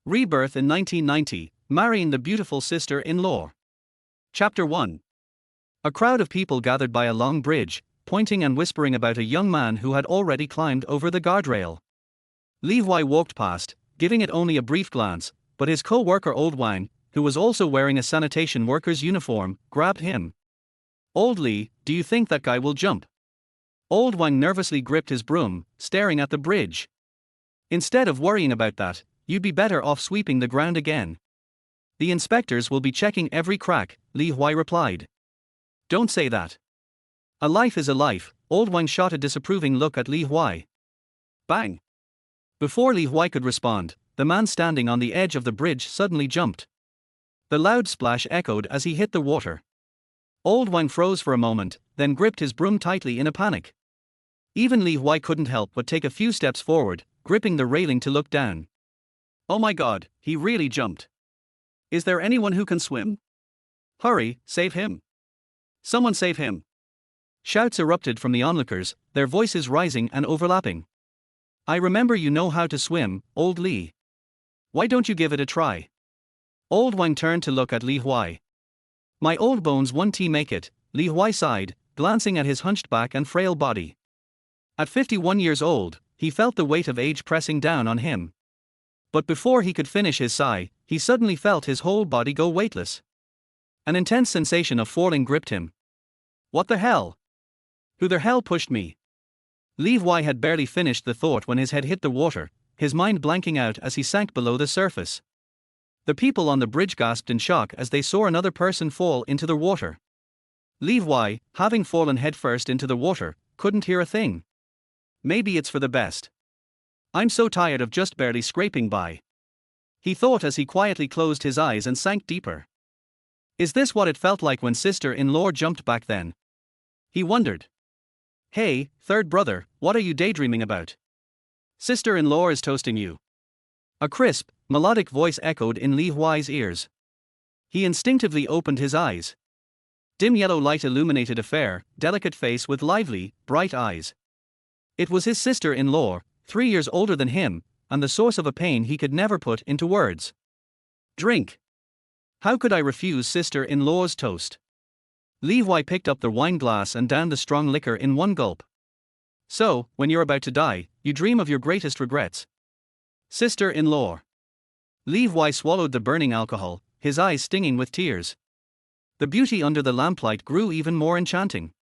Rebirth in 1990, Marrying the Beautiful Sister-in-Law. Chapter 1. A crowd of people gathered by a long bridge, pointing and whispering about a young man who had already climbed over the guardrail. Li Huai walked past, giving it only a brief glance, but his coworker Old Wang, who was also wearing a sanitation worker's uniform, grabbed him. "Old Li, do you think that guy will jump?" Old Wang nervously gripped his broom, staring at the bridge. "Instead of worrying about that, you'd be better off sweeping the ground again. The inspectors will be checking every crack," Li Huai replied. "Don't say that. A life is a life." Old Wang shot a disapproving look at Li Huai. Bang! Before Li Huai could respond, the man standing on the edge of the bridge suddenly jumped. The loud splash echoed as he hit the water. Old Wang froze for a moment, then gripped his broom tightly in a panic. Even Li Huai couldn't help but take a few steps forward, gripping the railing to look down. "Oh my God, he really jumped. Is there anyone who can swim? Hurry, save him. Someone save him." Shouts erupted from the onlookers, their voices rising and overlapping. "I remember you know how to swim, Old Li. Why don't you give it a try?" Old Wang turned to look at Li Huai. "My old bones won't make it," Li Huai sighed, glancing at his hunched back and frail body. At 51 years old, he felt the weight of age pressing down on him. But before he could finish his sigh, he suddenly felt his whole body go weightless. An intense sensation of falling gripped him. "What the hell? Who the hell pushed me?" Li Huai had barely finished the thought when his head hit the water, his mind blanking out as he sank below the surface. The people on the bridge gasped in shock as they saw another person fall into the water. Li Huai, having fallen headfirst into the water, couldn't hear a thing. "Maybe it's for the best. I'm so tired of just barely scraping by," he thought as he quietly closed his eyes and sank deeper. Is this what it felt like when sister-in-law jumped back then? He wondered. "Hey, third brother, what are you daydreaming about? Sister-in-law is toasting you." A crisp, melodic voice echoed in Li Huai's ears. He instinctively opened his eyes. Dim yellow light illuminated a fair, delicate face with lively, bright eyes. It was his sister-in-law, 3 years older than him, and the source of a pain he could never put into words. "Drink. How could I refuse sister-in-law's toast?" Li Huai picked up the wine glass and downed the strong liquor in one gulp. "So, when you're about to die, you dream of your greatest regrets. Sister-in-law." Li Huai swallowed the burning alcohol, his eyes stinging with tears. The beauty under the lamplight grew even more enchanting.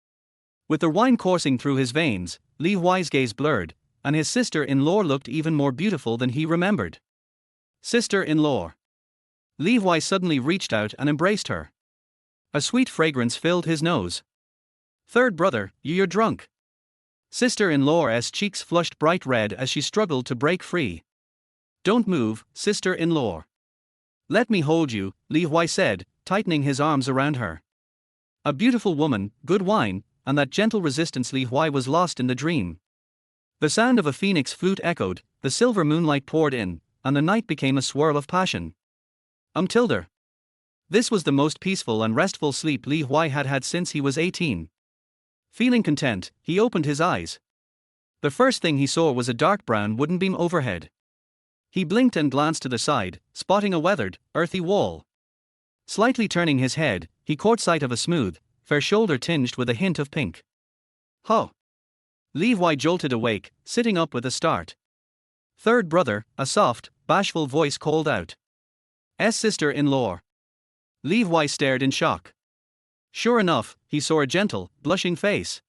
With the wine coursing through his veins, Li Huai's gaze blurred, and his sister-in-law looked even more beautiful than he remembered. Sister-in-law. Li Huai suddenly reached out and embraced her. A sweet fragrance filled his nose. "Third brother, you're drunk." Sister-in-law's cheeks flushed bright red as she struggled to break free. "Don't move, sister-in-law. Let me hold you," Li Huai said, tightening his arms around her. A beautiful woman, good wine, and that gentle resistance. Li Huai was lost in the dream. The sound of a phoenix flute echoed, the silver moonlight poured in, and the night became a swirl of passion. Tilde. This was the most peaceful and restful sleep Li Huai had had since he was 18. Feeling content, he opened his eyes. The first thing he saw was a dark brown wooden beam overhead. He blinked and glanced to the side, spotting a weathered, earthy wall. Slightly turning his head, he caught sight of a smooth, fair shoulder tinged with a hint of pink. "Huh!" Li Huai jolted awake, sitting up with a start. "Third brother," a soft, bashful voice called out. Sister-in-law." Li Huai stared in shock. Sure enough, he saw a gentle, blushing face.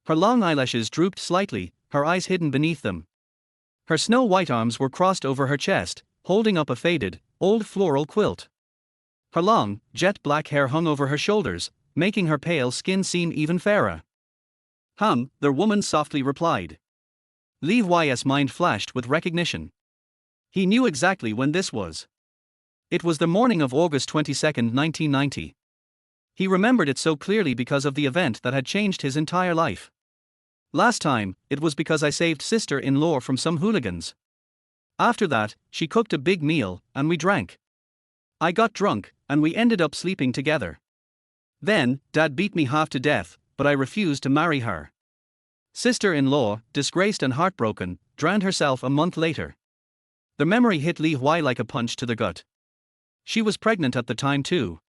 Her long eyelashes drooped slightly, her eyes hidden beneath them. Her snow-white arms were crossed over her chest, holding up a faded, old floral quilt. Her long, jet-black hair hung over her shoulders, making her pale skin seem even fairer. The woman softly replied. Li Huai's mind flashed with recognition. He knew exactly when this was. It was the morning of August 22, 1990. He remembered it so clearly because of the event that had changed his entire life. "Last time, it was because I saved sister-in-law from some hooligans. After that, she cooked a big meal, and we drank. I got drunk, and we ended up sleeping together. Then, Dad beat me half to death, but I refused to marry her. Sister-in-law, disgraced and heartbroken, drowned herself a month later. The memory hit Li Huai like a punch to the gut. She was pregnant at the time too.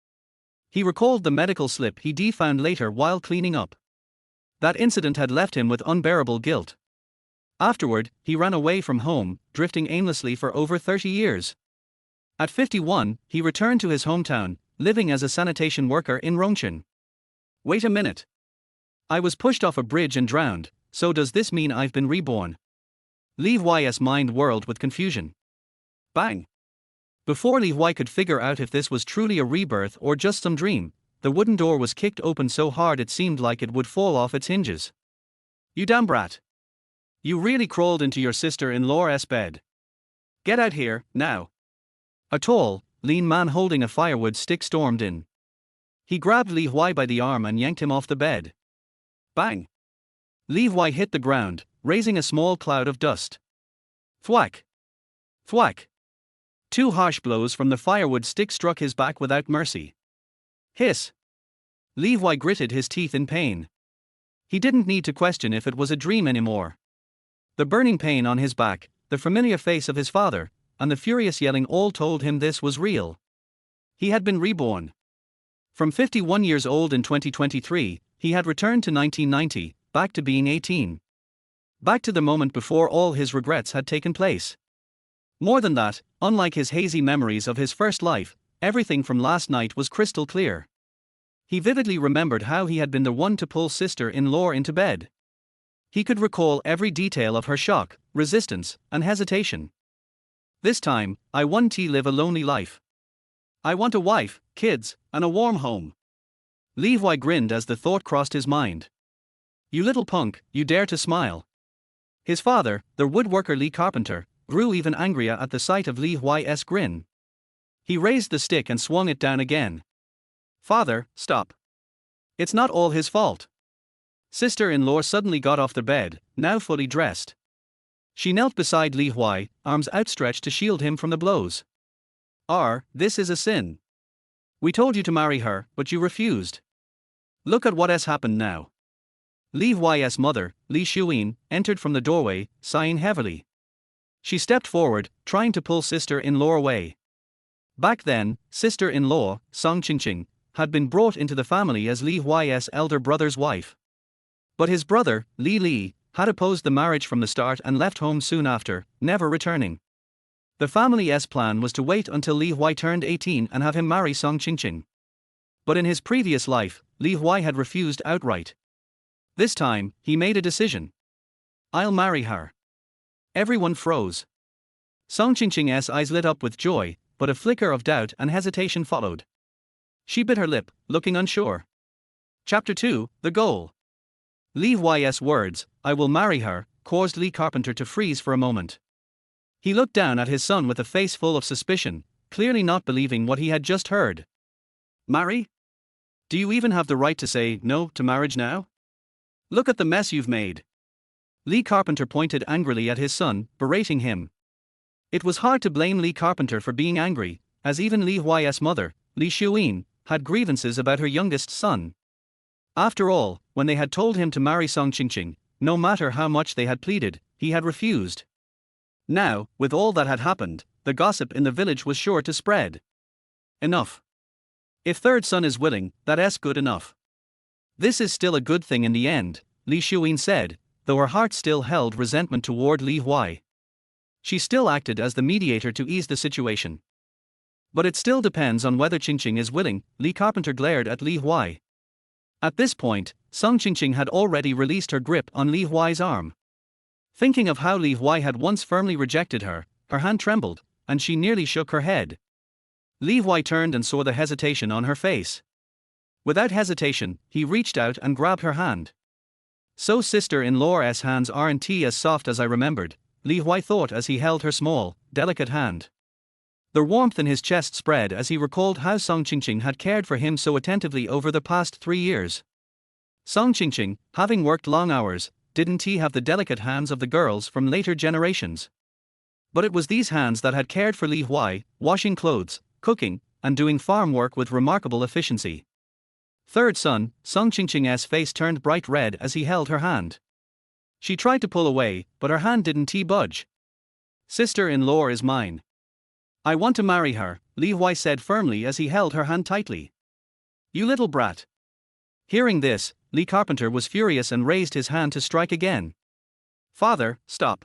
He recalled the medical slip he found later while cleaning up. That incident had left him with unbearable guilt. Afterward, he ran away from home, drifting aimlessly for over 30 years. At 51, he returned to his hometown, living as a sanitation worker in Rongchen. Wait a minute. I was pushed off a bridge and drowned, so does this mean I've been reborn? Li Huai's mind whirled with confusion. Bang! Before Li Huai could figure out if this was truly a rebirth or just some dream, the wooden door was kicked open so hard it seemed like it would fall off its hinges. You damn brat! You really crawled into your sister-in-law's bed. Get out here, now. A tall, lean man holding a firewood stick stormed in. He grabbed Li Huai by the arm and yanked him off the bed. Bang! Li Huai hit the ground, raising a small cloud of dust. Thwack! Thwack! 2 harsh blows from the firewood stick struck his back without mercy. Hiss! Li Huai gritted his teeth in pain. He didn't need to question if it was a dream anymore. The burning pain on his back, the familiar face of his father, and the furious yelling all told him this was real. He had been reborn. From 51 years old in 2023, he had returned to 1990, back to being 18. Back to the moment before all his regrets had taken place. More than that, unlike his hazy memories of his first life, everything from last night was crystal clear. He vividly remembered how he had been the one to pull sister-in-law into bed. He could recall every detail of her shock, resistance, and hesitation. This time, I want to live a lonely life. I want a wife, kids, and a warm home. Li Huai grinned as the thought crossed his mind. You little punk, you dare to smile. His father, the woodworker Li Carpenter, grew even angrier at the sight of Li Huai's grin. He raised the stick and swung it down again. Father, stop. It's not all his fault. Sister-in-law suddenly got off the bed, now fully dressed. She knelt beside Li Huai, arms outstretched to shield him from the blows. This is a sin. We told you to marry her, but you refused. Look at what has happened now. Li Huai's mother, Li Huai, entered from the doorway, sighing heavily. She stepped forward, trying to pull sister-in-law away. Back then, sister-in-law, Song Qingqing, had been brought into the family as Li Huai's elder brother's wife. But his brother, Li, had opposed the marriage from the start and left home soon after, never returning. The family's plan was to wait until Li Huai turned 18 and have him marry Song Qingqing. But in his previous life, Li Huai had refused outright. This time, he made a decision. I'll marry her. Everyone froze. Song Qingqing's eyes lit up with joy, but a flicker of doubt and hesitation followed. She bit her lip, looking unsure. Chapter 2, The Goal. Li Huai's words, I will marry her, caused Li Carpenter to freeze for a moment. He looked down at his son with a face full of suspicion, clearly not believing what he had just heard. Marry? Do you even have the right to say no to marriage now? Look at the mess you've made. Li Carpenter pointed angrily at his son, berating him. It was hard to blame Li Carpenter for being angry, as even Li Huai's mother, Li Huai, had grievances about her youngest son. After all, when they had told him to marry Song Qingqing, no matter how much they had pleaded, he had refused. Now, with all that had happened, the gossip in the village was sure to spread. Enough. If third son is willing, that's good enough. This is still a good thing in the end, Li Huai said, though her heart still held resentment toward Li Huai. She still acted as the mediator to ease the situation. But it still depends on whether Qingqing is willing, Li Carpenter glared at Li Huai. At this point, Song Qingqing had already released her grip on Li Huai's arm. Thinking of how Li Huai had once firmly rejected her hand trembled, and she nearly shook her head. Li Huai turned and saw the hesitation on her face. Without hesitation, he reached out and grabbed her hand. So sister-in-law's hands aren't as soft as I remembered, Li Huai thought as he held her small, delicate hand. The warmth in his chest spread as he recalled how Song Qingqing had cared for him so attentively over the past 3 years. Song Qingqing, having worked long hours, didn't he have the delicate hands of the girls from later generations? But it was these hands that had cared for Li Huai, washing clothes, cooking, and doing farm work with remarkable efficiency. Third son, Song Qingqing's face turned bright red as he held her hand. She tried to pull away, but her hand didn't budge. Sister-in-law is mine. I want to marry her, Li Huai said firmly as he held her hand tightly. You little brat. Hearing this, Li Carpenter was furious and raised his hand to strike again. Father, stop.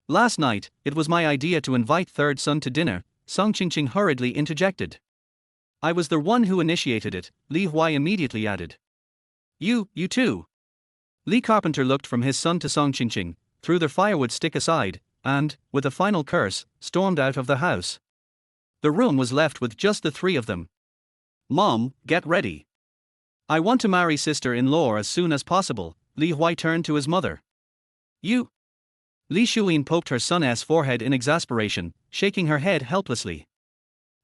Last night, it was my idea to invite third son to dinner, Song Qingqing hurriedly interjected. I was the one who initiated it, Li Huai immediately added. You too. Li Carpenter looked from his son to Song Qingqing, threw their firewood stick aside, and, with a final curse, stormed out of the house. The room was left with just the three of them. Mom, get ready. I want to marry sister-in-law as soon as possible, Li Huai turned to his mother. You? Li Shuyin poked her son's forehead in exasperation, shaking her head helplessly.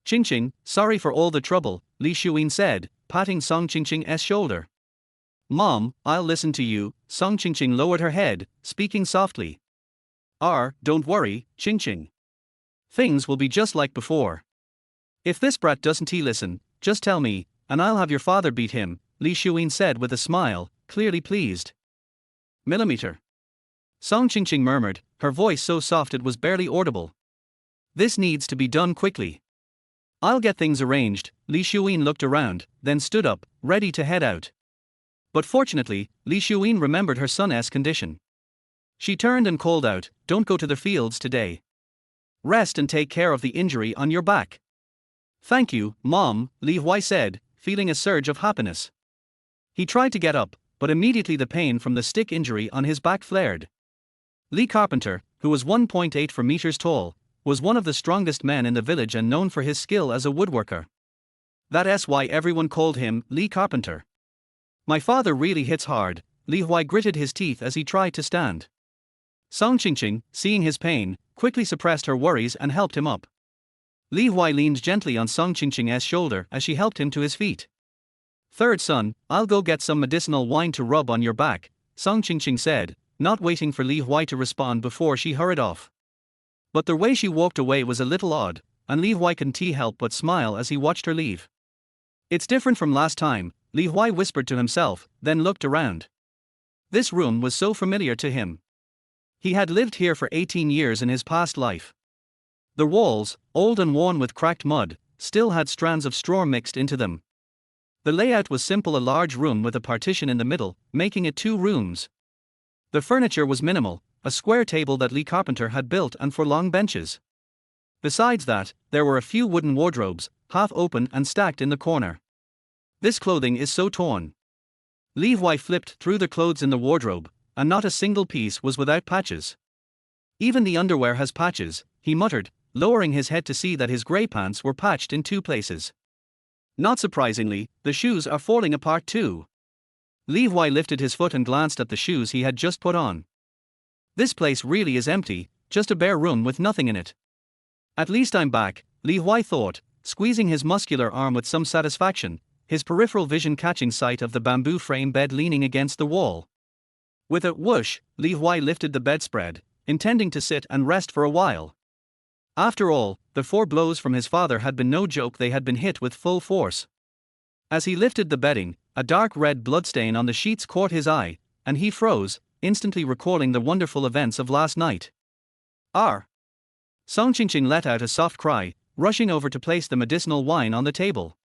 Qingqing, sorry for all the trouble, Li Shuyin said, patting Song Qingqing's shoulder. Mom, I'll listen to you, Song Qingqing lowered her head, speaking softly. Don't worry, Qingqing. Things will be just like before. If this brat doesn't listen, just tell me, and I'll have your father beat him, Li Shuyin said with a smile, clearly pleased. Millimeter. Song Qingqing murmured, her voice so soft it was barely audible. This needs to be done quickly. I'll get things arranged, Li Shuyin looked around, then stood up, ready to head out. But fortunately, Li Shuyin remembered her son's condition. She turned and called out, don't go to the fields today. Rest and take care of the injury on your back. Thank you, Mom, Li Huai said, feeling a surge of happiness. He tried to get up, but immediately the pain from the stick injury on his back flared. Li Carpenter, who was 1.84 meters tall, was one of the strongest men in the village and known for his skill as a woodworker. That's why everyone called him Li Carpenter. My father really hits hard, Li Huai gritted his teeth as he tried to stand. Song Qingqing, seeing his pain, quickly suppressed her worries and helped him up. Li Huai leaned gently on Song Qingqing's shoulder as she helped him to his feet. Third son, I'll go get some medicinal wine to rub on your back, Song Qingqing said, not waiting for Li Huai to respond before she hurried off. But the way she walked away was a little odd, and Li Huai couldn't help but smile as he watched her leave. It's different from last time, Li Huai whispered to himself, then looked around. This room was so familiar to him. He had lived here for 18 years in his past life. The walls, old and worn with cracked mud, still had strands of straw mixed into them. The layout was simple, a large room with a partition in the middle, making it 2 rooms. The furniture was minimal, a square table that Li Carpenter had built and 4 long benches. Besides that, there were a few wooden wardrobes, half open and stacked in the corner. This clothing is so torn. Li Huai flipped through the clothes in the wardrobe, and not a single piece was without patches. Even the underwear has patches, he muttered, lowering his head to see that his grey pants were patched in 2 places. Not surprisingly, the shoes are falling apart too. Li Huai lifted his foot and glanced at the shoes he had just put on. This place really is empty, just a bare room with nothing in it. At least I'm back, Li Huai thought, squeezing his muscular arm with some satisfaction, his peripheral vision catching sight of the bamboo frame bed leaning against the wall. With a whoosh, Li Huai lifted the bedspread, intending to sit and rest for a while. After all, the 4 blows from his father had been no joke, they had been hit with full force. As he lifted the bedding, a dark red bloodstain on the sheets caught his eye, and he froze, instantly recalling the wonderful events of last night. Song Qingqing let out a soft cry, rushing over to place the medicinal wine on the table.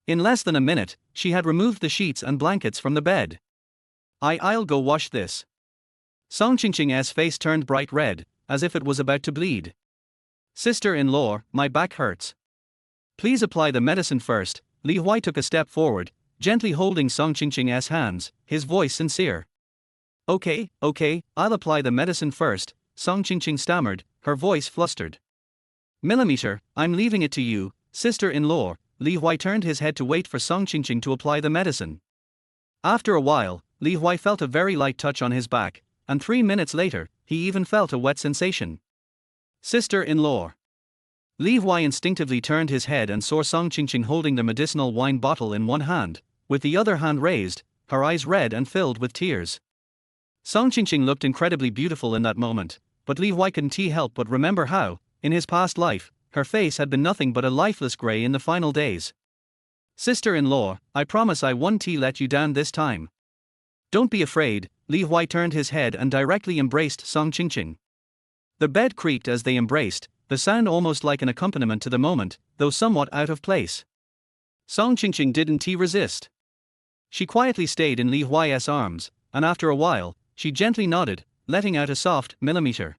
In less than a minute, she had removed the sheets and blankets from the bed. I'll go wash this. Song Qingqing's face turned bright red, as if it was about to bleed. Sister-in-law, my back hurts. Please apply the medicine first, Li Huai took a step forward, gently holding Song Qingqing's hands, his voice sincere. Okay, I'll apply the medicine first, Song Qingqing stammered, her voice flustered. Millimeter, I'm leaving it to you, sister-in-law, Li Huai turned his head to wait for Song Qingqing to apply the medicine. After a while, Li Huai felt a very light touch on his back, and 3 minutes later, he even felt a wet sensation. Sister-in-law. Li Huai instinctively turned his head and saw Song Qingqing holding the medicinal wine bottle in one hand, with the other hand raised, her eyes red and filled with tears. Song Qingqing looked incredibly beautiful in that moment, but Li Huai couldn't help but remember how, in his past life, her face had been nothing but a lifeless grey in the final days. Sister-in-law, I promise I won't let you down this time. Don't be afraid, Li Huai turned his head and directly embraced Song Qingqing. The bed creaked as they embraced, the sound almost like an accompaniment to the moment, though somewhat out of place. Song Qingqing didn't resist. She quietly stayed in Li Huai's arms, and after a while, she gently nodded, letting out a soft millimeter.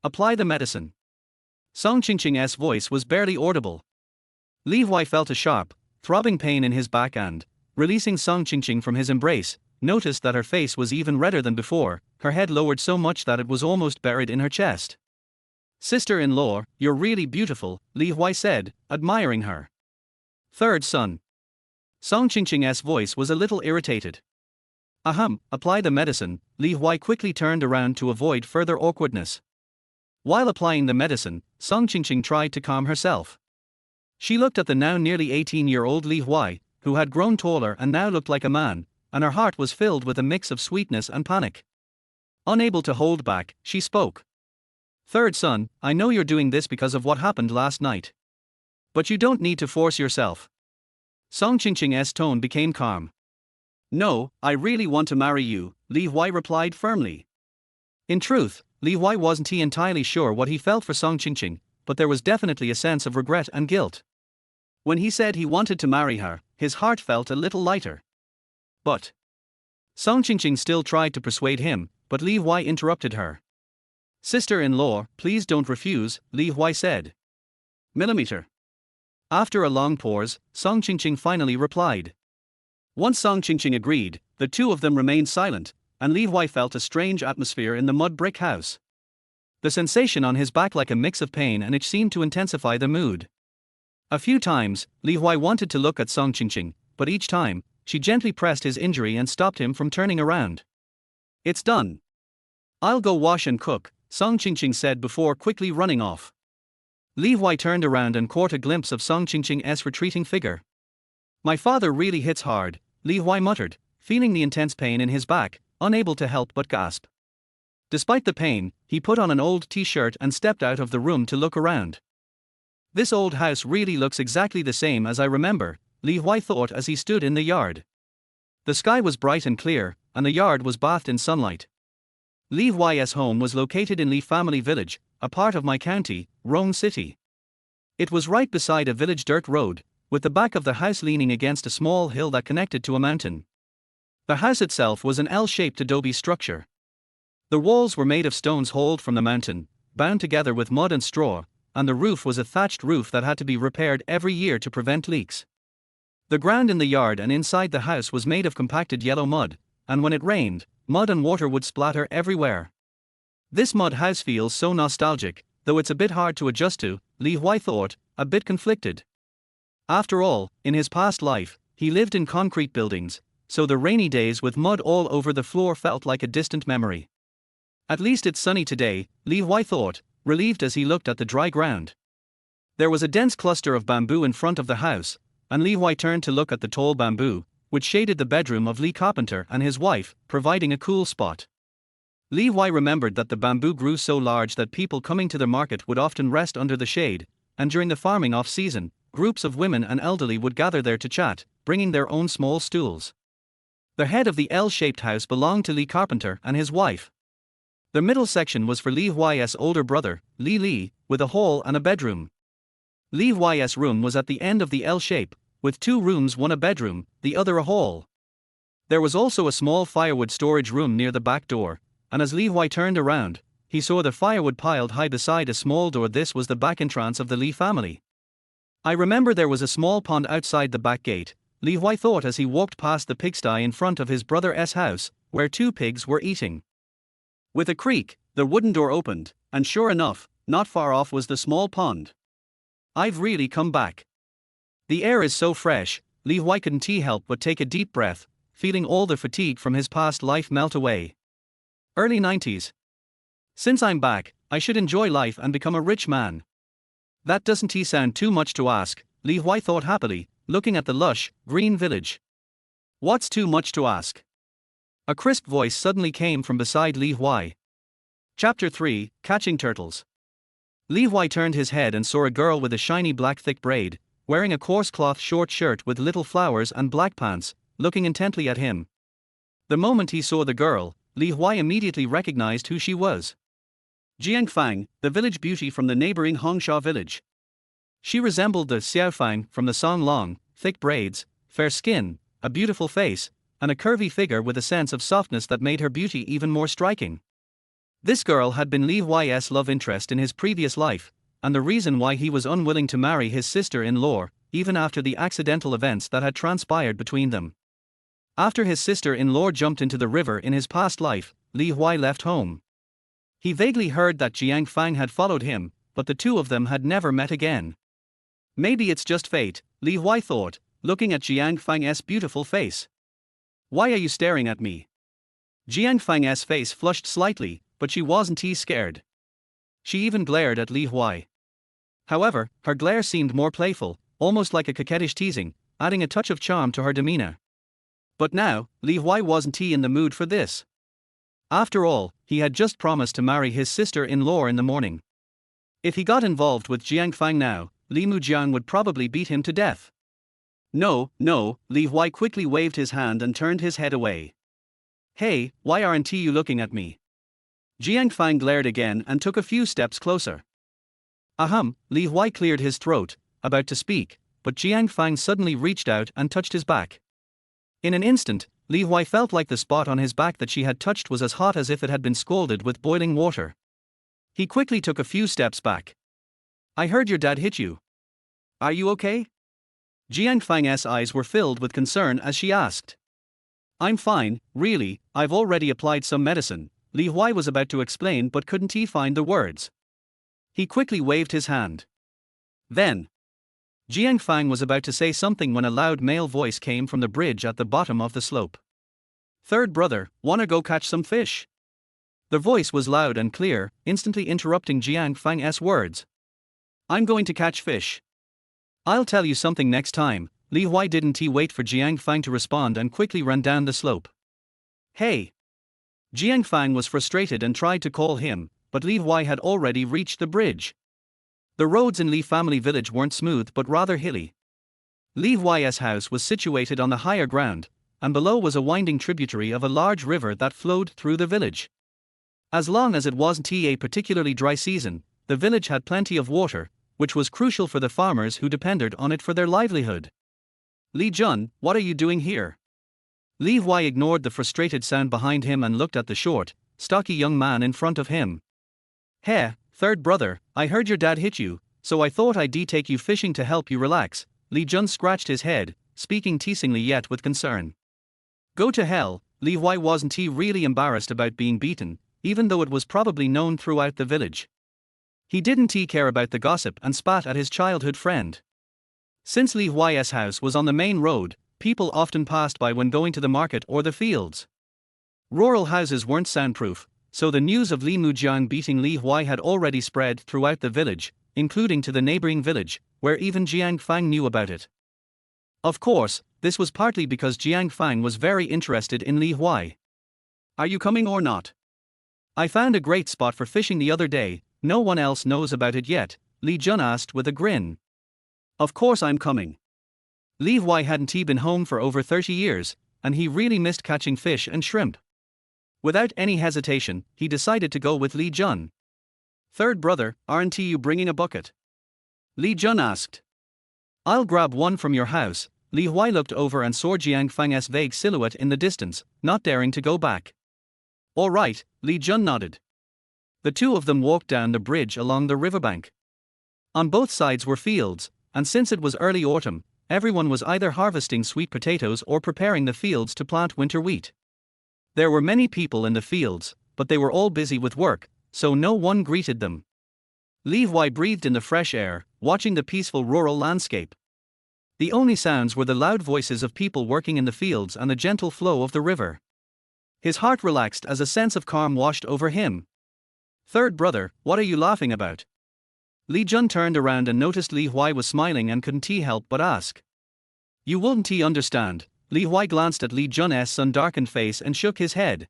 Apply the medicine. Song Qingqing's voice was barely audible. Li Huai felt a sharp, throbbing pain in his back and, releasing Song Qingqing from his embrace, noticed that her face was even redder than before, her head lowered so much that it was almost buried in her chest. Sister-in-law, you're really beautiful, Li Huai said, admiring her. Third son. Song Qingqing's voice was a little irritated. Apply the medicine, Li Huai quickly turned around to avoid further awkwardness. While applying the medicine, Song Qingqing tried to calm herself. She looked at the now nearly 18-year-old Li Huai, who had grown taller and now looked like a man, and her heart was filled with a mix of sweetness and panic. Unable to hold back, she spoke. Third son, I know you're doing this because of what happened last night. But you don't need to force yourself. Song Qingqing's tone became calm. No, I really want to marry you, Li Huai replied firmly. In truth, Li Huai wasn't entirely sure what he felt for Song Qingqing, but there was definitely a sense of regret and guilt. When he said he wanted to marry her, his heart felt a little lighter. But Song Qingqing still tried to persuade him, but Li Huai interrupted her. Sister-in-law, please don't refuse, Li Huai said. Millimeter. After a long pause, Song Qingqing finally replied. Once Song Qingqing agreed, the two of them remained silent, and Li Huai felt a strange atmosphere in the mud brick house. The sensation on his back like a mix of pain and itch seemed to intensify the mood. A few times, Li Huai wanted to look at Song Qingqing, but each time, she gently pressed his injury and stopped him from turning around. It's done. I'll go wash and cook, Song Qingqing said before quickly running off. Li Huai turned around and caught a glimpse of Song Qingqing's retreating figure. My father really hits hard, Li Huai muttered, feeling the intense pain in his back, unable to help but gasp. Despite the pain, he put on an old t-shirt and stepped out of the room to look around. This old house really looks exactly the same as I remember, Li Huai thought as he stood in the yard. The sky was bright and clear, and the yard was bathed in sunlight. Li Huai's home was located in Li Family Village, a part of my county, Rong City. It was right beside a village dirt road, with the back of the house leaning against a small hill that connected to a mountain. The house itself was an L-shaped adobe structure. The walls were made of stones hauled from the mountain, bound together with mud and straw, and the roof was a thatched roof that had to be repaired every year to prevent leaks. The ground in the yard and inside the house was made of compacted yellow mud, and when it rained, mud and water would splatter everywhere. This mud house feels so nostalgic, though it's a bit hard to adjust to, Li Huai thought, a bit conflicted. After all, in his past life, he lived in concrete buildings, so the rainy days with mud all over the floor felt like a distant memory. At least it's sunny today, Li Huai thought, relieved as he looked at the dry ground. There was a dense cluster of bamboo in front of the house, and Li Huai turned to look at the tall bamboo, which shaded the bedroom of Li Carpenter and his wife, providing a cool spot. Li Huai remembered that the bamboo grew so large that people coming to the market would often rest under the shade, and during the farming off-season, groups of women and elderly would gather there to chat, bringing their own small stools. The head of the L-shaped house belonged to Li Carpenter and his wife. The middle section was for Li Huai's older brother, Li, with a hall and a bedroom. Li Huai's room was at the end of the L shape, with two rooms, one a bedroom, the other a hall. There was also a small firewood storage room near the back door, and as Li Huai turned around, he saw the firewood piled high beside a small door. This was the back entrance of the Li family. I remember there was a small pond outside the back gate, Li Huai thought as he walked past the pigsty in front of his brother's house, where two pigs were eating. With a creak, the wooden door opened, and sure enough, not far off was the small pond. I've really come back. The air is so fresh, Li Huai couldn't help but take a deep breath, feeling all the fatigue from his past life melt away. Early 90s. Since I'm back, I should enjoy life and become a rich man. That doesn't sound too much to ask, Li Huai thought happily, looking at the lush, green village. What's too much to ask? A crisp voice suddenly came from beside Li Huai. Chapter 3, Catching Turtles. Li Huai turned his head and saw a girl with a shiny black thick braid, wearing a coarse cloth short shirt with little flowers and black pants, looking intently at him. The moment he saw the girl, Li Huai immediately recognized who she was. Jiang Fang, the village beauty from the neighboring Hongsha village. She resembled the Xiaofang from the Song Long, thick braids, fair skin, a beautiful face, and a curvy figure with a sense of softness that made her beauty even more striking. This girl had been Li Huai's love interest in his previous life, and the reason why he was unwilling to marry his sister-in-law, even after the accidental events that had transpired between them. After his sister-in-law jumped into the river in his past life, Li Huai left home. He vaguely heard that Jiang Fang had followed him, but the two of them had never met again. Maybe it's just fate, Li Huai thought, looking at Jiang Fang's beautiful face. Why are you staring at me? Jiang Fang's face flushed slightly, but she wasn't scared. She even glared at Li Huai. However, her glare seemed more playful, almost like a coquettish teasing, adding a touch of charm to her demeanor. But now, Li Huai wasn't in the mood for this. After all, he had just promised to marry his sister-in-law in the morning. If he got involved with Jiang Fang now, Li Mujiang would probably beat him to death. No, Li Huai quickly waved his hand and turned his head away. Hey, why aren't you looking at me? Jiang Fang glared again and took a few steps closer. Ahem, Li Huai cleared his throat, about to speak, but Jiang Fang suddenly reached out and touched his back. In an instant, Li Huai felt like the spot on his back that she had touched was as hot as if it had been scalded with boiling water. He quickly took a few steps back. I heard your dad hit you. Are you okay? Jiang Fang's eyes were filled with concern as she asked. I'm fine, really, I've already applied some medicine, Li Huai was about to explain but couldn't find the words. He quickly waved his hand. Then, Jiang Fang was about to say something when a loud male voice came from the bridge at the bottom of the slope. Third brother, wanna go catch some fish? The voice was loud and clear, instantly interrupting Jiang Fang's words. I'm going to catch fish. I'll tell you something next time. Li Huai didn't wait for Jiang Fang to respond and quickly ran down the slope. Hey! Jiang Fang was frustrated and tried to call him, but Li Huai had already reached the bridge. The roads in Li family village weren't smooth but rather hilly. Li Huai's house was situated on the higher ground, and below was a winding tributary of a large river that flowed through the village. As long as it wasn't a particularly dry season, the village had plenty of water, which was crucial for the farmers who depended on it for their livelihood. Li Jun, what are you doing here? Li Huai ignored the frustrated sound behind him and looked at the short, stocky young man in front of him. Hey, third brother, I heard your dad hit you, so I thought I'd take you fishing to help you relax. Li Jun scratched his head, speaking teasingly yet with concern. Go to hell, Li Huai wasn't really embarrassed about being beaten, even though it was probably known throughout the village. He didn't care about the gossip and spat at his childhood friend. Since Li Huai's house was on the main road, people often passed by when going to the market or the fields. Rural houses weren't soundproof, so the news of Li Mujiang beating Li Huai had already spread throughout the village, including to the neighboring village, where even Jiang Fang knew about it. Of course, this was partly because Jiang Fang was very interested in Li Huai. Are you coming or not? I found a great spot for fishing the other day, no one else knows about it yet, Li Jun asked with a grin. Of course I'm coming. Li Huai hadn't been home for over 30 years, and he really missed catching fish and shrimp. Without any hesitation, he decided to go with Li Jun. Third brother, aren't you bringing a bucket? Li Jun asked. I'll grab one from your house. Li Huai looked over and saw Jiang Fang's vague silhouette in the distance, not daring to go back. All right, Li Jun nodded. The two of them walked down the bridge along the riverbank. On both sides were fields, and since it was early autumn, everyone was either harvesting sweet potatoes or preparing the fields to plant winter wheat. There were many people in the fields, but they were all busy with work, so no one greeted them. Li Huai breathed in the fresh air, watching the peaceful rural landscape. The only sounds were the loud voices of people working in the fields and the gentle flow of the river. His heart relaxed as a sense of calm washed over him. Third brother, what are you laughing about? Li Jun turned around and noticed Li Huai was smiling and couldn't help but ask. You wouldn't understand. Li Huai glanced at Li Jun's sun-darkened face and shook his head.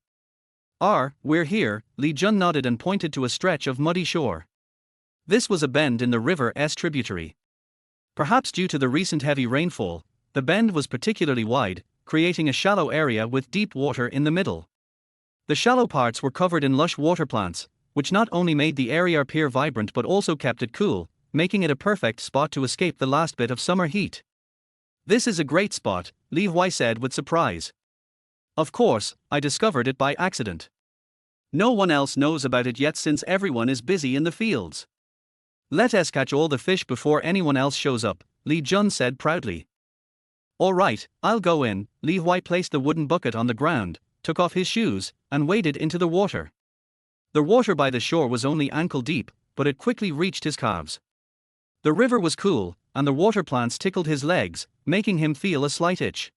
We're here, Li Jun nodded and pointed to a stretch of muddy shore. This was a bend in the river's tributary. Perhaps due to the recent heavy rainfall, the bend was particularly wide, creating a shallow area with deep water in the middle. The shallow parts were covered in lush water plants, which not only made the area appear vibrant but also kept it cool, making it a perfect spot to escape the last bit of summer heat. "This is a great spot," Li Huai said with surprise. "Of course, I discovered it by accident. No one else knows about it yet since everyone is busy in the fields. Let us catch all the fish before anyone else shows up," Li Jun said proudly. "All right, I'll go in." Li Huai placed the wooden bucket on the ground, took off his shoes, and waded into the water. The water by the shore was only ankle deep, but it quickly reached his calves. The river was cool, and the water plants tickled his legs, making him feel a slight itch.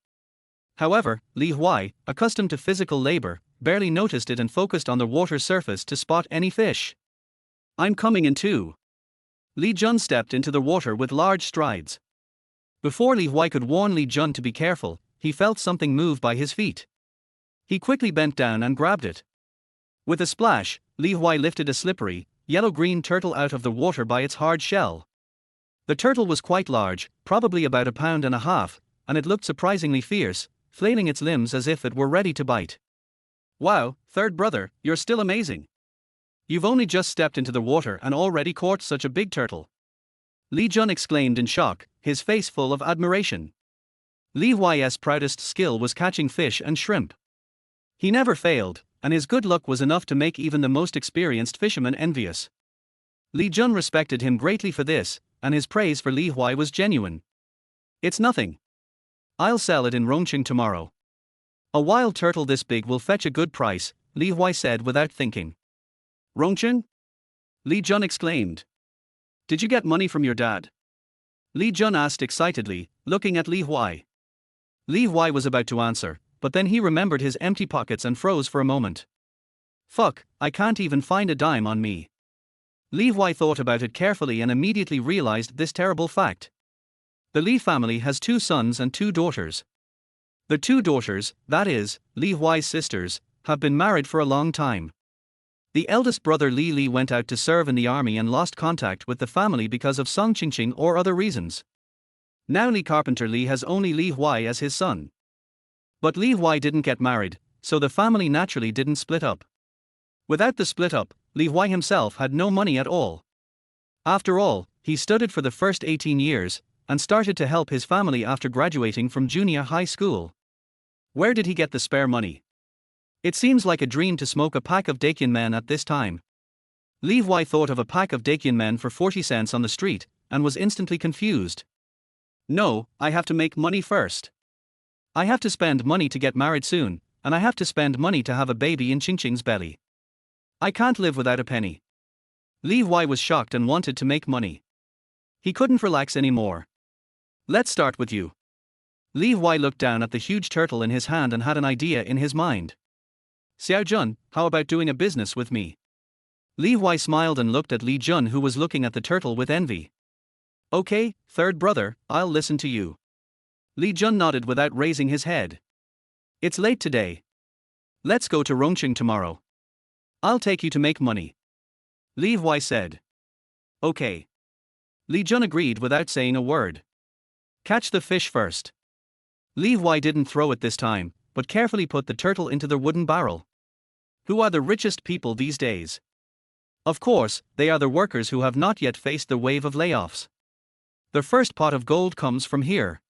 However, Li Huai, accustomed to physical labor, barely noticed it and focused on the water's surface to spot any fish. "I'm coming in too." Li Jun stepped into the water with large strides. Before Li Huai could warn Li Jun to be careful, he felt something move by his feet. He quickly bent down and grabbed it. With a splash, Li Huai lifted a slippery, yellow-green turtle out of the water by its hard shell. The turtle was quite large, probably about 1.5 pounds, and it looked surprisingly fierce, flailing its limbs as if it were ready to bite. "Wow, third brother, you're still amazing. You've only just stepped into the water and already caught such a big turtle." Li Jun exclaimed in shock, his face full of admiration. Li Huai's proudest skill was catching fish and shrimp. He never failed, and his good luck was enough to make even the most experienced fisherman envious. Li Jun respected him greatly for this, and his praise for Li Huai was genuine. "It's nothing. I'll sell it in Rongqing tomorrow. A wild turtle this big will fetch a good price," Li Huai said without thinking. "Rongqing?" Li Jun exclaimed. "Did you get money from your dad?" Li Jun asked excitedly, looking at Li Huai. Li Huai was about to answer, but then he remembered his empty pockets and froze for a moment. "Fuck, I can't even find a dime on me." Li Huai thought about it carefully and immediately realized this terrible fact. The Li family has 2 sons and 2 daughters. The 2 daughters, that is, Li Huai's sisters, have been married for a long time. The eldest brother Li went out to serve in the army and lost contact with the family because of Song Qingqing or other reasons. Now Li Carpenter Li has only Li Huai as his son. But Li Huai didn't get married, so the family naturally didn't split up. Without the split up, Li Huai himself had no money at all. After all, he studied for the first 18 years, and started to help his family after graduating from junior high school. Where did he get the spare money? It seems like a dream to smoke a pack of Dakian men at this time. Li Huai thought of a pack of Dakian men for 40 cents on the street, and was instantly confused. "No, I have to make money first. I have to spend money to get married soon, and I have to spend money to have a baby in Qingqing's belly. I can't live without a penny." Li Huai was shocked and wanted to make money. He couldn't relax anymore. "Let's start with you." Li Huai looked down at the huge turtle in his hand and had an idea in his mind. "Xiao Jun, how about doing a business with me?" Li Huai smiled and looked at Li Jun, who was looking at the turtle with envy. "Okay, third brother, I'll listen to you." Li Jun nodded without raising his head. "It's late today. Let's go to Rongqing tomorrow. I'll take you to make money," Li Huai said. "Okay." Li Jun agreed without saying a word. "Catch the fish first." Li Huai didn't throw it this time, but carefully put the turtle into the wooden barrel. Who are the richest people these days? Of course, they are the workers who have not yet faced the wave of layoffs. The first pot of gold comes from here.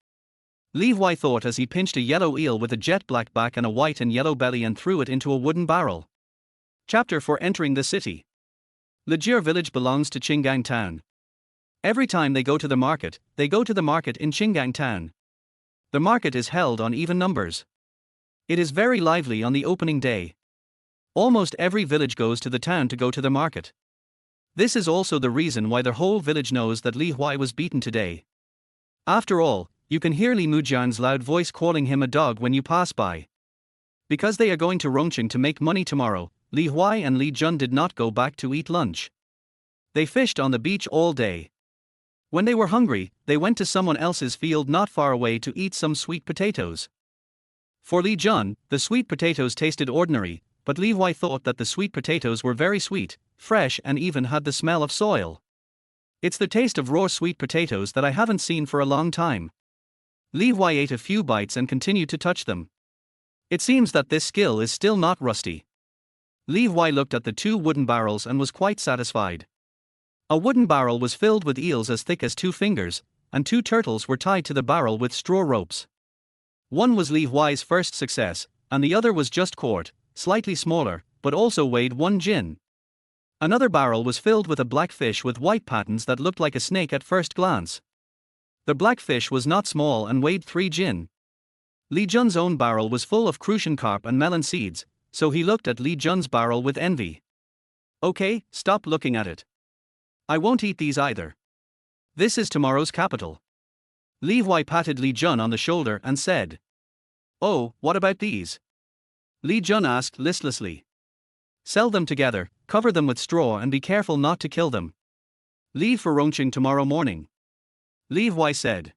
Li Huai thought as he pinched a yellow eel with a jet black back and a white and yellow belly and threw it into a wooden barrel. Chapter for entering the city. Lejir village belongs to Qinggang town. Every time they go to the market in Qinggang town. The market is held on even numbers. It is very lively on the opening day. Almost every village goes to the town to go to the market. This is also the reason why the whole village knows that Li Huai was beaten today. After all, you can hear Li Mujian's loud voice calling him a dog when you pass by. Because they are going to Rongqing to make money tomorrow, Li Huai and Li Jun did not go back to eat lunch. They fished on the beach all day. When they were hungry, they went to someone else's field not far away to eat some sweet potatoes. For Li Jun, the sweet potatoes tasted ordinary, but Li Huai thought that the sweet potatoes were very sweet, fresh, and even had the smell of soil. "It's the taste of raw sweet potatoes that I haven't seen for a long time." Li Huai ate a few bites and continued to touch them. It seems that this skill is still not rusty. Li Huai looked at the two wooden barrels and was quite satisfied. A wooden barrel was filled with eels as thick as 2 fingers, and 2 turtles were tied to the barrel with straw ropes. One was Li Huai's first success, and the other was just quart, slightly smaller, but also weighed 1 jin. Another barrel was filled with a black fish with white patterns that looked like a snake at first glance. The black fish was not small and weighed 3 jin. Li Jun's own barrel was full of crucian carp and melon seeds, so he looked at Li Jun's barrel with envy. Okay, stop looking at it. I won't eat these either. This is tomorrow's capital. Li Huai patted Li Jun on the shoulder and said. Oh, what about these? Li Jun asked listlessly. Sell them together, cover them with straw and be careful not to kill them. Leave for Rongqing tomorrow morning. Li Huai said.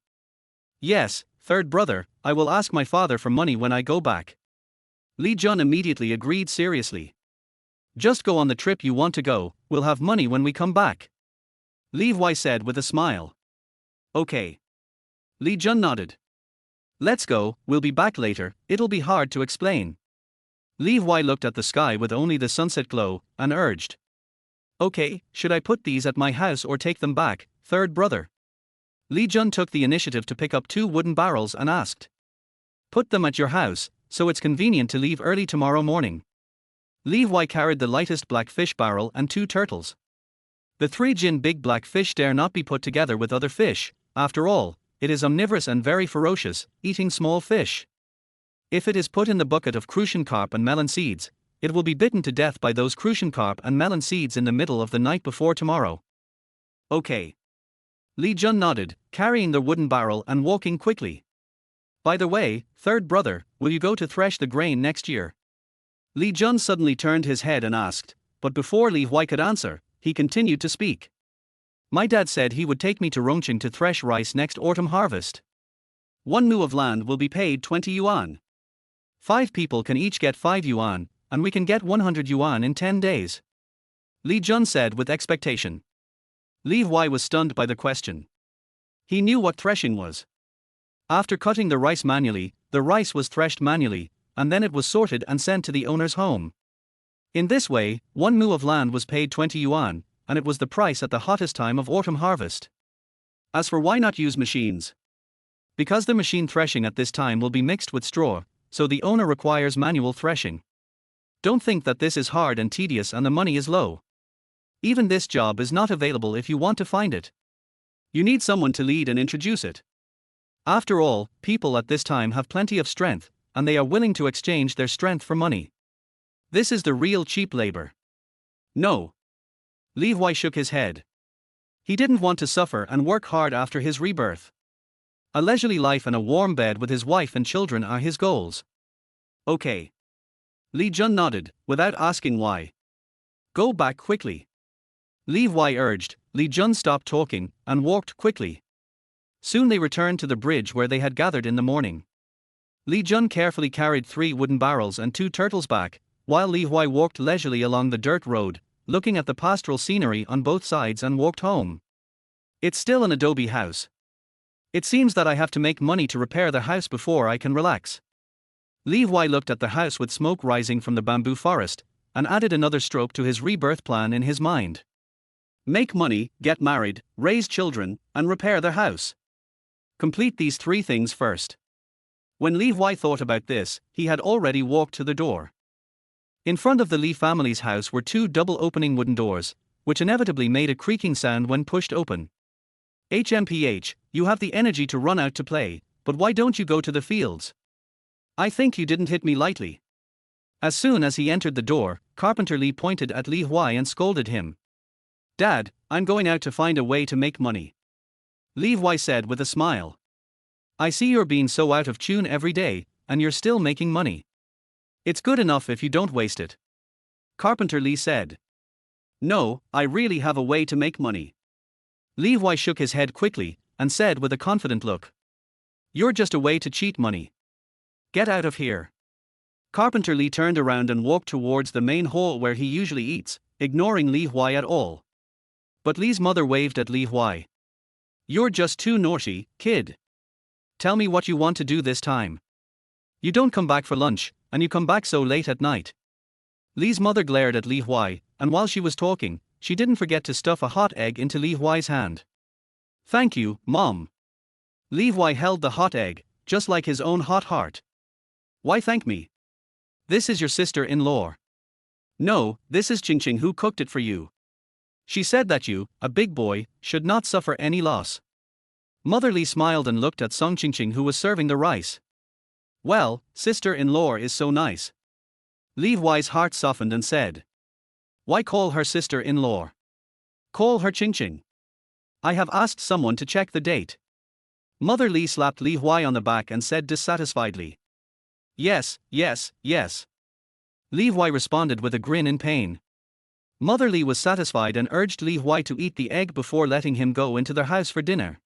Yes, third brother, I will ask my father for money when I go back. Li Jun immediately agreed seriously. Just go on the trip you want to go, we'll have money when we come back. Li Huai said with a smile. Okay. Li Jun nodded. Let's go, we'll be back later, it'll be hard to explain. Li Huai looked at the sky with only the sunset glow, and urged. Okay, should I put these at my house or take them back, third brother? Li Jun took the initiative to pick up 2 wooden barrels and asked. Put them at your house, so it's convenient to leave early tomorrow morning. Li Huai carried the lightest black fish barrel and 2 turtles. The 3 jin big black fish dare not be put together with other fish, after all, it is omnivorous and very ferocious, eating small fish. If it is put in the bucket of crucian carp and melon seeds, it will be bitten to death by those crucian carp and melon seeds in the middle of the night before tomorrow. Okay. Li Jun nodded, carrying the wooden barrel and walking quickly. By the way, third brother, will you go to thresh the grain next year? Li Jun suddenly turned his head and asked, but before Li Huai could answer, he continued to speak. My dad said he would take me to Rongqing to thresh rice next autumn harvest. 1 mu of land will be paid 20 yuan. 5 people can each get 5 yuan, and we can get 100 yuan in 10 days. Li Jun said with expectation. Li Huai was stunned by the question. He knew what threshing was. After cutting the rice manually, the rice was threshed manually, and then it was sorted and sent to the owner's home. In this way, 1 mu of land was paid 20 yuan, and it was the price at the hottest time of autumn harvest. As for why not use machines? Because the machine threshing at this time will be mixed with straw, so the owner requires manual threshing. Don't think that this is hard and tedious and the money is low. Even this job is not available if you want to find it. You need someone to lead and introduce it. After all, people at this time have plenty of strength, and they are willing to exchange their strength for money. This is the real cheap labor. No. Li Huai shook his head. He didn't want to suffer and work hard after his rebirth. A leisurely life and a warm bed with his wife and children are his goals. Okay. Li Jun nodded, without asking why. Go back quickly. Li Huai urged. Li Jun stopped talking, and walked quickly. Soon they returned to the bridge where they had gathered in the morning. Li Jun carefully carried 3 wooden barrels and 2 turtles back, while Li Huai walked leisurely along the dirt road, looking at the pastoral scenery on both sides and walked home. It's still an adobe house. It seems that I have to make money to repair the house before I can relax. Li Huai looked at the house with smoke rising from the bamboo forest, and added another stroke to his rebirth plan in his mind. Make money, get married, raise children, and repair the house. Complete these 3 things first. When Li Huai thought about this, he had already walked to the door. In front of the Li family's house were 2 double-opening wooden doors, which inevitably made a creaking sound when pushed open. HMPH, you have the energy to run out to play, but why don't you go to the fields? I think you didn't hit me lightly. As soon as he entered the door, Carpenter Li pointed at Li Huai and scolded him. Dad, I'm going out to find a way to make money. Li Huai said with a smile. I see you're being so out of tune every day, and you're still making money. It's good enough if you don't waste it. Carpenter Li said. No, I really have a way to make money. Li Huai shook his head quickly, and said with a confident look. You're just a way to cheat money. Get out of here. Carpenter Li turned around and walked towards the main hall where he usually eats, ignoring Li Huai at all. But Li's mother waved at Li Huai. You're just too naughty, kid. Tell me what you want to do this time. You don't come back for lunch, and you come back so late at night. Li's mother glared at Li Huai, and while she was talking, she didn't forget to stuff a hot egg into Li Huai's hand. Thank you, Mom. Li Huai held the hot egg, just like his own hot heart. Why thank me? This is your sister-in-law. No, this is Qingqing who cooked it for you. She said that you, a big boy, should not suffer any loss. Mother Li smiled and looked at Song Qingqing who was serving the rice. Well, sister-in-law is so nice. Li Huai's heart softened and said. Why call her sister-in-law? Call her Qingqing. I have asked someone to check the date. Mother Li slapped Li Huai on the back and said dissatisfiedly. Yes, yes, yes. Li Huai responded with a grin in pain. Mother Li was satisfied and urged Li Huai to eat the egg before letting him go into their house for dinner.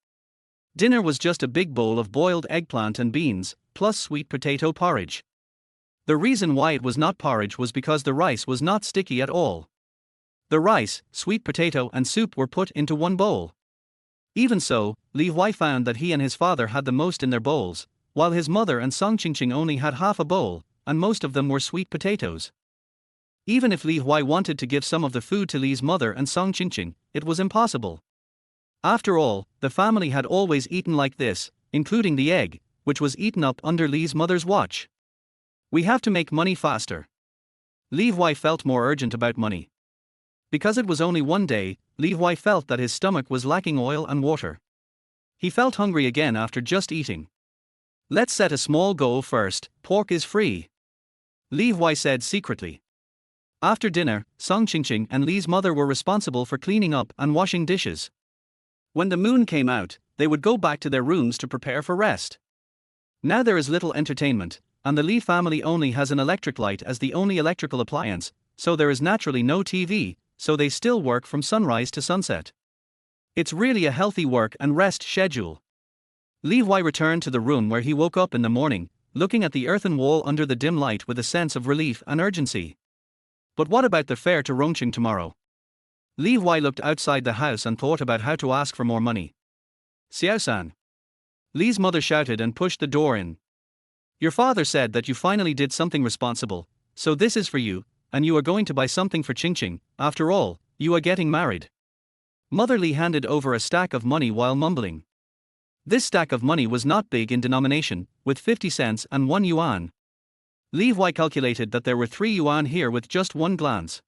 Dinner was just a big bowl of boiled eggplant and beans, plus sweet potato porridge. The reason why it was not porridge was because the rice was not sticky at all. The rice, sweet potato and soup were put into one bowl. Even so, Li Huai found that he and his father had the most in their bowls, while his mother and Song Qingqing only had half a bowl, and most of them were sweet potatoes. Even if Li Huai wanted to give some of the food to Li's mother and Song Qingqing, it was impossible. After all, the family had always eaten like this, including the egg, which was eaten up under Li's mother's watch. We have to make money faster. Li Huai felt more urgent about money. Because it was only one day, Li Huai felt that his stomach was lacking oil and water. He felt hungry again after just eating. Let's set a small goal first, pork is free. Li Huai said secretly. After dinner, Song Qingqing and Li's mother were responsible for cleaning up and washing dishes. When the moon came out, they would go back to their rooms to prepare for rest. Now there is little entertainment, and the Li family only has an electric light as the only electrical appliance, so there is naturally no TV, so they still work from sunrise to sunset. It's really a healthy work and rest schedule. Li Huai returned to the room where he woke up in the morning, looking at the earthen wall under the dim light with a sense of relief and urgency. But what about the fare to Rongqing tomorrow? Li Huai looked outside the house and thought about how to ask for more money. Xiao-san. Li's mother shouted and pushed the door in. Your father said that you finally did something responsible, so this is for you, and you are going to buy something for Qingqing. After all, you are getting married. Mother Li handed over a stack of money while mumbling. This stack of money was not big in denomination, with 50 cents and 1 yuan. Li Huai calculated that there were 3 yuan here with just one glance.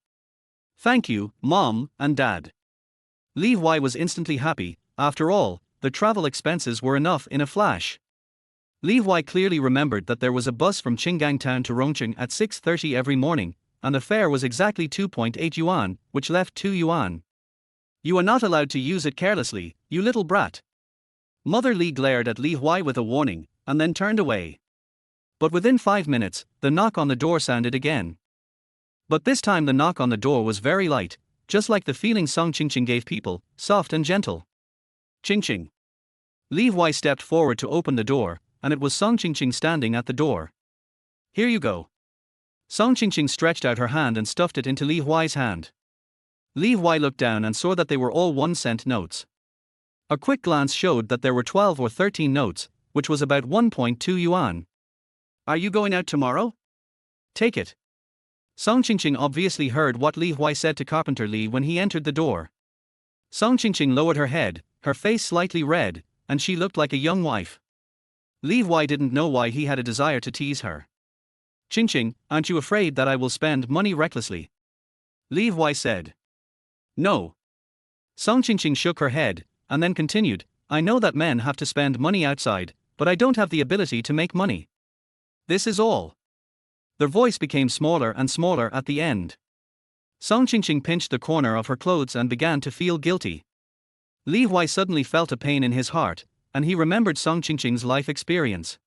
Thank you, Mom and Dad. Li Huai was instantly happy. After all, the travel expenses were enough in a flash. Li Huai clearly remembered that there was a bus from Qinggang town to Rongqing at 6:30 every morning, and the fare was exactly 2.8 yuan, which left 2 yuan. You are not allowed to use it carelessly, you little brat. Mother Li glared at Li Huai with a warning, and then turned away. But within 5 minutes, the knock on the door sounded again. But this time the knock on the door was very light, just like the feeling Song Qingqing gave people, soft and gentle. Qingqing. Li Huai stepped forward to open the door, and it was Song Qingqing standing at the door. Here you go. Song Qingqing stretched out her hand and stuffed it into Li Huai's hand. Li Huai looked down and saw that they were all 1-cent notes. A quick glance showed that there were 12 or 13 notes, which was about 1.2 yuan. Are you going out tomorrow? Take it. Song Qingqing obviously heard what Li Huai said to Carpenter Li when he entered the door. Song Qingqing lowered her head, her face slightly red, and she looked like a young wife. Li Huai didn't know why he had a desire to tease her. Qingqing, aren't you afraid that I will spend money recklessly? Li Huai said. No. Song Qingqing shook her head, and then continued, I know that men have to spend money outside, but I don't have the ability to make money. This is all. Their voice became smaller and smaller at the end. Song Qingqing pinched the corner of her clothes and began to feel guilty. Li Huai suddenly felt a pain in his heart, and he remembered Song Qingqing's life experience.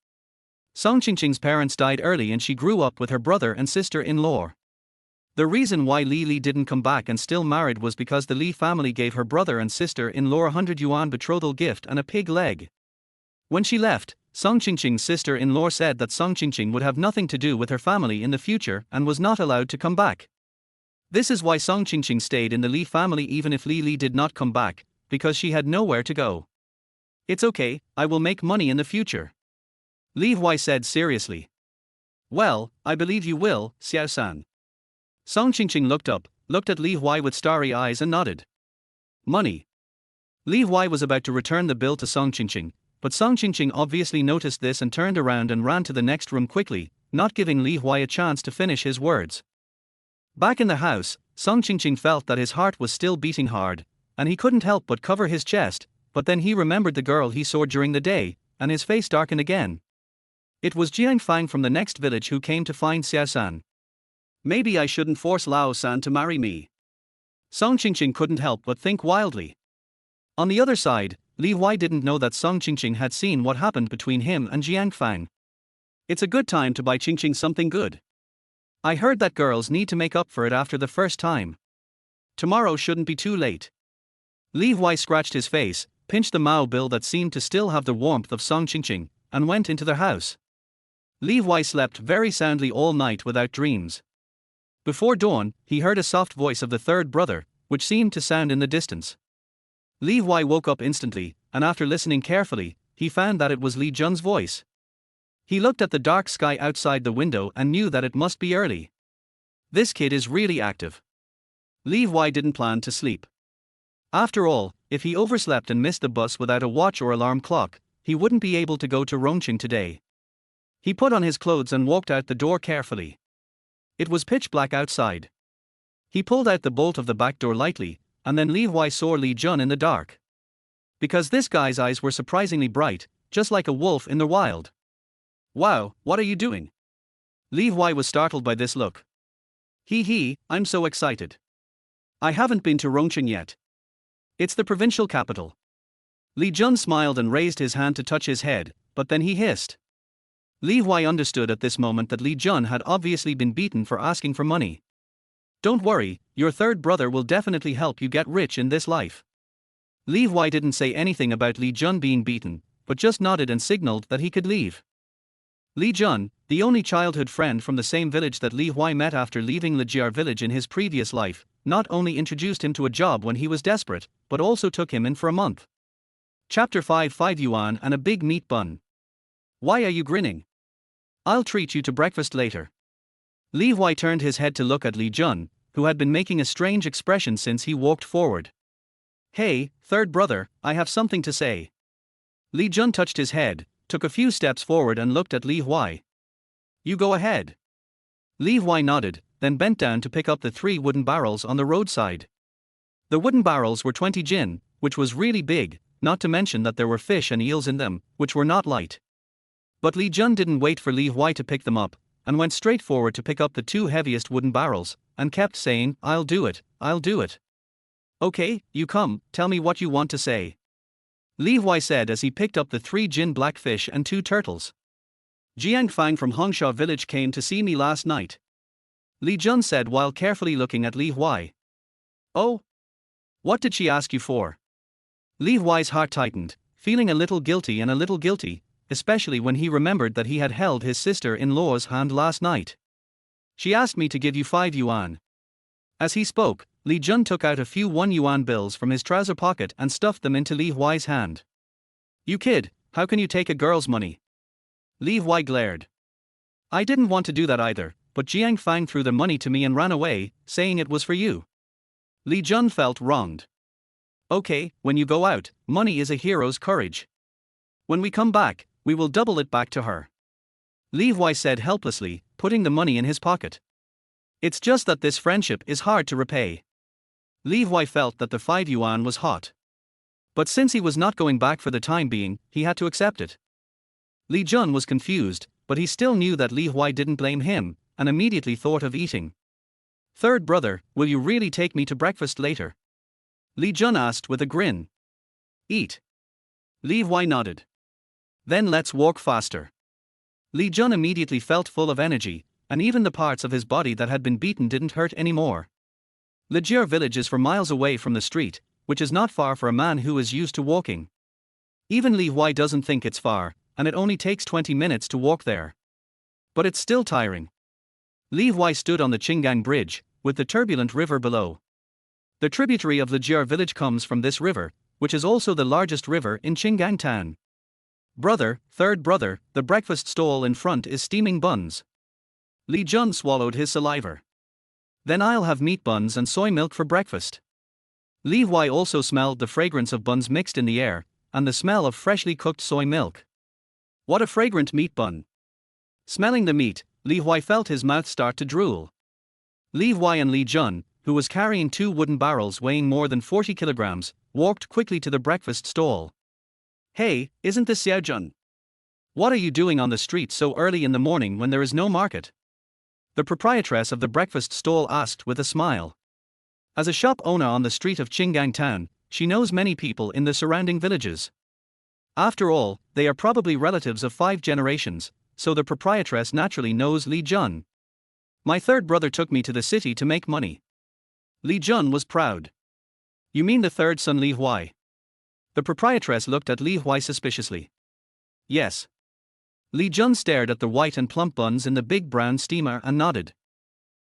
Song Qingqing's parents died early and she grew up with her brother and sister-in-law. The reason why Li didn't come back and still married was because the Li family gave her brother and sister-in-law 100 yuan betrothal gift and a pig leg. When she left, Song Qingqing's sister-in-law said that Song Qingqing would have nothing to do with her family in the future and was not allowed to come back. This is why Song Qingqing stayed in the Li family even if Li did not come back, because she had nowhere to go. It's okay, I will make money in the future. Li Huai said seriously. Well, I believe you will, Xiao-san. Song Qingqing looked up, looked at Li Huai with starry eyes and nodded. Money. Li Huai was about to return the bill to Song Qingqing, but Song Qingqing obviously noticed this and turned around and ran to the next room quickly, not giving Li Huai a chance to finish his words. Back in the house, Song Qingqing felt that his heart was still beating hard, and he couldn't help but cover his chest, but then he remembered the girl he saw during the day, and his face darkened again. It was Jiang Fang from the next village who came to find Xiao-san. Maybe I shouldn't force Lao-san to marry me. Song Qingqing couldn't help but think wildly. On the other side, Li Huai didn't know that Song Qingqing had seen what happened between him and Jiang Fang. It's a good time to buy Qingqing something good. I heard that girls need to make up for it after the first time. Tomorrow shouldn't be too late. Li Huai scratched his face, pinched the Mao bill that seemed to still have the warmth of Song Qingqing, and went into their house. Li Huai slept very soundly all night without dreams. Before dawn, he heard a soft voice of the third brother, which seemed to sound in the distance. Li Huai woke up instantly, and after listening carefully, he found that it was Li Jun's voice. He looked at the dark sky outside the window and knew that it must be early. This kid is really active. Li Huai didn't plan to sleep. After all, if he overslept and missed the bus without a watch or alarm clock, he wouldn't be able to go to Rongqing today. He put on his clothes and walked out the door carefully. It was pitch black outside. He pulled out the bolt of the back door lightly, and then Li Huai saw Li Jun in the dark. Because this guy's eyes were surprisingly bright, just like a wolf in the wild. Wow, what are you doing? Li Huai was startled by this look. Hee, I'm so excited. I haven't been to Rongqing yet. It's the provincial capital. Li Jun smiled and raised his hand to touch his head, but then he hissed. Li Huai understood at this moment that Li Jun had obviously been beaten for asking for money. Don't worry, your third brother will definitely help you get rich in this life. Li Huai didn't say anything about Li Jun being beaten, but just nodded and signaled that he could leave. Li Jun, the only childhood friend from the same village that Li Huai met after leaving Lijiar village in his previous life, not only introduced him to a job when he was desperate, but also took him in for a month. Chapter 5 5 yuan and a big meat bun. Why are you grinning? I'll treat you to breakfast later. Li Huai turned his head to look at Li Jun, who had been making a strange expression since he walked forward. Hey, third brother, I have something to say. Li Jun touched his head, took a few steps forward and looked at Li Huai. You go ahead. Li Huai nodded, then bent down to pick up the 3 wooden barrels on the roadside. The wooden barrels were 20 jin, which was really big, not to mention that there were fish and eels in them, which were not light. But Li Jun didn't wait for Li Huai to pick them up, and went straight forward to pick up the 2 heaviest wooden barrels, and kept saying, I'll do it, I'll do it. Okay, you come, tell me what you want to say. Li Huai said as he picked up the 3 jin blackfish and 2 turtles. Jiang Fang from Hongsha village came to see me last night. Li Jun said while carefully looking at Li Huai. Oh? What did she ask you for? Li Huai's heart tightened, feeling a little guilty, especially when he remembered that he had held his sister-in-law's hand last night. She asked me to give you 5 yuan. As he spoke, Li Jun took out a few 1 yuan bills from his trouser pocket and stuffed them into Li Huai's hand. You kid, how can you take a girl's money? Li Huai glared. I didn't want to do that either, but Jiang Fang threw the money to me and ran away, saying it was for you. Li Jun felt wronged. Okay, when you go out, money is a hero's courage. When we come back, we will double it back to her. Li Huai said helplessly, putting the money in his pocket. It's just that this friendship is hard to repay. Li Huai felt that the 5 yuan was hot. But since he was not going back for the time being, he had to accept it. Li Jun was confused, but he still knew that Li Huai didn't blame him, and immediately thought of eating. Third brother, will you really take me to breakfast later? Li Jun asked with a grin. Eat. Li Huai nodded. Then let's walk faster. Li Jun immediately felt full of energy, and even the parts of his body that had been beaten didn't hurt anymore. Lijiar village is for miles away from the street, which is not far for a man who is used to walking. Even Li Huai doesn't think it's far, and it only takes 20 minutes to walk there. But it's still tiring. Li Huai stood on the Qinggang Bridge, with the turbulent river below. The tributary of Lijiar village comes from this river, which is also the largest river in Qinggang town. Brother, third brother, the breakfast stall in front is steaming buns. Li Jun swallowed his saliva. Then I'll have meat buns and soy milk for breakfast. Li Huai also smelled the fragrance of buns mixed in the air, and the smell of freshly cooked soy milk. What a fragrant meat bun! Smelling the meat, Li Huai felt his mouth start to drool. Li Huai and Li Jun, who was carrying 2 wooden barrels weighing more than 40 kilograms, walked quickly to the breakfast stall. Hey, isn't this Xiao Jun? What are you doing on the street so early in the morning when there is no market? The proprietress of the breakfast stall asked with a smile. As a shop owner on the street of Qinggang town, she knows many people in the surrounding villages. After all, they are probably relatives of 5 generations, so the proprietress naturally knows Li Jun. My third brother took me to the city to make money. Li Jun was proud. You mean the third son Li Huai? The proprietress looked at Li Huai suspiciously. Yes. Li Jun stared at the white and plump buns in the big brown steamer and nodded.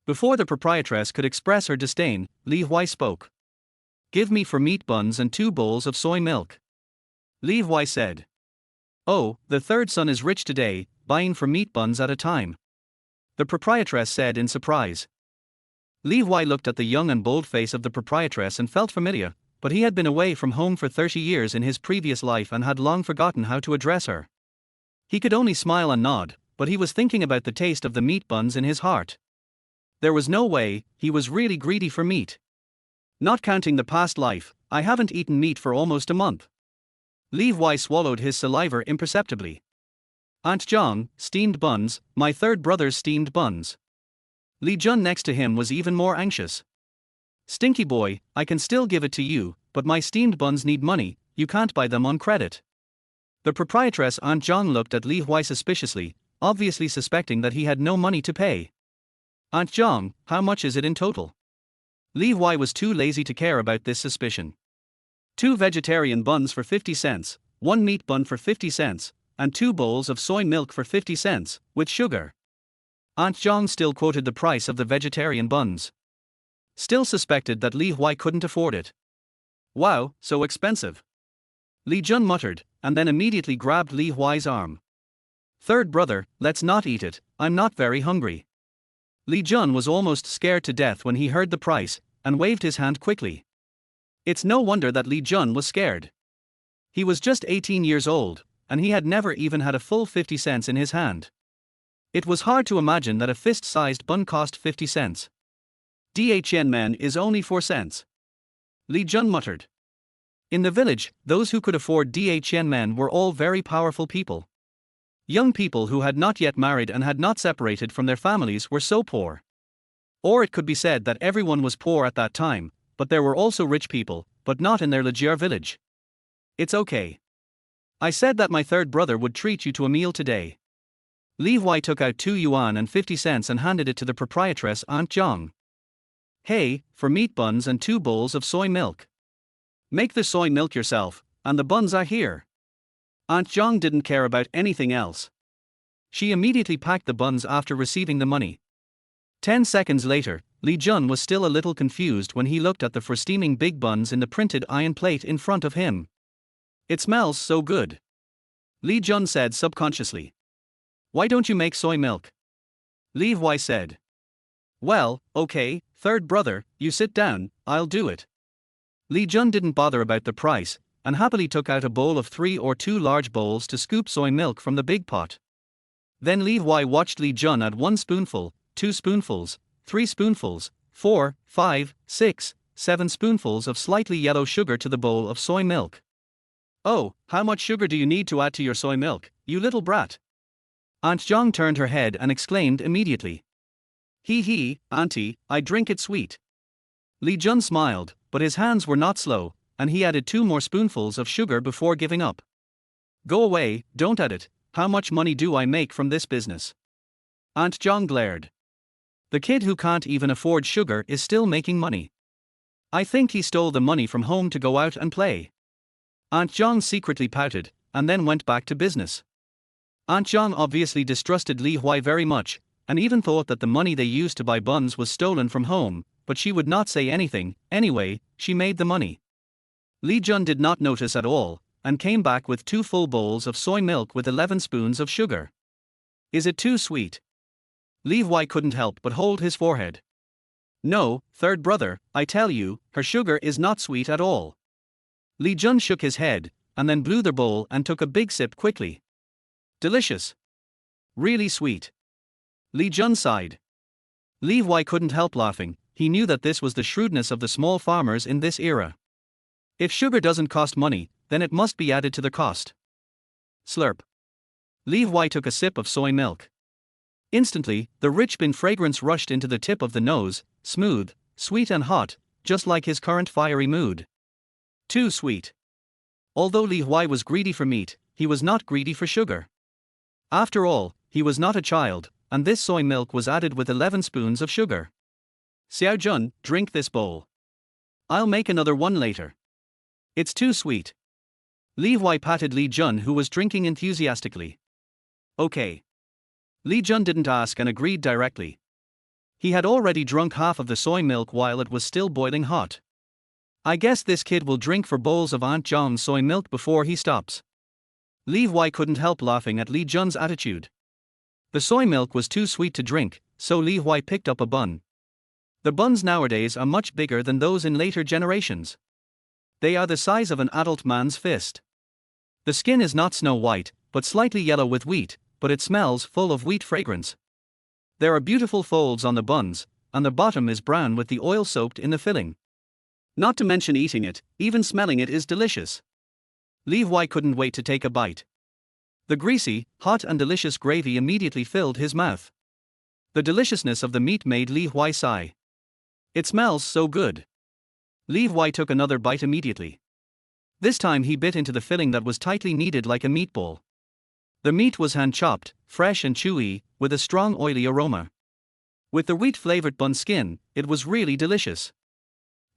Before the proprietress could express her disdain, Li Huai spoke. Give me 4 meat buns and 2 bowls of soy milk. Li Huai said. Oh, the third son is rich today, buying 4 meat buns at a time. The proprietress said in surprise. Li Huai looked at the young and bold face of the proprietress and felt familiar, but he had been away from home for 30 years in his previous life and had long forgotten how to address her. He could only smile and nod, but he was thinking about the taste of the meat buns in his heart. There was no way, he was really greedy for meat. Not counting the past life, I haven't eaten meat for almost a month. Li Huai swallowed his saliva imperceptibly. Aunt Zhang, steamed buns, my third brother's steamed buns. Li Jun next to him was even more anxious. Stinky boy, I can still give it to you, but my steamed buns need money, you can't buy them on credit. The proprietress Aunt Zhang looked at Li Huai suspiciously, obviously suspecting that he had no money to pay. Aunt Zhang, how much is it in total? Li Huai was too lazy to care about this suspicion. 2 vegetarian buns for 50 cents, 1 meat bun for 50 cents, and 2 bowls of soy milk for 50 cents, with sugar. Aunt Zhang still quoted the price of the vegetarian buns. Still suspected that Li Huai couldn't afford it. Wow, so expensive. Li Jun muttered, and then immediately grabbed Li Huai's arm. Third brother, let's not eat it, I'm not very hungry. Li Jun was almost scared to death when he heard the price, and waved his hand quickly. It's no wonder that Li Jun was scared. He was just 18 years old, and he had never even had a full 50 cents in his hand. It was hard to imagine that a fist-sized bun cost 50 cents. DHN man is only 4 cents. Li Jun muttered. In the village, those who could afford DHN men were all very powerful people. Young people who had not yet married and had not separated from their families were so poor. Or it could be said that everyone was poor at that time, but there were also rich people, but not in their Lijiar village. It's okay. I said that my third brother would treat you to a meal today. Li Huai took out 2 yuan and 50 cents and handed it to the proprietress Aunt Zhang. Hey, for meat buns and 2 bowls of soy milk. Make the soy milk yourself, and the buns are here. Aunt Zhang didn't care about anything else. She immediately packed the buns after receiving the money. 10 seconds later, Li Jun was still a little confused when he looked at the 4 steaming big buns in the printed iron plate in front of him. It smells so good. Li Jun said subconsciously. Why don't you make soy milk? Li Huai said. Well, okay, third brother, you sit down, I'll do it. Li Jun didn't bother about the price, and happily took out a bowl of 3 or 2 large bowls to scoop soy milk from the big pot. Then Li Huai watched Li Jun add 1 spoonful, 2 spoonfuls, 3 spoonfuls, 4, 5, 6, 7 spoonfuls of slightly yellow sugar to the bowl of soy milk. Oh, how much sugar do you need to add to your soy milk, you little brat? Aunt Zhang turned her head and exclaimed immediately. Hee, auntie, I drink it sweet. Li Jun smiled, but his hands were not slow, and he added 2 more spoonfuls of sugar before giving up. Go away, don't add it, how much money do I make from this business? Aunt Zhang glared. The kid who can't even afford sugar is still making money. I think he stole the money from home to go out and play. Aunt Zhang secretly pouted, and then went back to business. Aunt Zhang obviously distrusted Li Huai very much, and even thought that the money they used to buy buns was stolen from home, but she would not say anything. Anyway, she made the money. Li Jun did not notice at all, and came back with 2 full bowls of soy milk with 11 spoons of sugar. Is it too sweet? Li Huai couldn't help but hold his forehead. No, third brother, I tell you, her sugar is not sweet at all. Li Jun shook his head, and then blew the bowl and took a big sip quickly. Delicious. Really sweet. Li Jun sighed. Li Huai couldn't help laughing. He knew that this was the shrewdness of the small farmers in this era. If sugar doesn't cost money, then it must be added to the cost. Slurp. Li Huai took a sip of soy milk. Instantly, the rich bean fragrance rushed into the tip of the nose, smooth, sweet and hot, just like his current fiery mood. Too sweet. Although Li Huai was greedy for meat, he was not greedy for sugar. After all, he was not a child, and this soy milk was added with 11 spoons of sugar. Xiao Jun, drink this bowl. I'll make another one later. It's too sweet. Li Huai patted Li Jun, who was drinking enthusiastically. Okay. Li Jun didn't ask and agreed directly. He had already drunk half of the soy milk while it was still boiling hot. I guess this kid will drink 4 bowls of Aunt John's soy milk before he stops. Li Huai couldn't help laughing at Li Jun's attitude. The soy milk was too sweet to drink, so Li Huai picked up a bun. The buns nowadays are much bigger than those in later generations. They are the size of an adult man's fist. The skin is not snow white, but slightly yellow with wheat, but it smells full of wheat fragrance. There are beautiful folds on the buns, and the bottom is brown with the oil soaked in the filling. Not to mention eating it, even smelling it is delicious. Li Huai couldn't wait to take a bite. The greasy, hot and delicious gravy immediately filled his mouth. The deliciousness of the meat made Li Huai sigh. It smells so good. Li Huai took another bite immediately. This time he bit into the filling that was tightly kneaded like a meatball. The meat was hand-chopped, fresh and chewy, with a strong oily aroma. With the wheat-flavored bun skin, it was really delicious.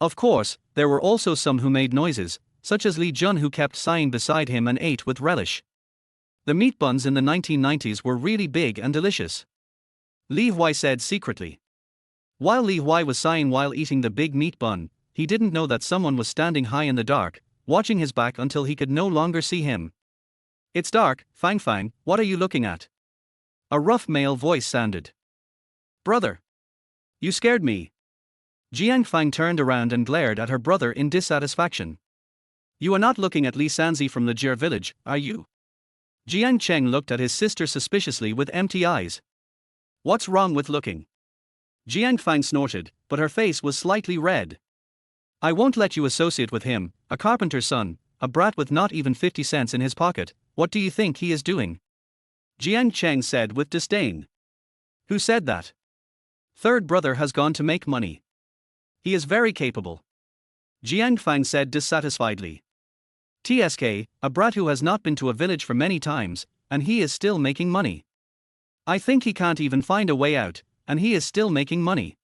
Of course, there were also some who made noises, such as Li Jun, who kept sighing beside him and ate with relish. The meat buns in the 1990s were really big and delicious. Li Huai said secretly. While Li Huai was sighing while eating the big meat bun, he didn't know that someone was standing high in the dark, watching his back until he could no longer see him. It's dark, Fang Fang, what are you looking at? A rough male voice sounded. Brother. You scared me. Jiang Fang turned around and glared at her brother in dissatisfaction. You are not looking at Li Sanzi from the Jir village, are you? Jiang Cheng looked at his sister suspiciously with empty eyes. What's wrong with looking? Jiang Fang snorted, but her face was slightly red. I won't let you associate with him, a carpenter's son, a brat with not even 50 cents in his pocket. What do you think he is doing? Jiang Cheng said with disdain. Who said that? Third brother has gone to make money. He is very capable. Jiang Fang said dissatisfiedly. TSK, a brat who has not been to a village for many times, and he is still making money. I think he can't even find a way out, and he is still making money.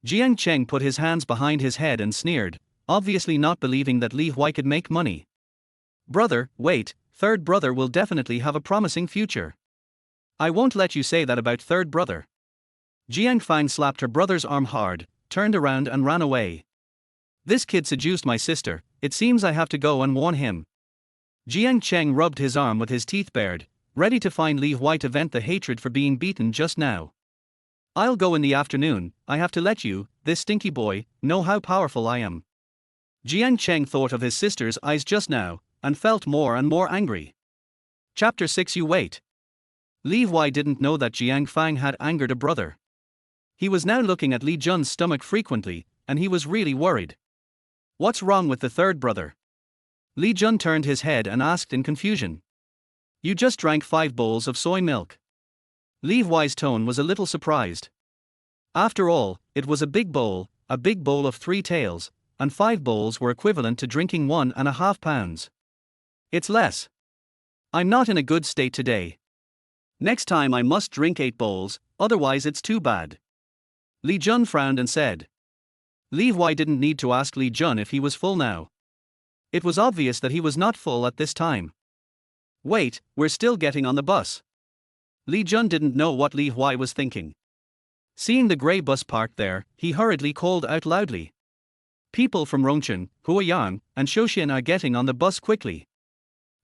Jiang Cheng put his hands behind his head and sneered, obviously not believing that Li Huai could make money. Brother, wait, third brother will definitely have a promising future. I won't let you say that about third brother. Jiang Fang slapped her brother's arm hard, turned around and ran away. This kid seduced my sister, it seems I have to go and warn him. Jiang Cheng rubbed his arm with his teeth bared, ready to find Li Huai to vent the hatred for being beaten just now. I'll go in the afternoon, I have to let you, this stinky boy, know how powerful I am. Jiang Cheng thought of his sister's eyes just now, and felt more and more angry. Chapter 6. You wait. Li Huai didn't know that Jiang Fang had angered a brother. He was now looking at Li Jun's stomach frequently, and he was really worried. What's wrong with the third brother? Li Jun turned his head and asked in confusion. You just drank 5 bowls of soy milk. Li Huai's tone was a little surprised. After all, it was a big bowl of 3 taels, and 5 bowls were equivalent to drinking 1.5 pounds. It's less. I'm not in a good state today. Next time I must drink 8 bowls, otherwise it's too bad. Li Jun frowned and said. Li Huai didn't need to ask Li Jun if he was full now. It was obvious that he was not full at this time. Wait, we're still getting on the bus. Li Jun didn't know what Li Huai was thinking. Seeing the grey bus parked there, he hurriedly called out loudly. People from Rongchen, Huayang, and Shouxian are getting on the bus quickly.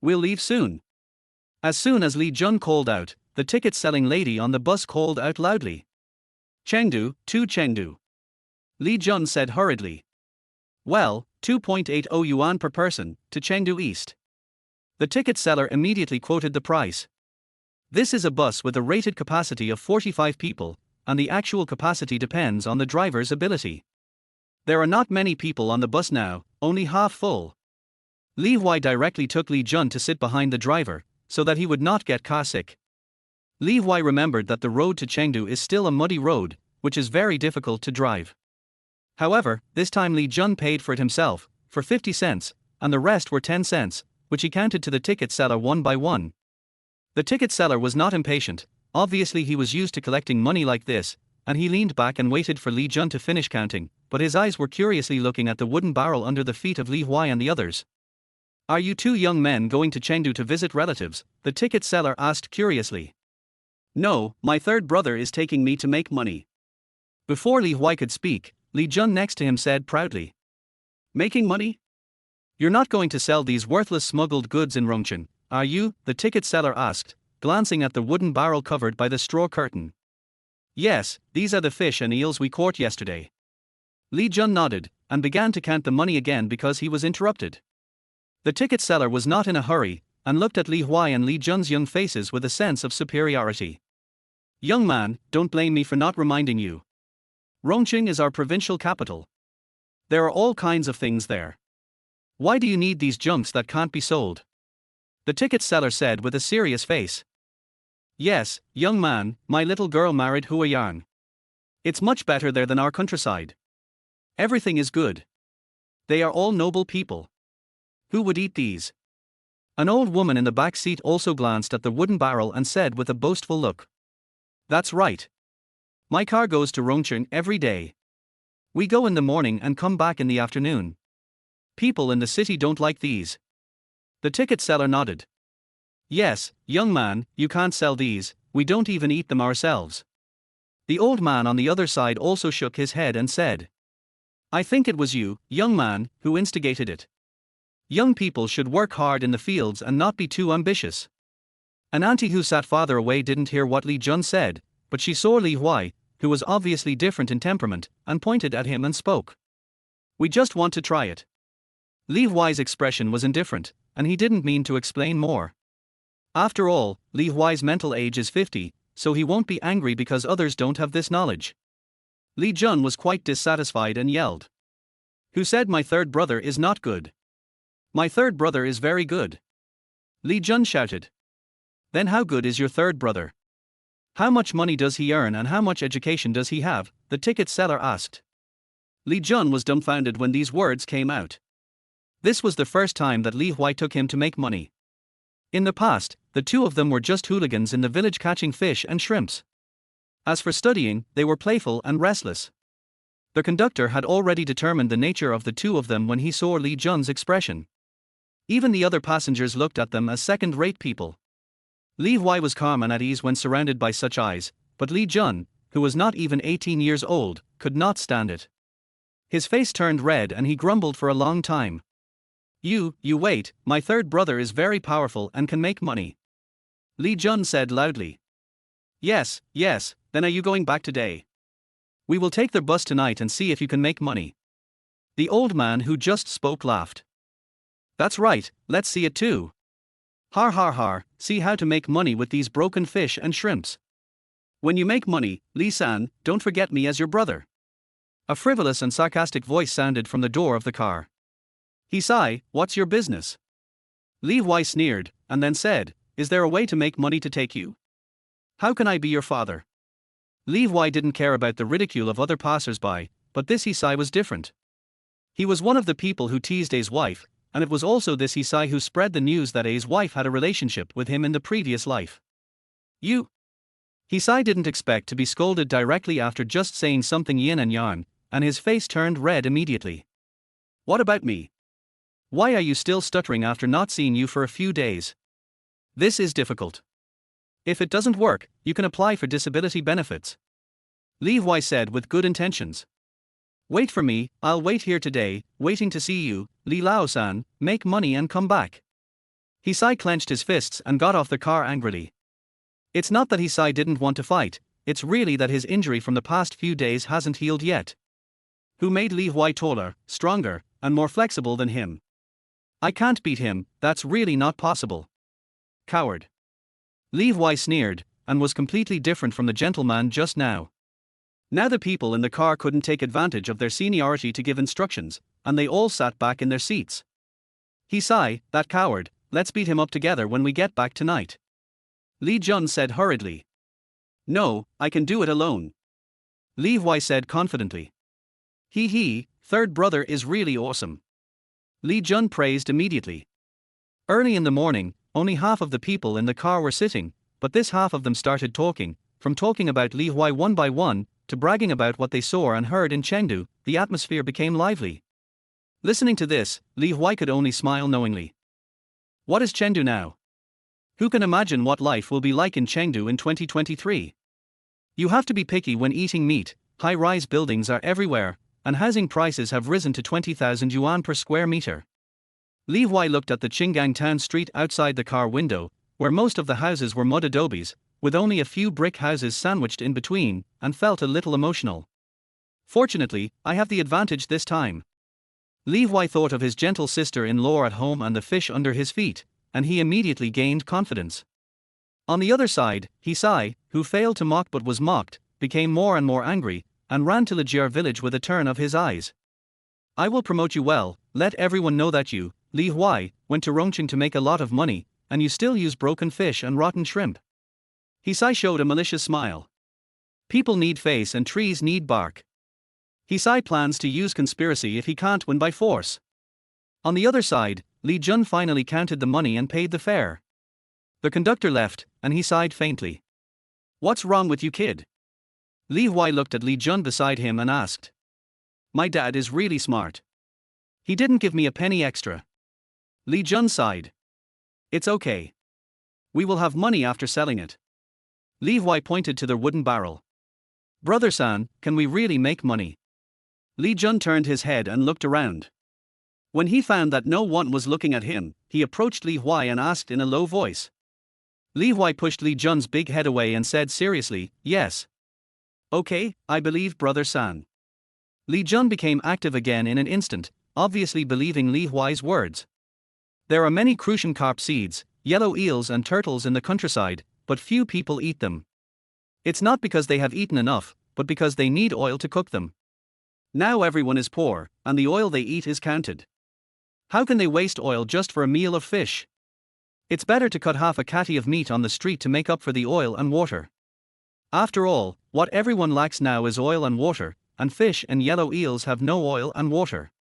We'll leave soon. As soon as Li Jun called out, the ticket-selling lady on the bus called out loudly. Chengdu, to Chengdu. Li Jun said hurriedly. Well, 2.80 yuan per person, to Chengdu East. The ticket seller immediately quoted the price. This is a bus with a rated capacity of 45 people, and the actual capacity depends on the driver's ability. There are not many people on the bus now, only half full. Li Huai directly took Li Jun to sit behind the driver, so that he would not get car sick. Li Huai remembered that the road to Chengdu is still a muddy road, which is very difficult to drive. However, this time Li Jun paid for it himself, for 50 cents, and the rest were 10 cents, which he counted to the ticket seller one by one. The ticket seller was not impatient, obviously he was used to collecting money like this, and he leaned back and waited for Li Jun to finish counting, but his eyes were curiously looking at the wooden barrel under the feet of Li Huai and the others. Are you two young men going to Chengdu to visit relatives? The ticket seller asked curiously. No, my third brother is taking me to make money. Before Li Huai could speak, Li Jun next to him said proudly. Making money? You're not going to sell these worthless smuggled goods in Rongcheng, are you? The ticket seller asked, glancing at the wooden barrel covered by the straw curtain. Yes, these are the fish and eels we caught yesterday. Li Jun nodded, and began to count the money again because he was interrupted. The ticket seller was not in a hurry, and looked at Li Huai and Li Jun's young faces with a sense of superiority. Young man, don't blame me for not reminding you. Rongcheng is our provincial capital. There are all kinds of things there. Why do you need these junks that can't be sold? The ticket seller said with a serious face. Yes, young man, my little girl married Huai. It's much better there than our countryside. Everything is good. They are all noble people. Who would eat these? An old woman in the back seat also glanced at the wooden barrel and said with a boastful look. That's right. My car goes to Rongcheng every day. We go in the morning and come back in the afternoon. People in the city don't like these. The ticket seller nodded. Yes, young man, you can't sell these, we don't even eat them ourselves. The old man on the other side also shook his head and said. I think it was you, young man, who instigated it. Young people should work hard in the fields and not be too ambitious. An auntie who sat farther away didn't hear what Li Jun said, but she saw Li Huai, who was obviously different in temperament, and pointed at him and spoke. We just want to try it. Li Huai's expression was indifferent, and he didn't mean to explain more. After all, Li Huai's mental age is 50, so he won't be angry because others don't have this knowledge. Li Jun was quite dissatisfied and yelled. Who said my third brother is not good? My third brother is very good. Li Jun shouted. Then how good is your third brother? How much money does he earn and how much education does he have? The ticket seller asked. Li Jun was dumbfounded when these words came out. This was the first time that Li Huai took him to make money. In the past, the two of them were just hooligans in the village catching fish and shrimps. As for studying, they were playful and restless. The conductor had already determined the nature of the two of them when he saw Li Jun's expression. Even the other passengers looked at them as second-rate people. Li Huai was calm and at ease when surrounded by such eyes, but Li Jun, who was not even 18 years old, could not stand it. His face turned red and he grumbled for a long time. You wait, my third brother is very powerful and can make money. Li Jun said loudly. Yes, then are you going back today? We will take the bus tonight and see if you can make money. The old man who just spoke laughed. That's right, let's see it too. Har har har, see how to make money with these broken fish and shrimps. When you make money, Li-san, don't forget me as your brother. A frivolous and sarcastic voice sounded from the door of the car. Hisai, what's your business? Li Huai sneered, and then said, is there a way to make money to take you? How can I be your father? Li Huai didn't care about the ridicule of other passers-by, but this Hisai was different. He was one of the people who teased A's wife, and it was also this Hisai who spread the news that A's wife had a relationship with him in the previous life. You? Hisai didn't expect to be scolded directly after just saying something yin and yang, and his face turned red immediately. What about me? Why are you still stuttering after not seeing you for a few days? This is difficult. If it doesn't work, you can apply for disability benefits. Li Huai said with good intentions. Wait for me, I'll wait here today, waiting to see you, Li Lao-san, make money and come back. Hisai clenched his fists and got off the car angrily. It's not that Hisai didn't want to fight, it's really that his injury from the past few days hasn't healed yet. who made Li Huai taller, stronger, and more flexible than him. I can't beat him, that's really not possible. Coward. Li Huai sneered, and was completely different from the gentleman just now. Now the people in the car couldn't take advantage of their seniority to give instructions, and they all sat back in their seats. He sighed, that coward, let's beat him up together when we get back tonight. Li Jun said hurriedly. No, I can do it alone. Li Huai said confidently. He, third brother is really awesome. Li Jun praised immediately. Early in the morning, only half of the people in the car were sitting, but this half of them started talking, from talking about Li Huai one by one, to bragging about what they saw and heard in Chengdu. The atmosphere became lively. Listening to this, Li Huai could only smile knowingly. What is Chengdu now? Who can imagine what life will be like in Chengdu in 2023? You have to be picky when eating meat, high-rise buildings are everywhere, and housing prices have risen to 20,000 yuan per square meter. Li Huai looked at the Qinggang town street outside the car window, where most of the houses were mud adobes, with only a few brick houses sandwiched in between, and felt a little emotional. Fortunately, I have the advantage this time. Li Huai thought of his gentle sister-in-law at home and the fish under his feet, and he immediately gained confidence. On the other side, Li Huai, who failed to mock but was mocked, became more and more angry, and ran to Lijier village with a turn of his eyes. I will promote you well, let everyone know that you, Li Huai, went to Rongqing to make a lot of money, and you still use broken fish and rotten shrimp. Li Huai showed a malicious smile. People need face and trees need bark. Li Huai plans to use conspiracy if he can't win by force. On the other side, Li Jun finally counted the money and paid the fare. The conductor left, and he sighed faintly. What's wrong with you, kid? Li Huai looked at Li Jun beside him and asked. My dad is really smart. He didn't give me a penny extra. Li Jun sighed. It's okay. We will have money after selling it. Li Huai pointed to the wooden barrel. Brother San, can we really make money? Li Jun turned his head and looked around. When he found that no one was looking at him, he approached Li Huai and asked in a low voice. Li Huai pushed Li Jun's big head away and said seriously, yes. Okay, I believe Brother San. Li Jun became active again in an instant, obviously believing Li Huai's words. There are many crucian carp seeds, yellow eels and turtles in the countryside, but few people eat them. It's not because they have eaten enough, but because they need oil to cook them. Now everyone is poor, and the oil they eat is counted. How can they waste oil just for a meal of fish? It's better to cut half a catty of meat on the street to make up for the oil and water. After all, what everyone lacks now is oil and water, and fish and yellow eels have no oil and water.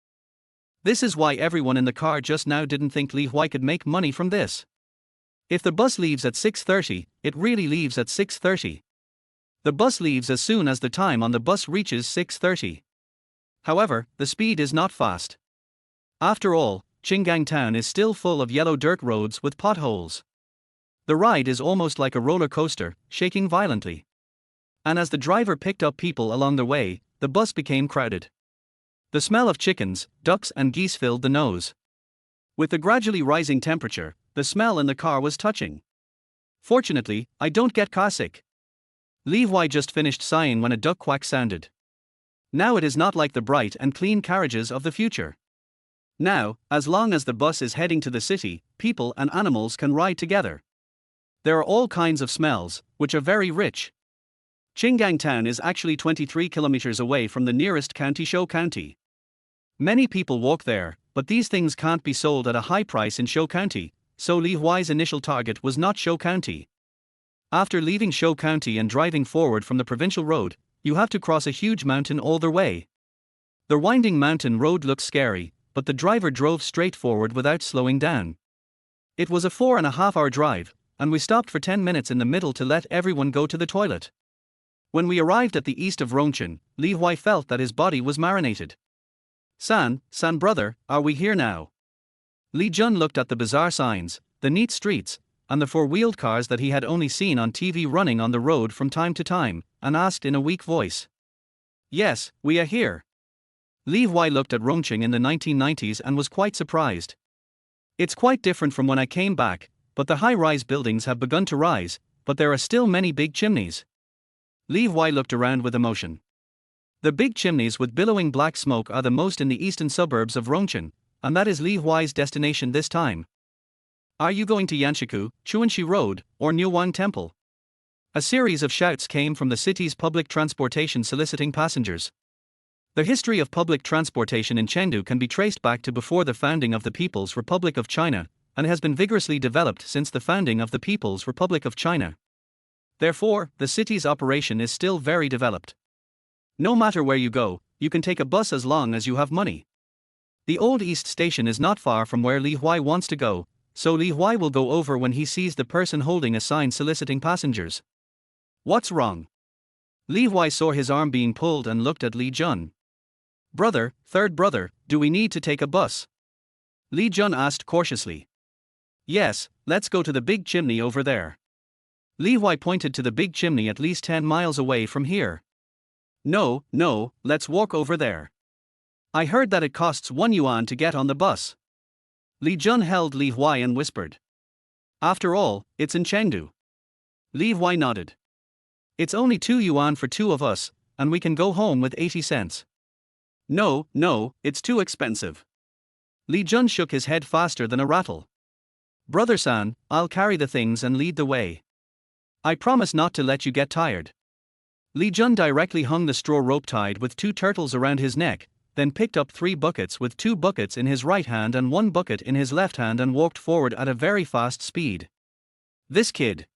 This is why everyone in the car just now didn't think Li Huai could make money from this. If the bus leaves at 6:30, it really leaves at 6:30. The bus leaves as soon as the time on the bus reaches 6:30. However, the speed is not fast. After all, Qinggang town is still full of yellow dirt roads with potholes. The ride is almost like a roller coaster, shaking violently. And as the driver picked up people along the way, the bus became crowded. The smell of chickens, ducks and geese filled the nose. With the gradually rising temperature, the smell in the car was touching. Fortunately, I don't get car sick. Li Huai just finished sighing when a duck quack sounded. Now it is not like the bright and clean carriages of the future. Now, as long as the bus is heading to the city, people and animals can ride together. There are all kinds of smells, which are very rich. Qinggang town is actually 23 kilometers away from the nearest county, Shou County. Many people walk there, but these things can't be sold at a high price in Shou County, so Li Huai's initial target was not Shou County. After leaving Shou County and driving forward from the provincial road, you have to cross a huge mountain all the way. The winding mountain road looks scary, but the driver drove straight forward without slowing down. It was a 4.5-hour drive, and we stopped for 10 minutes in the middle to let everyone go to the toilet. When we arrived at the east of Rongqing, Li Huai felt that his body was marinated. San brother, are we here now? Li Jun looked at the bizarre signs, the neat streets, and the four-wheeled cars that he had only seen on TV running on the road from time to time, and asked in a weak voice. Yes, we are here. Li Huai looked at Rongqing in the 1990s and was quite surprised. It's quite different from when I came back, but the high-rise buildings have begun to rise, but there are still many big chimneys. Li Huai looked around with emotion. The big chimneys with billowing black smoke are the most in the eastern suburbs of Rongchen, and that is Li Huai's destination this time. Are you going to Yanshiku, Chuanxi Road, or Niuwang Temple? A series of shouts came from the city's public transportation soliciting passengers. The history of public transportation in Chengdu can be traced back to before the founding of the People's Republic of China, and has been vigorously developed since the founding of the People's Republic of China. Therefore, the city's operation is still very developed. No matter where you go, you can take a bus as long as you have money. The Old East Station is not far from where Li Huai wants to go, so Li Huai will go over when he sees the person holding a sign soliciting passengers. What's wrong? Li Huai saw his arm being pulled and looked at Li Jun. Brother, third brother, do we need to take a bus? Li Jun asked cautiously. Yes, let's go to the big chimney over there. Li Huai pointed to the big chimney at least 10 miles away from here. No, let's walk over there. I heard that it costs 1 yuan to get on the bus. Li Jun held Li Huai and whispered. After all, it's in Chengdu. Li Huai nodded. It's only 2 yuan for 2 of us, and we can go home with 80 cents. No, it's too expensive. Li Jun shook his head faster than a rattle. Brother San, I'll carry the things and lead the way. I promise not to let you get tired. Li Jun directly hung the straw rope tied with 2 turtles around his neck, then picked up 3 buckets with 2 buckets in his right hand and 1 bucket in his left hand and walked forward at a very fast speed. This kid.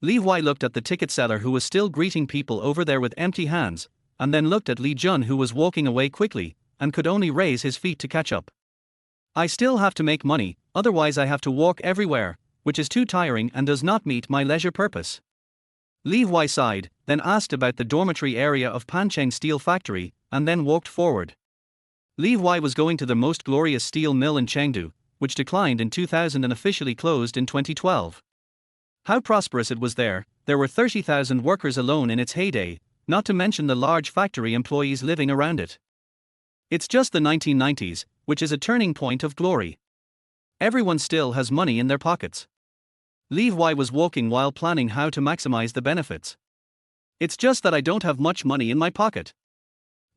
Li Huai looked at the ticket seller who was still greeting people over there with empty hands, and then looked at Li Jun who was walking away quickly, and could only raise his feet to catch up. I still have to make money, otherwise I have to walk everywhere, which is too tiring and does not meet my leisure purpose. Li Huai sighed, then asked about the dormitory area of Pancheng Steel Factory, and then walked forward. Li Huai was going to the most glorious steel mill in Chengdu, which declined in 2000 and officially closed in 2012. How prosperous it was there were 30,000 workers alone in its heyday, not to mention the large factory employees living around it. It's just the 1990s, which is a turning point of glory. Everyone still has money in their pockets. Li Huai was walking while planning how to maximize the benefits. It's just that I don't have much money in my pocket.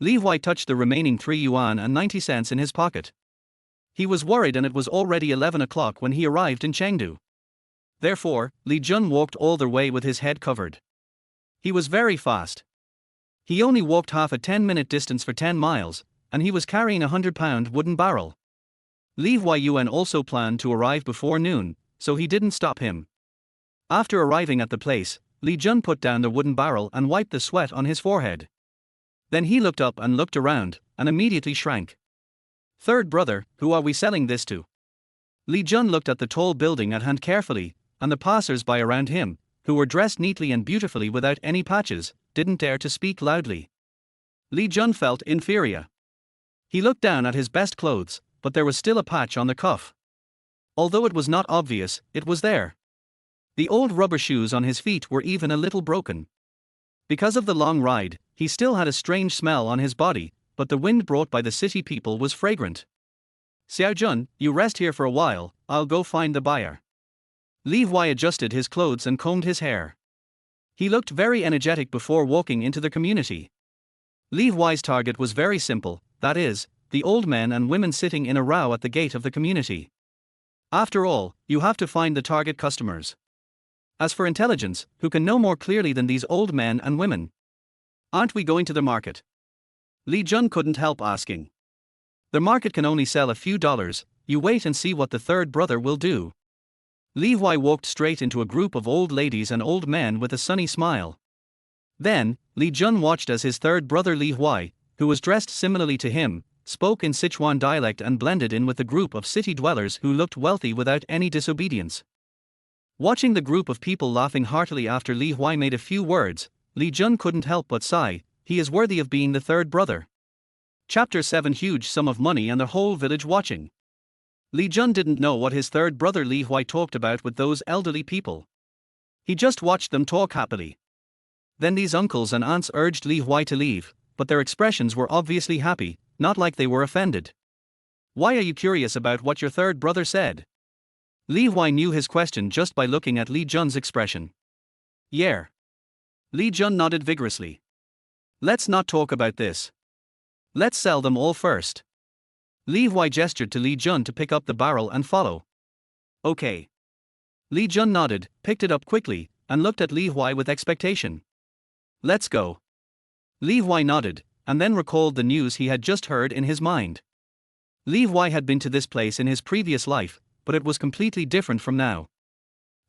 Li Huai touched the remaining 3 yuan and 90 cents in his pocket. He was worried and it was already 11 o'clock when he arrived in Chengdu. Therefore, Li Jun walked all the way with his head covered. He was very fast. He only walked half a 10-minute distance for 10 miles, and he was carrying a 100-pound wooden barrel. Li Huai also planned to arrive before noon, so he didn't stop him. After arriving at the place, Li Jun put down the wooden barrel and wiped the sweat on his forehead. Then he looked up and looked around, and immediately shrank. Third brother, who are we selling this to? Li Jun looked at the tall building at hand carefully, and the passers-by around him, who were dressed neatly and beautifully without any patches, didn't dare to speak loudly. Li Jun felt inferior. He looked down at his best clothes, but there was still a patch on the cuff. Although it was not obvious, it was there. The old rubber shoes on his feet were even a little broken. Because of the long ride, he still had a strange smell on his body, but the wind brought by the city people was fragrant. Xiao Jun, you rest here for a while, I'll go find the buyer. Li Huai adjusted his clothes and combed his hair. He looked very energetic before walking into the community. Li Huai's target was very simple, that is, the old men and women sitting in a row at the gate of the community. After all, you have to find the target customers. As for intelligence, who can know more clearly than these old men and women? Aren't we going to the market? Li Jun couldn't help asking. The market can only sell a few dollars, you wait and see what the third brother will do. Li Huai walked straight into a group of old ladies and old men with a sunny smile. Then, Li Jun watched as his third brother Li Huai, who was dressed similarly to him, spoke in Sichuan dialect and blended in with the group of city dwellers who looked wealthy without any disobedience. Watching the group of people laughing heartily after Li Huai made a few words, Li Jun couldn't help but sigh, he is worthy of being the third brother. Chapter 7 Huge sum of money and the whole village watching. Li Jun didn't know what his third brother Li Huai talked about with those elderly people. He just watched them talk happily. Then these uncles and aunts urged Li Huai to leave, but their expressions were obviously happy, not like they were offended. Why are you curious about what your third brother said? Li Huai knew his question just by looking at Li Jun's expression. Yeah. Li Jun nodded vigorously. Let's not talk about this. Let's sell them all first. Li Huai gestured to Li Jun to pick up the barrel and follow. Okay. Li Jun nodded, picked it up quickly, and looked at Li Huai with expectation. Let's go. Li Huai nodded, and then recalled the news he had just heard in his mind. Li Huai had been to this place in his previous life, but it was completely different from now.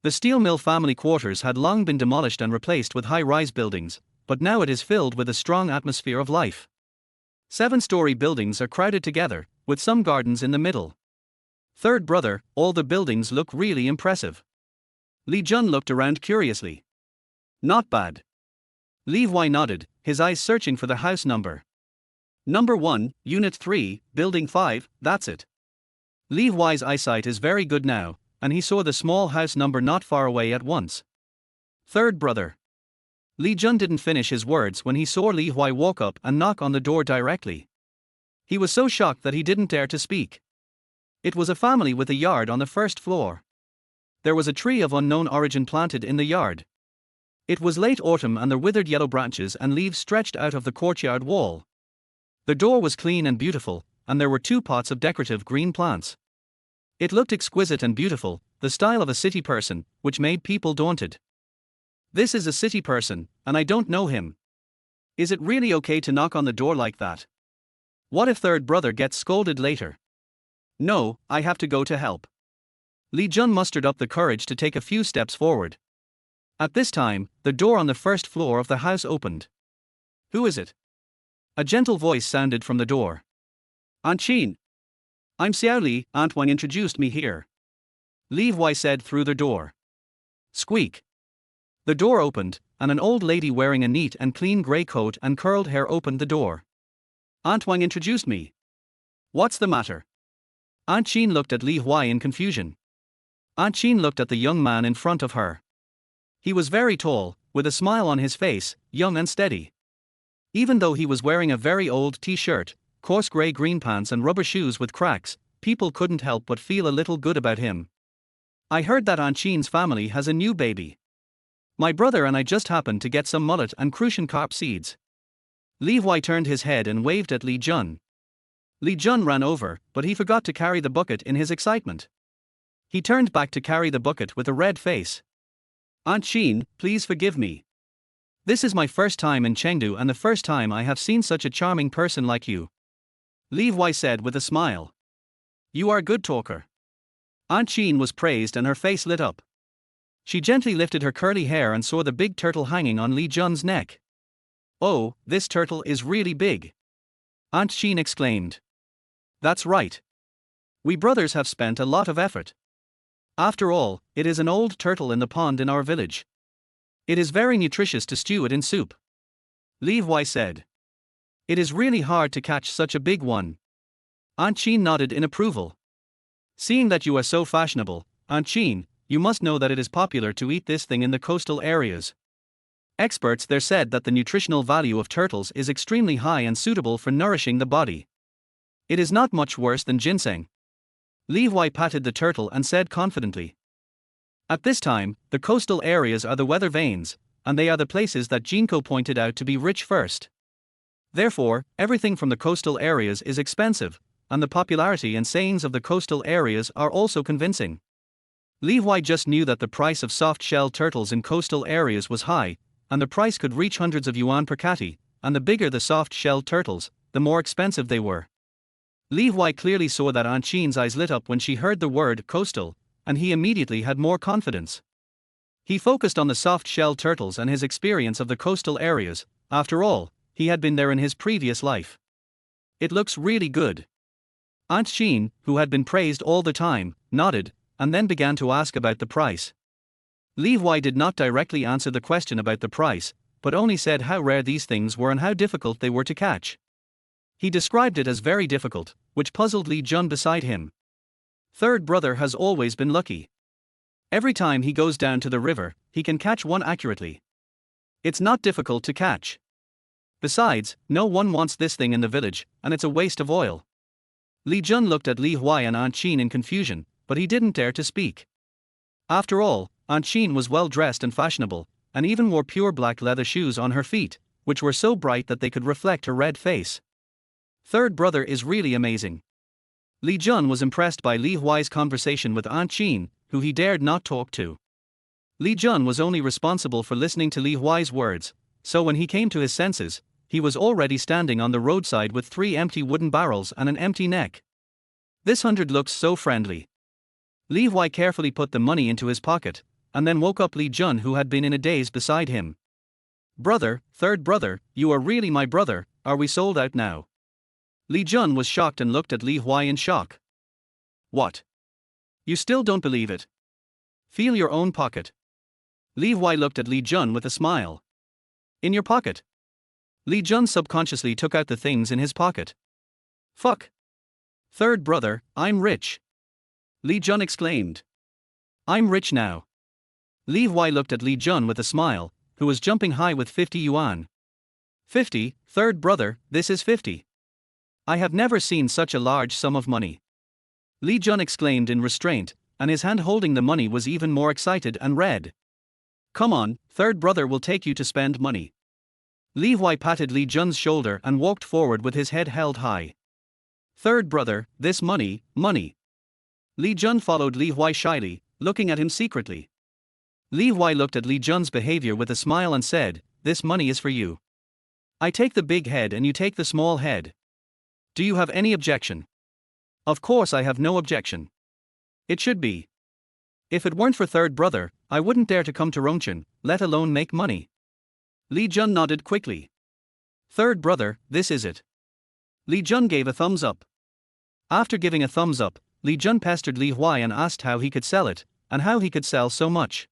The steel mill family quarters had long been demolished and replaced with high-rise buildings, but now it is filled with a strong atmosphere of life. 7-story buildings are crowded together, with some gardens in the middle. Third brother, all the buildings look really impressive. Li Jun looked around curiously. Not bad. Li Huai nodded, his eyes searching for the house number. Number 1, Unit 3, Building 5, that's it. Li Huai's eyesight is very good now, and he saw the small house number not far away at once. Third brother. Li Jun didn't finish his words when he saw Li Huai walk up and knock on the door directly. He was so shocked that he didn't dare to speak. It was a family with a yard on the first floor. There was a tree of unknown origin planted in the yard. It was late autumn and the withered yellow branches and leaves stretched out of the courtyard wall. The door was clean and beautiful, and there were 2 pots of decorative green plants. It looked exquisite and beautiful, the style of a city person, which made people daunted. This is a city person, and I don't know him. Is it really okay to knock on the door like that? What if third brother gets scolded later? No, I have to go to help. Li Jun mustered up the courage to take a few steps forward. At this time, the door on the first floor of the house opened. Who is it? A gentle voice sounded from the door. Aunt Chin. I'm Xiao Li, Aunt Wang introduced me here. Li Huai said through the door. Squeak. The door opened, and an old lady wearing a neat and clean grey coat and curled hair opened the door. Aunt Wang introduced me. What's the matter? Aunt Chin looked at Li Huai in confusion. Aunt Chin looked at the young man in front of her. He was very tall, with a smile on his face, young and steady. Even though he was wearing a very old t-shirt, coarse grey-green pants and rubber shoes with cracks, people couldn't help but feel a little good about him. I heard that Aunt Chin's family has a new baby. My brother and I just happened to get some mullet and crucian carp seeds. Li Huai turned his head and waved at Li Jun. Li Jun ran over, but he forgot to carry the bucket in his excitement. He turned back to carry the bucket with a red face. Aunt Chin, please forgive me. This is my first time in Chengdu and the first time I have seen such a charming person like you. Li Huai said with a smile. You are a good talker. Aunt Chin was praised and her face lit up. She gently lifted her curly hair and saw the big turtle hanging on Li Jun's neck. Oh, this turtle is really big. Aunt Chin exclaimed. That's right. We brothers have spent a lot of effort. After all, it is an old turtle in the pond in our village. It is very nutritious to stew it in soup. Li Huai said. It is really hard to catch such a big one. Aunt Chin nodded in approval. Seeing that you are so fashionable, Aunt Chin, you must know that it is popular to eat this thing in the coastal areas. Experts there said that the nutritional value of turtles is extremely high and suitable for nourishing the body. It is not much worse than ginseng. Li Huai patted the turtle and said confidently. At this time, the coastal areas are the weather vanes, and they are the places that Jinko pointed out to be rich first. Therefore, everything from the coastal areas is expensive, and the popularity and sayings of the coastal areas are also convincing. Li Huai just knew that the price of soft-shell turtles in coastal areas was high, and the price could reach hundreds of yuan per catty, and the bigger the soft-shell turtles, the more expensive they were. Li Huai clearly saw that Aunt Chin's eyes lit up when she heard the word coastal, and he immediately had more confidence. He focused on the soft-shell turtles and his experience of the coastal areas. After all, he had been there in his previous life. It looks really good. Aunt Chin, who had been praised all the time, nodded, and then began to ask about the price. Li Huai did not directly answer the question about the price, but only said how rare these things were and how difficult they were to catch. He described it as very difficult, which puzzled Li Jun beside him. Third brother has always been lucky. Every time he goes down to the river, he can catch one accurately. It's not difficult to catch. Besides, no one wants this thing in the village, and it's a waste of oil. Li Jun looked at Li Huai and Aunt Chin in confusion, but he didn't dare to speak. After all, Aunt Chin was well dressed and fashionable, and even wore pure black leather shoes on her feet, which were so bright that they could reflect her red face. Third brother is really amazing. Li Jun was impressed by Li Huai's conversation with Aunt Jean, who he dared not talk to. Li Jun was only responsible for listening to Li Huai's words, so when he came to his senses, he was already standing on the roadside with 3 empty wooden barrels and an empty neck. This 100 looks so friendly. Li Huai carefully put the money into his pocket, and then woke up Li Jun, who had been in a daze beside him. Brother, third brother, you are really my brother, are we sold out now? Li Jun was shocked and looked at Li Huai in shock. What? You still don't believe it? Feel your own pocket. Li Huai looked at Li Jun with a smile. In your pocket? Li Jun subconsciously took out the things in his pocket. Fuck. Third brother, I'm rich. Li Jun exclaimed. I'm rich now. Li Huai looked at Li Jun with a smile, who was jumping high with 50 yuan. 50, third brother, this is 50. I have never seen such a large sum of money. Li Jun exclaimed in restraint, and his hand holding the money was even more excited and red. Come on, third brother will take you to spend money. Li Huai patted Li Jun's shoulder and walked forward with his head held high. Third brother, this money. Li Jun followed Li Huai shyly, looking at him secretly. Li Huai looked at Li Jun's behavior with a smile and said, this money is for you. I take the big head and you take the small head. Do you have any objection? Of course I have no objection. It should be. If it weren't for third brother, I wouldn't dare to come to Rongchen, let alone make money. Li Jun nodded quickly. Third brother, this is it. Li Jun gave a thumbs up. After giving a thumbs up, Li Jun pestered Li Huai and asked how he could sell it, and how he could sell so much.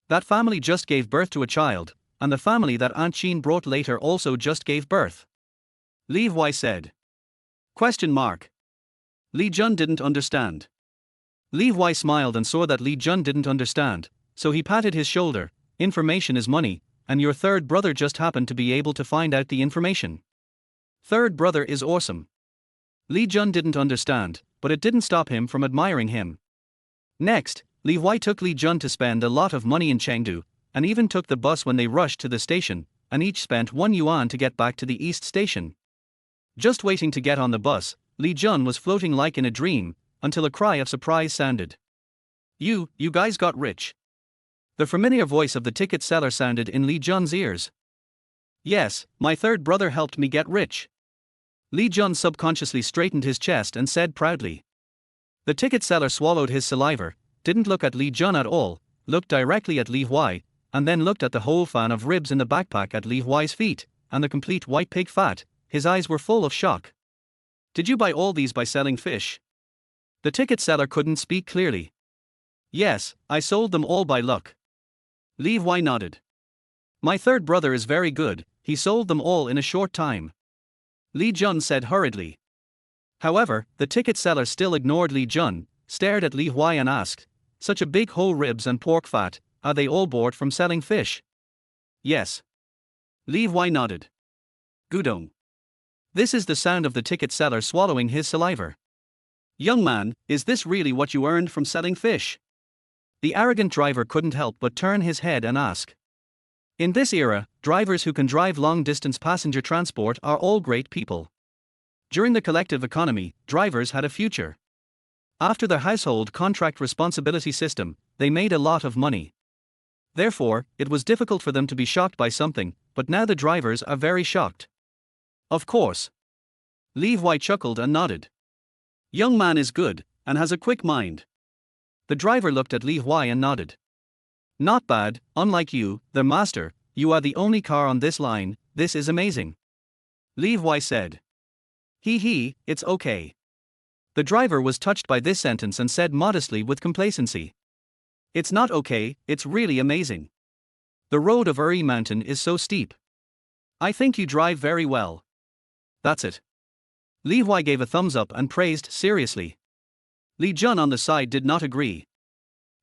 That family just gave birth to a child, and the family that Aunt Jean brought later also just gave birth. Li Huai said. Question mark. Li Jun didn't understand. Li Huai smiled and saw that Li Jun didn't understand, so he patted his shoulder. Information is money, and your third brother just happened to be able to find out the information. Third brother is awesome. Li Jun didn't understand, but it didn't stop him from admiring him. Next, Li Huai took Li Jun to spend a lot of money in Chengdu, and even took the bus when they rushed to the station, and each spent 1 yuan to get back to the East Station. Just waiting to get on the bus, Li Jun was floating like in a dream, until a cry of surprise sounded. You guys got rich. The familiar voice of the ticket seller sounded in Li Jun's ears. Yes, my third brother helped me get rich. Li Jun subconsciously straightened his chest and said proudly. The ticket seller swallowed his saliva, didn't look at Li Jun at all, looked directly at Li Huai, and then looked at the whole fan of ribs in the backpack at Li Huai's feet, and the complete white pig fat. His eyes were full of shock. Did you buy all these by selling fish? The ticket seller couldn't speak clearly. Yes, I sold them all by luck. Li Huai nodded. My third brother is very good, he sold them all in a short time. Li Jun said hurriedly. However, the ticket seller still ignored Li Jun, stared at Li Huai and asked, such a big whole ribs and pork fat, are they all bought from selling fish? Yes. Li Huai nodded. Gudong. This is the sound of the ticket seller swallowing his saliva. Young man, is this really what you earned from selling fish? The arrogant driver couldn't help but turn his head and ask. In this era, drivers who can drive long-distance passenger transport are all great people. During the collective economy, drivers had a future. After the household contract responsibility system, they made a lot of money. Therefore, it was difficult for them to be shocked by something, but now the drivers are very shocked. Of course. Li Huai chuckled and nodded. Young man is good, and has a quick mind. The driver looked at Li Huai and nodded. Not bad, unlike you, the master, you are the only car on this line, this is amazing. Li Huai said. It's okay. The driver was touched by this sentence and said modestly with complacency. It's not okay, it's really amazing. The road of Uri Mountain is so steep. I think you drive very well. That's it. Li Huai gave a thumbs up and praised seriously. Li Jun on the side did not agree.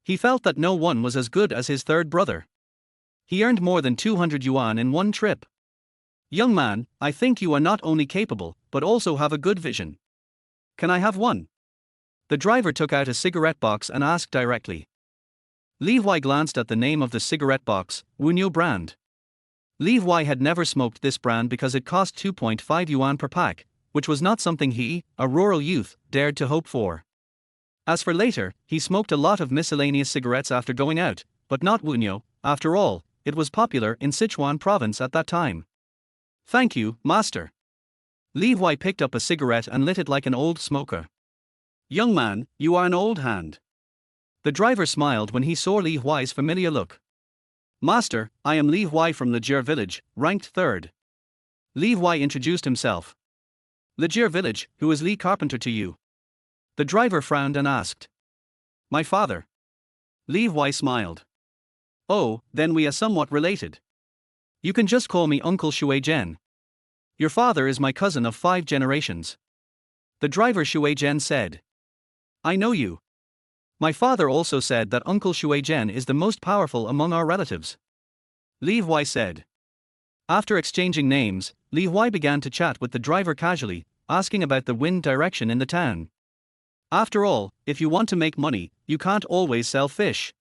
He felt that no one was as good as his third brother. He earned more than 200 yuan in one trip. Young man, I think you are not only capable, but also have a good vision. Can I have one? The driver took out a cigarette box and asked directly. Li Huai glanced at the name of the cigarette box, Wunyo brand. Li Huai had never smoked this brand because it cost 2.5 yuan per pack, which was not something he, a rural youth, dared to hope for. As for later, he smoked a lot of miscellaneous cigarettes after going out, but not Wunyo. After all, it was popular in Sichuan province at that time. Thank you, master. Li Huai picked up a cigarette and lit it like an old smoker. Young man, you are an old hand. The driver smiled when he saw Li Huai's familiar look. Master, I am Li Huai from Lejir village, ranked 3rd. Li Huai introduced himself. Lejir village, who is Li Carpenter to you? The driver frowned and asked. My father. Li Huai smiled. Oh, then we are somewhat related. You can just call me Uncle Shui Zhen. Your father is my cousin of 5 generations. The driver Shui Zhen said. I know you. My father also said that Uncle Shui Zhen is the most powerful among our relatives. Li Huai said. After exchanging names, Li Huai began to chat with the driver casually, asking about the wind direction in the town. After all, if you want to make money, you can't always sell fish.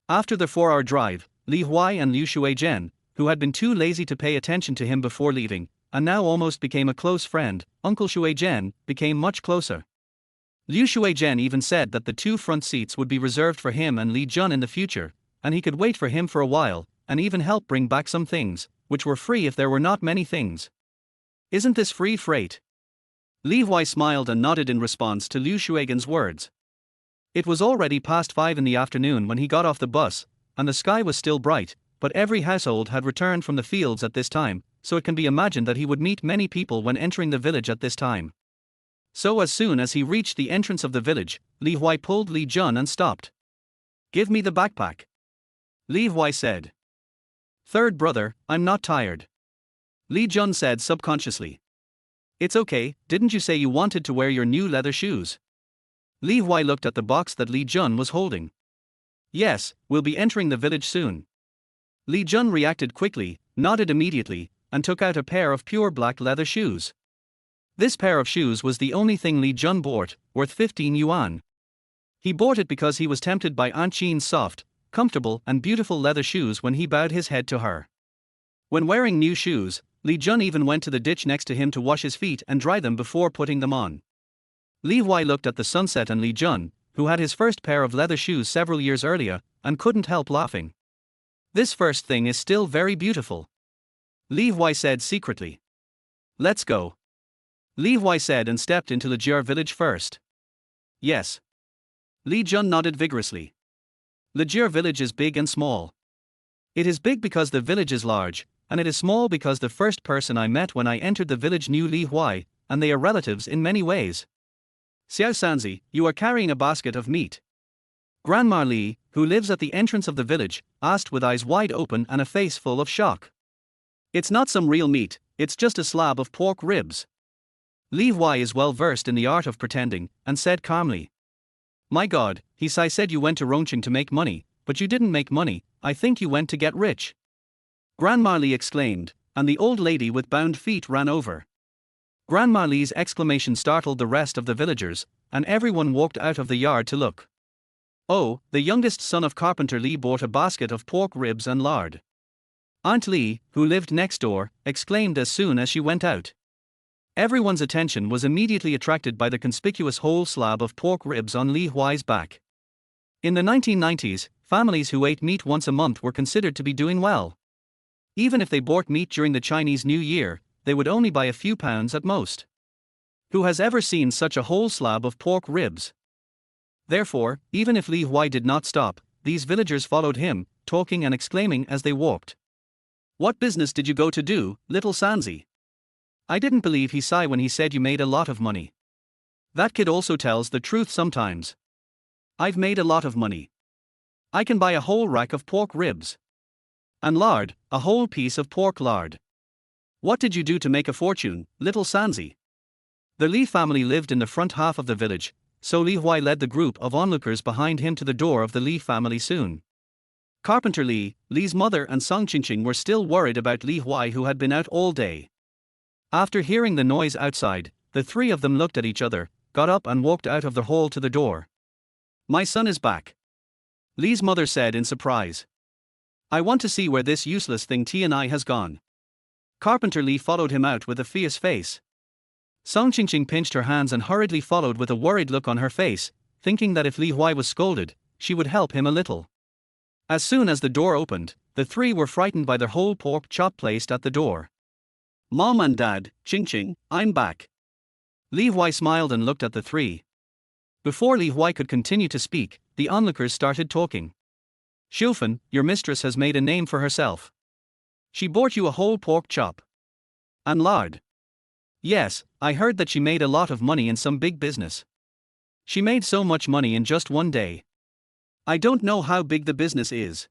After the 4-hour drive, Li Huai and Liu Shui Zhen, who had been too lazy to pay attention to him before leaving, and now almost became a close friend, Uncle Shui Zhen, became much closer. Liu Shui Zhen even said that the 2 front seats would be reserved for him and Li Jun in the future, and he could wait for him for a while, and even help bring back some things, which were free if there were not many things. Isn't this free freight? Li Huai smiled and nodded in response to Liu Shuigen's words. It was already past 5 in the afternoon when he got off the bus, and the sky was still bright, but every household had returned from the fields at this time, so it can be imagined that he would meet many people when entering the village at this time. So as soon as he reached the entrance of the village, Li Huai pulled Li Jun and stopped. Give me the backpack. Li Huai said. Third brother, I'm not tired. Li Jun said subconsciously. It's okay, didn't you say you wanted to wear your new leather shoes? Li Huai looked at the box that Li Jun was holding. Yes, we'll be entering the village soon. Li Jun reacted quickly, nodded immediately, and took out a pair of pure black leather shoes. This pair of shoes was the only thing Li Jun bought, worth 15 yuan. He bought it because he was tempted by Aunt Jean's soft, comfortable and beautiful leather shoes when he bowed his head to her. When wearing new shoes, Li Jun even went to the ditch next to him to wash his feet and dry them before putting them on. Li Huai looked at the sunset and Li Jun, who had his first pair of leather shoes several years earlier, and couldn't help laughing. This first thing is still very beautiful. Li Huai said secretly. Let's go. Li Huai said and stepped into the Lejir village first. Yes. Li Jun nodded vigorously. Lejir village is big and small. It is big because the village is large, and it is small because the first person I met when I entered the village knew Li Huai, and they are relatives in many ways. Xiao Sanzi, you are carrying a basket of meat. Grandma Li, who lives at the entrance of the village, asked with eyes wide open and a face full of shock. It's not some real meat, it's just a slab of pork ribs. Li Huai is well versed in the art of pretending, and said calmly. My God, I said you went to Rongqing to make money, but you didn't make money, I think you went to get rich. Grandma Li exclaimed, and the old lady with bound feet ran over. Grandma Li's exclamation startled the rest of the villagers, and everyone walked out of the yard to look. Oh, the youngest son of Carpenter Li bought a basket of pork ribs and lard. Aunt Li, who lived next door, exclaimed as soon as she went out. Everyone's attention was immediately attracted by the conspicuous whole slab of pork ribs on Li Huai's back. In the 1990s, families who ate meat once a month were considered to be doing well. Even if they bought meat during the Chinese New Year, they would only buy a few pounds at most. Who has ever seen such a whole slab of pork ribs? Therefore, even if Li Huai did not stop, these villagers followed him, talking and exclaiming as they walked. What business did you go to do, little Sanzi? I didn't believe he sighed when he said you made a lot of money. That kid also tells the truth sometimes. I've made a lot of money. I can buy a whole rack of pork ribs. And lard, a whole piece of pork lard. What did you do to make a fortune, little Sanzi? The Li family lived in the front half of the village, so Li Huai led the group of onlookers behind him to the door of the Li family soon. Carpenter Li, Li's mother and Song Qingqing were still worried about Li Huai who had been out all day. After hearing the noise outside, the 3 of them looked at each other, got up and walked out of the hall to the door. My son is back. Li's mother said in surprise. I want to see where this useless thing T&I has gone. Carpenter Li followed him out with a fierce face. Song Qingqing pinched her hands and hurriedly followed with a worried look on her face, thinking that if Li Huai was scolded, she would help him a little. As soon as the door opened, the three were frightened by the whole pork chop placed at the door. Mom and Dad, Qingqing, I'm back. Li Huai smiled and looked at the three. Before Li Huai could continue to speak, the onlookers started talking. Xiufan, your mistress has made a name for herself. She bought you a whole pork chop. And lard. Yes, I heard that she made a lot of money in some big business. She made so much money in just one day. I don't know how big the business is.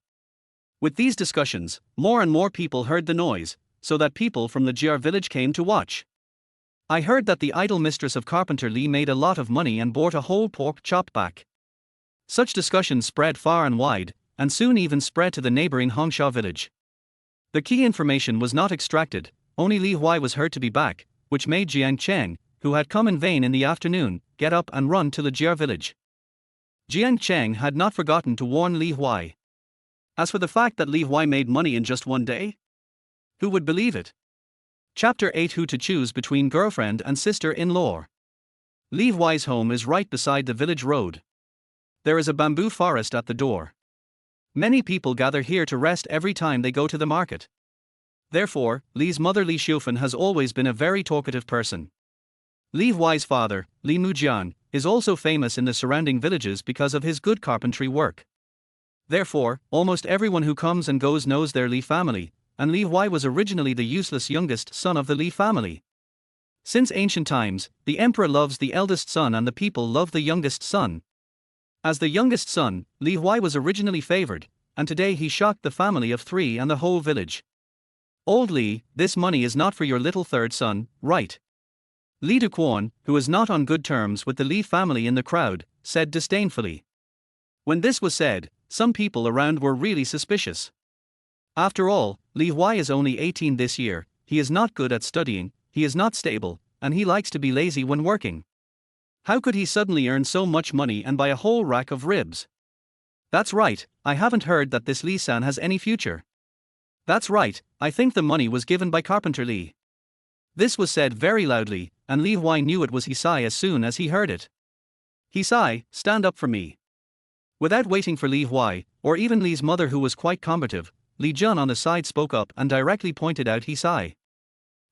With these discussions, more and more people heard the noise, so that people from the Jiar village came to watch. I heard that the idle mistress of Carpenter Li made a lot of money and bought a whole pork chop back. Such discussions spread far and wide, and soon even spread to the neighboring Hongsha village. The key information was not extracted, only Li Huai was heard to be back, which made Jiang Cheng, who had come in vain in the afternoon, get up and run to the Jiar village. Jiang Cheng had not forgotten to warn Li Huai. As for the fact that Li Huai made money in just one day? Who would believe it? Chapter 8: Who to choose between girlfriend and sister-in-law. Li Huai's home is right beside the village road. There is a bamboo forest at the door. Many people gather here to rest every time they go to the market. Therefore, Li's mother Li Xiufan has always been a very talkative person. Li Huai's father, Li Mujian, is also famous in the surrounding villages because of his good carpentry work. Therefore, almost everyone who comes and goes knows their Li family, and Li Huai was originally the useless youngest son of the Li family. Since ancient times, the emperor loves the eldest son and the people love the youngest son. As the youngest son, Li Huai was originally favored, and today he shocked the family of three and the whole village. Old Li, this money is not for your little third son, right? Li Duquan, who is not on good terms with the Li family in the crowd, said disdainfully. When this was said, some people around were really suspicious. After all, Li Huai is only 18 this year, he is not good at studying, he is not stable, and he likes to be lazy when working. How could he suddenly earn so much money and buy a whole rack of ribs? That's right, I haven't heard that this Li-san has any future. That's right, I think the money was given by Carpenter Li. This was said very loudly, and Li Huai knew it was Hisai as soon as he heard it. Hisai, stand up for me. Without waiting for Li Huai, or even Li's mother who was quite combative, Li Jun on the side spoke up and directly pointed out Hisai.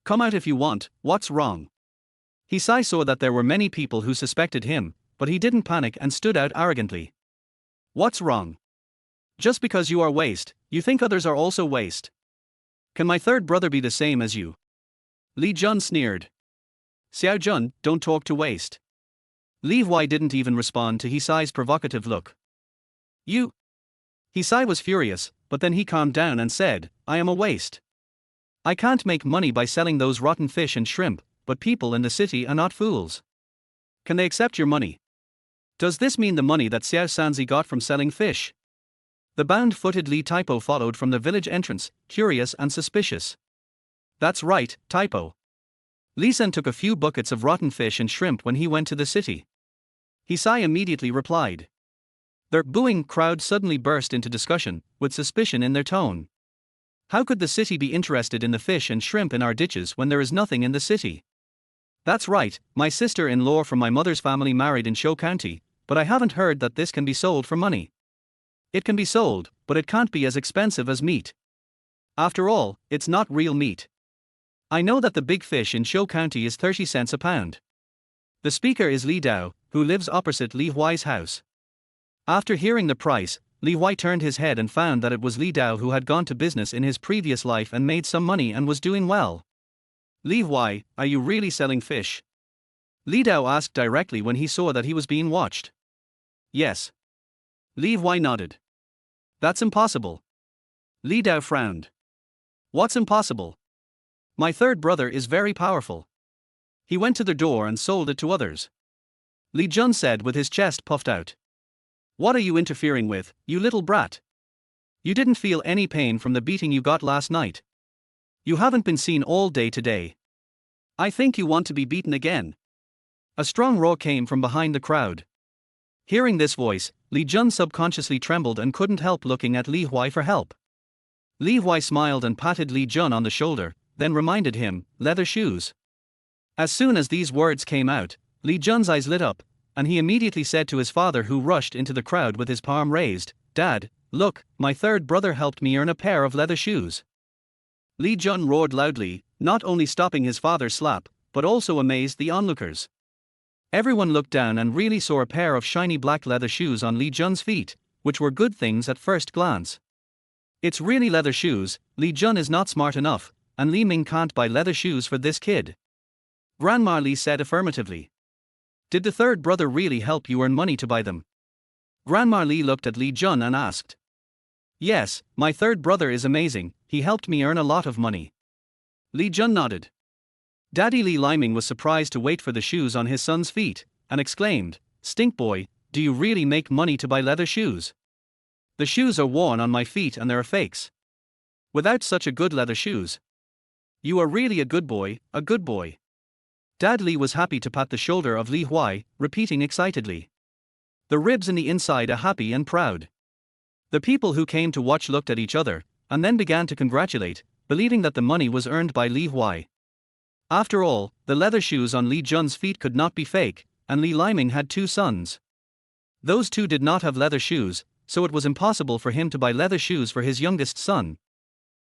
Come out if you want, what's wrong? Hisai saw that there were many people who suspected him, but he didn't panic and stood out arrogantly. What's wrong? Just because you are waste, you think others are also waste. Can my third brother be the same as you? Li Jun sneered. Xiao Jun, don't talk to waste. Li Huai didn't even respond to Hisai's provocative look. You? Hisai was furious, but then he calmed down and said, I am a waste. I can't make money by selling those rotten fish and shrimp, but people in the city are not fools. Can they accept your money? Does this mean the money that Xiao Sanzi got from selling fish? The bound-footed Li Typo followed from the village entrance, curious and suspicious. That's right, Typo. Li San took a few buckets of rotten fish and shrimp when he went to the city. Hisai immediately replied. The booing crowd suddenly burst into discussion, with suspicion in their tone. How could the city be interested in the fish and shrimp in our ditches when there is nothing in the city? That's right, my sister-in-law from my mother's family married in Shou County, but I haven't heard that this can be sold for money. It can be sold, but it can't be as expensive as meat. After all, it's not real meat. I know that the big fish in Shou County is 30 cents a pound. The speaker is Li Dao, who lives opposite Li Huai's house. After hearing the price, Li Huai turned his head and found that it was Li Dao who had gone to business in his previous life and made some money and was doing well. Li Huai, are you really selling fish? Li Dao asked directly when he saw that he was being watched. Yes. Li Huai nodded. That's impossible. Li Dao frowned. What's impossible? My third brother is very powerful. He went to the door and sold it to others. Li Jun said with his chest puffed out. What are you interfering with, you little brat? You didn't feel any pain from the beating you got last night. You haven't been seen all day today. I think you want to be beaten again. A strong roar came from behind the crowd. Hearing this voice, Li Jun subconsciously trembled and couldn't help looking at Li Huai for help. Li Huai smiled and patted Li Jun on the shoulder, then reminded him, leather shoes. As soon as these words came out, Li Jun's eyes lit up, and he immediately said to his father, who rushed into the crowd with his palm raised, "Dad, look, my third brother helped me earn a pair of leather shoes." Li Jun roared loudly, not only stopping his father's slap, but also amazed the onlookers. Everyone looked down and really saw a pair of shiny black leather shoes on Li Jun's feet, which were good things at first glance. It's really leather shoes. Li Jun is not smart enough, and Li Ming can't buy leather shoes for this kid. Grandma Li said affirmatively. Did the third brother really help you earn money to buy them? Grandma Li looked at Li Jun and asked. Yes, my third brother is amazing, he helped me earn a lot of money. Li Jun nodded. Daddy Li Liming was surprised to wait for the shoes on his son's feet, and exclaimed, Stink boy, do you really make money to buy leather shoes? The shoes are worn on my feet and they're fakes. Without such a good leather shoes. You are really a good boy, a good boy. Dad Li was happy to pat the shoulder of Li Huai, repeating excitedly. The ribs in the inside are happy and proud. The people who came to watch looked at each other, and then began to congratulate, believing that the money was earned by Li Huai. After all, the leather shoes on Li Jun's feet could not be fake, and Li Liming had 2 sons. Those 2 did not have leather shoes, so it was impossible for him to buy leather shoes for his youngest son.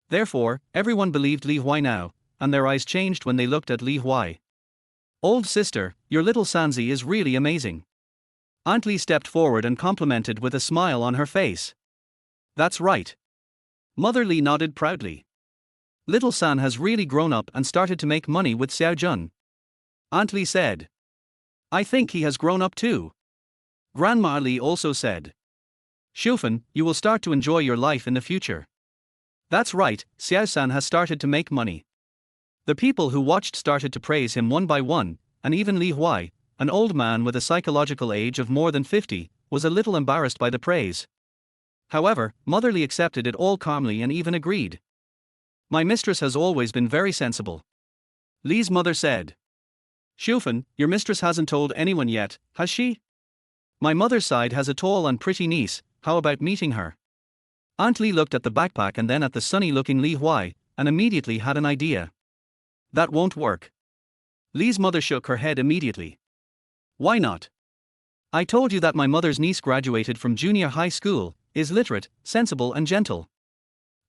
Therefore, everyone believed Li Huai now, and their eyes changed when they looked at Li Huai. Old sister, your little Sanzi is really amazing. Aunt Li stepped forward and complimented with a smile on her face. That's right. Mother Li nodded proudly. Little San has really grown up and started to make money with Xiao Jun. Aunt Li said. I think he has grown up too. Grandma Li also said. Xiufan, you will start to enjoy your life in the future. That's right, Xiao San has started to make money. The people who watched started to praise him one by one, and even Li Huai, an old man with a psychological age of more than 50, was a little embarrassed by the praise. However, Mother Li accepted it all calmly and even agreed. My mistress has always been very sensible. Li's mother said. Xiufan, your mistress hasn't told anyone yet, has she? My mother's side has a tall and pretty niece, how about meeting her? Aunt Li looked at the backpack and then at the sunny-looking Li Huai, and immediately had an idea. That won't work. Li's mother shook her head immediately. Why not? I told you that my mother's niece graduated from junior high school, is literate, sensible and gentle.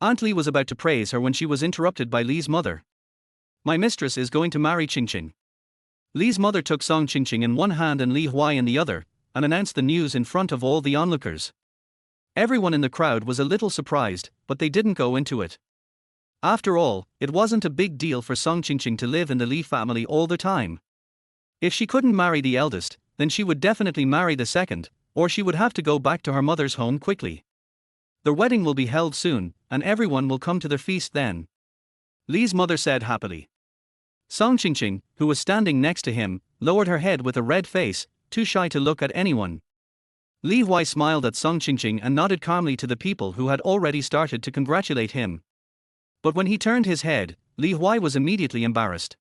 Aunt Li was about to praise her when she was interrupted by Li's mother. My mistress is going to marry Qingqing. Li's mother took Song Qingqing in one hand and Li Huai in the other, and announced the news in front of all the onlookers. Everyone in the crowd was a little surprised, but they didn't go into it. After all, it wasn't a big deal for Song Qingqing to live in the Li family all the time. If she couldn't marry the eldest, then she would definitely marry the second, or she would have to go back to her mother's home quickly. The wedding will be held soon, and everyone will come to their feast then. Li's mother said happily. Song Qingqing, who was standing next to him, lowered her head with a red face, too shy to look at anyone. Li Huai smiled at Song Qingqing and nodded calmly to the people who had already started to congratulate him. But when he turned his head, Li Huai was immediately embarrassed.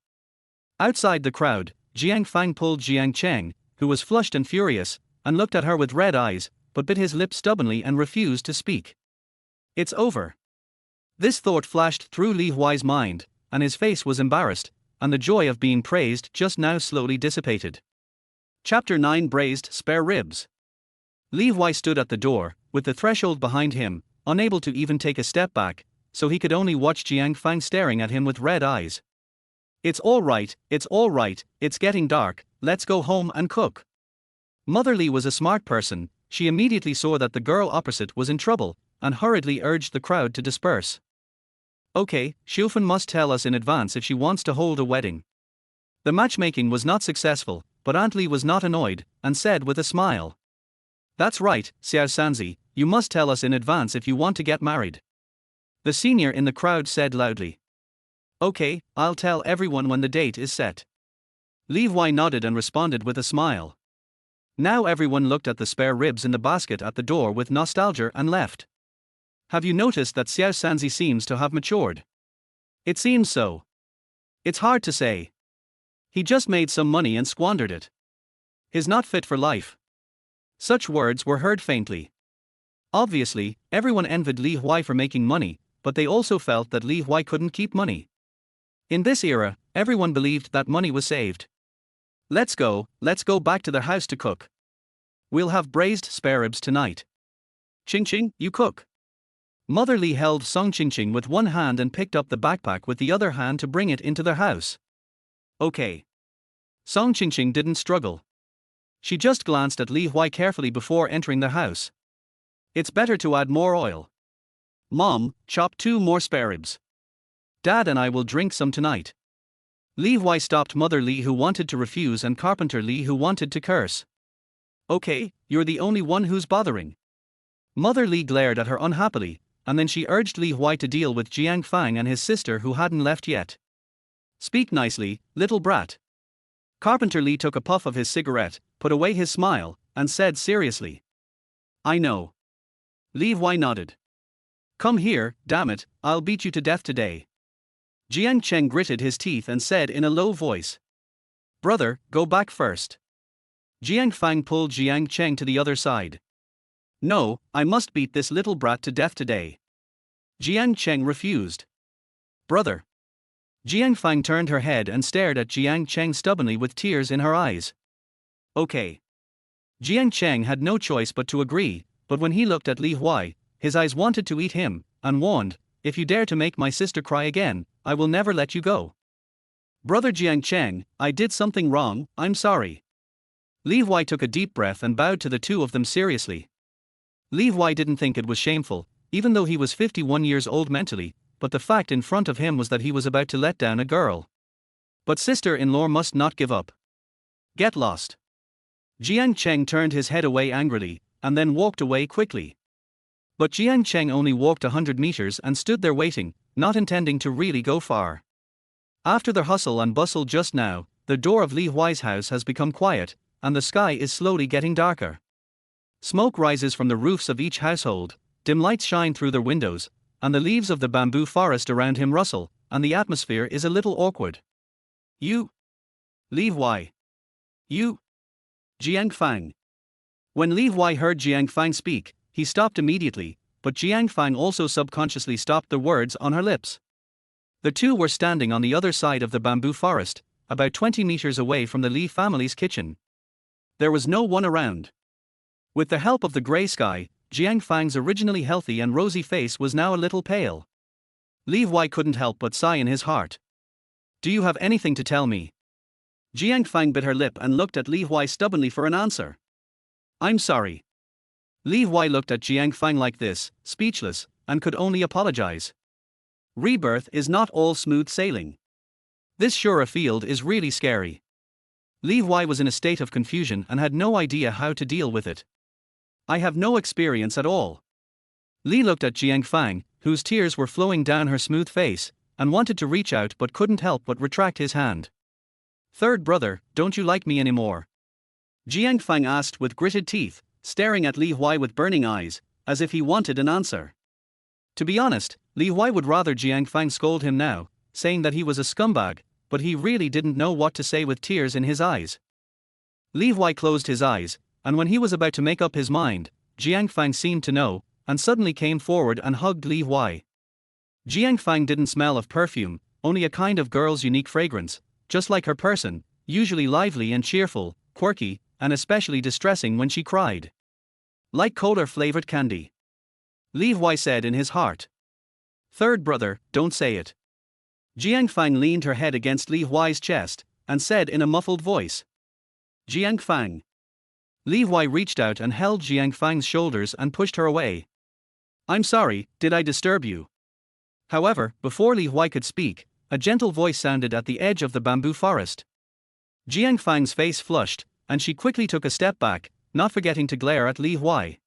Outside the crowd, Jiang Fang pulled Jiang Cheng, who was flushed and furious, and looked at her with red eyes, but bit his lip stubbornly and refused to speak. It's over. This thought flashed through Li Huai's mind, and his face was embarrassed, and the joy of being praised just now slowly dissipated. Chapter 9 Braised Spare Ribs. Li Huai stood at the door, with the threshold behind him, unable to even take a step back, so he could only watch Jiang Fang staring at him with red eyes. It's all right, it's getting dark, let's go home and cook. Mother Li was a smart person, she immediately saw that the girl opposite was in trouble, and hurriedly urged the crowd to disperse. Okay, Xiufan must tell us in advance if she wants to hold a wedding. The matchmaking was not successful, but Aunt Li was not annoyed, and said with a smile. That's right, Xiao Sanzi, you must tell us in advance if you want to get married. The senior in the crowd said loudly. Okay, I'll tell everyone when the date is set. Li Huai nodded and responded with a smile. Now everyone looked at the spare ribs in the basket at the door with nostalgia and left. Have you noticed that Xiao Sanzi seems to have matured? It seems so. It's hard to say. He just made some money and squandered it. He's not fit for life. Such words were heard faintly. Obviously, everyone envied Li Huai for making money, but they also felt that Li Huai couldn't keep money. In this era, everyone believed that money was saved. Let's go back to the house to cook. We'll have braised spare ribs tonight. Ching Ching, you cook. Mother Li held Song Ching Ching with one hand and picked up the backpack with the other hand to bring it into their house. Okay. Song Ching Ching didn't struggle. She just glanced at Li Huai carefully before entering the house. It's better to add more oil. Mom, chop 2 more spare ribs. Dad and I will drink some tonight. Li Huai stopped Mother Li, who wanted to refuse, and Carpenter Li, who wanted to curse. Okay, you're the only one who's bothering. Mother Li glared at her unhappily, and then she urged Li Huai to deal with Jiang Fang and his sister who hadn't left yet. Speak nicely, little brat. Carpenter Li took a puff of his cigarette, put away his smile, and said seriously. I know. Li Huai nodded. Come here, damn it, I'll beat you to death today. Jiang Cheng gritted his teeth and said in a low voice. Brother, go back first. Jiang Fang pulled Jiang Cheng to the other side. No, I must beat this little brat to death today. Jiang Cheng refused. Brother. Jiang Fang turned her head and stared at Jiang Cheng stubbornly with tears in her eyes. Okay. Jiang Cheng had no choice but to agree, but when he looked at Li Huai, his eyes wanted to eat him, and warned, if you dare to make my sister cry again, I will never let you go. Brother Jiang Cheng, I did something wrong, I'm sorry. Li Huai took a deep breath and bowed to the two of them seriously. Li Huai didn't think it was shameful, even though he was 51 years old mentally, but the fact in front of him was that he was about to let down a girl. But sister-in-law must not give up. Get lost. Jiang Cheng turned his head away angrily, and then walked away quickly. But Jiang Cheng only walked 100 meters and stood there waiting, not intending to really go far. After the hustle and bustle just now, the door of Li Huai's house has become quiet, and the sky is slowly getting darker. Smoke rises from the roofs of each household, dim lights shine through their windows, and the leaves of the bamboo forest around him rustle, and the atmosphere is a little awkward. You? Li Huai. You? Jiang Fang. When Li Huai heard Jiang Fang speak, he stopped immediately, but Jiang Fang also subconsciously stopped the words on her lips. The two were standing on the other side of the bamboo forest, about 20 meters away from the Li family's kitchen. There was no one around. With the help of the grey sky, Jiang Fang's originally healthy and rosy face was now a little pale. Li Huai couldn't help but sigh in his heart. Do you have anything to tell me? Jiang Fang bit her lip and looked at Li Huai stubbornly for an answer. I'm sorry. Li Huai looked at Jiang Fang like this, speechless, and could only apologize. Rebirth is not all smooth sailing. This Shura field is really scary. Li Huai was in a state of confusion and had no idea how to deal with it. I have no experience at all. Li looked at Jiang Fang, whose tears were flowing down her smooth face, and wanted to reach out but couldn't help but retract his hand. Third brother, don't you like me anymore? Jiang Fang asked with gritted teeth, staring at Li Huai with burning eyes, as if he wanted an answer. To be honest, Li Huai would rather Jiang Fang scold him now, saying that he was a scumbag, but he really didn't know what to say with tears in his eyes. Li Huai closed his eyes, and when he was about to make up his mind, Jiang Fang seemed to know, and suddenly came forward and hugged Li Huai. Jiang Fang didn't smell of perfume, only a kind of girl's unique fragrance, just like her person, usually lively and cheerful, quirky, and especially distressing when she cried. Like cola-flavored candy. Li Huai said in his heart. Third brother, don't say it. Jiang Fang leaned her head against Li Huai's chest, and said in a muffled voice. Jiang Fang. Li Huai reached out and held Jiang Fang's shoulders and pushed her away. I'm sorry, did I disturb you? However, before Li Huai could speak, a gentle voice sounded at the edge of the bamboo forest. Jiang Fang's face flushed, and she quickly took a step back, not forgetting to glare at Li Huai.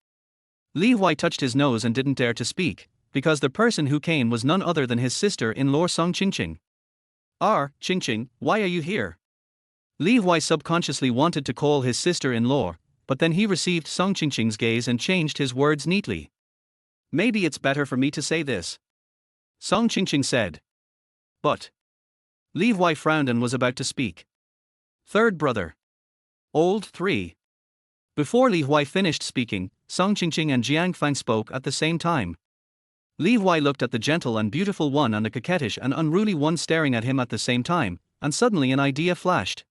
Li Huai touched his nose and didn't dare to speak, because the person who came was none other than his sister-in-law Song Qingqing. Qingqing, why are you here? Li Huai subconsciously wanted to call his sister-in-law, but then he received Song Qingqing's gaze and changed his words neatly. Maybe it's better for me to say this. Song Qingqing said. But. Li Huai frowned and was about to speak. Third brother. Old 3. Before Li Huai finished speaking, Song Qingqing and Jiang Fang spoke at the same time. Li Huai looked at the gentle and beautiful one and the coquettish and unruly one staring at him at the same time, and suddenly an idea flashed.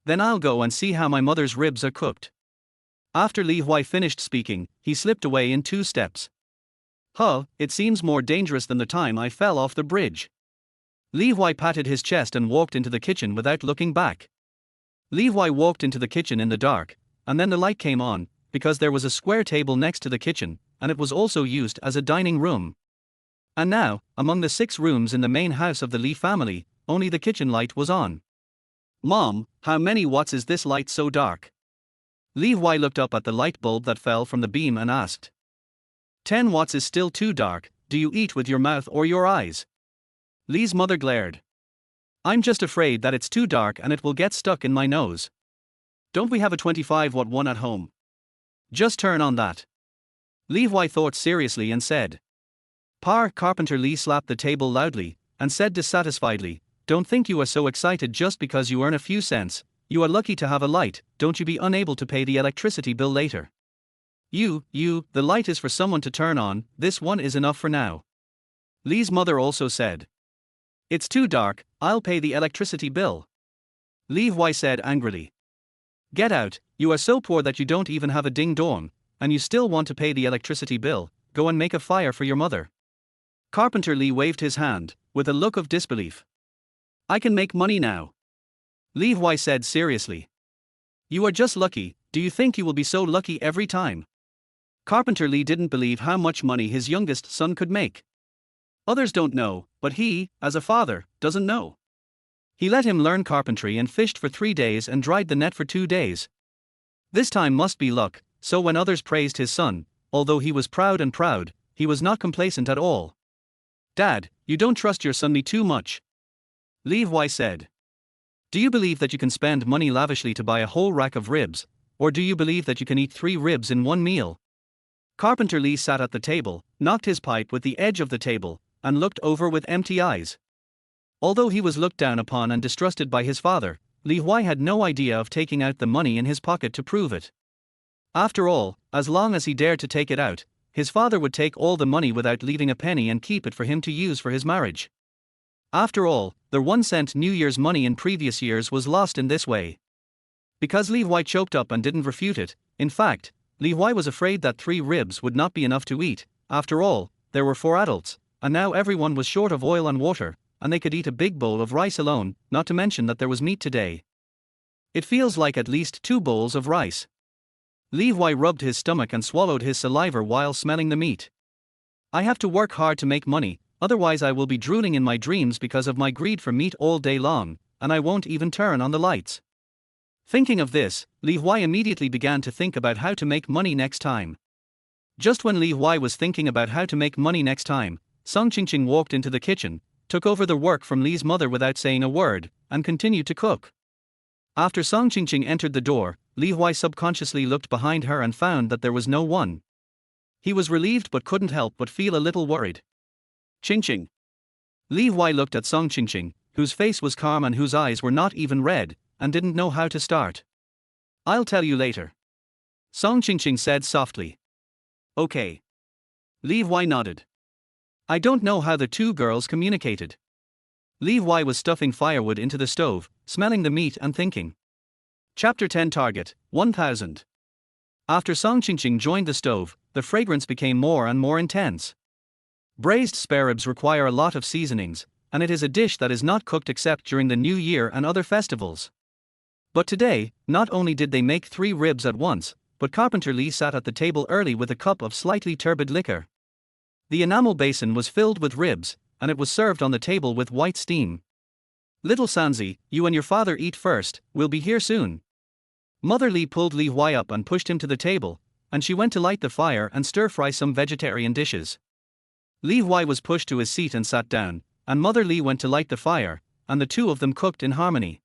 Then I'll go and see how my mother's ribs are cooked. After Li Huai finished speaking, he slipped away in 2 steps. Huh, it seems more dangerous than the time I fell off the bridge. Li Huai patted his chest and walked into the kitchen without looking back. Li Huai walked into the kitchen in the dark, and then the light came on, because there was a square table next to the kitchen, and it was also used as a dining room. And now, among the 6 rooms in the main house of the Li family, only the kitchen light was on. Mom, how many watts is this light so dark? Li Huai looked up at the light bulb that fell from the beam and asked. 10 watts is still too dark. Do you eat with your mouth or your eyes? Li's mother glared. I'm just afraid that it's too dark and it will get stuck in my nose. Don't we have a 25-watt one at home? Just turn on that. Li Huai thought seriously and said. Carpenter Li slapped the table loudly, and said dissatisfiedly, don't think you are so excited just because you earn a few cents. You are lucky to have a light, don't you be unable to pay the electricity bill later. The light is for someone to turn on, this one is enough for now. Li's mother also said. It's too dark, I'll pay the electricity bill. Li Huai said angrily. Get out, you are so poor that you don't even have a ding-dong, and you still want to pay the electricity bill, go and make a fire for your mother. Carpenter Li waved his hand, with a look of disbelief. I can make money now. Li Huai said seriously. You are just lucky, do you think you will be so lucky every time? Carpenter Li didn't believe how much money his youngest son could make. Others don't know, but he, as a father, doesn't know. He let him learn carpentry and fished for 3 days and dried the net for 2 days. This time must be luck, so when others praised his son, although he was proud, he was not complacent at all. Dad, you don't trust your son too much. Li Huai said. Do you believe that you can spend money lavishly to buy a whole rack of ribs, or do you believe that you can eat 3 ribs in 1 meal? Carpenter Li sat at the table, knocked his pipe with the edge of the table, and looked over with empty eyes. Although he was looked down upon and distrusted by his father, Li Huai had no idea of taking out the money in his pocket to prove it. After all, as long as he dared to take it out, his father would take all the money without leaving a penny and keep it for him to use for his marriage. After all, their 1-cent New Year's money in previous years was lost in this way. Because Li Huai choked up and didn't refute it, in fact, Li Huai was afraid that 3 ribs would not be enough to eat. After all, there were 4 adults, and now everyone was short of oil and water, and they could eat a big bowl of rice alone, not to mention that there was meat today. It feels like at least 2 bowls of rice. Li Huai rubbed his stomach and swallowed his saliva while smelling the meat. I have to work hard to make money, otherwise I will be drooling in my dreams because of my greed for meat all day long, and I won't even turn on the lights. Thinking of this, Li Huai immediately began to think about how to make money next time. Just when Li Huai was thinking about how to make money next time, Song Qingqing walked into the kitchen, took over the work from Li's mother without saying a word, and continued to cook. After Song Qingqing entered the door, Li Huai subconsciously looked behind her and found that there was no one. He was relieved but couldn't help but feel a little worried. Qingqing. Li Huai looked at Song Qingqing, whose face was calm and whose eyes were not even red, and didn't know how to start. I'll tell you later. Song Qingqing said softly. Okay. Li Huai nodded. I don't know how the 2 girls communicated. Li Huai was stuffing firewood into the stove, smelling the meat and thinking. Chapter 10 Target, 1000. After Song Qingqing joined the stove, the fragrance became more and more intense. Braised spare ribs require a lot of seasonings, and it is a dish that is not cooked except during the New Year and other festivals. But today, not only did they make 3 ribs at once, but Carpenter Li sat at the table early with a cup of slightly turbid liquor. The enamel basin was filled with ribs, and it was served on the table with white steam. Little Sanzi, you and your father eat first, we'll be here soon. Mother Li pulled Li Huai up and pushed him to the table, and she went to light the fire and stir-fry some vegetarian dishes. Li Huai was pushed to his seat and sat down, and Mother Li went to light the fire, and the 2 of them cooked in harmony.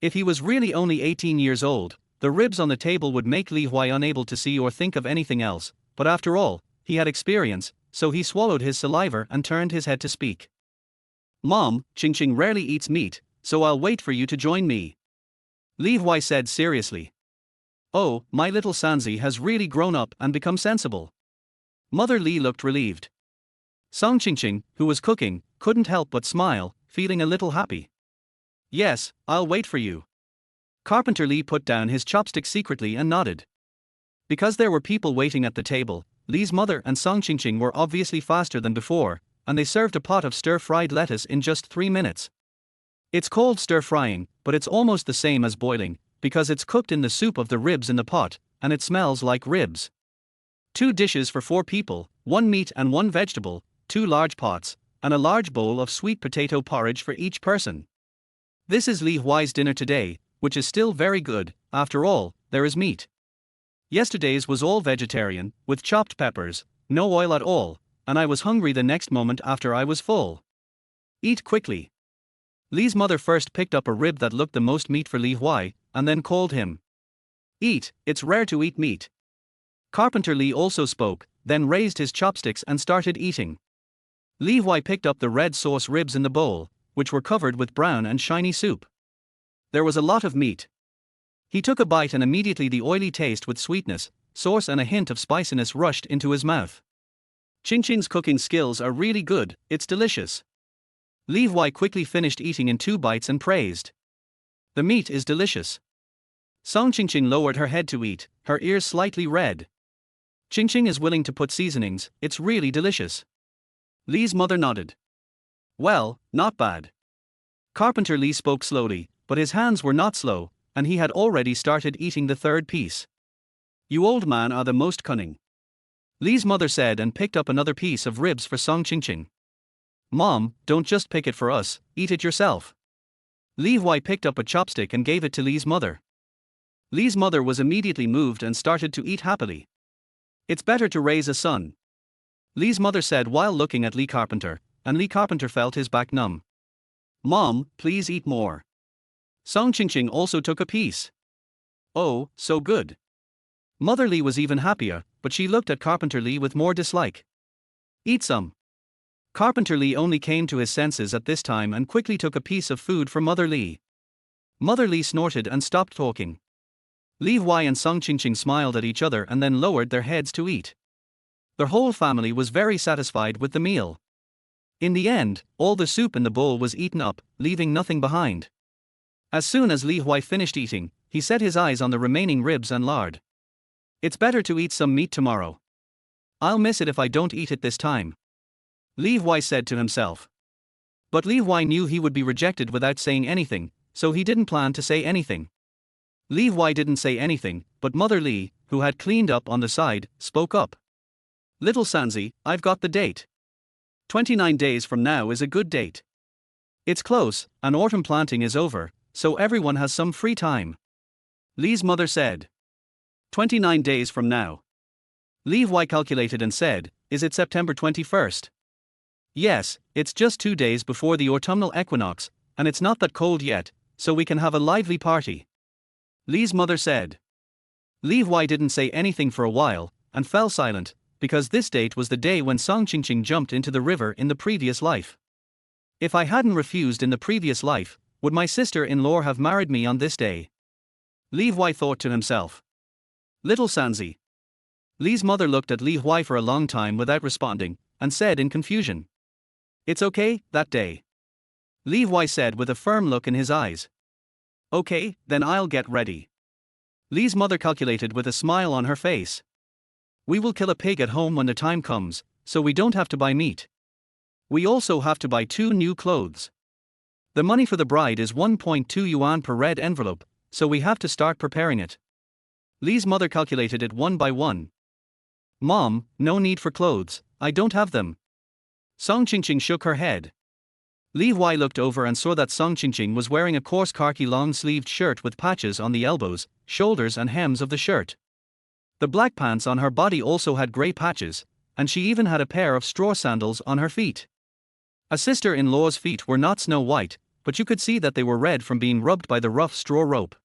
If he was really only 18 years old, the ribs on the table would make Li Huai unable to see or think of anything else, but after all, he had experience, so he swallowed his saliva and turned his head to speak. Mom, Qingqing rarely eats meat, so I'll wait for you to join me. Li Huai said seriously. Oh, my little Sanzi has really grown up and become sensible. Mother Li looked relieved. Song Qingqing, who was cooking, couldn't help but smile, feeling a little happy. Yes, I'll wait for you. Carpenter Li put down his chopstick secretly and nodded. Because there were people waiting at the table, Li's mother and Song Qingqing were obviously faster than before, and they served a pot of stir-fried lettuce in just 3 minutes. It's called stir-frying, but it's almost the same as boiling, because it's cooked in the soup of the ribs in the pot, and it smells like ribs. 2 dishes for 4 people, 1 meat and 1 vegetable, 2 large pots, and a large bowl of sweet potato porridge for each person. This is Li Huai's dinner today, which is still very good. After all, there is meat. Yesterday's was all vegetarian, with chopped peppers, no oil at all, and I was hungry the next moment after I was full. Eat quickly. Li's mother first picked up a rib that looked the most meat for Li Huai, and then called him. Eat, it's rare to eat meat. Carpenter Li also spoke, then raised his chopsticks and started eating. Li Huai picked up the red sauce ribs in the bowl, which were covered with brown and shiny soup. There was a lot of meat. He took a bite and immediately the oily taste with sweetness, sauce and a hint of spiciness rushed into his mouth. Qingqing's cooking skills are really good, it's delicious. Li Huai quickly finished eating in 2 bites and praised. The meat is delicious. Song Qingqing lowered her head to eat, her ears slightly red. Qingqing is willing to put seasonings, it's really delicious. Li's mother nodded. Well, not bad. Carpenter Li spoke slowly, but his hands were not slow, and he had already started eating the 3rd piece. You old man are the most cunning. Li's mother said and picked up another piece of ribs for Song Qingqing. Mom, don't just pick it for us, eat it yourself. Li Huai picked up a chopstick and gave it to Li's mother. Li's mother was immediately moved and started to eat happily. It's better to raise a son. Li's mother said while looking at Li Carpenter, and Li Carpenter felt his back numb. Mom, please eat more. Song Qingqing also took a piece. Oh, so good. Mother Li was even happier, but she looked at Carpenter Li with more dislike. Eat some. Carpenter Li only came to his senses at this time and quickly took a piece of food for Mother Li. Mother Li snorted and stopped talking. Li Huai and Song Qingqing smiled at each other and then lowered their heads to eat. Their whole family was very satisfied with the meal. In the end, all the soup in the bowl was eaten up, leaving nothing behind. As soon as Li Huai finished eating, he set his eyes on the remaining ribs and lard. It's better to eat some meat tomorrow. I'll miss it if I don't eat it this time. Li Huai said to himself. But Li Huai knew he would be rejected without saying anything, so he didn't plan to say anything. Li Huai didn't say anything, but Mother Li, who had cleaned up on the side, spoke up. Little Sanzi, I've got the date. 29 days from now is a good date. It's close, and autumn planting is over, so everyone has some free time. Li's mother said. 29 days from now. Li Huai calculated and said, is it September 21st? Yes, it's just 2 days before the autumnal equinox, and it's not that cold yet, so we can have a lively party. Li's mother said. Li Huai didn't say anything for a while, and fell silent, because this date was the day when Song Qingqing jumped into the river in the previous life. If I hadn't refused in the previous life, would my sister-in-law have married me on this day? Li Huai thought to himself. Little Sanzi. Li's mother looked at Li Huai for a long time without responding, and said in confusion. It's okay, that day. Li Huai said with a firm look in his eyes. Okay, then I'll get ready. Li's mother calculated with a smile on her face. We will kill a pig at home when the time comes, so we don't have to buy meat. We also have to buy 2 new clothes. The money for the bride is 1.2 yuan per red envelope, so we have to start preparing it. Li's mother calculated it one by one. Mom, no need for clothes, I don't have them. Song Qingqing shook her head. Li Huai looked over and saw that Song Qingqing was wearing a coarse khaki long-sleeved shirt with patches on the elbows, shoulders and hems of the shirt. The black pants on her body also had grey patches, and she even had a pair of straw sandals on her feet. A sister-in-law's feet were not snow white, but you could see that they were red from being rubbed by the rough straw rope.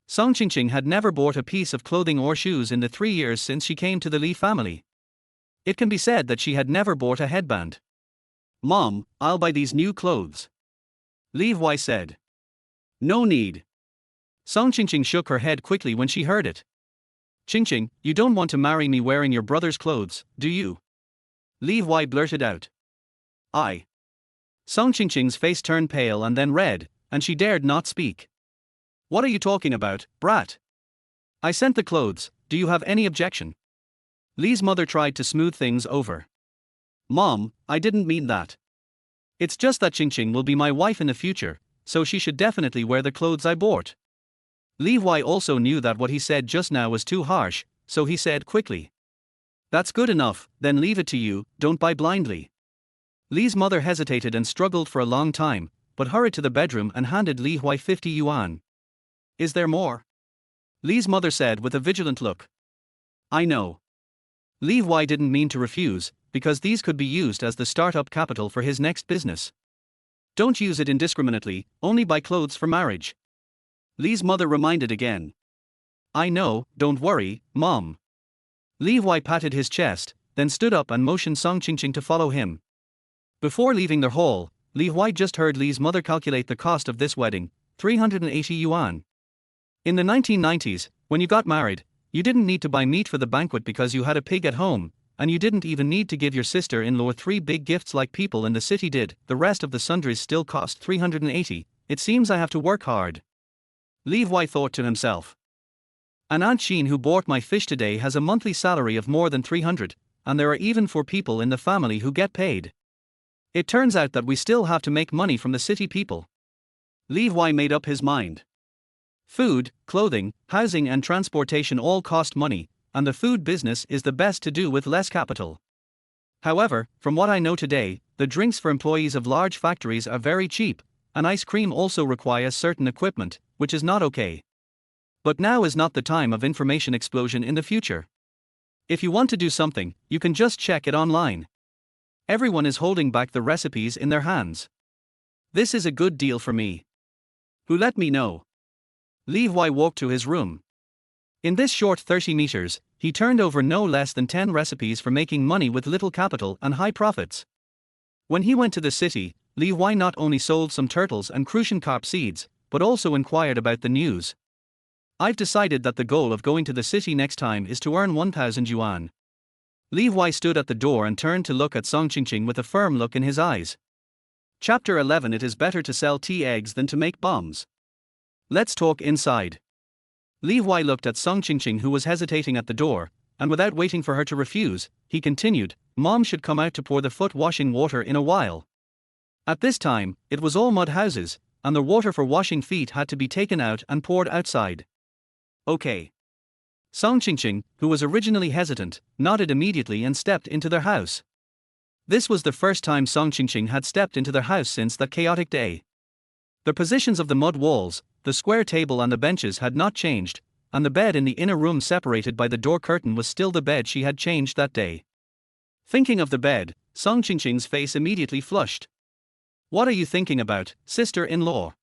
Song Qingqing had never bought a piece of clothing or shoes in the 3 years since she came to the Li family. It can be said that she had never bought a headband. Mom, I'll buy these new clothes. Li Huai said. No need. Song Qingqing shook her head quickly when she heard it. Qingqing, you don't want to marry me wearing your brother's clothes, do you? Li Huai blurted out. I. Song Qingqing's face turned pale and then red, and she dared not speak. What are you talking about, brat? I sent the clothes, do you have any objection? Li's mother tried to smooth things over. Mom, I didn't mean that. It's just that Qingqing will be my wife in the future, so she should definitely wear the clothes I bought. Li Huai also knew that what he said just now was too harsh, so he said quickly. That's good enough, then leave it to you, don't buy blindly. Li's mother hesitated and struggled for a long time, but hurried to the bedroom and handed Li Huai 50 yuan. Is there more? Li's mother said with a vigilant look. I know. Li Huai didn't mean to refuse, because these could be used as the startup capital for his next business. Don't use it indiscriminately, only buy clothes for marriage. Li's mother reminded again. I know, don't worry, Mom. Li Huai patted his chest, then stood up and motioned Song Qingqing to follow him. Before leaving their hall, Li Huai just heard Li's mother calculate the cost of this wedding, 380 yuan. In the 1990s, when you got married, you didn't need to buy meat for the banquet because you had a pig at home, and you didn't even need to give your sister-in-law 3 big gifts like people in the city did. The rest of the sundries still cost 380. It seems I have to work hard. Li Huai thought to himself. An Aunt Sheen who bought my fish today has a monthly salary of more than 300, and there are even 4 people in the family who get paid. It turns out that we still have to make money from the city people. Li Huai made up his mind. Food, clothing, housing and transportation all cost money, and the food business is the best to do with less capital. However, from what I know today, the drinks for employees of large factories are very cheap, and ice cream also requires certain equipment, which is not okay. But now is not the time of information explosion in the future. If you want to do something, you can just check it online. Everyone is holding back the recipes in their hands. This is a good deal for me. Who let me know? Li Huai walked to his room. In this short 30 meters, he turned over no less than 10 recipes for making money with little capital and high profits. When he went to the city, Li Huai not only sold some turtles and crucian carp seeds, but also inquired about the news. I've decided that the goal of going to the city next time is to earn 1,000 yuan. Li Huai stood at the door and turned to look at Song Qingqing with a firm look in his eyes. Chapter 11. It is better to sell tea eggs than to make bombs. Let's talk inside. Li Huai looked at Song Qingqing, who was hesitating at the door, and without waiting for her to refuse, he continued, Mom should come out to pour the foot washing water in a while. At this time, it was all mud houses, and the water for washing feet had to be taken out and poured outside. Okay. Song Qingqing, who was originally hesitant, nodded immediately and stepped into their house. This was the first time Song Qingqing had stepped into their house since that chaotic day. The positions of the mud walls, the square table and the benches had not changed, and the bed in the inner room separated by the door curtain was still the bed she had changed that day. Thinking of the bed, Song Qingqing's face immediately flushed. What are you thinking about, sister-in-law?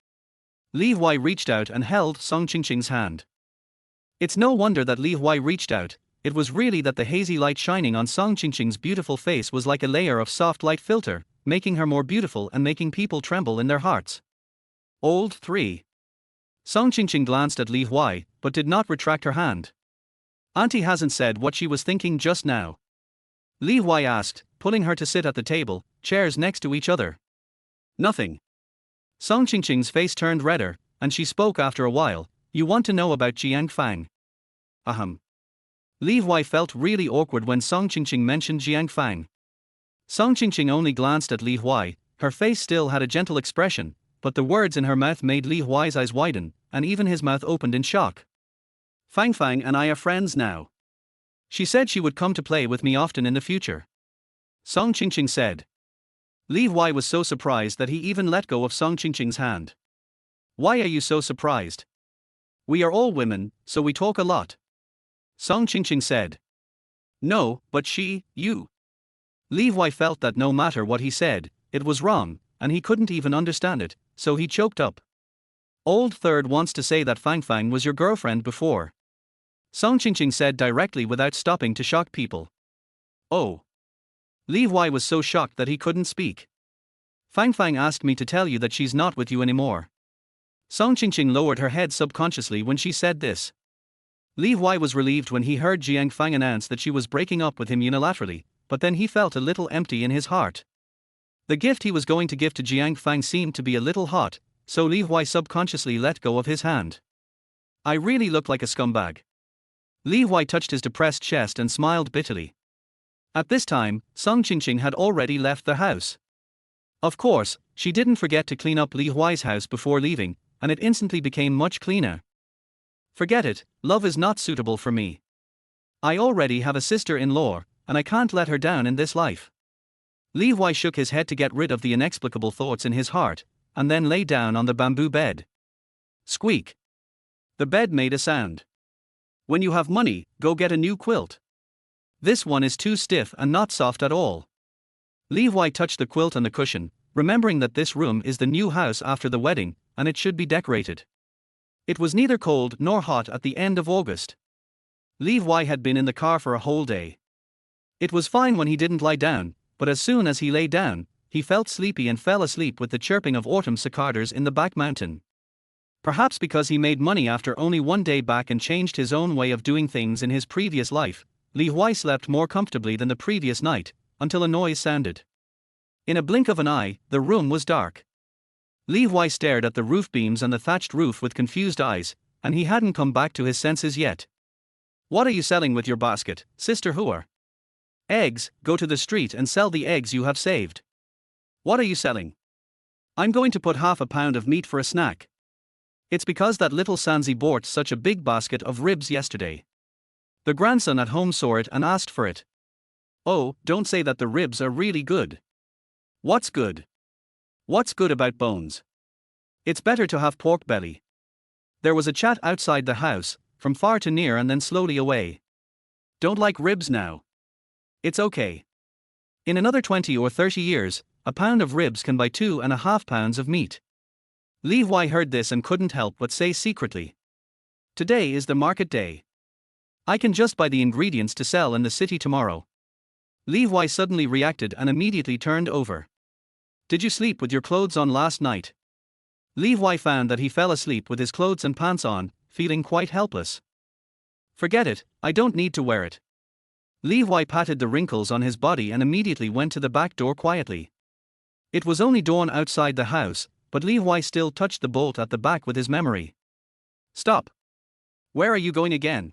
Li Huai reached out and held Song Qingqing's hand. It's no wonder that Li Huai reached out, it was really that the hazy light shining on Song Qingqing's beautiful face was like a layer of soft light filter, making her more beautiful and making people tremble in their hearts. Old 3. Song Qingqing glanced at Li Huai, but did not retract her hand. Auntie hasn't said what she was thinking just now. Li Huai asked, pulling her to sit at the table, chairs next to each other. Nothing. Song Qingqing's face turned redder, and she spoke after a while, you want to know about Jiang Fang? Ahem. Li Huai felt really awkward when Song Qingqing mentioned Jiang Fang. Song Qingqing only glanced at Li Huai, her face still had a gentle expression, but the words in her mouth made Li Huai's eyes widen, and even his mouth opened in shock. Fang Fang and I are friends now. She said she would come to play with me often in the future. Song Qingqing said. Li Huai was so surprised that he even let go of Song Qingqing's hand. Why are you so surprised? We are all women, so we talk a lot. Song Qingqing said. No, but you. Li Huai felt that no matter what he said, it was wrong, and he couldn't even understand it, so he choked up. Old Third wants to say that Fang Fang was your girlfriend before. Song Qingqing said directly without stopping to shock people. Oh. Li Huai was so shocked that he couldn't speak. Fang Fang asked me to tell you that she's not with you anymore. Song Qingqing lowered her head subconsciously when she said this. Li Huai was relieved when he heard Jiang Fang announce that she was breaking up with him unilaterally, but then he felt a little empty in his heart. The gift he was going to give to Jiang Fang seemed to be a little hot, so Li Huai subconsciously let go of his hand. I really look like a scumbag. Li Huai touched his depressed chest and smiled bitterly. At this time, Song Qingqing had already left the house. Of course, she didn't forget to clean up Li Huai's house before leaving, and it instantly became much cleaner. Forget it, love is not suitable for me. I already have a sister-in-law, and I can't let her down in this life. Li Huai shook his head to get rid of the inexplicable thoughts in his heart, and then lay down on the bamboo bed. Squeak. The bed made a sound. When you have money, go get a new quilt. This one is too stiff and not soft at all. Li Huai touched the quilt and the cushion, remembering that this room is the new house after the wedding, and it should be decorated. It was neither cold nor hot at the end of August. Li Huai had been in the car for a whole day. It was fine when he didn't lie down, but as soon as he lay down, he felt sleepy and fell asleep with the chirping of autumn cicadas in the back mountain. Perhaps because he made money after only one day back and changed his own way of doing things in his previous life, Li Huai slept more comfortably than the previous night, until a noise sounded. In a blink of an eye, the room was dark. Li Huai stared at the roof beams and the thatched roof with confused eyes, and he hadn't come back to his senses yet. What are you selling with your basket, Sister Huai? Eggs. Go to the street and sell the eggs you have saved. What are you selling? I'm going to put half a pound of meat for a snack. It's because that little Sanzi bought such a big basket of ribs yesterday. The grandson at home saw it and asked for it. Oh, don't say that the ribs are really good. What's good? What's good about bones? It's better to have pork belly. There was a chat outside the house, from far to near and then slowly away. Don't like ribs now? It's okay. In another 20 or 30 years, a pound of ribs can buy 2.5 pounds of meat. Li Huai heard this and couldn't help but say secretly. Today is the market day. I can just buy the ingredients to sell in the city tomorrow. Li Huai suddenly reacted and immediately turned over. Did you sleep with your clothes on last night? Li Huai found that he fell asleep with his clothes and pants on, feeling quite helpless. Forget it, I don't need to wear it. Li Huai patted the wrinkles on his body and immediately went to the back door quietly. It was only dawn outside the house, but Li Huai still touched the bolt at the back with his memory. Stop. Where are you going again?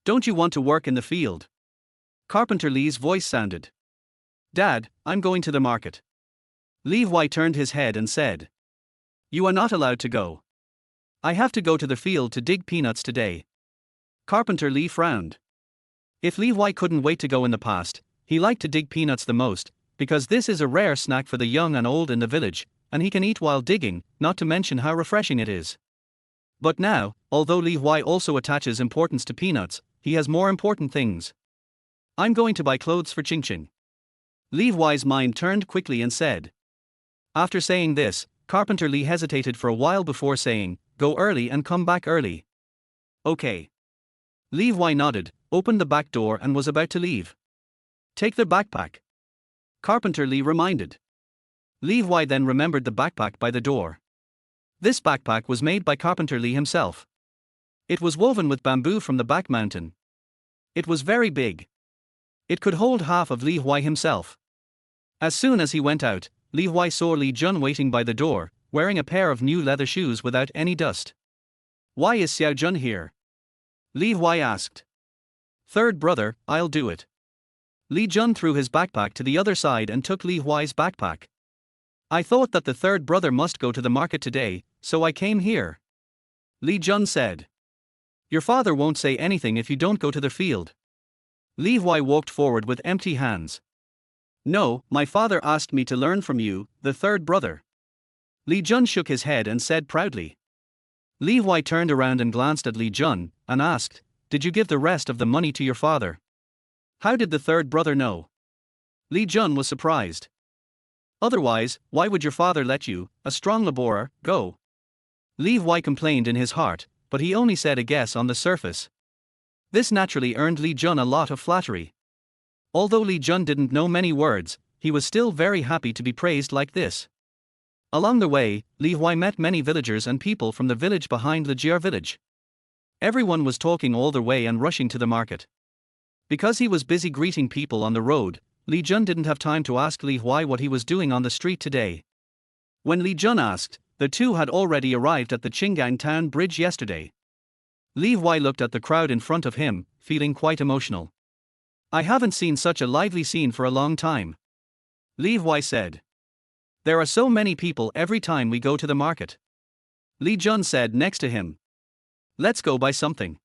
Don't you want to work in the field? Carpenter Li's voice sounded. Dad, I'm going to the market. Li Huai turned his head and said. You are not allowed to go. I have to go to the field to dig peanuts today. Carpenter Li frowned. If Li Huai couldn't wait to go in the past, he liked to dig peanuts the most, because this is a rare snack for the young and old in the village, and he can eat while digging, not to mention how refreshing it is. But now, although Li Huai also attaches importance to peanuts, he has more important things. I'm going to buy clothes for Qingqing. Li Huai's mind turned quickly and said. After saying this, Carpenter Li hesitated for a while before saying, go early and come back early. Okay. Li Huai nodded, opened the back door and was about to leave. Take the backpack. Carpenter Li reminded. Li Huai then remembered the backpack by the door. This backpack was made by Carpenter Li himself. It was woven with bamboo from the back mountain. It was very big. It could hold half of Li Huai himself. As soon as he went out, Li Huai saw Li Jun waiting by the door, wearing a pair of new leather shoes without any dust. Why is Xiao Jun here? Li Huai asked. Third brother, I'll do it. Li Jun threw his backpack to the other side and took Li Huai's backpack. I thought that the third brother must go to the market today, so I came here. Li Jun said. Your father won't say anything if you don't go to the field. Li Huai walked forward with empty hands. No, my father asked me to learn from you, the third brother. Li Jun shook his head and said proudly. Li Huai turned around and glanced at Li Jun, and asked, did you give the rest of the money to your father? How did the third brother know? Li Jun was surprised. Otherwise, why would your father let you, a strong laborer, go? Li Huai complained in his heart, but he only said a guess on the surface. This naturally earned Li Jun a lot of flattery. Although Li Jun didn't know many words, he was still very happy to be praised like this. Along the way, Li Huai met many villagers and people from the village behind Lijier village. Everyone was talking all the way and rushing to the market. Because he was busy greeting people on the road, Li Jun didn't have time to ask Li Huai what he was doing on the street today. When Li Jun asked, the two had already arrived at the Qinggang town bridge yesterday. Li Huai looked at the crowd in front of him, feeling quite emotional. I haven't seen such a lively scene for a long time. Li Huai said. There are so many people every time we go to the market. Li Jun said next to him. Let's go buy something.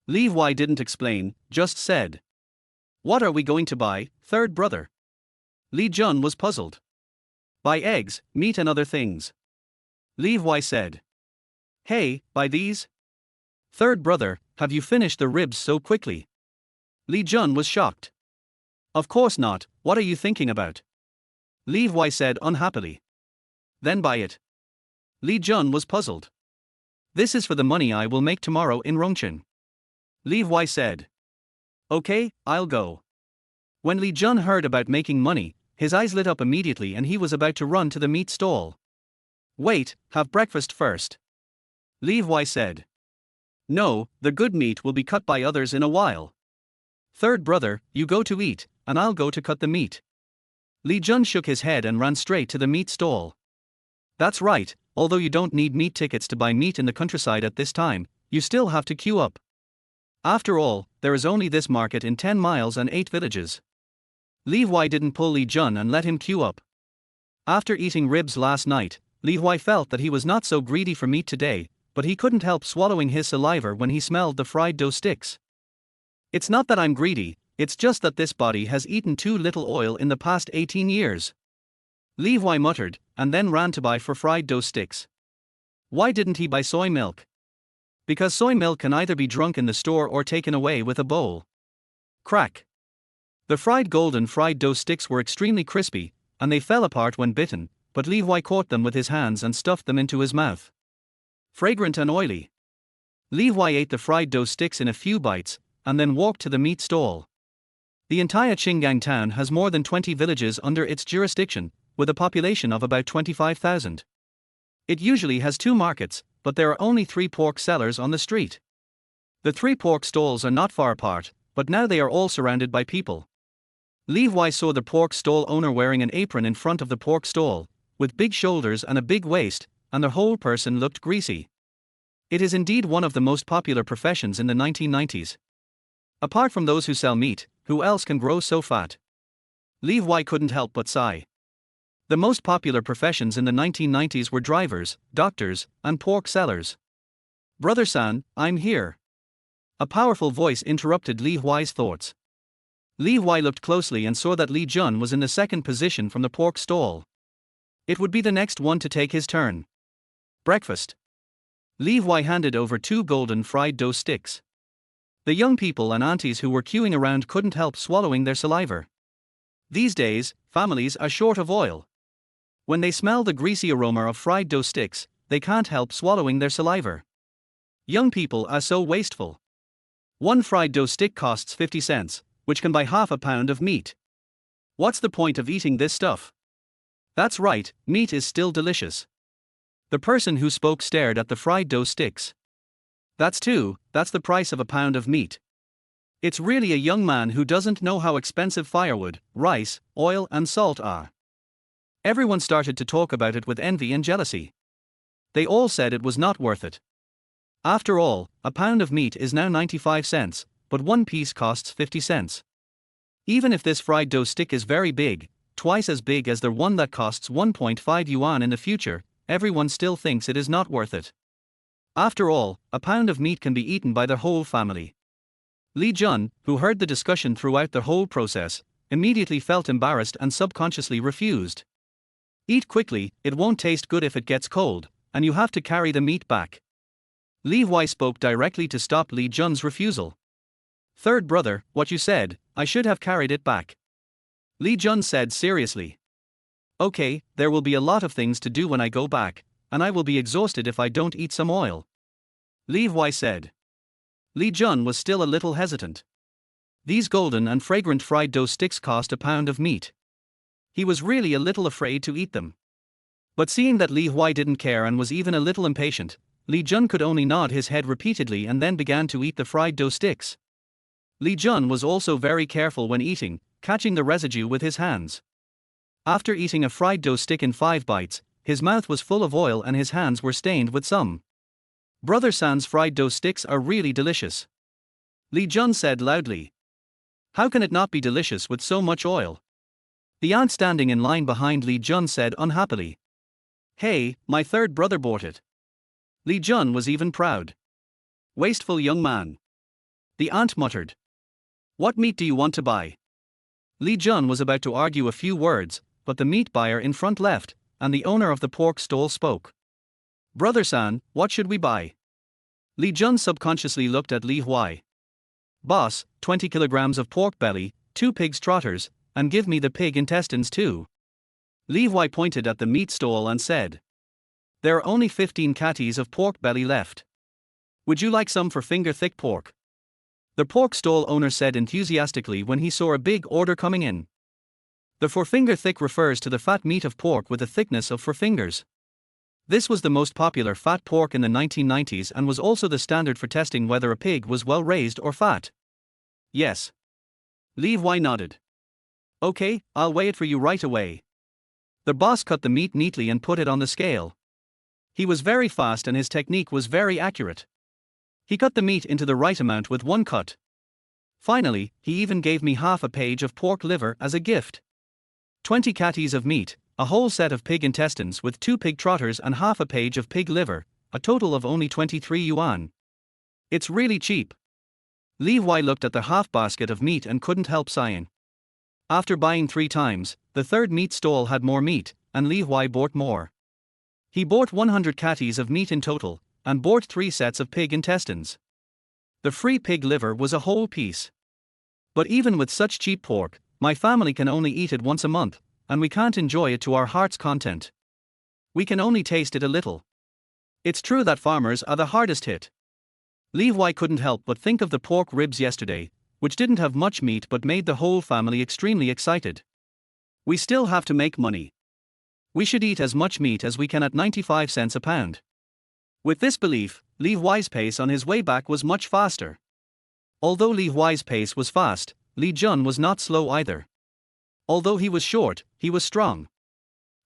Li Huai didn't explain, just said. What are we going to buy, third brother? Li Jun was puzzled. Buy eggs, meat and other things. Li Huai said. Hey, buy these? Third brother, have you finished the ribs so quickly? Li Jun was shocked. Of course not, what are you thinking about? Li Huai said unhappily. Then buy it. Li Jun was puzzled. This is for the money I will make tomorrow in Rongchen. Li Huai said. Okay, I'll go. When Li Jun heard about making money, his eyes lit up immediately and he was about to run to the meat stall. Wait, have breakfast first. Li Huai said. No, the good meat will be cut by others in a while. Third brother, you go to eat, and I'll go to cut the meat. Li Jun shook his head and ran straight to the meat stall. That's right, although you don't need meat tickets to buy meat in the countryside at this time, you still have to queue up. After all, there is only this market in 10 miles and 8 villages. Li Huai didn't pull Li Jun and let him queue up. After eating ribs last night, Li Huai felt that he was not so greedy for meat today, but he couldn't help swallowing his saliva when he smelled the fried dough sticks. It's not that I'm greedy, it's just that this body has eaten too little oil in the past 18 years. Li Huai muttered, and then ran to buy for fried dough sticks. Why didn't he buy soy milk? Because soy milk can either be drunk in the store or taken away with a bowl. Crack. The golden fried dough sticks were extremely crispy, and they fell apart when bitten, but Li Huai caught them with his hands and stuffed them into his mouth. Fragrant and oily. Li Huai ate the fried dough sticks in a few bites, and then walked to the meat stall. The entire Qinggang town has more than 20 villages under its jurisdiction, with a population of about 25,000. It usually has 2 markets, but there are only 3 pork sellers on the street. The 3 pork stalls are not far apart, but now they are all surrounded by people. Li Huai saw the pork stall owner wearing an apron in front of the pork stall, with big shoulders and a big waist, and the whole person looked greasy. It is indeed one of the most popular professions in the 1990s. Apart from those who sell meat, who else can grow so fat? Li Huai couldn't help but sigh. The most popular professions in the 1990s were drivers, doctors, and pork sellers. Brother San, I'm here. A powerful voice interrupted Li Huai's thoughts. Li Huai looked closely and saw that Li Jun was in the second position from the pork stall. It would be the next one to take his turn. Breakfast. Li Huai handed over 2 golden fried dough sticks. The young people and aunties who were queuing around couldn't help swallowing their saliva. These days, families are short of oil. When they smell the greasy aroma of fried dough sticks, they can't help swallowing their saliva. Young people are so wasteful. 1 fried dough stick costs 50 cents, which can buy half a pound of meat. What's the point of eating this stuff? That's right, meat is still delicious. The person who spoke stared at the fried dough sticks. That's the price of a pound of meat. It's really a young man who doesn't know how expensive firewood, rice, oil and salt are. Everyone started to talk about it with envy and jealousy. They all said it was not worth it. After all, a pound of meat is now 95 cents, but 1 piece costs 50 cents. Even if this fried dough stick is very big, twice as big as the one that costs 1.5 yuan in the future, everyone still thinks it is not worth it. After all, a pound of meat can be eaten by the whole family. Li Jun, who heard the discussion throughout the whole process, immediately felt embarrassed and subconsciously refused. Eat quickly, it won't taste good if it gets cold, and you have to carry the meat back. Li Huai spoke directly to stop Li Jun's refusal. Third brother, what you said, I should have carried it back. Li Jun said seriously. Okay, there will be a lot of things to do when I go back, and I will be exhausted if I don't eat some oil. Li Huai said. Li Jun was still a little hesitant. These golden and fragrant fried dough sticks cost a pound of meat. He was really a little afraid to eat them. But seeing that Li Huai didn't care and was even a little impatient, Li Jun could only nod his head repeatedly and then began to eat the fried dough sticks. Li Jun was also very careful when eating, catching the residue with his hands. After eating a fried dough stick in 5 bites, his mouth was full of oil and his hands were stained with some. Brother San's fried dough sticks are really delicious. Li Jun said loudly. How can it not be delicious with so much oil? The aunt standing in line behind Li Jun said unhappily. Hey, my third brother bought it. Li Jun was even proud. Wasteful young man. The aunt muttered. What meat do you want to buy? Li Jun was about to argue a few words, but the meat buyer in front left, and the owner of the pork stall spoke. Brother San, what should we buy? Li Jun subconsciously looked at Li Huai. Boss, 20 kilograms of pork belly, 2 pig's trotters, and give me the pig intestines too. Li Huai pointed at the meat stall and said. There are only 15 catties of pork belly left. Would you like some for finger-thick pork? The pork stall owner said enthusiastically when he saw a big order coming in. The for finger thick refers to the fat meat of pork with a thickness of 4 fingers. This was the most popular fat pork in the 1990s and was also the standard for testing whether a pig was well raised or fat. Yes. Li Huai nodded. Okay, I'll weigh it for you right away. The boss cut the meat neatly and put it on the scale. He was very fast and his technique was very accurate. He cut the meat into the right amount with 1 cut. Finally, he even gave me half a page of pork liver as a gift. 20 catties of meat, a whole set of pig intestines with 2 pig trotters and half a page of pig liver, a total of only 23 yuan. It's really cheap. Li Huai looked at the half basket of meat and couldn't help sighing. After buying 3 times, the third meat stall had more meat, and Li Huai bought more. He bought 100 catties of meat in total, and bought 3 sets of pig intestines. The free pig liver was a whole piece. But even with such cheap pork, my family can only eat it once a month, and we can't enjoy it to our heart's content. We can only taste it a little. It's true that farmers are the hardest hit. Li Huai couldn't help but think of the pork ribs yesterday, which didn't have much meat but made the whole family extremely excited. We still have to make money. We should eat as much meat as we can at 95 cents a pound. With this belief, Li Huai's pace on his way back was much faster. Although Li Huai's pace was fast, Li Jun was not slow either. Although he was short, he was strong.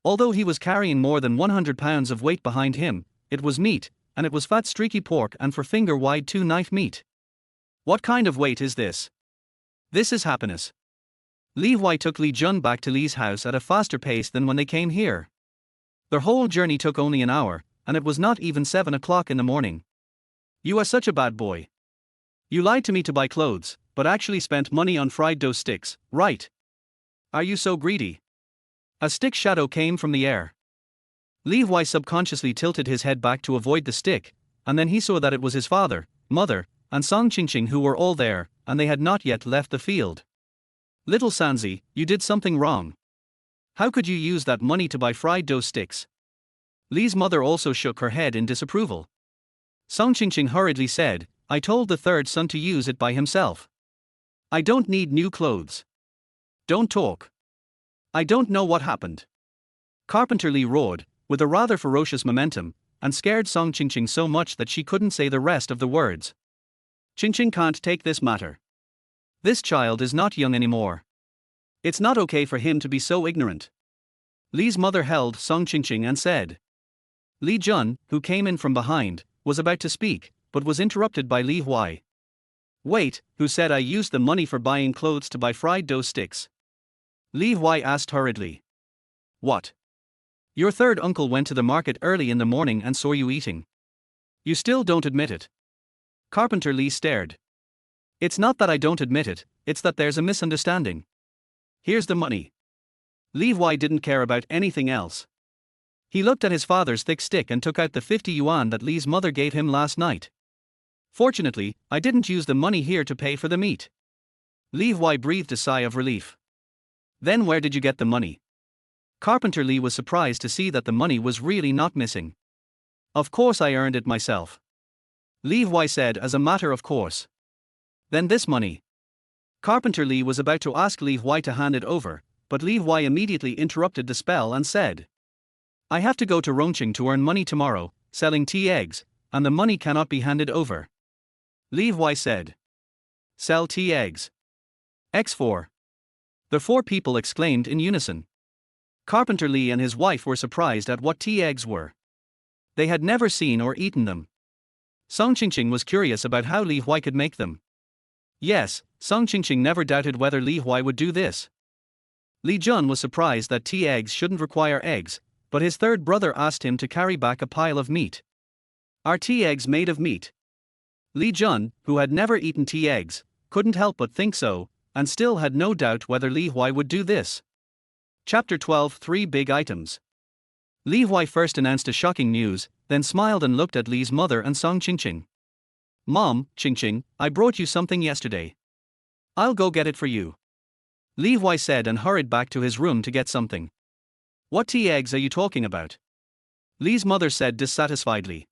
Although he was carrying more than 100 pounds of weight behind him, it was meat, and it was fat streaky pork and for finger-wide 2-knife meat. What kind of weight is this? This is happiness. Li Huai took Li Jun back to Li's house at a faster pace than when they came here. Their whole journey took only an hour, and it was not even 7 o'clock in the morning. You are such a bad boy. You lied to me to buy clothes, but actually spent money on fried dough sticks, right? Are you so greedy? A stick shadow came from the air. Li Huai subconsciously tilted his head back to avoid the stick, and then he saw that it was his father, mother, and Song Qingqing who were all there, and they had not yet left the field. Little Sanzi, you did something wrong. How could you use that money to buy fried dough sticks? Li's mother also shook her head in disapproval. Song Qingqing hurriedly said, I told the third son to use it by himself. I don't need new clothes. Don't talk. I don't know what happened. Carpenter Li roared, with a rather ferocious momentum, and scared Song Qingqing so much that she couldn't say the rest of the words. Qingqing can't take this matter. This child is not young anymore. It's not okay for him to be so ignorant. Li's mother held Song Qingqing and said. Li Jun, who came in from behind, was about to speak, but was interrupted by Li Huai. Wait, who said I used the money for buying clothes to buy fried dough sticks? Li Huai asked hurriedly. What? Your third uncle went to the market early in the morning and saw you eating. You still don't admit it. Carpenter Li stared. It's not that I don't admit it, it's that there's a misunderstanding. Here's the money. Li Huai didn't care about anything else. He looked at his father's thick stick and took out the 50 yuan that Li's mother gave him last night. Fortunately, I didn't use the money here to pay for the meat. Li Huai breathed a sigh of relief. Then where did you get the money? Carpenter Li was surprised to see that the money was really not missing. Of course I earned it myself. Li Huai said as a matter of course. Then this money. Carpenter Li was about to ask Li Huai to hand it over, but Li Huai immediately interrupted the spell and said. I have to go to Rongqing to earn money tomorrow, selling tea eggs, and the money cannot be handed over. Li Huai said. Sell tea eggs. X4. The four people exclaimed in unison. Carpenter Li and his wife were surprised at what tea eggs were. They had never seen or eaten them. Song Qingqing was curious about how Li Huai could make them. Yes, Song Qingqing never doubted whether Li Huai would do this. Li Jun was surprised that tea eggs shouldn't require eggs, but his third brother asked him to carry back a pile of meat. Are tea eggs made of meat? Li Jun, who had never eaten tea eggs, couldn't help but think so, and still had no doubt whether Li Huai would do this. Chapter 12 Three Big Items. Li Huai first announced a shocking news, then smiled and looked at Li's mother and Song Qingqing. Mom, Qingqing, I brought you something yesterday. I'll go get it for you. Li Huai said and hurried back to his room to get something. What tea eggs are you talking about? Li's mother said dissatisfiedly.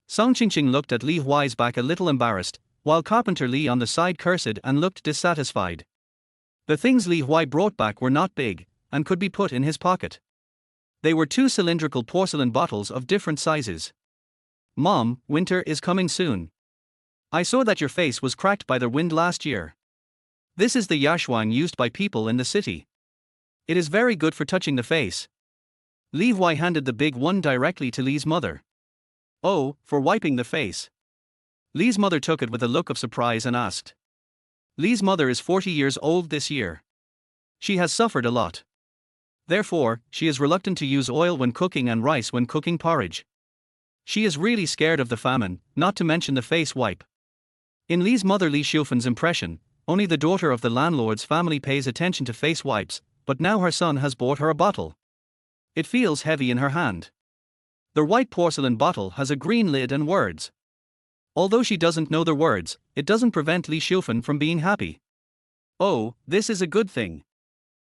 Song Qingqing looked at Li Huai's back a little embarrassed, while Carpenter Li on the side cursed and looked dissatisfied. The things Li Huai brought back were not big, and could be put in his pocket. They were two cylindrical porcelain bottles of different sizes. Mom, winter is coming soon. I saw that your face was cracked by the wind last year. This is the yashuang used by people in the city. It is very good for touching the face. Li Huai handed the big one directly to Li's mother. Oh, for wiping the face. Li's mother took it with a look of surprise and asked. Li's mother is 40 years old this year. She has suffered a lot. Therefore, she is reluctant to use oil when cooking and rice when cooking porridge. She is really scared of the famine, not to mention the face wipe. In Li's mother Li Xiufan's impression, only the daughter of the landlord's family pays attention to face wipes, but now her son has bought her a bottle. It feels heavy in her hand. The white porcelain bottle has a green lid and words. Although she doesn't know the words, it doesn't prevent Li Xiufan from being happy. Oh, this is a good thing.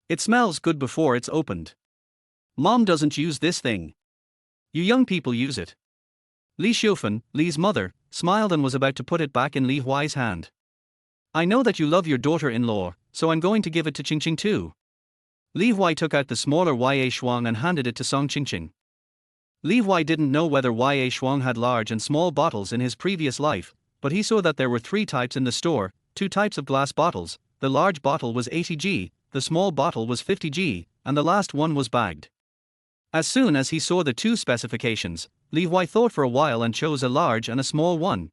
It smells good before it's opened. Mom doesn't use this thing. You young people use it. Li Xiufan, Li's mother, smiled and was about to put it back in Li Huai's hand. I know that you love your daughter-in-law, so I'm going to give it to Qingqing too. Li Huai took out the smaller Ya Shuang and handed it to Song Qingqing. Li Huai didn't know whether Ya Shuang had large and small bottles in his previous life, but he saw that there were three types in the store, two types of glass bottles. The large bottle was 80g, the small bottle was 50g, and the last one was bagged. As soon as he saw the two specifications, Li Huai thought for a while and chose a large and a small one.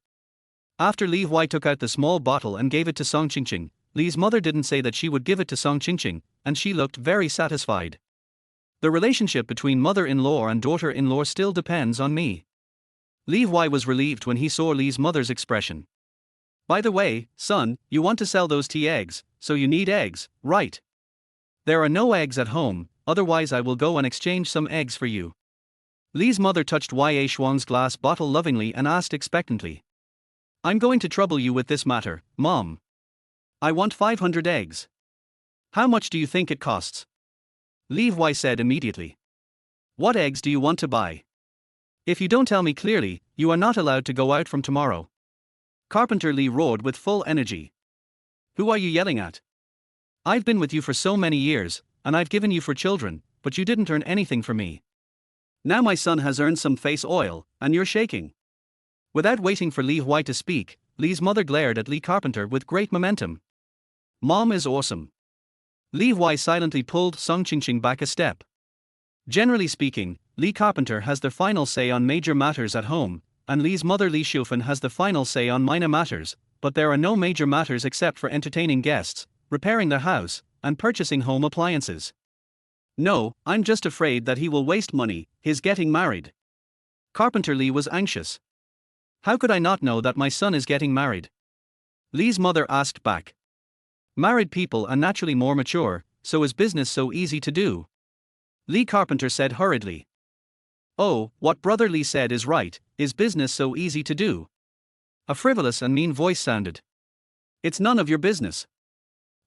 After Li Huai took out the small bottle and gave it to Song Qingqing, Li's mother didn't say that she would give it to Song Qingqing, and she looked very satisfied. The relationship between mother-in-law and daughter-in-law still depends on me. Li Huai was relieved when he saw Li's mother's expression. By the way, son, you want to sell those tea eggs, so you need eggs, right? There are no eggs at home, otherwise I will go and exchange some eggs for you. Li's mother touched Ya Shuang's glass bottle lovingly and asked expectantly. I'm going to trouble you with this matter, Mom. I want 500 eggs. How much do you think it costs? Li Huai said immediately. What eggs do you want to buy? If you don't tell me clearly, you are not allowed to go out from tomorrow. Carpenter Li roared with full energy. Who are you yelling at? I've been with you for so many years, and I've given you for children, but you didn't earn anything for me. Now my son has earned some face oil, and you're shaking. Without waiting for Li Huai to speak, Li's mother glared at Li Carpenter with great momentum. Mom is awesome. Li Huai silently pulled Song Qingqing back a step. Generally speaking, Li Carpenter has the final say on major matters at home, and Li's mother Li Xiufan has the final say on minor matters, but there are no major matters except for entertaining guests, repairing their house, and purchasing home appliances. No, I'm just afraid that he will waste money, he's getting married. Carpenter Li was anxious. How could I not know that my son is getting married? Li's mother asked back. Married people are naturally more mature, so is business so easy to do? Li Carpenter said hurriedly. Oh, what Brother Li said is right, is business so easy to do? A frivolous and mean voice sounded. It's none of your business.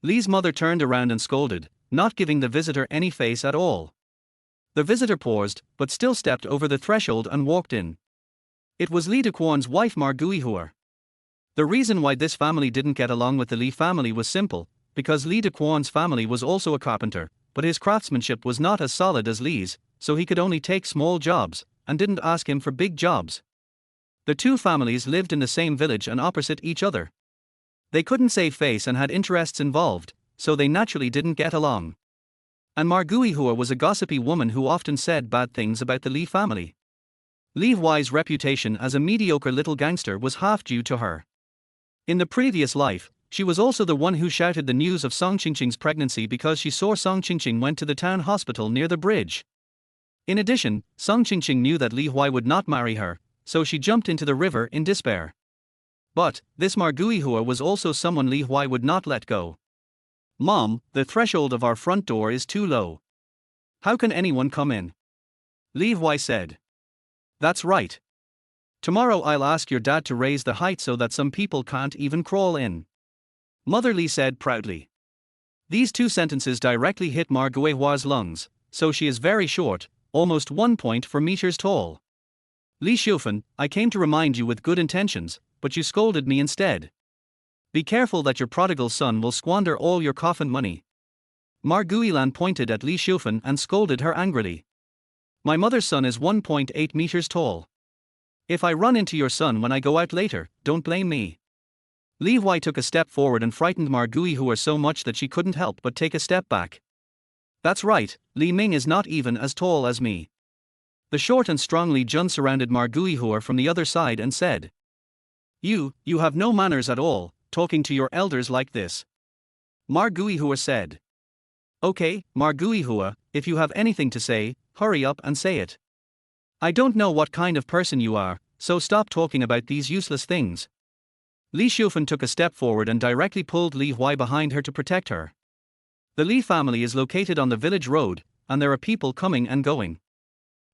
Li's mother turned around and scolded, not giving the visitor any face at all. The visitor paused, but still stepped over the threshold and walked in. It was Li Dequan's wife Marguihuer. The reason why this family didn't get along with the Li family was simple, because Li Dequan's family was also a carpenter, but his craftsmanship was not as solid as Li's, so he could only take small jobs, and didn't ask him for big jobs. The two families lived in the same village and opposite each other. They couldn't save face and had interests involved, so they naturally didn't get along. And Margui Hua was a gossipy woman who often said bad things about the Li family. Li Huai's reputation as a mediocre little gangster was half due to her. In the previous life, she was also the one who shouted the news of Song Qingqing's pregnancy because she saw Song Qingqing went to the town hospital near the bridge. In addition, Song Qingqing knew that Li Huai would not marry her, so she jumped into the river in despair. But, this Margui Hua was also someone Li Huai would not let go. "Mom, the threshold of our front door is too low. How can anyone come in?" Li Huai said. "That's right. Tomorrow I'll ask your dad to raise the height so that some people can't even crawl in," Mother Li said proudly. These two sentences directly hit Margui Hua's lungs, so she is very short, almost 1.4 meters tall. "Li Xiufan, I came to remind you with good intentions, but you scolded me instead. Be careful that your prodigal son will squander all your coffin money." Margui Lan pointed at Li Xiufan and scolded her angrily. "My mother's son is 1.8 meters tall. If I run into your son when I go out later, don't blame me." Li Huai took a step forward and frightened Margui Hua so much that she couldn't help but take a step back. "That's right, Li Ming is not even as tall as me." The short and strong Li Jun surrounded Margui Hua from the other side and said, You have no manners at all, talking to your elders like this." Margui Hua said. "Okay, Margui Hua, if you have anything to say, hurry up and say it. I don't know what kind of person you are, so stop talking about these useless things." Li Xiufan took a step forward and directly pulled Li Huai behind her to protect her. The Li family is located on the village road, and there are people coming and going.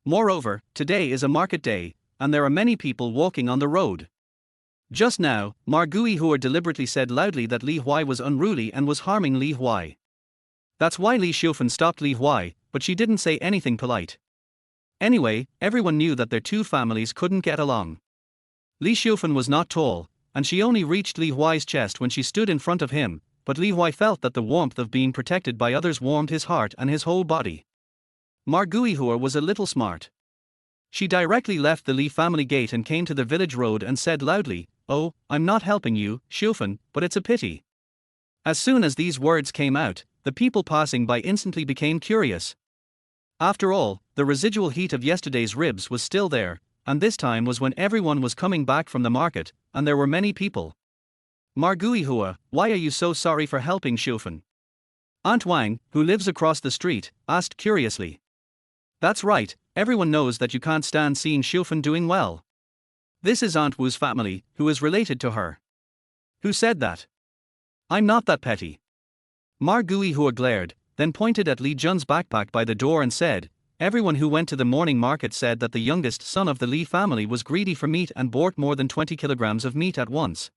Moreover, today is a market day, and there are many people walking on the road. Just now, Margui Hua deliberately said loudly that Li Huai was unruly and was harming Li Huai. That's why Li Xiufan stopped Li Huai, but she didn't say anything polite. Anyway, everyone knew that their two families couldn't get along. Li Xiufan was not tall, and she only reached Li Huai's chest when she stood in front of him, but Li Huai felt that the warmth of being protected by others warmed his heart and his whole body. Margui Hua was a little smart. She directly left the Li family gate and came to the village road and said loudly, "Oh, I'm not helping you, Xiufan, but it's a pity." As soon as these words came out, the people passing by instantly became curious. After all, the residual heat of yesterday's ribs was still there, and this time was when everyone was coming back from the market, and there were many people. "Margui Hua, why are you so sorry for helping Xiufan?" Aunt Wang, who lives across the street, asked curiously. "That's right, everyone knows that you can't stand seeing Xiufan doing well. This is Aunt Wu's family, who is related to her." "Who said that? I'm not that petty." Margui Hua glared, then pointed at Li Jun's backpack by the door and said, "Everyone who went to the morning market said that the youngest son of the Li family was greedy for meat and bought more than 20 kilograms of meat at once.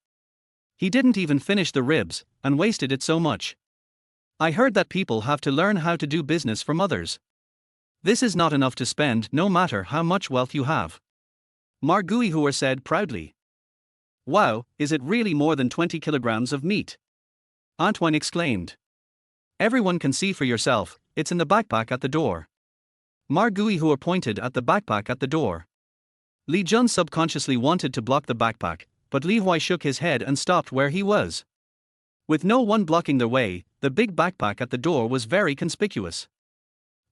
He didn't even finish the ribs, and wasted it so much. I heard that people have to learn how to do business from others. This is not enough to spend no matter how much wealth you have." Margui Hua said proudly. "Wow, is it really more than 20 kilograms of meat?" Antoine exclaimed. "Everyone can see for yourself, it's in the backpack at the door." Margui Hua pointed at the backpack at the door. Li Jun subconsciously wanted to block the backpack, but Li Huai shook his head and stopped where he was. With no one blocking the way, the big backpack at the door was very conspicuous.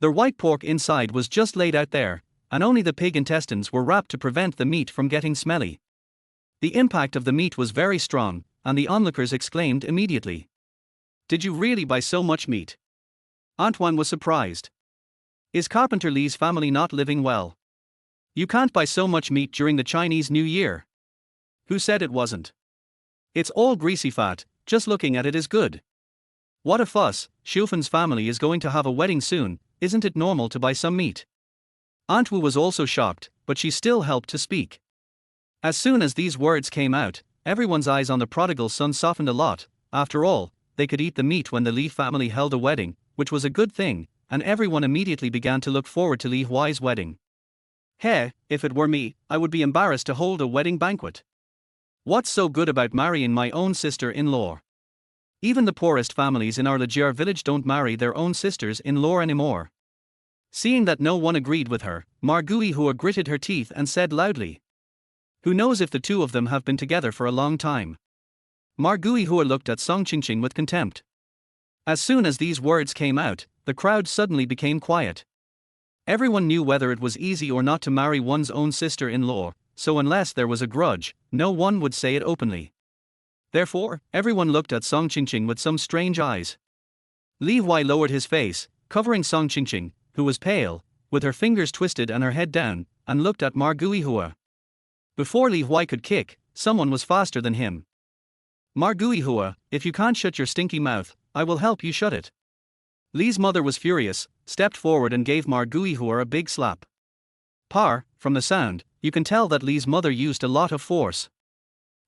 The white pork inside was just laid out there, and only the pig intestines were wrapped to prevent the meat from getting smelly. The impact of the meat was very strong, and the onlookers exclaimed immediately. "Did you really buy so much meat?" Antoine was surprised. "Is Carpenter Li's family not living well? You can't buy so much meat during the Chinese New Year." "Who said it wasn't? It's all greasy fat, just looking at it is good. What a fuss, Xiufan's family is going to have a wedding soon, isn't it normal to buy some meat?" Aunt Wu was also shocked, but she still helped to speak. As soon as these words came out, everyone's eyes on the prodigal son softened a lot. After all, they could eat the meat when the Li family held a wedding, which was a good thing, and everyone immediately began to look forward to Li Huai's wedding. "Hey, if it were me, I would be embarrassed to hold a wedding banquet. What's so good about marrying my own sister-in-law? Even the poorest families in our Lijiar village don't marry their own sisters-in-law anymore." Seeing that no one agreed with her, Margui Hua gritted her teeth and said loudly, "Who knows if the two of them have been together for a long time?" Margui Hua looked at Song Qingqing with contempt. As soon as these words came out, the crowd suddenly became quiet. Everyone knew whether it was easy or not to marry one's own sister-in-law, so unless there was a grudge, no one would say it openly. Therefore, everyone looked at Song Qingqing with some strange eyes. Li Huai lowered his face, covering Song Qingqing, who was pale, with her fingers twisted and her head down, and looked at Li Huai. Before Li Huai could kick, someone was faster than him. Li Huai, if you can't shut your stinky mouth, I will help you shut it. Li's mother was furious, stepped forward and gave Li Huai a big slap. From the sound, you can tell that Li's mother used a lot of force.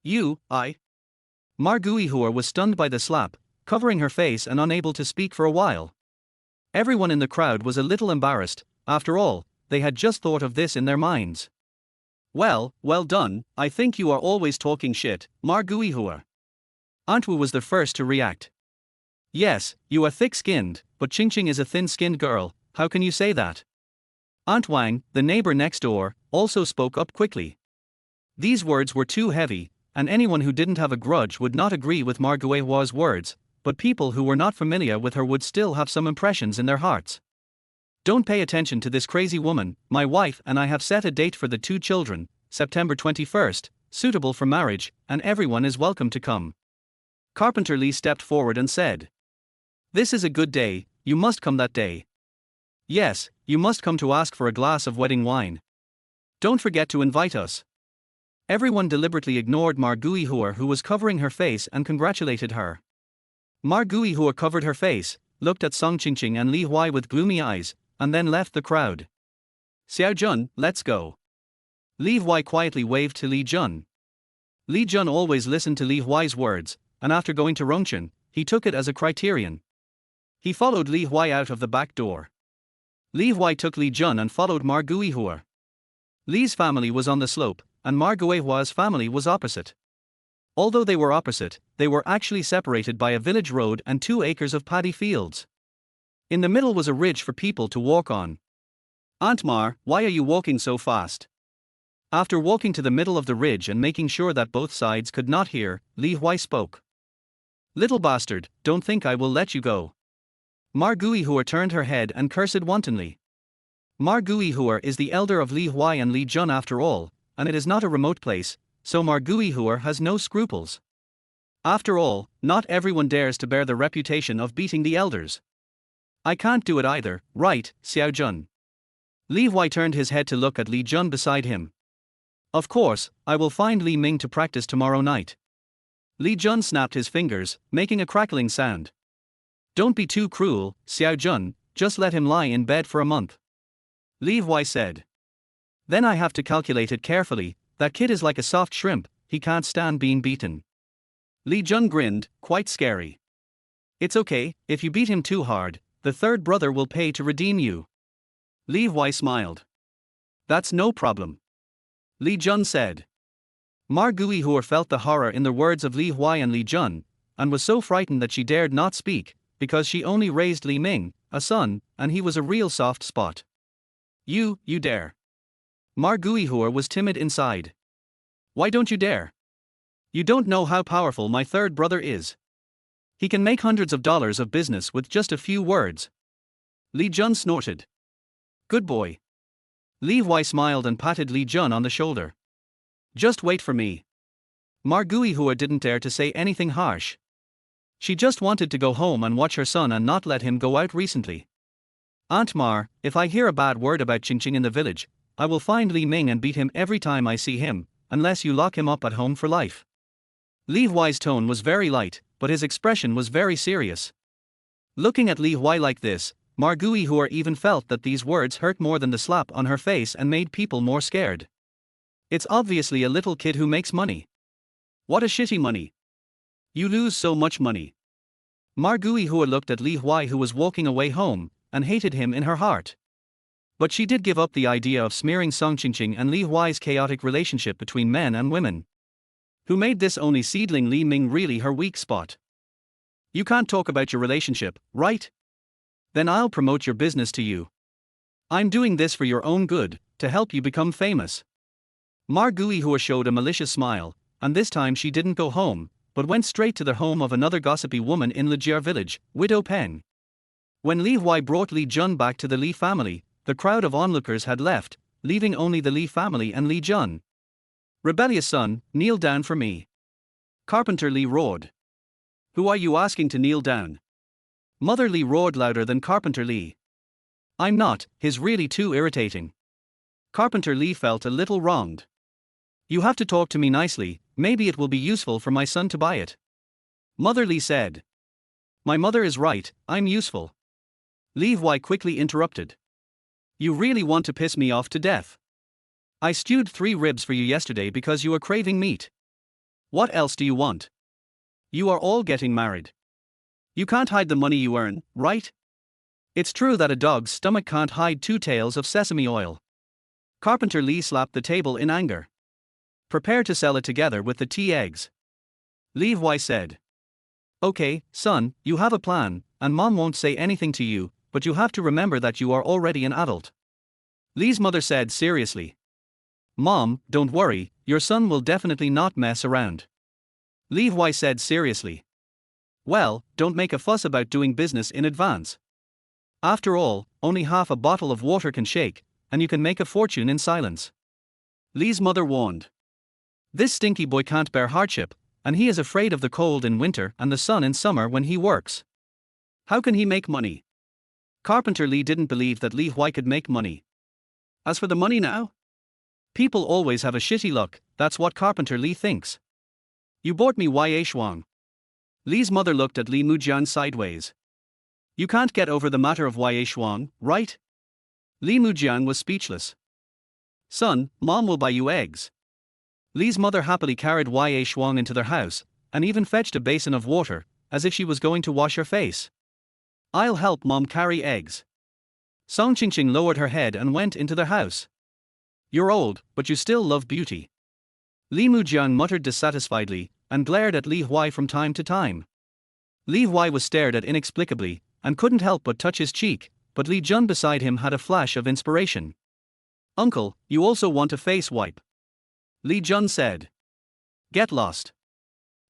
Li Huai was stunned by the slap, covering her face and unable to speak for a while. Everyone in the crowd was a little embarrassed. After all, they had just thought of this in their minds. Well done, I think you are always talking shit, Li Huai. Aunt Wu was the first to react. Yes, you are thick-skinned, but Qingqing is a thin-skinned girl, how can you say that? Aunt Wang, the neighbor next door, also spoke up quickly. These words were too heavy, and anyone who didn't have a grudge would not agree with Li Huai's words, but people who were not familiar with her would still have some impressions in their hearts. Don't pay attention to this crazy woman, my wife and I have set a date for the 2 children, September 21st, suitable for marriage, and everyone is welcome to come. Carpenter Li stepped forward and said, "This is a good day, you must come that day. Yes, you must come to ask for a glass of wedding wine. Don't forget to invite us." Everyone deliberately ignored Li Huai, who was covering her face, and congratulated her. Li Huai covered her face, looked at Song Qingqing and Li Huai with gloomy eyes, and then left the crowd. "Xiao Jun, let's go." Li Huai quietly waved to Li Jun. Li Jun always listened to Li Huai's words, and after going to Rongchen, he took it as a criterion. He followed Li Huai out of the back door. Li Huai took Li Jun and followed Li Huai. Li's family was on the slope, and Li Huai's family was opposite. Although they were opposite, they were actually separated by a village road and 2 acres of paddy fields. In the middle was a ridge for people to walk on. "Aunt Mar, why are you walking so fast?" After walking to the middle of the ridge and making sure that both sides could not hear, Li Huai spoke. "Little bastard, don't think I will let you go." Li Huai turned her head and cursed wantonly. Li Huai is the elder of Li Huai and Li Jun after all, and it is not a remote place, so Li Huai has no scruples. After all, not everyone dares to bear the reputation of beating the elders. "I can't do it either, right, Xiao Jun?" Li Huai turned his head to look at Li Jun beside him. "Of course, I will find Li Ming to practice tomorrow night." Li Jun snapped his fingers, making a crackling sound. "Don't be too cruel, Xiao Jun, just let him lie in bed for a month." Li Huai said. "Then I have to calculate it carefully, that kid is like a soft shrimp, he can't stand being beaten." Li Jun grinned, quite scary. "It's okay, if you beat him too hard, the 3rd brother will pay to redeem you." Li Huai smiled. "That's no problem." Li Jun said. Li Huai felt the horror in the words of Li Huai and Li Jun, and was so frightened that she dared not speak, because she only raised Li Ming, a son, and he was a real soft spot. You dare." Li Huai was timid inside. "Why don't you dare? You don't know how powerful my 3rd brother is. He can make hundreds of dollars of business with just a few words." Li Jun snorted. "Good boy." Li Huai smiled and patted Li Jun on the shoulder. "Just wait for me." Li Huai didn't dare to say anything harsh. She just wanted to go home and watch her son and not let him go out recently. "Aunt Mar, if I hear a bad word about Qingqing in the village, I will find Li Ming and beat him every time I see him, unless you lock him up at home for life." Li Huai's tone was very light, but his expression was very serious. Looking at Li Huai like this, Li Huai even felt that these words hurt more than the slap on her face and made people more scared. It's obviously a little kid who makes money. What a shitty money. You lose so much money. Li Huai looked at Li Huai, who was walking away home, and hated him in her heart. But she did give up the idea of smearing Song Qingqing and Li Huai's chaotic relationship between men and women. Who made this only seedling Li Ming really her weak spot? "You can't talk about your relationship, right? Then I'll promote your business to you. I'm doing this for your own good, to help you become famous." Li Huai showed a malicious smile, and this time she didn't go home, but went straight to the home of another gossipy woman in Lijiar village, Widow Peng. When Li Huai brought Li Jun back to the Li family, the crowd of onlookers had left, leaving only the Li family and Li Jun. "Rebellious son, kneel down for me." Carpenter Li roared. "Who are you asking to kneel down?" Mother Li roared louder than Carpenter Li. "I'm not, he's really too irritating." Carpenter Li felt a little wronged. "You have to talk to me nicely, maybe it will be useful for my son to buy it." Mother Li said. "My mother is right, I'm useful." Li Huai quickly interrupted. "You really want to piss me off to death. I stewed 3 ribs for you yesterday because you are craving meat. What else do you want? You are all getting married. You can't hide the money you earn, right? It's true that a dog's stomach can't hide 2 tails of sesame oil." Carpenter Li slapped the table in anger. "Prepare to sell it together with the tea eggs." Li Huai said. "Okay, son, you have a plan, and mom won't say anything to you, but you have to remember that you are already an adult." Li's mother said seriously. "Mom, don't worry, your son will definitely not mess around." Li Huai said seriously. "Well, don't make a fuss about doing business in advance. After all, only half a bottle of water can shake, and you can make a fortune in silence." Li's mother warned. "This stinky boy can't bear hardship, and he is afraid of the cold in winter and the sun in summer when he works. How can he make money?" Carpenter Li didn't believe that Li Huai could make money. "As for the money now? People always have a shitty luck, that's what Carpenter Li thinks. You bought me Yue Shuang." Li's mother looked at Li Mujian sideways. "You can't get over the matter of Yue Shuang, right?" Li Mujian was speechless. "Son, mom will buy you eggs." Li's mother happily carried Yue Shuang into their house, and even fetched a basin of water, as if she was going to wash her face. "I'll help mom carry eggs." Song Qingqing lowered her head and went into their house. "You're old, but you still love beauty." Li Mujian muttered dissatisfiedly, and glared at Li Huai from time to time. Li Huai was stared at inexplicably, and couldn't help but touch his cheek, but Li Jun beside him had a flash of inspiration. "Uncle, you also want a face wipe?" Li Jun said. "Get lost."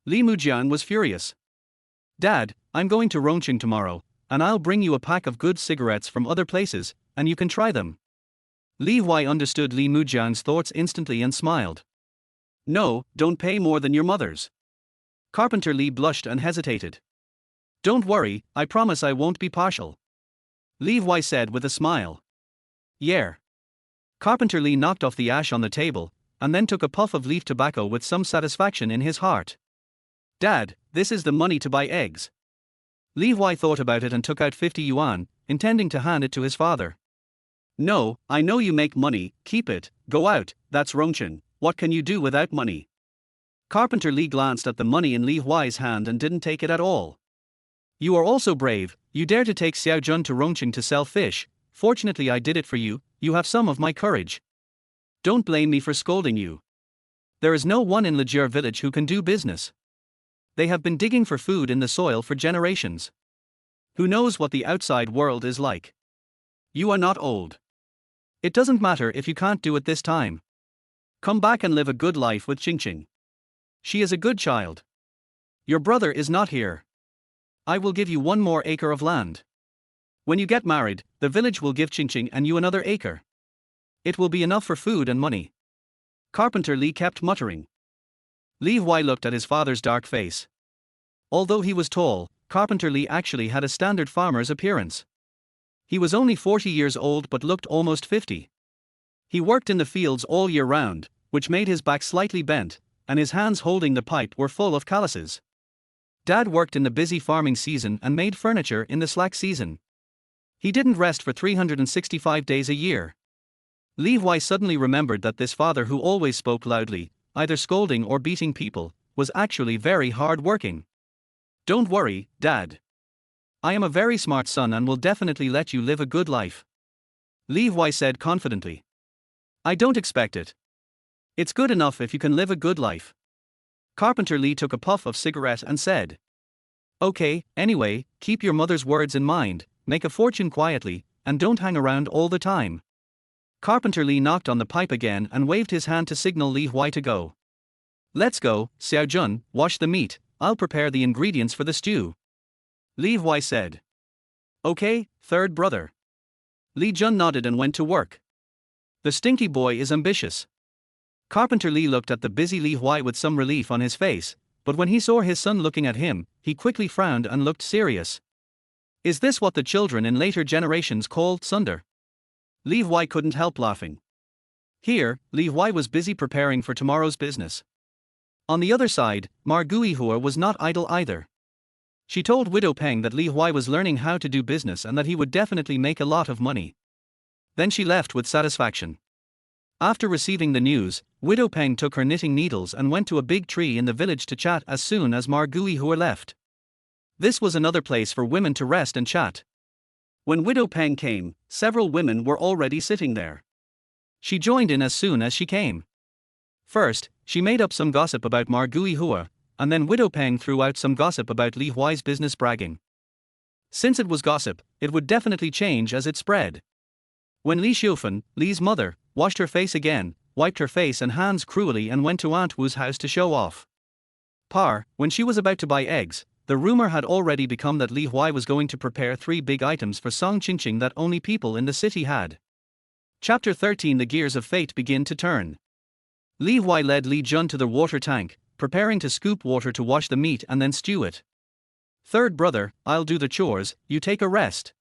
Li Mujian was furious. "Dad, I'm going to Rongqing tomorrow, and I'll bring you a pack of good cigarettes from other places, and you can try them." Li Huai understood Li Mujian's thoughts instantly and smiled. "No, don't pay more than your mother's." Carpenter Li blushed and hesitated. "Don't worry, I promise I won't be partial." Li Huai said with a smile. "Yeah." Carpenter Li knocked off the ash on the table, and then took a puff of leaf tobacco with some satisfaction in his heart. "Dad, this is the money to buy eggs." Li Huai thought about it and took out 50 yuan, intending to hand it to his father. "No, I know you make money, keep it, go out, that's Rongqing, what can you do without money?" Carpenter Li glanced at the money in Li Huai's hand and didn't take it at all. "You are also brave, you dare to take Xiao Jun to Rongqing to sell fish. Fortunately I did it for you, you have some of my courage. Don't blame me for scolding you. There is no one in Lijiar village who can do business. They have been digging for food in the soil for generations. Who knows what the outside world is like? You are not old. It doesn't matter if you can't do it this time. Come back and live a good life with Qingqing. She is a good child. Your brother is not here. I will give you 1 more acre of land. When you get married, the village will give Qingqing and you another acre. It will be enough for food and money." Carpenter Li kept muttering. Li Huai looked at his father's dark face. Although he was tall, Carpenter Li actually had a standard farmer's appearance. He was only 40 years old but looked almost 50. He worked in the fields all year round, which made his back slightly bent, and his hands holding the pipe were full of calluses. Dad worked in the busy farming season and made furniture in the slack season. He didn't rest for 365 days a year. Li Huai suddenly remembered that this father who always spoke loudly, either scolding or beating people, was actually very hard-working. "Don't worry, Dad. I am a very smart son and will definitely let you live a good life," Li Huai said confidently. "I don't expect it. It's good enough if you can live a good life." Carpenter Li took a puff of cigarette and said. "Okay, anyway, keep your mother's words in mind, make a fortune quietly, and don't hang around all the time." Carpenter Li knocked on the pipe again and waved his hand to signal Li Huai to go. "Let's go, Xiao Jun, wash the meat, I'll prepare the ingredients for the stew. Li Huai said. Okay, third brother. Li Jun nodded and went to work. The stinky boy is ambitious. Carpenter Li looked at the busy Li Huai with some relief on his face, but when he saw his son looking at him, he quickly frowned and looked serious. Is this what the children in later generations called sunder? Li Huai couldn't help laughing. Here, Li Huai was busy preparing for tomorrow's business. On the other side, Margui Hua was not idle either. She told Widow Peng that Li Huai was learning how to do business and that he would definitely make a lot of money. Then she left with satisfaction. After receiving the news, Widow Peng took her knitting needles and went to a big tree in the village to chat as soon as Margui Hua left. This was another place for women to rest and chat. When Widow Peng came, several women were already sitting there. She joined in as soon as she came. First, she made up some gossip about Margui Hua, and then Widow Peng threw out some gossip about Li Huai's business bragging. Since it was gossip, it would definitely change as it spread. When Li Xiufen, Li's mother, washed her face again, wiped her face and hands cruelly and went to Aunt Wu's house to show off. When she was about to buy eggs, the rumor had already become that Li Huai was going to prepare 3 big items for Song Qingqing that only people in the city had. Chapter 13. The gears of fate begin to turn. Li Huai led Li Jun to the water tank, preparing to scoop water to wash the meat and then stew it. Third brother, I'll do the chores, you take a rest.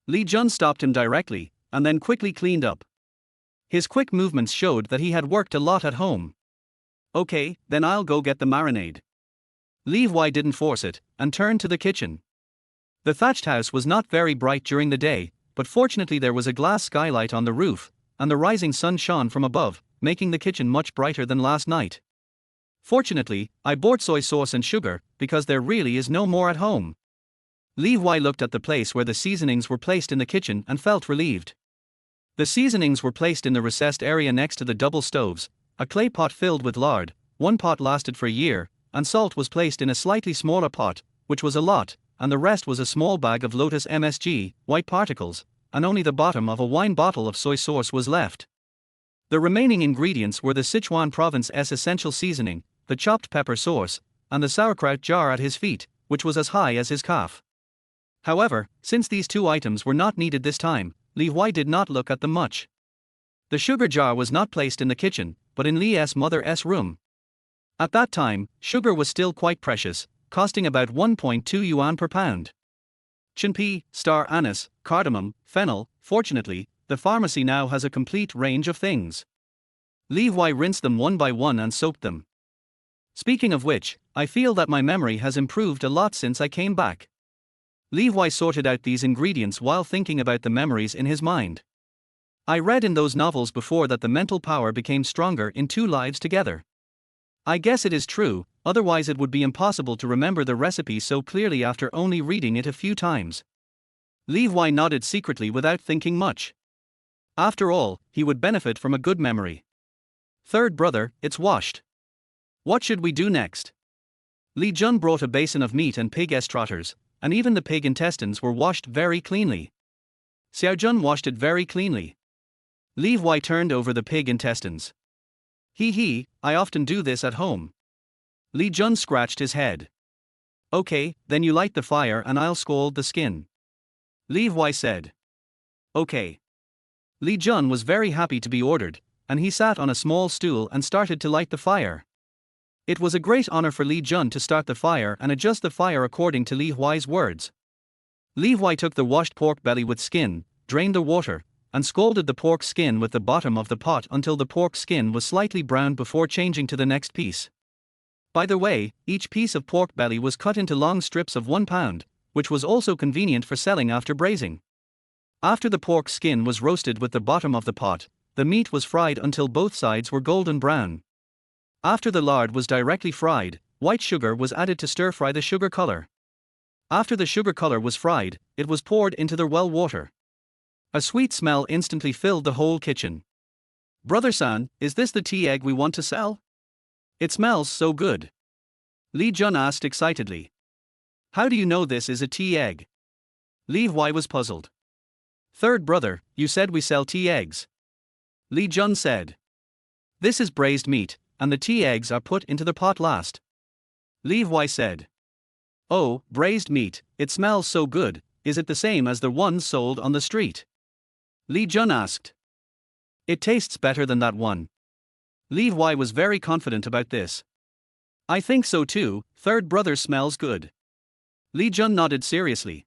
Li Jun stopped him directly, and then quickly cleaned up. His quick movements showed that he had worked a lot at home. Okay, then I'll go get the marinade. Li Huai didn't force it, and turned to the kitchen. The thatched house was not very bright during the day, but fortunately there was a glass skylight on the roof, and the rising sun shone from above, making the kitchen much brighter than last night. Fortunately, I bought soy sauce and sugar, because there really is no more at home. Li Huai looked at the place where the seasonings were placed in the kitchen and felt relieved. The seasonings were placed in the recessed area next to the double stoves, a clay pot filled with lard, one pot lasted for a year, and salt was placed in a slightly smaller pot, which was a lot, and the rest was a small bag of Lotus MSG, white particles, and only the bottom of a wine bottle of soy sauce was left. The remaining ingredients were the Sichuan Province's essential seasoning, the chopped pepper sauce, and the sauerkraut jar at his feet, which was as high as his calf. However, since these 2 items were not needed this time, Li Huai did not look at them much. The sugar jar was not placed in the kitchen, but in Li's mother's room. At that time, sugar was still quite precious, costing about 1.2 yuan per pound. Chinpi, star anise, cardamom, fennel. Fortunately, the pharmacy now has a complete range of things. Li Huai rinsed them one by one and soaked them. Speaking of which, I feel that my memory has improved a lot since I came back. Li Huai sorted out these ingredients while thinking about the memories in his mind. I read in those novels before that the mental power became stronger in 2 lives together. I guess it is true, otherwise it would be impossible to remember the recipe so clearly after only reading it a few times. Li Huai nodded secretly without thinking much. After all, he would benefit from a good memory. Third brother, it's washed. What should we do next? Li Jun brought a basin of meat and pig trotters, and even the pig intestines were washed very cleanly. Xiao Jun washed it very cleanly. Li Huai turned over the pig intestines. I often do this at home. Li Jun scratched his head. Okay, then you light the fire and I'll scald the skin. Li Huai said. Okay. Li Jun was very happy to be ordered, and he sat on a small stool and started to light the fire. It was a great honor for Li Jun to start the fire and adjust the fire according to Li Huai's words. Li Huai took the washed pork belly with skin, drained the water, and scalded the pork skin with the bottom of the pot until the pork skin was slightly browned before changing to the next piece. By the way, each piece of pork belly was cut into long strips of 1 pound, which was also convenient for selling after braising. After the pork skin was roasted with the bottom of the pot, the meat was fried until both sides were golden brown. After the lard was directly fried, white sugar was added to stir-fry the sugar color. After the sugar color was fried, it was poured into the well water. A sweet smell instantly filled the whole kitchen. Brother-san, is this the tea egg we want to sell? It smells so good. Li Jun asked excitedly. How do you know this is a tea egg? Li Huai was puzzled. Third brother, you said we sell tea eggs. Li Jun said. This is braised meat, and the tea eggs are put into the pot last. Li Huai said. Oh, braised meat, it smells so good, is it the same as the ones sold on the street? Li Jun asked. It tastes better than that one. Li Huai was very confident about this. I think so too, third brother smells good. Li Jun nodded seriously.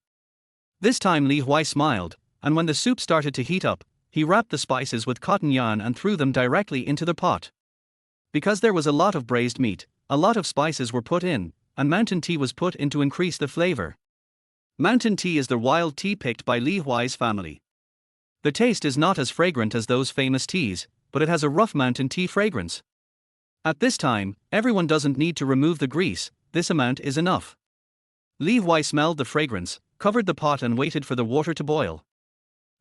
This time Li Huai smiled, and when the soup started to heat up, he wrapped the spices with cotton yarn and threw them directly into the pot. Because there was a lot of braised meat, a lot of spices were put in, and mountain tea was put in to increase the flavor. Mountain tea is the wild tea picked by Li Huai's family. The taste is not as fragrant as those famous teas, but it has a rough mountain tea fragrance. At this time, everyone doesn't need to remove the grease, this amount is enough. Li Huai smelled the fragrance, covered the pot and waited for the water to boil.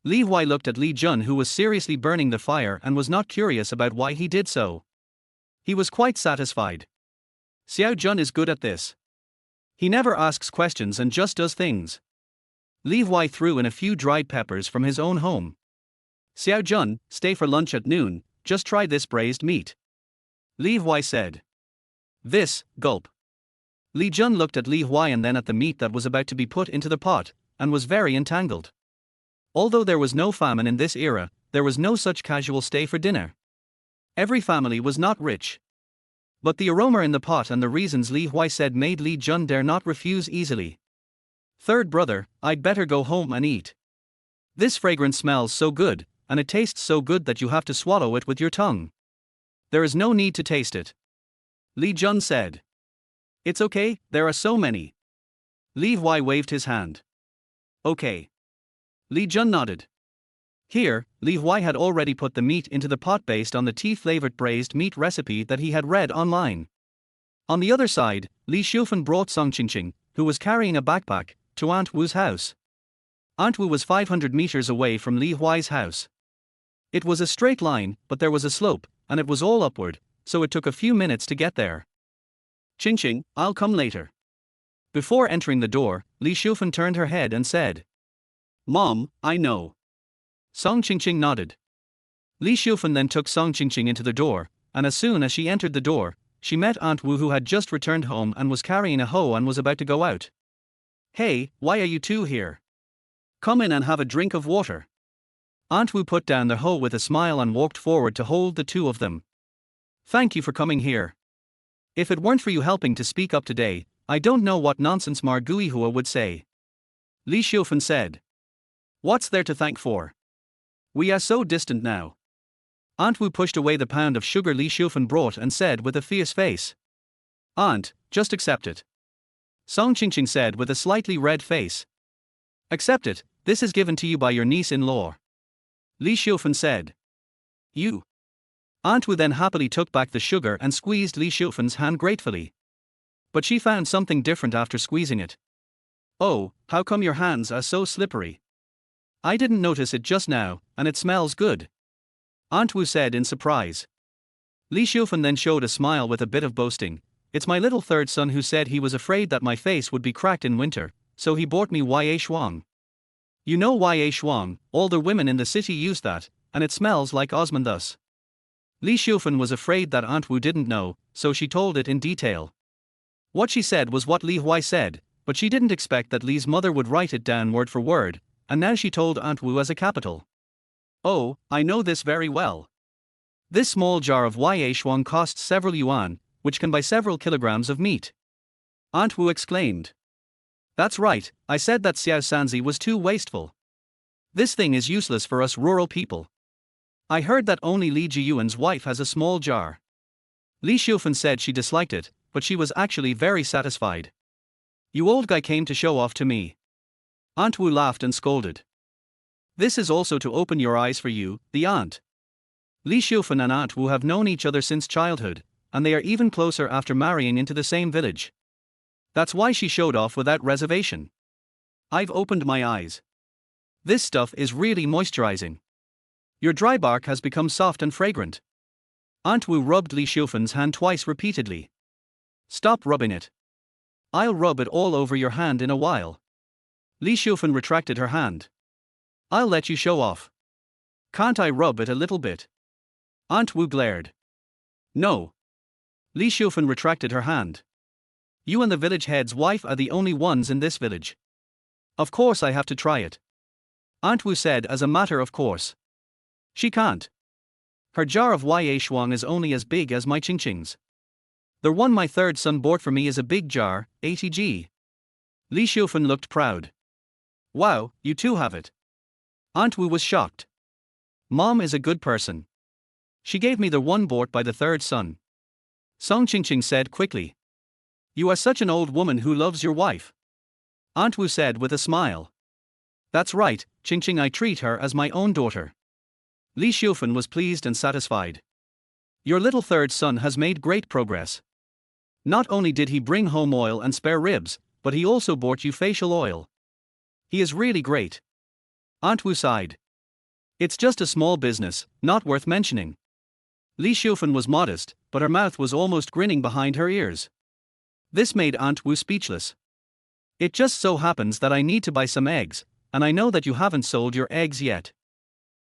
Li Huai looked at Li Jun, who was seriously burning the fire and was not curious about why he did so. He was quite satisfied. Xiao Jun is good at this. He never asks questions and just does things. Li Huai threw in a few dried peppers from his own home. Xiao Jun, stay for lunch at noon, just try this braised meat. Li Huai said. This, gulp. Li Jun looked at Li Huai and then at the meat that was about to be put into the pot, and was very entangled. Although there was no famine in this era, there was no such casual stay for dinner. Every family was not rich. But the aroma in the pot and the reasons Li Huai said made Li Jun dare not refuse easily. Third brother, I'd better go home and eat. This fragrance smells so good, and it tastes so good that you have to swallow it with your tongue. There is no need to taste it. Li Jun said. It's okay, there are so many. Li Huai waved his hand. Okay. Li Jun nodded. Here, Li Huai had already put the meat into the pot based on the tea-flavored braised meat recipe that he had read online. On the other side, Li Shufen brought Song Qingqing, who was carrying a backpack, to Aunt Wu's house. Aunt Wu was 500 meters away from Li Huai's house. It was a straight line, but there was a slope, and it was all upward, so it took a few minutes to get there. Qingqing, I'll come later. Before entering the door, Li Shufen turned her head and said. Mom, I know. Song Qingqing nodded. Li Shufen then took Song Qingqing into the door, and as soon as she entered the door, she met Aunt Wu, who had just returned home and was carrying a hoe and was about to go out. Hey, why are you two here? Come in and have a drink of water. Aunt Wu put down the hoe with a smile and walked forward to hold the two of them. Thank you for coming here. If it weren't for you helping to speak up today, I don't know what nonsense Margui Hua would say. Li Shufen said. What's there to thank for? We are so distant now. Aunt Wu pushed away the pound of sugar Li Shufen brought and said with a fierce face. Aunt, just accept it. Song Qingqing said with a slightly red face. Accept it, this is given to you by your niece-in-law. Li Shufen said. You. Aunt Wu then happily took back the sugar and squeezed Li Shufen's hand gratefully. But she found something different after squeezing it. Oh, how come your hands are so slippery? I didn't notice it just now, and it smells good. Aunt Wu said in surprise. Li Shufen then showed a smile with a bit of boasting. It's my little third son who said he was afraid that my face would be cracked in winter, so he bought me Yue Shuang. You know Yue Shuang, all the women in the city use that, and it smells like osman thus. Li Shufen was afraid that Aunt Wu didn't know, so she told it in detail. What she said was what Li Huai said, but she didn't expect that Li's mother would write it down word for word, and now she told Aunt Wu as a capital. Oh, I know this very well. This small jar of Yue Shuang costs several yuan, which can buy several kilograms of meat. Aunt Wu exclaimed. That's right, I said that Xiao Sanzi was too wasteful. This thing is useless for us rural people. I heard that only Li Jiyuan's wife has a small jar. Li Shufen said she disliked it, but she was actually very satisfied. You old guy came to show off to me. Aunt Wu laughed and scolded. This is also to open your eyes for you, the aunt. Li Shufen and Aunt Wu have known each other since childhood, and they are even closer after marrying into the same village. That's why she showed off without reservation. I've opened my eyes. This stuff is really moisturizing. Your dry bark has become soft and fragrant. Aunt Wu rubbed Li Shufen's hand twice repeatedly. Stop rubbing it. I'll rub it all over your hand in a while. Li Shufen retracted her hand. I'll let you show off. Can't I rub it a little bit? Aunt Wu glared. No. Li Shufen retracted her hand. You and the village head's wife are the only ones in this village. Of course I have to try it. Aunt Wu said as a matter of course. She can't. Her jar of Ya Shuang is only as big as my Ching Ching's. The one my third son bought for me is a big jar, 80g. Li Xiufan looked proud. Wow, you too have it. Aunt Wu was shocked. Mom is a good person. She gave me the one bought by the third son. Song Qingqing said quickly. You are such an old woman who loves your wife. Aunt Wu said with a smile. That's right, Qingqing, I treat her as my own daughter. Li Xiufan was pleased and satisfied. Your little third son has made great progress. Not only did he bring home oil and spare ribs, but he also bought you facial oil. He is really great. Aunt Wu sighed. It's just a small business, not worth mentioning. Li Xiufan was modest, but her mouth was almost grinning behind her ears. This made Aunt Wu speechless. It just so happens that I need to buy some eggs, and I know that you haven't sold your eggs yet.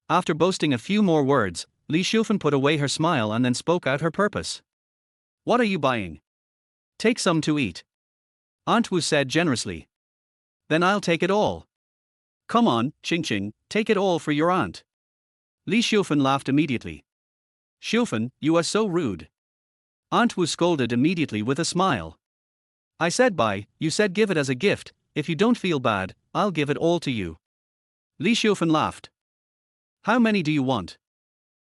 After boasting a few more words, Li Xiufan put away her smile and then spoke out her purpose. What are you buying? Take some to eat. Aunt Wu said generously. Then I'll take it all. Come on, Qingqing, take it all for your aunt. Li Xiufan laughed immediately. Xiufan, you are so rude. Aunt Wu scolded immediately with a smile. I said buy, you said give it as a gift. If you don't feel bad, I'll give it all to you. Li Xiufan laughed. How many do you want?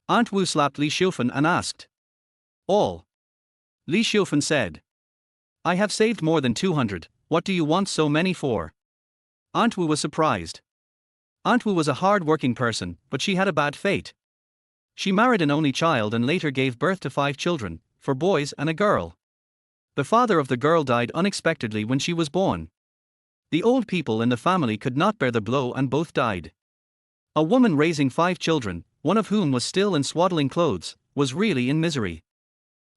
Aunt Wu slapped Li Xiufan and asked. All. Li Xiufan said. I have saved more than 200, what do you want so many for? Aunt Wu was surprised. Aunt Wu was a hard-working person, but she had a bad fate. She married an only child and later gave birth to 5 children, 4 boys and a girl. The father of the girl died unexpectedly when she was born. The old people in the family could not bear the blow and both died. A woman raising 5 children, one of whom was still in swaddling clothes, was really in misery.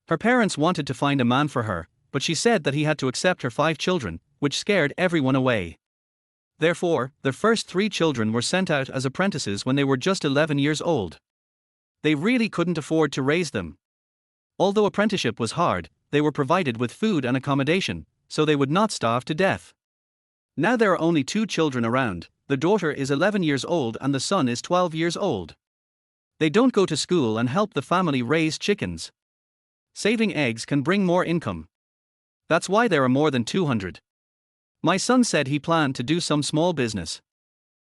Her parents wanted to find a man for her, but she said that he had to accept her 5 children, which scared everyone away. Therefore, the first 3 children were sent out as apprentices when they were just 11 years old. They really couldn't afford to raise them. Although apprenticeship was hard, they were provided with food and accommodation, so they would not starve to death. Now there are only 2 children around, the daughter is 11 years old and the son is 12 years old. They don't go to school and help the family raise chickens. Saving eggs can bring more income. That's why there are more than 200. My son said he planned to do some small business.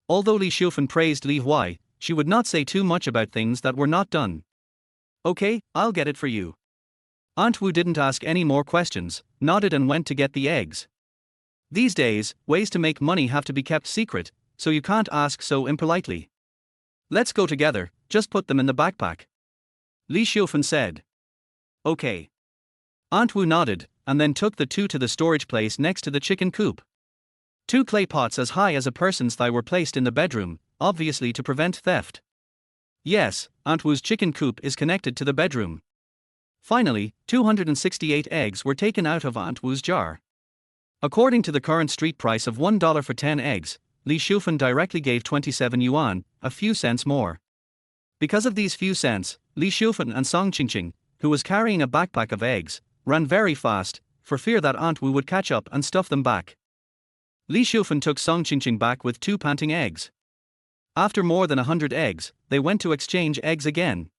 Although Li Xiufan praised Li Huai, she would not say too much about things that were not done. Okay, I'll get it for you. Aunt Wu didn't ask any more questions, nodded and went to get the eggs. These days, ways to make money have to be kept secret, so you can't ask so impolitely. Let's go together, just put them in the backpack. Li Xiufan said. Okay. Aunt Wu nodded, and then took the 2 to the storage place next to the chicken coop. 2 clay pots as high as a person's thigh were placed in the bedroom, obviously to prevent theft. Yes, Aunt Wu's chicken coop is connected to the bedroom. Finally, 268 eggs were taken out of Aunt Wu's jar. According to the current street price of $1 for 10 eggs, Li Xiufan directly gave 27 yuan, a few cents more. Because of these few cents, Li Xiufan and Song Qingqing, who was carrying a backpack of eggs, ran very fast, for fear that Aunt Wu would catch up and stuff them back. Li Xiufan took Song Qingqing back with 2 panting eggs. After more than 100 eggs, they went to exchange eggs again.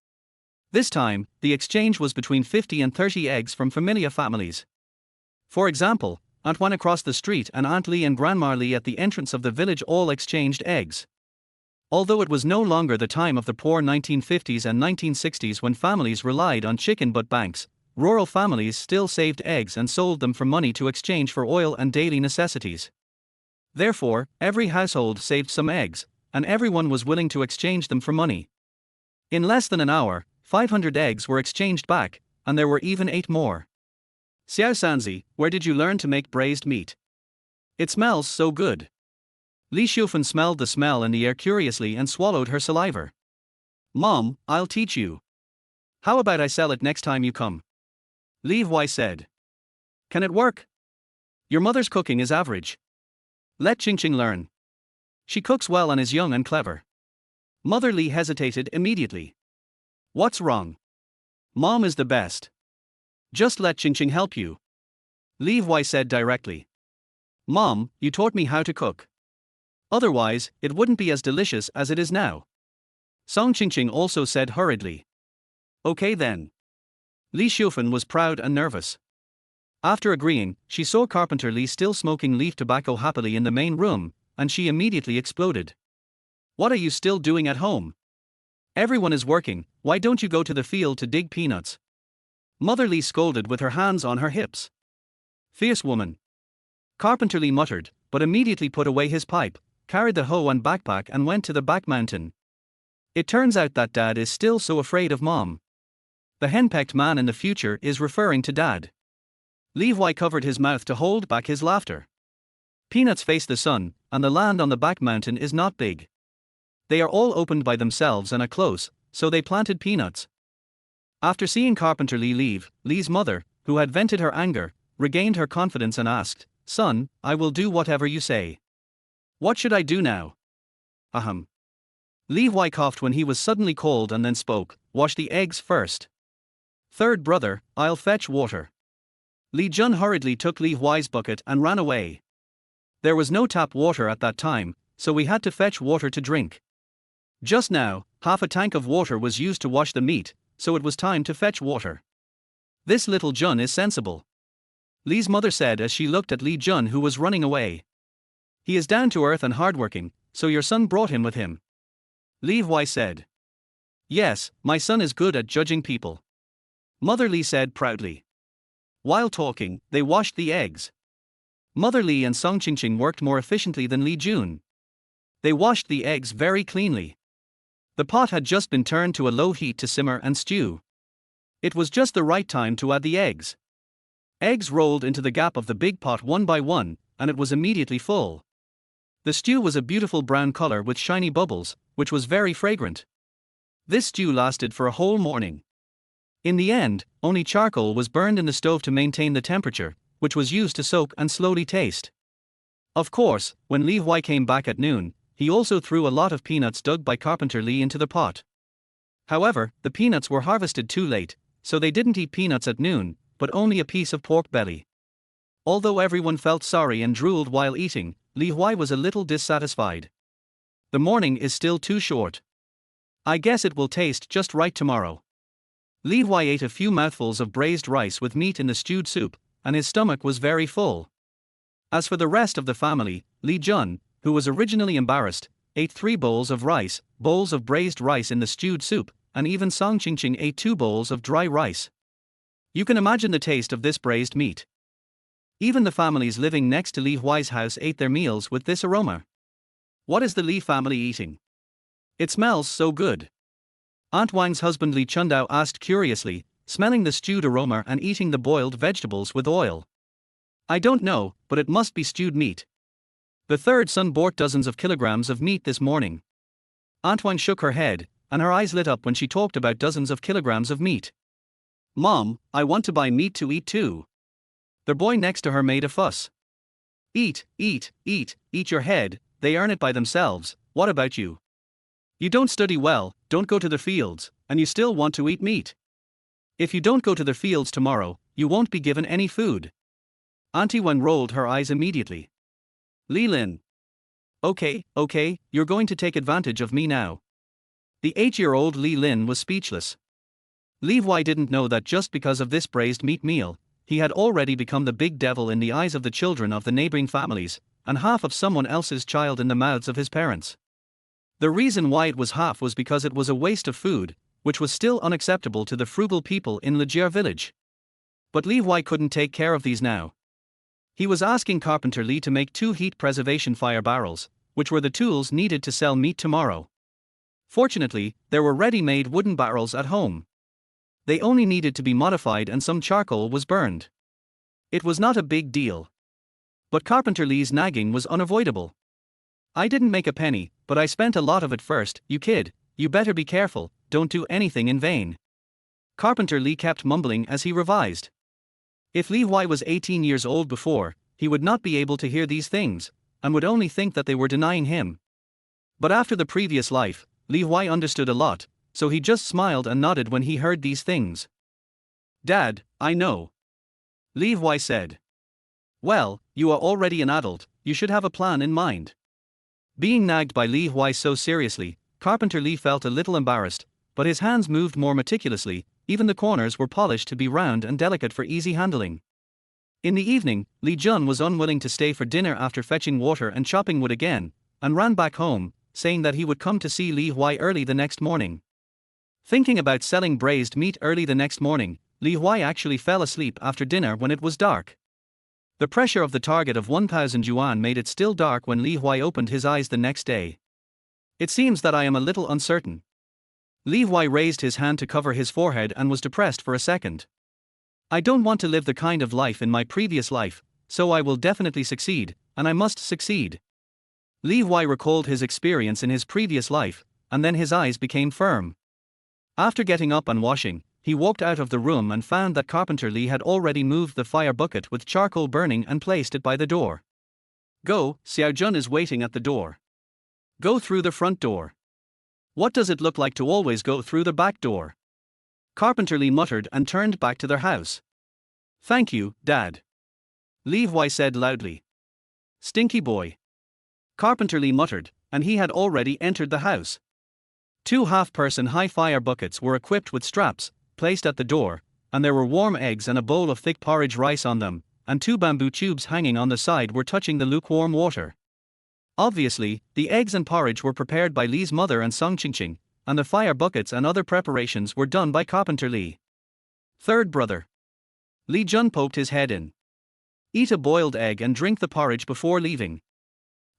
This time, the exchange was between 50 and 30 eggs from familiar families. For example, Aunt Wan across the street and Aunt Li and Grandma Li at the entrance of the village all exchanged eggs. Although it was no longer the time of the poor 1950s and 1960s when families relied on chicken butt banks, rural families still saved eggs and sold them for money to exchange for oil and daily necessities. Therefore, every household saved some eggs, and everyone was willing to exchange them for money. In less than an hour, 500 eggs were exchanged back, and there were even 8 more. Xiao Sanzi, where did you learn to make braised meat? It smells so good. Li Xiufan smelled the smell in the air curiously and swallowed her saliva. Mom, I'll teach you. How about I sell it next time you come? Li Huai said. Can it work? Your mother's cooking is average. Let Qingqing learn. She cooks well and is young and clever. Mother Li hesitated immediately. What's wrong? Mom is the best. Just let Qingqing help you. Li Huai said directly. Mom, you taught me how to cook. Otherwise, it wouldn't be as delicious as it is now. Song Qingqing also said hurriedly. Okay then. Li Shufan was proud and nervous. After agreeing, she saw Carpenter Li still smoking leaf tobacco happily in the main room, and she immediately exploded. What are you still doing at home? Everyone is working, why don't you go to the field to dig peanuts? Mother Li scolded with her hands on her hips. Fierce woman. Carpenter Li muttered, but immediately put away his pipe, carried the hoe and backpack and went to the back mountain. It turns out that Dad is still so afraid of Mom. The henpecked man in the future is referring to Dad. Li Huai covered his mouth to hold back his laughter. Peanuts face the sun, and the land on the back mountain is not big. They are all opened by themselves and are close, so they planted peanuts. After seeing Carpenter Li leave, Li's mother, who had vented her anger, regained her confidence and asked, Son, I will do whatever you say. What should I do now? Ahem. Li Huai coughed when he was suddenly called and then spoke, Wash the eggs first. Third brother, I'll fetch water. Li Jun hurriedly took Li Huai's bucket and ran away. There was no tap water at that time, so we had to fetch water to drink. Just now, half a tank of water was used to wash the meat, so it was time to fetch water. This little Jun is sensible. Li's mother said as she looked at Li Jun, who was running away. He is down to earth and hardworking, so your son brought him with him. Li Huai said. Yes, my son is good at judging people. Mother Li said proudly. While talking, they washed the eggs. Mother Li and Song Qingqing worked more efficiently than Li Jun. They washed the eggs very cleanly. The pot had just been turned to a low heat to simmer and stew. It was just the right time to add the eggs. Eggs rolled into the gap of the big pot one by one, and it was immediately full. The stew was a beautiful brown color with shiny bubbles, which was very fragrant. This stew lasted for a whole morning. In the end, only charcoal was burned in the stove to maintain the temperature, which was used to soak and slowly taste. Of course, when Li Huai came back at noon, he also threw a lot of peanuts dug by Carpenter Li into the pot. However, the peanuts were harvested too late, so they didn't eat peanuts at noon, but only a piece of pork belly. Although everyone felt sorry and drooled while eating, Li Huai was a little dissatisfied. The morning is still too short. I guess it will taste just right tomorrow. Li Huai ate a few mouthfuls of braised rice with meat in the stewed soup, and his stomach was very full. As for the rest of the family, Li Jun, who was originally embarrassed, ate 3 bowls of rice, bowls of braised rice in the stewed soup, and even Song Qingqing ate 2 bowls of dry rice. You can imagine the taste of this braised meat. Even the families living next to Li Huai's house ate their meals with this aroma. What is the Li family eating? It smells so good. Aunt Wang's husband Li Chundao asked curiously, smelling the stewed aroma and eating the boiled vegetables with oil. I don't know, but it must be stewed meat. The third son bought dozens of kilograms of meat this morning. Aunt Wang shook her head, and her eyes lit up when she talked about dozens of kilograms of meat. Mom, I want to buy meat to eat too. The boy next to her made a fuss. Eat your head, they earn it by themselves, what about you? You don't study well, don't go to the fields, and you still want to eat meat. If you don't go to the fields tomorrow, you won't be given any food. Auntie Wen rolled her eyes immediately. Li Lin. Okay, you're going to take advantage of me now. The 8-year-old Li Lin was speechless. Li Huai didn't know that just because of this braised meat meal, he had already become the big devil in the eyes of the children of the neighboring families, and half of someone else's child in the mouths of his parents. The reason why it was half was because it was a waste of food, which was still unacceptable to the frugal people in Lejier village. But Li Huai couldn't take care of these now. He was asking Carpenter Li to make 2 heat preservation fire barrels, which were the tools needed to sell meat tomorrow. Fortunately, there were ready-made wooden barrels at home. They only needed to be modified and some charcoal was burned. It was not a big deal. But Carpenter Li's nagging was unavoidable. I didn't make a penny, but I spent a lot of it first, you kid, you better be careful, don't do anything in vain. Carpenter Li kept mumbling as he revised. If Li Huai was 18 years old before, he would not be able to hear these things, and would only think that they were denying him. But after the previous life, Li Huai understood a lot, so he just smiled and nodded when he heard these things. Dad, I know. Li Huai said. Well, you are already an adult, you should have a plan in mind. Being nagged by Li Huai so seriously, Carpenter Li felt a little embarrassed, but his hands moved more meticulously, even the corners were polished to be round and delicate for easy handling. In the evening, Li Jun was unwilling to stay for dinner after fetching water and chopping wood again, and ran back home, saying that he would come to see Li Huai early the next morning. Thinking about selling braised meat early the next morning, Li Huai actually fell asleep after dinner when it was dark. The pressure of the target of 1,000 yuan made it still dark when Li Huai opened his eyes the next day. It seems that I am a little uncertain. Li Huai raised his hand to cover his forehead and was depressed for a second. I don't want to live the kind of life in my previous life, so I will definitely succeed, and I must succeed. Li Huai recalled his experience in his previous life, and then his eyes became firm. After getting up and washing, he walked out of the room and found that Carpenter Li had already moved the fire bucket with charcoal burning and placed it by the door. Go, Xiao Jun is waiting at the door. Go through the front door. What does it look like to always go through the back door? Carpenter Li muttered and turned back to their house. Thank you, Dad. Li Huai said loudly. Stinky boy. Carpenter Li muttered, and he had already entered the house. Two half-person high fire buckets were equipped with straps, placed at the door, and there were warm eggs and a bowl of thick porridge rice on them, and two bamboo tubes hanging on the side were touching the lukewarm water. Obviously, the eggs and porridge were prepared by Li's mother and Song Qingqing, and the fire buckets and other preparations were done by Carpenter Li. Third brother. Li Jun poked his head in. Eat a boiled egg and drink the porridge before leaving.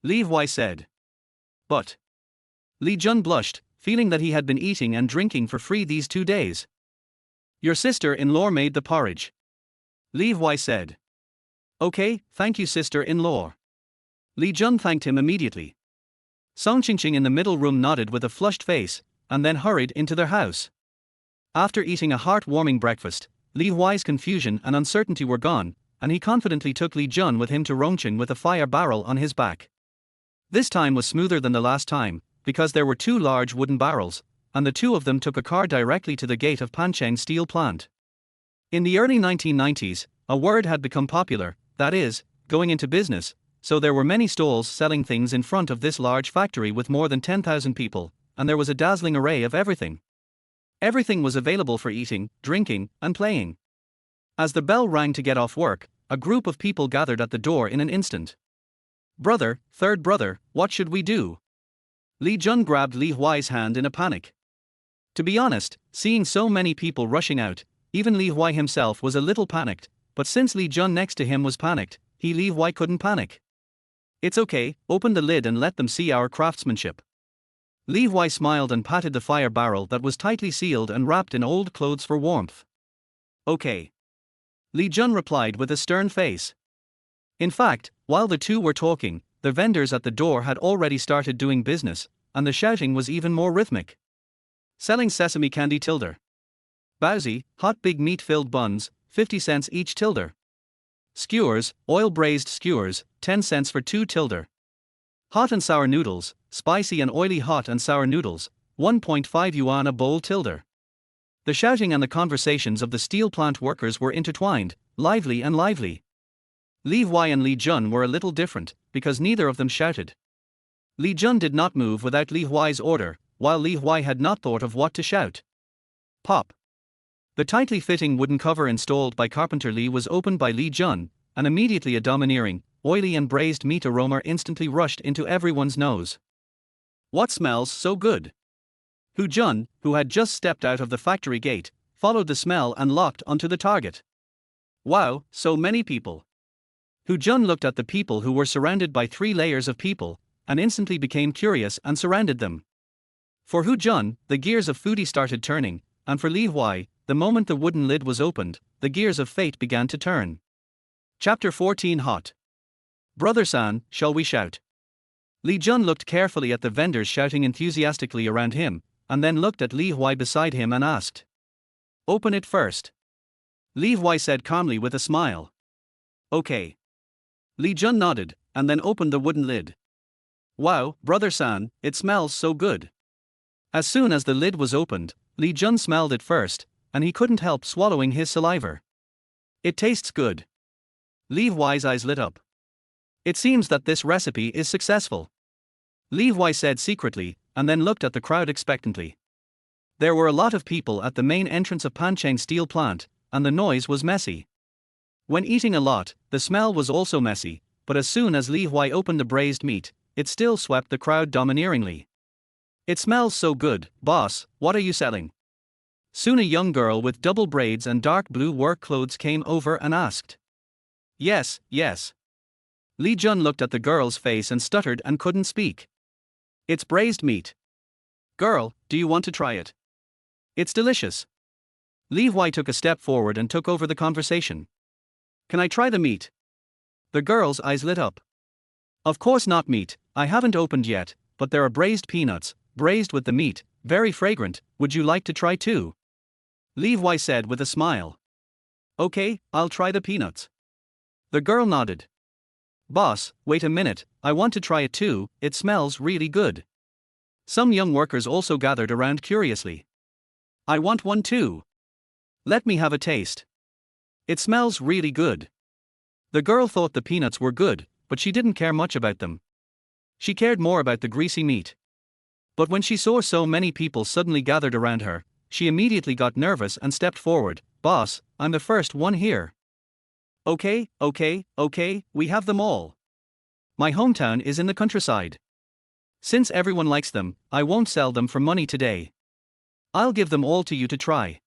Li Huai said. But. Li Jun blushed, feeling that he had been eating and drinking for free these 2 days. Your sister-in-law made the porridge. Li Huai said. Okay, thank you sister-in-law. Li Jun thanked him immediately. Song Qingqing in the middle room nodded with a flushed face, and then hurried into their house. After eating a heart-warming breakfast, Li Huai's confusion and uncertainty were gone, and he confidently took Li Jun with him to Rongqing with a fire barrel on his back. This time was smoother than the last time, because there were 2 large wooden barrels, and the 2 of them took a car directly to the gate of Pancheng steel plant. In the early 1990s, a word had become popular, that is, going into business, so there were many stalls selling things in front of this large factory with more than 10,000 people, and there was a dazzling array of everything. Everything was available for eating, drinking, and playing. As the bell rang to get off work, a group of people gathered at the door in an instant. Brother, third brother, what should we do? Li Jun grabbed Li Huai's hand in a panic. To be honest, seeing so many people rushing out, even Li Huai himself was a little panicked, but since Li Jun next to him was panicked, Li Huai couldn't panic. It's okay, open the lid and let them see our craftsmanship. Li Huai smiled and patted the fire barrel that was tightly sealed and wrapped in old clothes for warmth. Okay. Li Jun replied with a stern face. In fact, while the two were talking, the vendors at the door had already started doing business, and the shouting was even more rhythmic. Selling sesame candy tilder. Baozi, hot big meat-filled buns, 50 cents each tilder. Skewers, oil-braised skewers, 10 cents for 2 tilder. Hot and sour noodles, spicy and oily hot and sour noodles, 1.5 yuan a bowl tilder. The shouting and the conversations of the steel plant workers were intertwined, lively and lively. Li Huai and Li Jun were a little different, because neither of them shouted. Li Jun did not move without Li Huai's order, while Li Huai had not thought of what to shout. Pop. The tightly fitting wooden cover installed by Carpenter Li was opened by Li Jun, and immediately a domineering, oily and braised meat aroma instantly rushed into everyone's nose. What smells so good? Hu Jun, who had just stepped out of the factory gate, followed the smell and locked onto the target. Wow, so many people. Hu Jun looked at the people who were surrounded by 3 layers of people, and instantly became curious and surrounded them. For Hu Jun, the gears of foodie started turning, and for Li Huai, the moment the wooden lid was opened, the gears of fate began to turn. Chapter 14 Hot. Brother San, shall we shout? Li Jun looked carefully at the vendors shouting enthusiastically around him, and then looked at Li Huai beside him and asked. Open it first. Li Huai said calmly with a smile. Okay. Li Jun nodded, and then opened the wooden lid. Wow, Brother San, it smells so good. As soon as the lid was opened, Li Jun smelled it first, and he couldn't help swallowing his saliva. It tastes good. Li Huai's eyes lit up. It seems that this recipe is successful. Li Huai said secretly, and then looked at the crowd expectantly. There were a lot of people at the main entrance of Pancheng steel plant, and the noise was messy. When eating a lot, the smell was also messy, but as soon as Li Huai opened the braised meat, it still swept the crowd domineeringly. It smells so good, boss, what are you selling? Soon a young girl with double braids and dark blue work clothes came over and asked. Yes, yes. Li Jun looked at the girl's face and stuttered and couldn't speak. It's braised meat. Girl, do you want to try it? It's delicious. Li Huai took a step forward and took over the conversation. Can I try the meat? The girl's eyes lit up. Of course not meat, I haven't opened yet, but there are braised peanuts, braised with the meat, very fragrant, would you like to try too? Li Huai said with a smile. Okay, I'll try the peanuts. The girl nodded. Boss, wait a minute, I want to try it too, it smells really good. Some young workers also gathered around curiously. I want one too. Let me have a taste. It smells really good. The girl thought the peanuts were good, but she didn't care much about them. She cared more about the greasy meat. But when she saw so many people suddenly gathered around her, she immediately got nervous and stepped forward. Boss, I'm the first one here. Okay, we have them all. My hometown is in the countryside. Since everyone likes them, I won't sell them for money today. I'll give them all to you to try.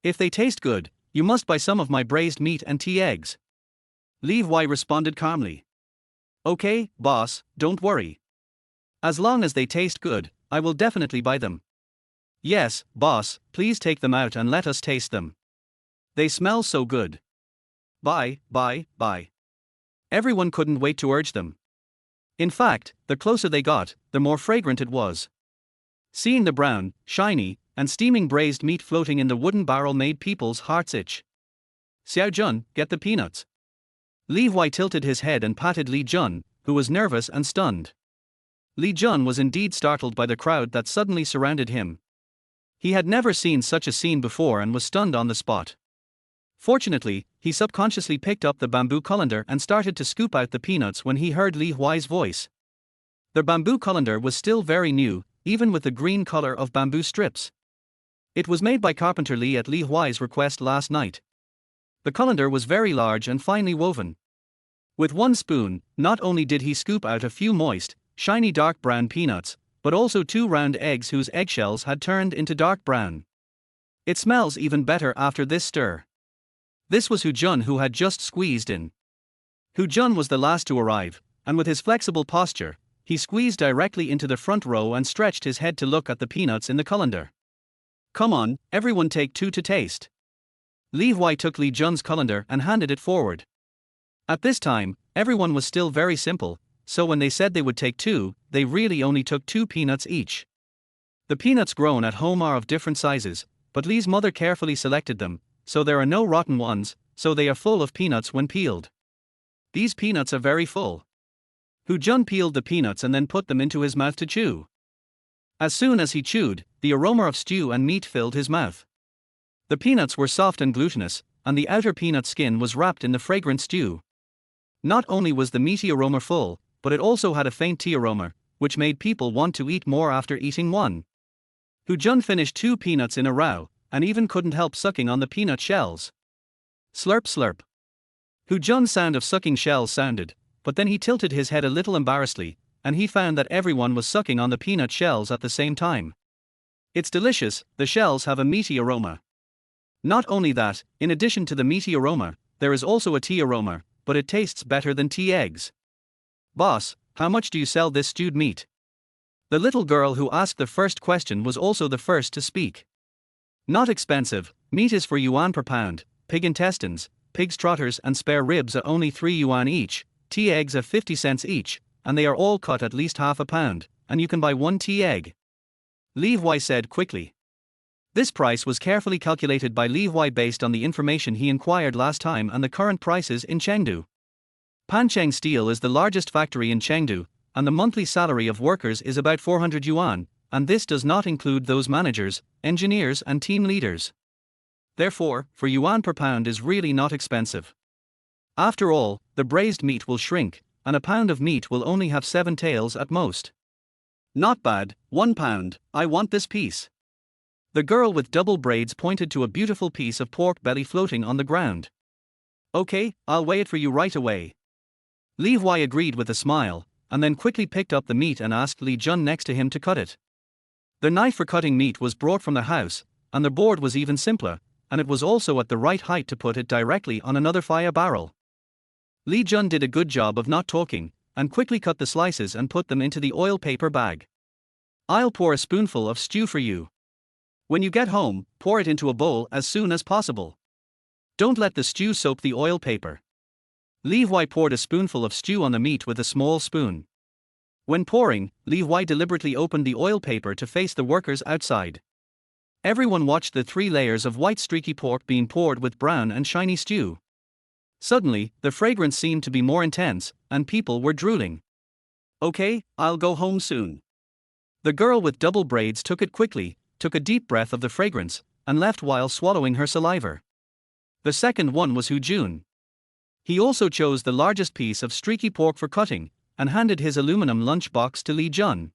If they taste good, you must buy some of my braised meat and tea eggs. Li Huai responded calmly. Okay, boss, don't worry. As long as they taste good, I will definitely buy them. Yes, boss, please take them out and let us taste them. They smell so good. Buy. Everyone couldn't wait to urge them. In fact, the closer they got, the more fragrant it was. Seeing the brown, shiny, and steaming braised meat floating in the wooden barrel made people's hearts itch. Xiao Jun, get the peanuts. Li Huai tilted his head and patted Li Jun, who was nervous and stunned. Li Jun was indeed startled by the crowd that suddenly surrounded him. He had never seen such a scene before and was stunned on the spot. Fortunately, he subconsciously picked up the bamboo colander and started to scoop out the peanuts when he heard Li Huai's voice. The bamboo colander was still very new, even with the green color of bamboo strips. It was made by Carpenter Li at Li Huai's request last night. The colander was very large and finely woven. With one spoon, not only did he scoop out a few moist, shiny dark brown peanuts, but also 2 round eggs whose eggshells had turned into dark brown. It smells even better after this stir. This was Hu Jun, who had just squeezed in. Hu Jun was the last to arrive, and with his flexible posture, he squeezed directly into the front row and stretched his head to look at the peanuts in the colander. Come on, everyone take 2 to taste. Li Huai took Li Jun's colander and handed it forward. At this time, everyone was still very simple, so when they said they would take 2, they really only took 2 peanuts each. The peanuts grown at home are of different sizes, but Li's mother carefully selected them, so there are no rotten ones, so they are full of peanuts when peeled. These peanuts are very full. Hu Jun peeled the peanuts and then put them into his mouth to chew. As soon as he chewed, the aroma of stew and meat filled his mouth. The peanuts were soft and glutinous, and the outer peanut skin was wrapped in the fragrant stew. Not only was the meaty aroma full, but it also had a faint tea aroma, which made people want to eat more after eating one. Hu Jun finished 2 peanuts in a row, and even couldn't help sucking on the peanut shells. Slurp slurp. Hu Jun's sound of sucking shells sounded, but then he tilted his head a little embarrassedly, and he found that everyone was sucking on the peanut shells at the same time. It's delicious, the shells have a meaty aroma. Not only that, in addition to the meaty aroma, there is also a tea aroma, but it tastes better than tea eggs. Boss, how much do you sell this stewed meat? The little girl who asked the first question was also the first to speak. Not expensive, meat is 4 yuan per pound, pig intestines, pig's trotters and spare ribs are only 3 yuan each, tea eggs are 50 cents each, and they are all cut at least half a pound, and you can buy 1 tea egg. Li Huai said quickly. This price was carefully calculated by Li Huai based on the information he inquired last time and the current prices in Chengdu. Pancheng Steel is the largest factory in Chengdu, and the monthly salary of workers is about 400 yuan, and this does not include those managers, engineers and team leaders. Therefore, 4 yuan per pound is really not expensive. After all, the braised meat will shrink, and a pound of meat will only have 7 tails at most. Not bad, 1 pound, I want this piece. The girl with double braids pointed to a beautiful piece of pork belly floating on the ground. Okay, I'll weigh it for you right away. Li Huai agreed with a smile, and then quickly picked up the meat and asked Li Jun next to him to cut it. The knife for cutting meat was brought from the house, and the board was even simpler, and it was also at the right height to put it directly on another fire barrel. Li Jun did a good job of not talking, and quickly cut the slices and put them into the oil paper bag. I'll pour a spoonful of stew for you. When you get home, pour it into a bowl as soon as possible. Don't let the stew soak the oil paper. Li Huai poured a spoonful of stew on the meat with a small spoon. When pouring, Li Huai deliberately opened the oil paper to face the workers outside. Everyone watched the 3 layers of white streaky pork being poured with brown and shiny stew. Suddenly, the fragrance seemed to be more intense, and people were drooling. Okay, I'll go home soon. The girl with double braids took it quickly, took a deep breath of the fragrance, and left while swallowing her saliva. The second one was Hu Jun. He also chose the largest piece of streaky pork for cutting, and handed his aluminum lunch box to Li Jun.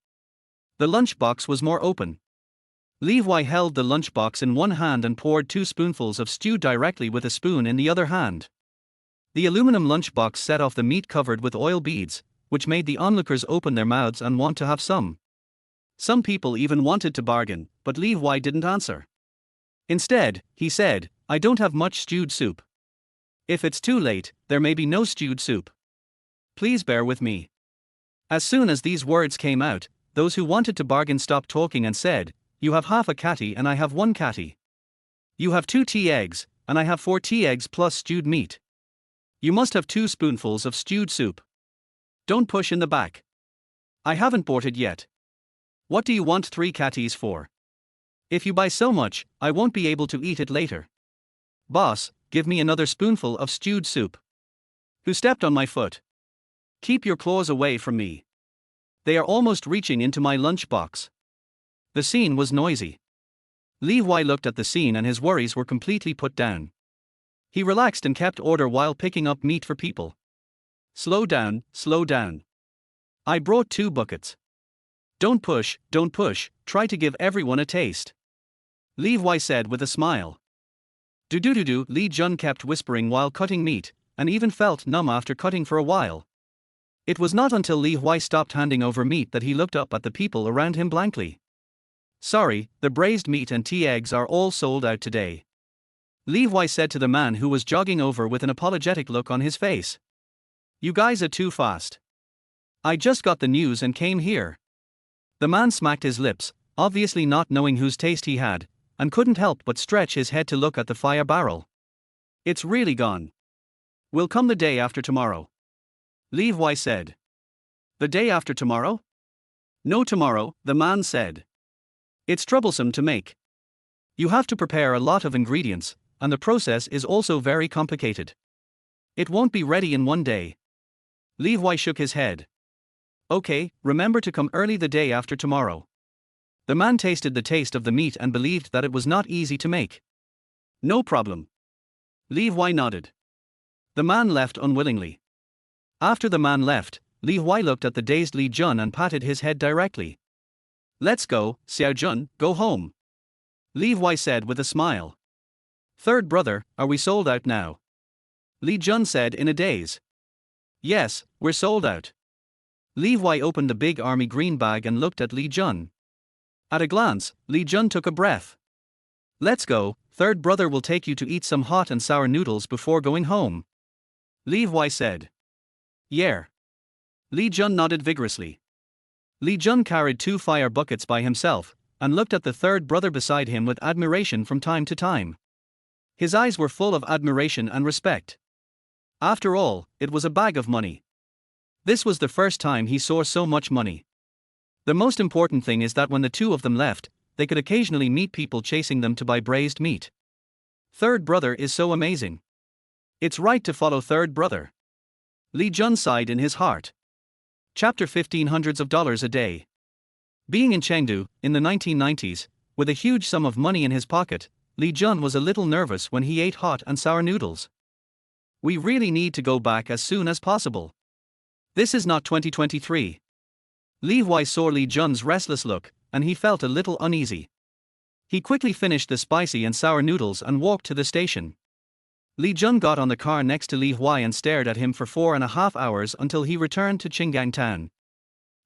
The lunch box was more open. Li Huai held the lunch box in one hand and poured 2 spoonfuls of stew directly with a spoon in the other hand. The aluminum lunch box set off the meat covered with oil beads, which made the onlookers open their mouths and want to have some. Some people even wanted to bargain, but Li Huai didn't answer. Instead, he said, I don't have much stewed soup. If it's too late, there may be no stewed soup. Please bear with me. As soon as these words came out, those who wanted to bargain stopped talking and said, You have half a catty and I have 1 catty. You have 2 tea eggs, and I have 4 tea eggs plus stewed meat. You must have 2 spoonfuls of stewed soup. Don't push in the back. I haven't bought it yet. What do you want 3 catties for? If you buy so much, I won't be able to eat it later. Boss, give me another spoonful of stewed soup. Who stepped on my foot? Keep your claws away from me. They are almost reaching into my lunch box. The scene was noisy. Li Huai looked at the scene and his worries were completely put down. He relaxed and kept order while picking up meat for people. Slow down, slow down. I brought 2 buckets. Don't push, try to give everyone a taste. Li Huai said with a smile. Do, Li Jun kept whispering while cutting meat, and even felt numb after cutting for a while. It was not until Li Huai stopped handing over meat that he looked up at the people around him blankly. Sorry, the braised meat and tea eggs are all sold out today. Li Huai said to the man who was jogging over with an apologetic look on his face. You guys are too fast. I just got the news and came here. The man smacked his lips, obviously not knowing whose taste he had, and couldn't help but stretch his head to look at the fire barrel. It's really gone. We'll come the day after tomorrow. Li Huai said. The day after tomorrow? No, tomorrow, the man said. It's troublesome to make. You have to prepare a lot of ingredients, and the process is also very complicated. It won't be ready in 1 day. Li Huai shook his head. Okay, remember to come early the day after tomorrow. The man tasted the taste of the meat and believed that it was not easy to make. No problem. Li Huai nodded. The man left unwillingly. After the man left, Li Huai looked at the dazed Li Jun and patted his head directly. Let's go, Xiao Jun, go home. Li Huai said with a smile. Third brother, are we sold out now? Li Jun said in a daze. Yes, we're sold out. Li Huai opened the big army green bag and looked at Li Jun. At a glance, Li Jun took a breath. Let's go, third brother will take you to eat some hot and sour noodles before going home. Li Huai said. Yeah. Li Jun nodded vigorously. Li Jun carried 2 fire buckets by himself, and looked at the third brother beside him with admiration from time to time. His eyes were full of admiration and respect. After all, it was a bag of money. This was the first time he saw so much money. The most important thing is that when the 2 of them left, they could occasionally meet people chasing them to buy braised meat. Third brother is so amazing. It's right to follow third brother. Li Jun sighed in his heart. Chapter 15. Hundreds of dollars a day. Being in Chengdu, in the 1990s, with a huge sum of money in his pocket, Li Jun was a little nervous when he ate hot and sour noodles. We really need to go back as soon as possible. This is not 2023. Li Huai saw Li Jun's restless look, and he felt a little uneasy. He quickly finished the spicy and sour noodles and walked to the station. Li Jun got on the car next to Li Huai and stared at him for 4.5 hours until he returned to Qinggang town.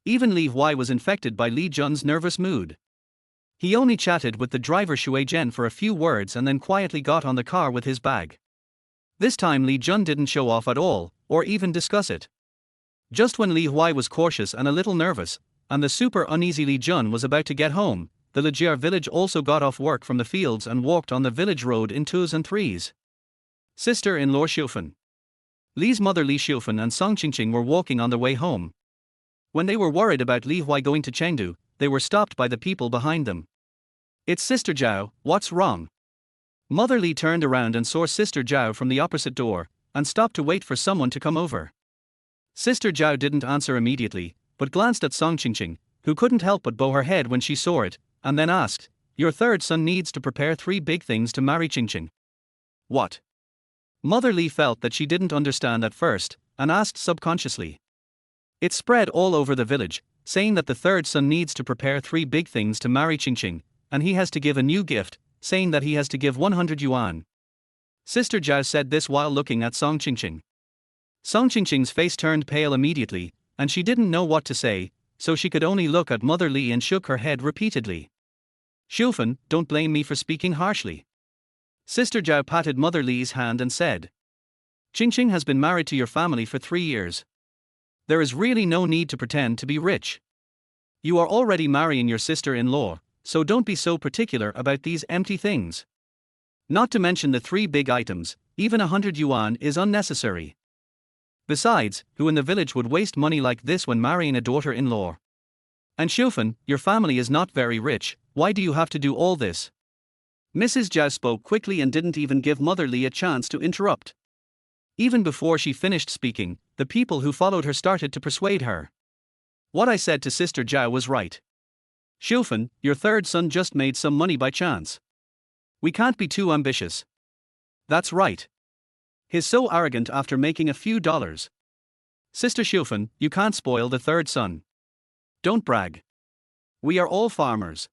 Even Li Huai was infected by Li Jun's nervous mood. He only chatted with the driver Shui Zhen for a few words and then quietly got on the car with his bag. This time Li Jun didn't show off at all, or even discuss it. Just when Li Huai was cautious and a little nervous, and the super uneasy Li Jun was about to get home, the Lijiar village also got off work from the fields and walked on the village road in 2s and 3s. Sister-in-law Xiufan. Li's mother Li Xiufan and Song Qingqing were walking on their way home. When they were worried about Li Huai going to Chengdu, they were stopped by the people behind them. It's Sister Zhao, what's wrong? Mother Li turned around and saw Sister Zhao from the opposite door, and stopped to wait for someone to come over. Sister Zhao didn't answer immediately, but glanced at Song Qingqing, who couldn't help but bow her head when she saw it, and then asked, "Your third son needs to prepare 3 big things to marry Qingqing." What? Mother Li felt that she didn't understand at first, and asked subconsciously. It spread all over the village, saying that the third son needs to prepare 3 big things to marry Qingqing, and he has to give a new gift, saying that he has to give 100 yuan. Sister Zhao said this while looking at Song Qingqing. Song Qingqing's face turned pale immediately, and she didn't know what to say, so she could only look at Mother Li and shook her head repeatedly. "Xiufan, don't blame me for speaking harshly." Sister Zhao patted Mother Li's hand and said, "Qingqing has been married to your family for 3 years. There is really no need to pretend to be rich. You are already marrying your sister-in-law, so don't be so particular about these empty things. Not to mention the 3 big items, even 100 yuan is unnecessary. Besides, who in the village would waste money like this when marrying a daughter-in-law? And Xiufan, your family is not very rich, why do you have to do all this?" Mrs. Zhao spoke quickly and didn't even give Mother Li a chance to interrupt. Even before she finished speaking, the people who followed her started to persuade her. "What I said to Sister Zhao was right. Xiufan, your third son just made some money by chance. We can't be too ambitious." "That's right. He's so arrogant after making a few dollars." "Sister Xiufan, you can't spoil the third son. Don't brag. We are all farmers.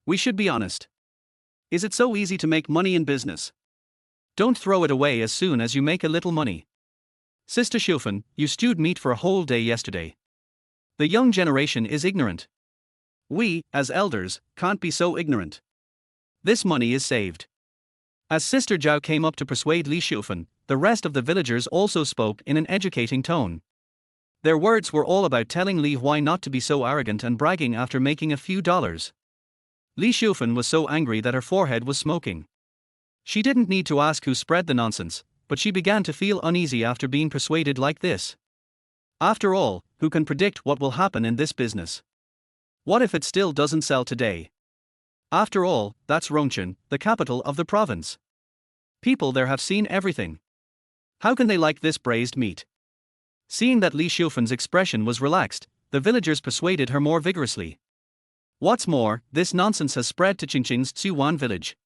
We should be honest. Is it so easy to make money in business? Don't throw it away as soon as you make a little money. Sister Xiufan, you stewed meat for a whole day yesterday. The young generation is ignorant. We, as elders, can't be so ignorant. This money is saved." As Sister Zhao came up to persuade Li Xiufan, the rest of the villagers also spoke in an educating tone. Their words were all about telling Li Huai not to be so arrogant and bragging after making a few dollars. Li Xiufan was so angry that her forehead was smoking. She didn't need to ask who spread the nonsense, but she began to feel uneasy after being persuaded like this. After all, who can predict what will happen in this business? What if it still doesn't sell today? After all, that's Rongchen, the capital of the province. People there have seen everything. How can they like this braised meat? Seeing that Li Xiufan's expression was relaxed, the villagers persuaded her more vigorously. What's more, this nonsense has spread to Qingqing's Tsuwan village.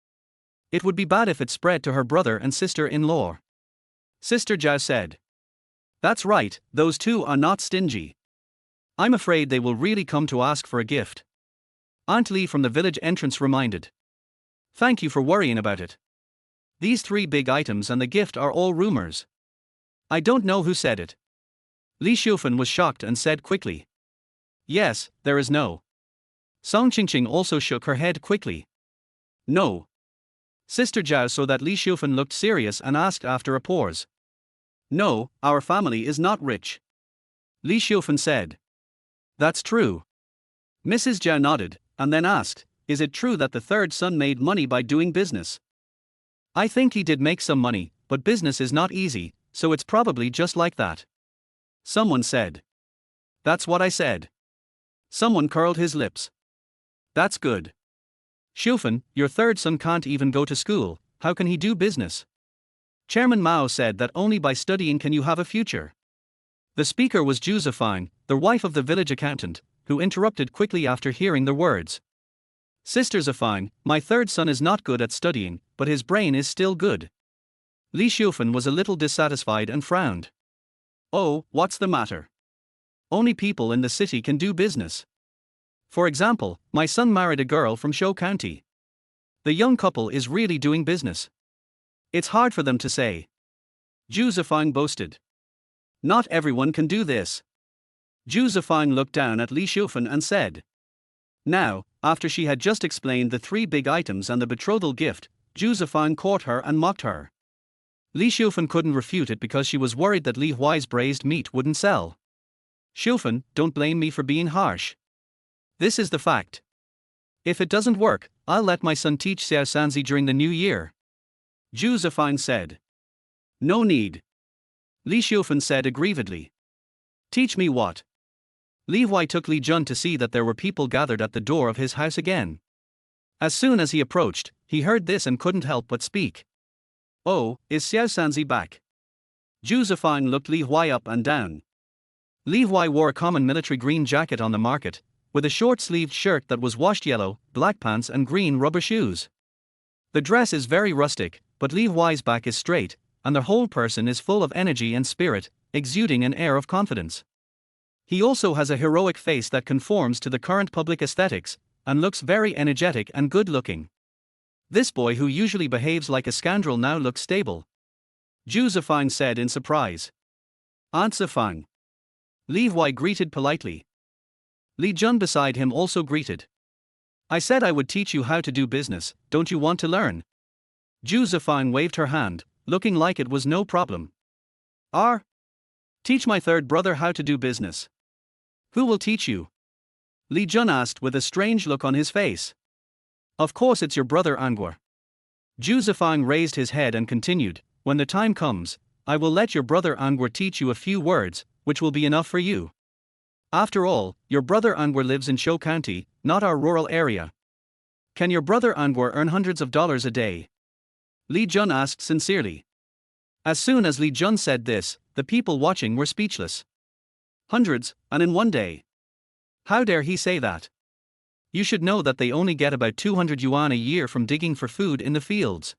It would be bad if it spread to her brother and sister-in-law. Sister Zhao said. That's right, those two are not stingy. I'm afraid they will really come to ask for a gift. Aunt Li from the village entrance reminded. Thank you for worrying about it. These 3 big items and the gift are all rumors. I don't know who said it. Li Xiufan was shocked and said quickly. Yes, there is no. Song Qingqing also shook her head quickly. No. Sister Zhao saw that Li Xiufan looked serious and asked after a pause. No, our family is not rich. Li Xiufan said. That's true. Mrs. Zhao nodded, and then asked, is it true that the third son made money by doing business? I think he did make some money, but business is not easy, so it's probably just like that. Someone said. That's what I said. Someone curled his lips. That's good. Xiufan, your third son can't even go to school, how can he do business? Chairman Mao said that only by studying can you have a future. The speaker was Zhu Zifang, the wife of the village accountant, who interrupted quickly after hearing the words. Sister Zifang, my third son is not good at studying, but his brain is still good. Li Xiufen was a little dissatisfied and frowned. Oh, what's the matter? Only people in the city can do business. For example, my son married a girl from Shou County. The young couple is really doing business. It's hard for them to say. Zhu Zifang boasted. Not everyone can do this. Zhu Zifang looked down at Li Xiufen and said. Now, after she had just explained the 3 big items and the betrothal gift, Zhu Zifang caught her and mocked her. Li Xiufen couldn't refute it because she was worried that Li Huai's braised meat wouldn't sell. Xiufen, don't blame me for being harsh. This is the fact. If it doesn't work, I'll let my son teach Xiao Sanzi during the new year. Zhu Zifang said. No need. Li Xiufen said aggrievedly. Teach me what? Li Huai took Li Jun to see that there were people gathered at the door of his house again. As soon as he approached, he heard this and couldn't help but speak. Oh, is Xiao Sanzi back? Zhu Zifang looked Li Huai up and down. Li Huai wore a common military green jacket on the market, with a short-sleeved shirt that was washed yellow, black pants and green rubber shoes. The dress is very rustic, but Li Huai's back is straight, and the whole person is full of energy and spirit, exuding an air of confidence. He also has a heroic face that conforms to the current public aesthetics, and looks very energetic and good-looking. This boy who usually behaves like a scoundrel now looks stable. Zhu Zifang said in surprise. Aunt Zifang. Li Huai greeted politely. Li Jun beside him also greeted. I said I would teach you how to do business, don't you want to learn? Zhu Zifang waved her hand, looking like it was no problem. Teach my third brother how to do business. Who will teach you? Li Jun asked with a strange look on his face. Of course it's your brother Angua. Zhu Zifang raised his head and continued, when the time comes, I will let your brother Angua teach you a few words, which will be enough for you. After all, your brother Angua lives in Shou County, not our rural area. Can your brother Angua earn hundreds of dollars a day? Li Jun asked sincerely. As soon as Li Jun said this, the people watching were speechless. Hundreds, and in one day. How dare he say that? You should know that they only get about 200 yuan a year from digging for food in the fields.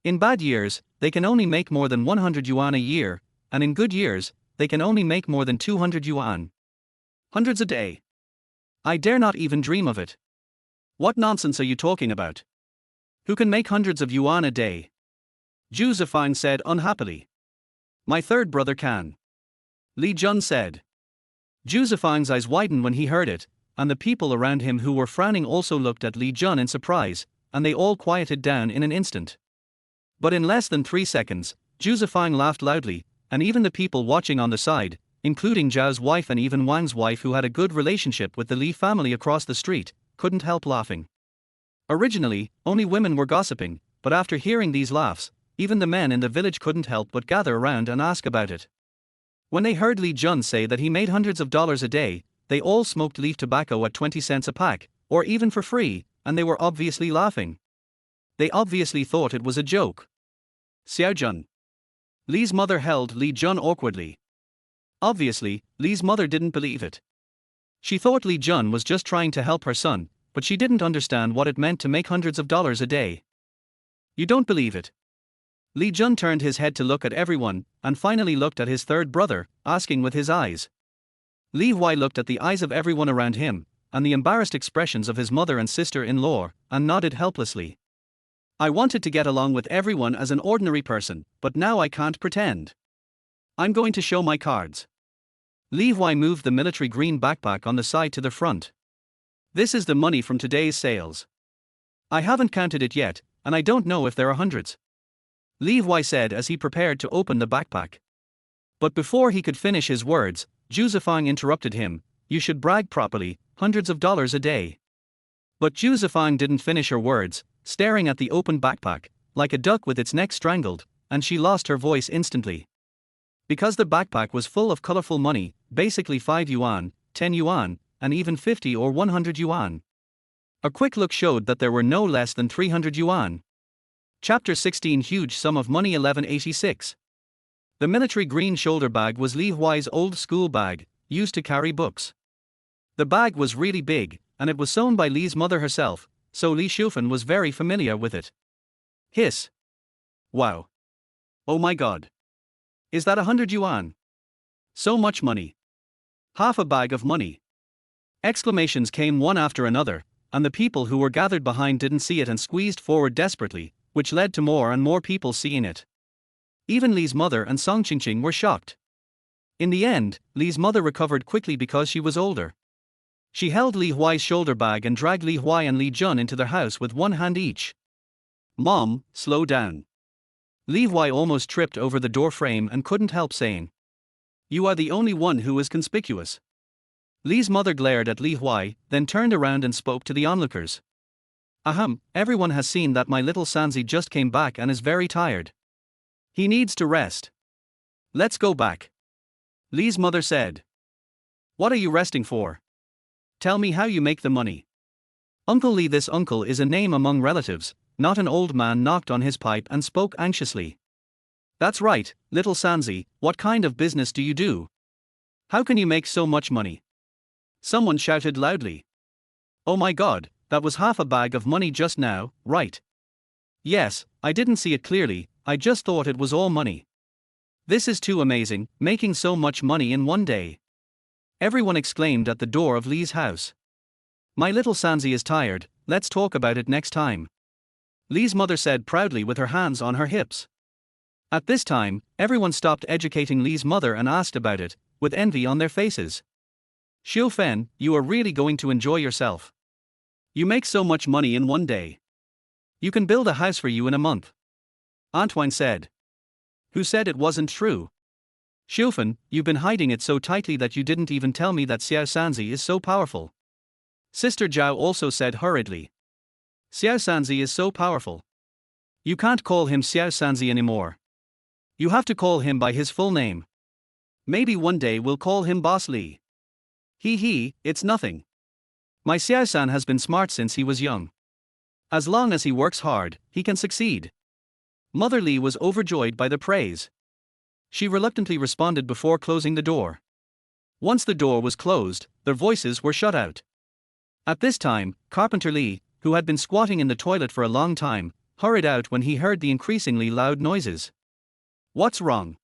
In bad years, they can only make more than 100 yuan a year, and in good years, they can only make more than 200 yuan. Hundreds a day. I dare not even dream of it. What nonsense are you talking about? Who can make hundreds of yuan a day? Zhu Zifang said unhappily. My third brother can. Li Jun said. Zhu Zifang's eyes widened when he heard it, and the people around him who were frowning also looked at Li Jun in surprise, and they all quieted down in an instant. But in less than 3 seconds, Zhu Zifang laughed loudly, and even the people watching on the side, including Zhao's wife and even Wang's wife who had a good relationship with the Li family across the street, couldn't help laughing. Originally, only women were gossiping, but after hearing these laughs, even the men in the village couldn't help but gather around and ask about it. When they heard Li Jun say that he made hundreds of dollars a day, they all smoked leaf tobacco at 20 cents a pack, or even for free, and they were obviously laughing. They obviously thought it was a joke. Xiao Jun. Li's mother held Li Jun awkwardly. Obviously, Li's mother didn't believe it. She thought Li Jun was just trying to help her son, but she didn't understand what it meant to make hundreds of dollars a day. You don't believe it? Li Jun turned his head to look at everyone, and finally looked at his third brother, asking with his eyes. Li Huai looked at the eyes of everyone around him, and the embarrassed expressions of his mother and sister-in-law, and nodded helplessly. I wanted to get along with everyone as an ordinary person, but now I can't pretend. I'm going to show my cards. Li Huai moved the military green backpack on the side to the front. This is the money from today's sales. I haven't counted it yet, and I don't know if there are hundreds. Li Huai said as he prepared to open the backpack. But before he could finish his words, Zhu Zifang interrupted him. You should brag properly, hundreds of dollars a day. But Zhu Zifang didn't finish her words, staring at the open backpack, like a duck with its neck strangled, and she lost her voice instantly. Because the backpack was full of colorful money, basically 5 yuan, 10 yuan, and even 50 or 100 yuan. A quick look showed that there were no less than 300 yuan. Chapter 16 Huge Sum of Money 1186. The military green shoulder bag was Li Huai's old school bag, used to carry books. The bag was really big, and it was sewn by Li's mother herself, so Li Xiufen was very familiar with it. Hiss. Wow. Oh my god. Is that 100 yuan? So much money. Half a bag of money. Exclamations came one after another, and the people who were gathered behind didn't see it and squeezed forward desperately, which led to more and more people seeing it. Even Li's mother and Song Qingqing were shocked. In the end, Li's mother recovered quickly because she was older. She held Li Huai's shoulder bag and dragged Li Huai and Li Jun into their house with one hand each. Mom, slow down. Li Huai almost tripped over the door frame and couldn't help saying, "You are the only one who is conspicuous." Li's mother glared at Li Huai, then turned around and spoke to the onlookers. Ahem, everyone has seen that my little Sanzi just came back and is very tired. He needs to rest. Let's go back. Li's mother said. What are you resting for? Tell me how you make the money. Uncle Li. This uncle is a name among relatives, not an old man knocked on his pipe and spoke anxiously. That's right, little Sanzi, what kind of business do you do? How can you make so much money? Someone shouted loudly. Oh my god, that was half a bag of money just now, right? Yes, I didn't see it clearly, I just thought it was all money. This is too amazing, making so much money in one day. Everyone exclaimed at the door of Li's house. My little Sanzi is tired, let's talk about it next time. Li's mother said proudly with her hands on her hips. At this time, everyone stopped educating Li's mother and asked about it, with envy on their faces. Xiu Fen, you are really going to enjoy yourself. You make so much money in one day. You can build a house for you in a month. Antoine said. Who said it wasn't true? Xiu Fen, you've been hiding it so tightly that you didn't even tell me that Xiao Sanzi is so powerful. Sister Zhao also said hurriedly. Xiao Sanzi is so powerful. You can't call him Xiao Sanzi anymore. You have to call him by his full name. Maybe one day we'll call him Boss Li. Hee, it's nothing. My Xiao-san has been smart since he was young. As long as he works hard, he can succeed. Mother Li was overjoyed by the praise. She reluctantly responded before closing the door. Once the door was closed, their voices were shut out. At this time, Carpenter Li, who had been squatting in the toilet for a long time, hurried out when he heard the increasingly loud noises. What's wrong?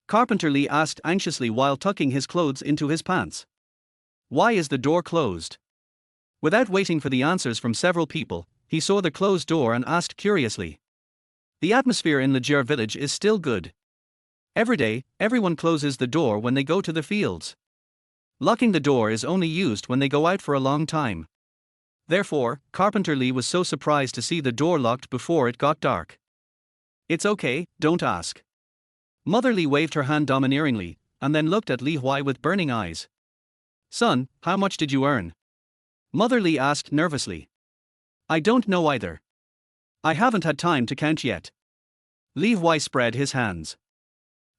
Carpenter Li asked anxiously while tucking his clothes into his pants. Why is the door closed? Without waiting for the answers from several people, he saw the closed door and asked curiously. The atmosphere in Lijier village is still good. Every day, everyone closes the door when they go to the fields. Locking the door is only used when they go out for a long time. Therefore, Carpenter Li was so surprised to see the door locked before it got dark. It's okay, don't ask. Mother Li waved her hand domineeringly, and then looked at Li Huai with burning eyes. Son, how much did you earn? Mother Li asked nervously. I don't know either. I haven't had time to count yet. Li Huai spread his hands.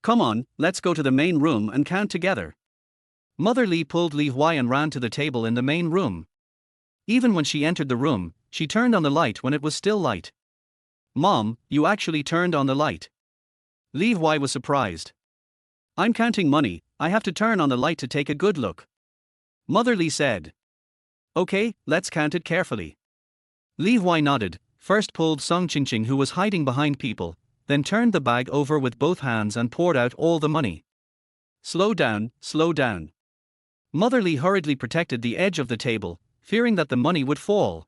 Come on, let's go to the main room and count together. Mother Li pulled Li Huai and ran to the table in the main room. Even when she entered the room, she turned on the light when it was still light. Mom, you actually turned on the light. Li Huai was surprised. I'm counting money, I have to turn on the light to take a good look. Mother Li said. Okay, let's count it carefully. Li Huai nodded, first pulled Song Qingqing who was hiding behind people, then turned the bag over with both hands and poured out all the money. Slow down, slow down. Mother Li hurriedly protected the edge of the table, fearing that the money would fall.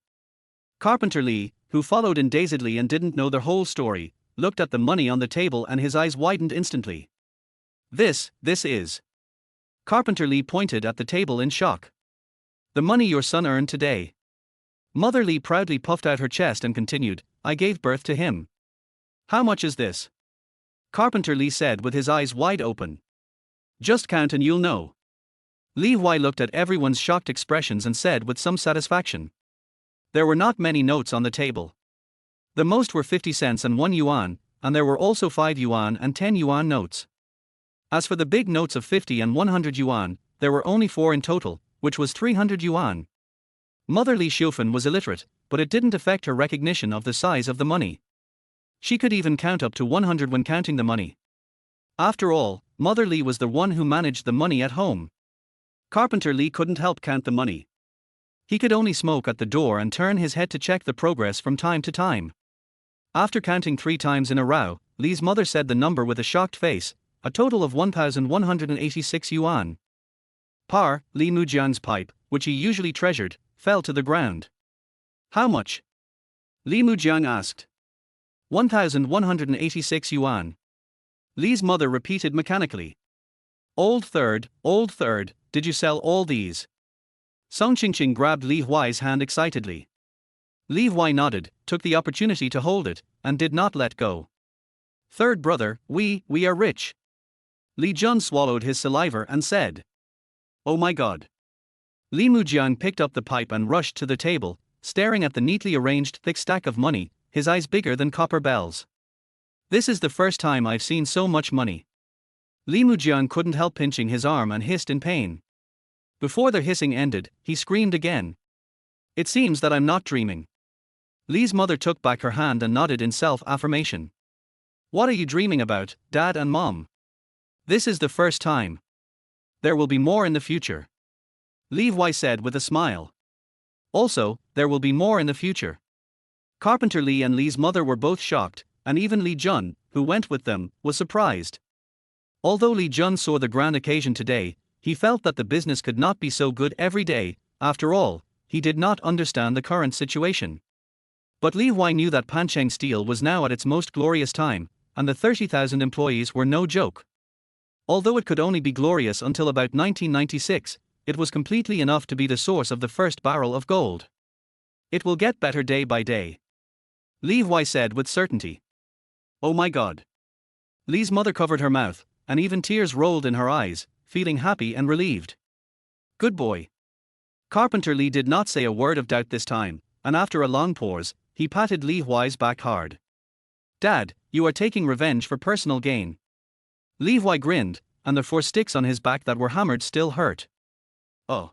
Carpenter Li, who followed in dazedly and didn't know the whole story, looked at the money on the table and his eyes widened instantly. This is. Carpenter Li pointed at the table in shock. The money your son earned today. Mother Li proudly puffed out her chest and continued, I gave birth to him. How much is this? Carpenter Li said with his eyes wide open. Just count and you'll know. Li Huai looked at everyone's shocked expressions and said with some satisfaction. There were not many notes on the table. The most were 50 cents and 1 yuan, and there were also 5 yuan and 10 yuan notes. As for the big notes of 50 and 100 yuan, there were only 4 in total, which was 300 yuan. Mother Li Xiufen was illiterate, but it didn't affect her recognition of the size of the money. She could even count up to 100 when counting the money. After all, Mother Li was the one who managed the money at home. Carpenter Li couldn't help count the money. He could only smoke at the door and turn his head to check the progress from time to time. After counting 3 times in a row, Li's mother said the number with a shocked face, a total of 1,186 yuan. Li Mujian's pipe, which he usually treasured, fell to the ground. How much? Li Mujian asked. 1,186 yuan. Li's mother repeated mechanically. Old third, did you sell all these? Song Qingqing grabbed Li Huai's hand excitedly. Li Huai nodded, took the opportunity to hold it, and did not let go. Third brother, we are rich. Li Jun swallowed his saliva and said. Oh my god. Li Mujian picked up the pipe and rushed to the table, staring at the neatly arranged thick stack of money, his eyes bigger than copper bells. This is the first time I've seen so much money. Li Mujian couldn't help pinching his arm and hissed in pain. Before the hissing ended, he screamed again. It seems that I'm not dreaming. Li's mother took back her hand and nodded in self-affirmation. What are you dreaming about, Dad and Mom? This is the first time. There will be more in the future. Li Huai said with a smile. Also, there will be more in the future. Carpenter Li and Li's mother were both shocked, and even Li Jun, who went with them, was surprised. Although Li Jun saw the grand occasion today, he felt that the business could not be so good every day. After all, he did not understand the current situation. But Li Huai knew that Pancheng Steel was now at its most glorious time, and the 30,000 employees were no joke. Although it could only be glorious until about 1996, it was completely enough to be the source of the first barrel of gold. It will get better day by day. Li Huai said with certainty. Oh my god. Li's mother covered her mouth, and even tears rolled in her eyes, feeling happy and relieved. Good boy. Carpenter Li did not say a word of doubt this time, and after a long pause, he patted Li Huai's back hard. Dad, you are taking revenge for personal gain. Li Huai grinned, and the 4 sticks on his back that were hammered still hurt. Oh.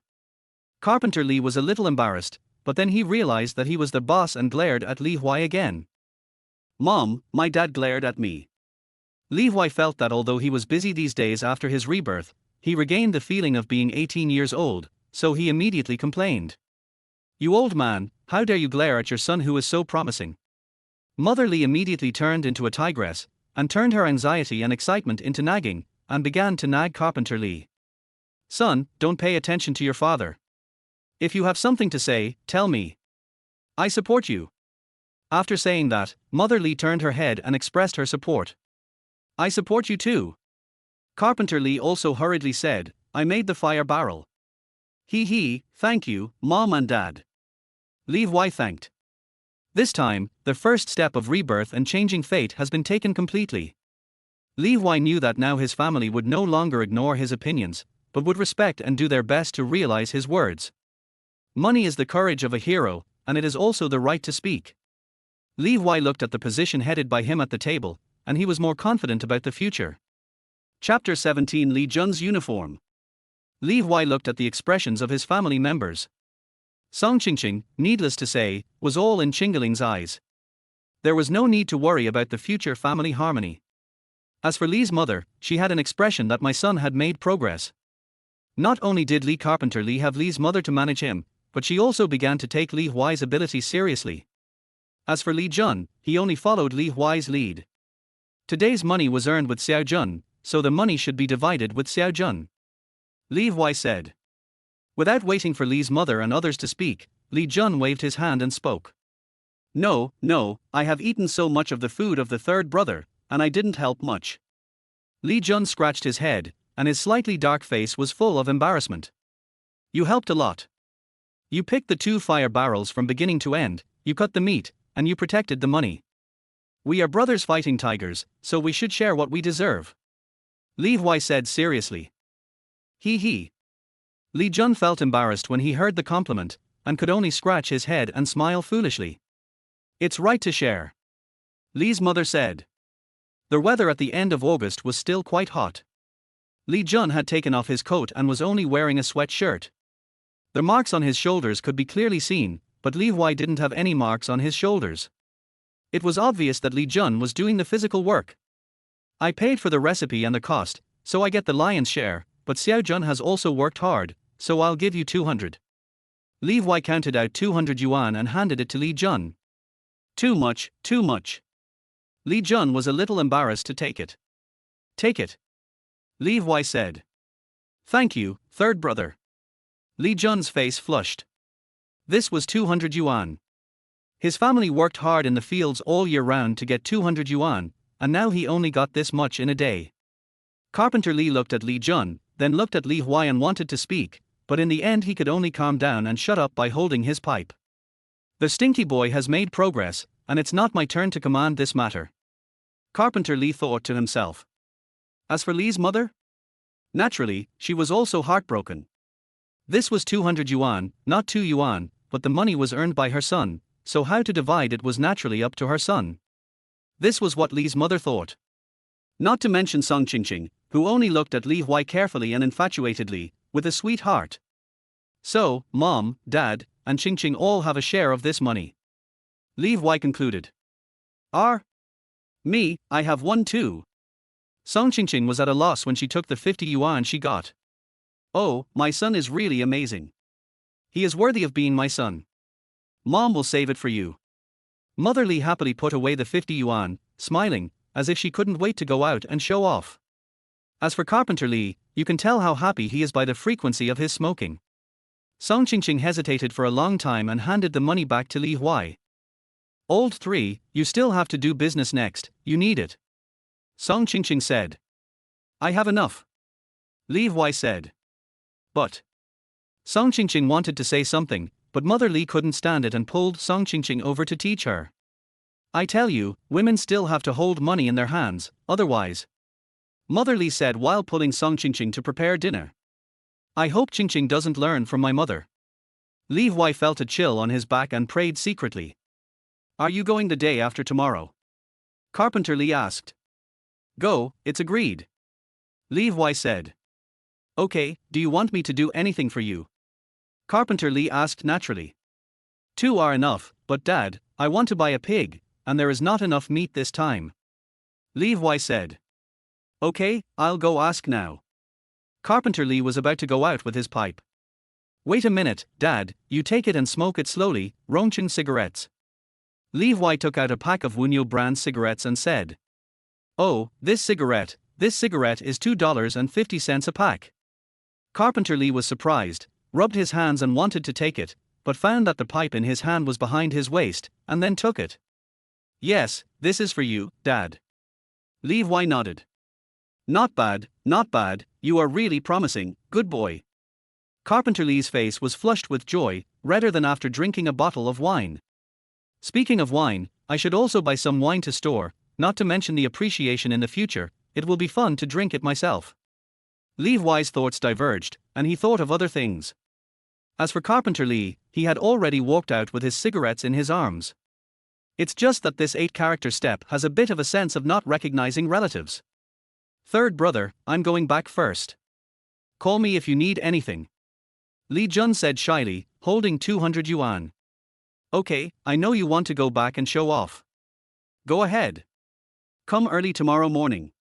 Carpenter Li was a little embarrassed, but then he realized that he was the boss and glared at Li Huai again. Mom, my dad glared at me. Li Huai felt that although he was busy these days after his rebirth, he regained the feeling of being 18 years old, so he immediately complained. You old man, how dare you glare at your son who is so promising? Mother Li immediately turned into a tigress, and turned her anxiety and excitement into nagging, and began to nag Carpenter Li. Son, don't pay attention to your father. If you have something to say, tell me. I support you. After saying that, Mother Li turned her head and expressed her support. I support you too. Carpenter Li also hurriedly said, I made the fire barrel. Thank you, Mom and Dad. Li Huai thanked. This time, the first step of rebirth and changing fate has been taken completely. Li Huai knew that now his family would no longer ignore his opinions, but would respect and do their best to realize his words. Money is the courage of a hero, and it is also the right to speak. Li Huai looked at the position headed by him at the table, and he was more confident about the future. Chapter 17 Li Jun's uniform. Li Huai looked at the expressions of his family members. Song Qingqing, needless to say, was all in Qingling's eyes. There was no need to worry about the future family harmony. As for Li's mother, she had an expression that my son had made progress. Not only did Li Carpenter Li have Li's mother to manage him, but she also began to take Li Huai's ability seriously. As for Li Jun, he only followed Li Huai's lead. Today's money was earned with Xiao Jun, so the money should be divided with Xiao Jun. Li Huai said. Without waiting for Li's mother and others to speak, Li Jun waved his hand and spoke. No, I have eaten so much of the food of the third brother, and I didn't help much. Li Jun scratched his head, and his slightly dark face was full of embarrassment. You helped a lot. You picked the 2 fire barrels from beginning to end, you cut the meat, and you protected the money. We are brothers fighting tigers, so we should share what we deserve. Li Huai said seriously. Li Jun felt embarrassed when he heard the compliment, and could only scratch his head and smile foolishly. It's right to share. Li's mother said. The weather at the end of August was still quite hot. Li Jun had taken off his coat and was only wearing a sweatshirt. The marks on his shoulders could be clearly seen, but Li Huai didn't have any marks on his shoulders. It was obvious that Li Jun was doing the physical work. I paid for the recipe and the cost, so I get the lion's share, but Xiao Jun has also worked hard, so I'll give you 200. Li Huai counted out 200 yuan and handed it to Li Jun. Too much. Li Jun was a little embarrassed to take it. Take it. Li Huai said. Thank you, third brother. Li Jun's face flushed. This was 200 yuan. His family worked hard in the fields all year round to get 200 yuan, and now he only got this much in a day. Carpenter Li looked at Li Jun, then looked at Li Huai and wanted to speak, but in the end he could only calm down and shut up by holding his pipe. The stinky boy has made progress, and it's not my turn to command this matter. Carpenter Li thought to himself. As for Li's mother? Naturally, she was also heartbroken. This was 200 yuan, not 2 yuan, but the money was earned by her son, so how to divide it was naturally up to her son. This was what Li's mother thought. Not to mention Song Qingqing, who only looked at Li Huai carefully and infatuatedly, with a sweet heart. So, Mom, Dad, and Qingqing all have a share of this money. Li Huai concluded. Me, I have one too. Song Qingqing was at a loss when she took the 50 yuan she got. Oh, my son is really amazing. He is worthy of being my son. Mom will save it for you. Mother Li happily put away the 50 yuan, smiling, as if she couldn't wait to go out and show off. As for Carpenter Li, you can tell how happy he is by the frequency of his smoking. Song Qingqing hesitated for a long time and handed the money back to Li Huai. Old 3, you still have to do business next, you need it. Song Qingqing said. I have enough. Li Huai said. But. Song Qingqing wanted to say something, but Mother Li couldn't stand it and pulled Song Qingqing over to teach her. I tell you, women still have to hold money in their hands, otherwise. Mother Li said while pulling Song Qingqing to prepare dinner. I hope Qingqing doesn't learn from my mother. Li Huai felt a chill on his back and prayed secretly. Are you going the day after tomorrow? Carpenter Li asked. Go, it's agreed. Li Huai said. Okay, do you want me to do anything for you? Carpenter Li asked naturally. 2 are enough, but Dad, I want to buy a pig, and there is not enough meat this time. Li Huai said. Okay, I'll go ask now. Carpenter Li was about to go out with his pipe. Wait a minute, Dad, you take it and smoke it slowly, Rongcheng cigarettes. Li Huai took out a pack of Wunyo brand cigarettes and said. Oh, this cigarette is $2.50 a pack. Carpenter Li was surprised, rubbed his hands and wanted to take it, but found that the pipe in his hand was behind his waist, and then took it. Yes, this is for you, Dad. Li Huai nodded. Not bad, you are really promising, good boy. Carpenter Li's face was flushed with joy, redder than after drinking a bottle of wine. Speaking of wine, I should also buy some wine to store, not to mention the appreciation in the future, it will be fun to drink it myself. Li Huai's thoughts diverged, and he thought of other things. As for Carpenter Li, he had already walked out with his cigarettes in his arms. It's just that this 8-character step has a bit of a sense of not recognizing relatives. Third brother, I'm going back first. Call me if you need anything. Li Jun said shyly, holding 200 yuan. Okay, I know you want to go back and show off. Go ahead. Come early tomorrow morning.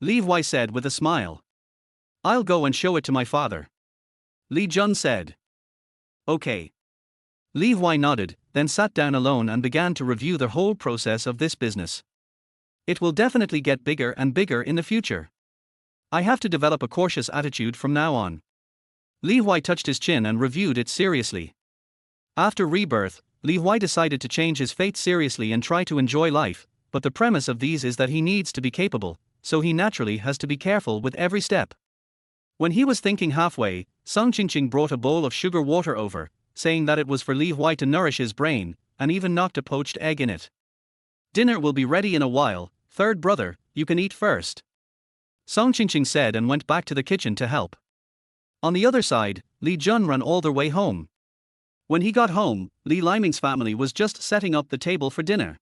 Li Huai said with a smile. I'll go and show it to my father. Li Jun said. Okay. Li Huai nodded, then sat down alone and began to review the whole process of this business. It will definitely get bigger and bigger in the future. I have to develop a cautious attitude from now on. Li Huai touched his chin and reviewed it seriously. After Rebirth, Li Huai decided to change his fate seriously and try to enjoy life, but the premise of these is that he needs to be capable, so he naturally has to be careful with every step. When he was thinking halfway, Song Qingqing brought a bowl of sugar water over, saying that it was for Li Huai to nourish his brain, and even knocked a poached egg in it. Dinner will be ready in a while, third brother, you can eat first. Song Qingqing said and went back to the kitchen to help. On the other side, Li Jun ran all the way home. When he got home, Li Liming's family was just setting up the table for dinner.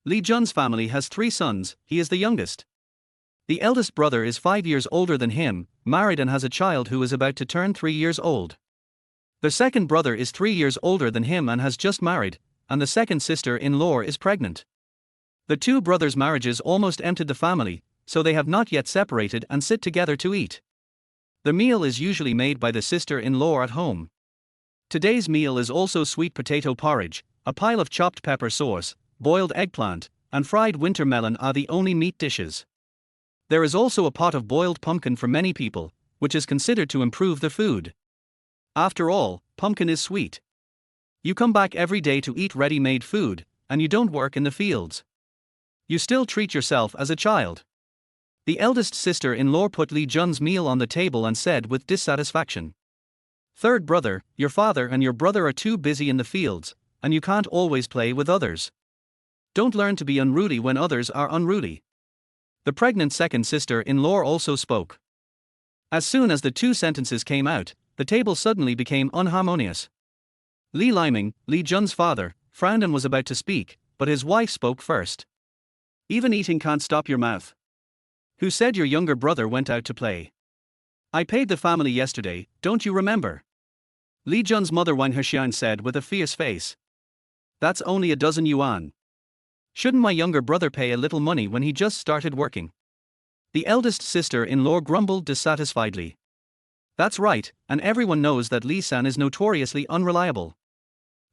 Li Jun's family has 3 sons, he is the youngest. The eldest brother is 5 years older than him, married and has a child who is about to turn 3 years old. The second brother is 3 years older than him and has just married, and the second sister-in-law is pregnant. The 2 brothers' marriages almost emptied the family, so they have not yet separated and sit together to eat. The meal is usually made by the sister-in-law at home. Today's meal is also sweet potato porridge, a pile of chopped pepper sauce, boiled eggplant, and fried winter melon are the only meat dishes. There is also a pot of boiled pumpkin for many people, which is considered to improve the food. After all, pumpkin is sweet. You come back every day to eat ready-made food, and you don't work in the fields. You still treat yourself as a child. The eldest sister-in-law put Li Jun's meal on the table and said with dissatisfaction. Third brother, your father and your brother are too busy in the fields, and you can't always play with others. Don't learn to be unruly when others are unruly. The pregnant second sister-in-law also spoke. As soon as the two sentences came out, the table suddenly became unharmonious. Li Huai, Li Jun's father, frowned and was about to speak, but his wife spoke first. Even eating can't stop your mouth. Who said your younger brother went out to play? I paid the family yesterday, don't you remember? Li Jun's mother Wang Huai said with a fierce face. That's only a dozen yuan. Shouldn't my younger brother pay a little money when he just started working? The eldest sister-in-law grumbled dissatisfiedly. That's right, and everyone knows that Li-san is notoriously unreliable.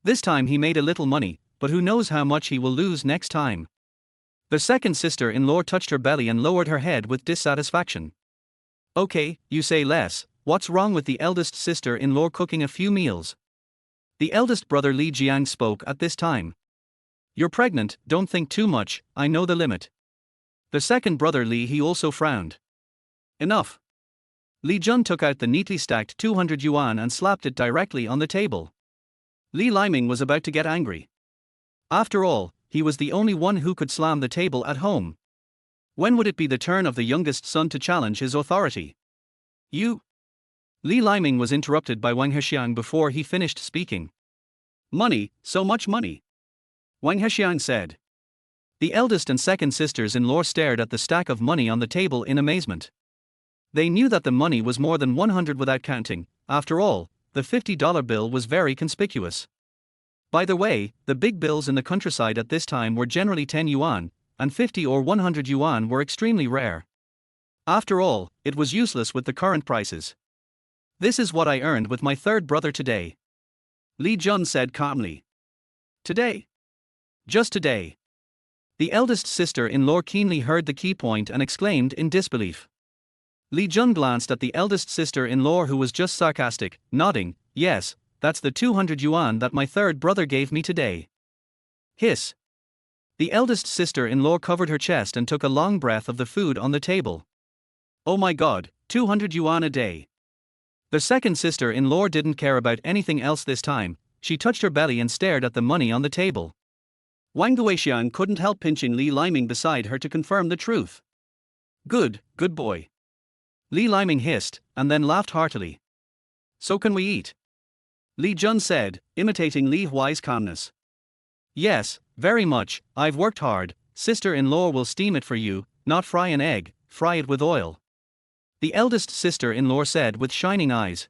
This time he made a little money, but who knows how much he will lose next time. The second sister-in-law touched her belly and lowered her head with dissatisfaction. Okay, you say less, what's wrong with the eldest sister-in-law cooking a few meals? The eldest brother Li Jiang spoke at this time. You're pregnant, don't think too much, I know the limit. The second brother Li he also frowned. Enough. Li Jun took out the neatly stacked 200 yuan and slapped it directly on the table. Li Huai was about to get angry. After all, he was the only one who could slam the table at home. When would it be the turn of the youngest son to challenge his authority? You? Li Huai was interrupted by Wang Huai before he finished speaking. Money, so much money. Wang Huai said. The eldest and second sisters-in-law stared at the stack of money on the table in amazement. They knew that the money was more than 100 without counting. After all, the $50 bill was very conspicuous. By the way, the big bills in the countryside at this time were generally 10 yuan, and 50 or 100 yuan were extremely rare. After all, it was useless with the current prices. This is what I earned with my third brother today. Li Jun said calmly. Today? Just today. The eldest sister-in-law keenly heard the key point and exclaimed in disbelief. Li Jun glanced at the eldest sister-in-law who was just sarcastic, nodding, yes, that's the 200 yuan that my third brother gave me today. Hiss. The eldest sister-in-law covered her chest and took a long breath of the food on the table. Oh my god, 200 yuan a day. The second sister-in-law didn't care about anything else this time, she touched her belly and stared at the money on the table. Wang Guoxiang couldn't help pinching Li Huai beside her to confirm the truth. Good boy. Li Huai hissed, and then laughed heartily. So can we eat? Li Jun said, imitating Li Huai's calmness. Yes, very much, I've worked hard, sister-in-law will steam it for you, not fry an egg, fry it with oil. The eldest sister-in-law said with shining eyes.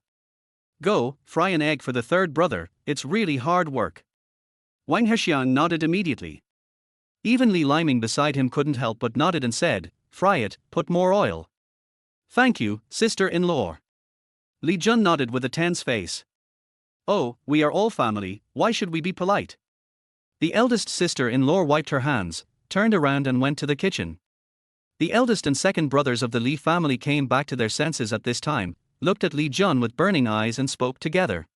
Go, fry an egg for the third brother, it's really hard work. Wang Huai nodded immediately. Even Li Huai beside him couldn't help but nodded and said, fry it, put more oil. Thank you, sister-in-law. Li Jun nodded with a tense face. Oh, we are all family, why should we be polite? The eldest sister-in-law wiped her hands, turned around and went to the kitchen. The eldest and second brothers of the Li family came back to their senses at this time, looked at Li Jun with burning eyes and spoke together.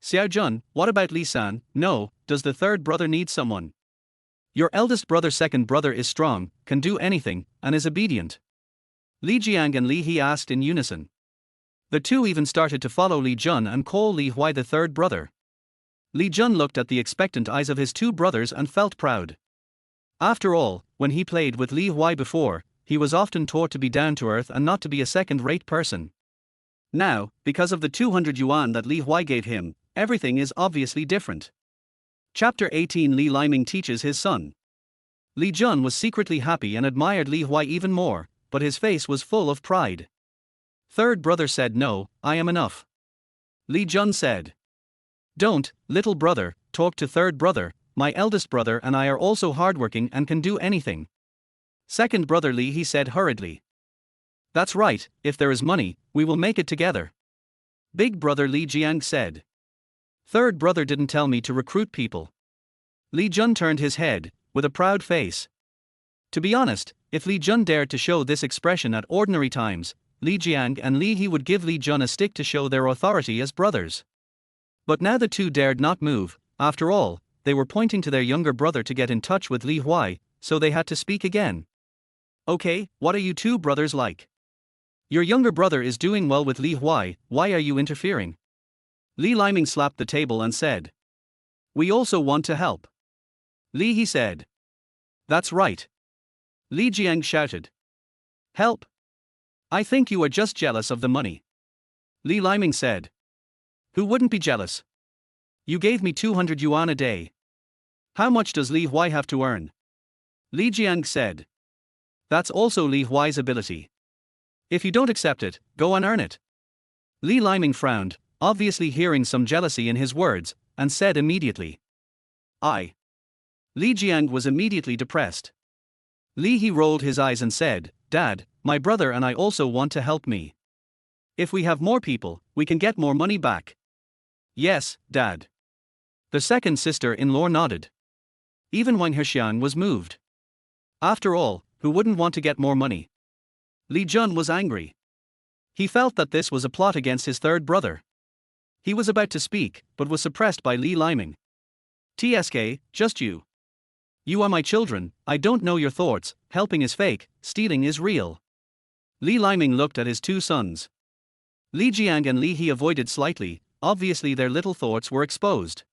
Xiao Jun, what about Li-san? No, does the third brother need someone? Your eldest brother second brother is strong, can do anything, and is obedient. Li Jiang and Li He asked in unison. The two even started to follow Li Jun and call Li Huai the third brother. Li Jun looked at the expectant eyes of his two brothers and felt proud. After all, when he played with Li Huai before, he was often taught to be down to earth and not to be a second-rate person. Now, because of the 200 yuan that Li Huai gave him, everything is obviously different. Chapter 18 Li Huai teaches his son. Li Jun was secretly happy and admired Li Huai even more, but his face was full of pride. Third brother said no, I am enough. Li Jun said. Don't, little brother, talk to third brother, my eldest brother and I are also hardworking and can do anything. Second brother Li he said hurriedly. That's right, if there is money, we will make it together. Big brother Li Jiang said. Third brother didn't tell me to recruit people. Li Jun turned his head, with a proud face. To be honest, if Li Jun dared to show this expression at ordinary times, Li Jiang and Li He would give Li Jun a stick to show their authority as brothers. But now the two dared not move. After all, they were pointing to their younger brother to get in touch with Li Huai, so they had to speak again. Okay, what are you two brothers like? Your younger brother is doing well with Li Huai, why are you interfering? Li Liming slapped the table and said. We also want to help. Li He said. That's right. Li Jiang shouted. Help? I think you are just jealous of the money. Li Liming said. Who wouldn't be jealous? You gave me 200 yuan a day. How much does Li Huai have to earn? Li Jiang said. That's also Li Huai's ability. If you don't accept it, go and earn it. Li Liming frowned, obviously hearing some jealousy in his words, and said immediately. Li Jiang was immediately depressed. Li He rolled his eyes and said, Dad, my brother and I also want to help me. If we have more people, we can get more money back. Yes, Dad. The second sister-in-law nodded. Even Wang Hexiang was moved. After all, who wouldn't want to get more money? Li Jun was angry. He felt that this was a plot against his third brother. He was about to speak, but was suppressed by Li Liming. TSK, just you. You are my children, I don't know your thoughts, helping is fake, stealing is real. Li Liming looked at his two sons. Li Jiang and Li He avoided slightly, obviously their little thoughts were exposed.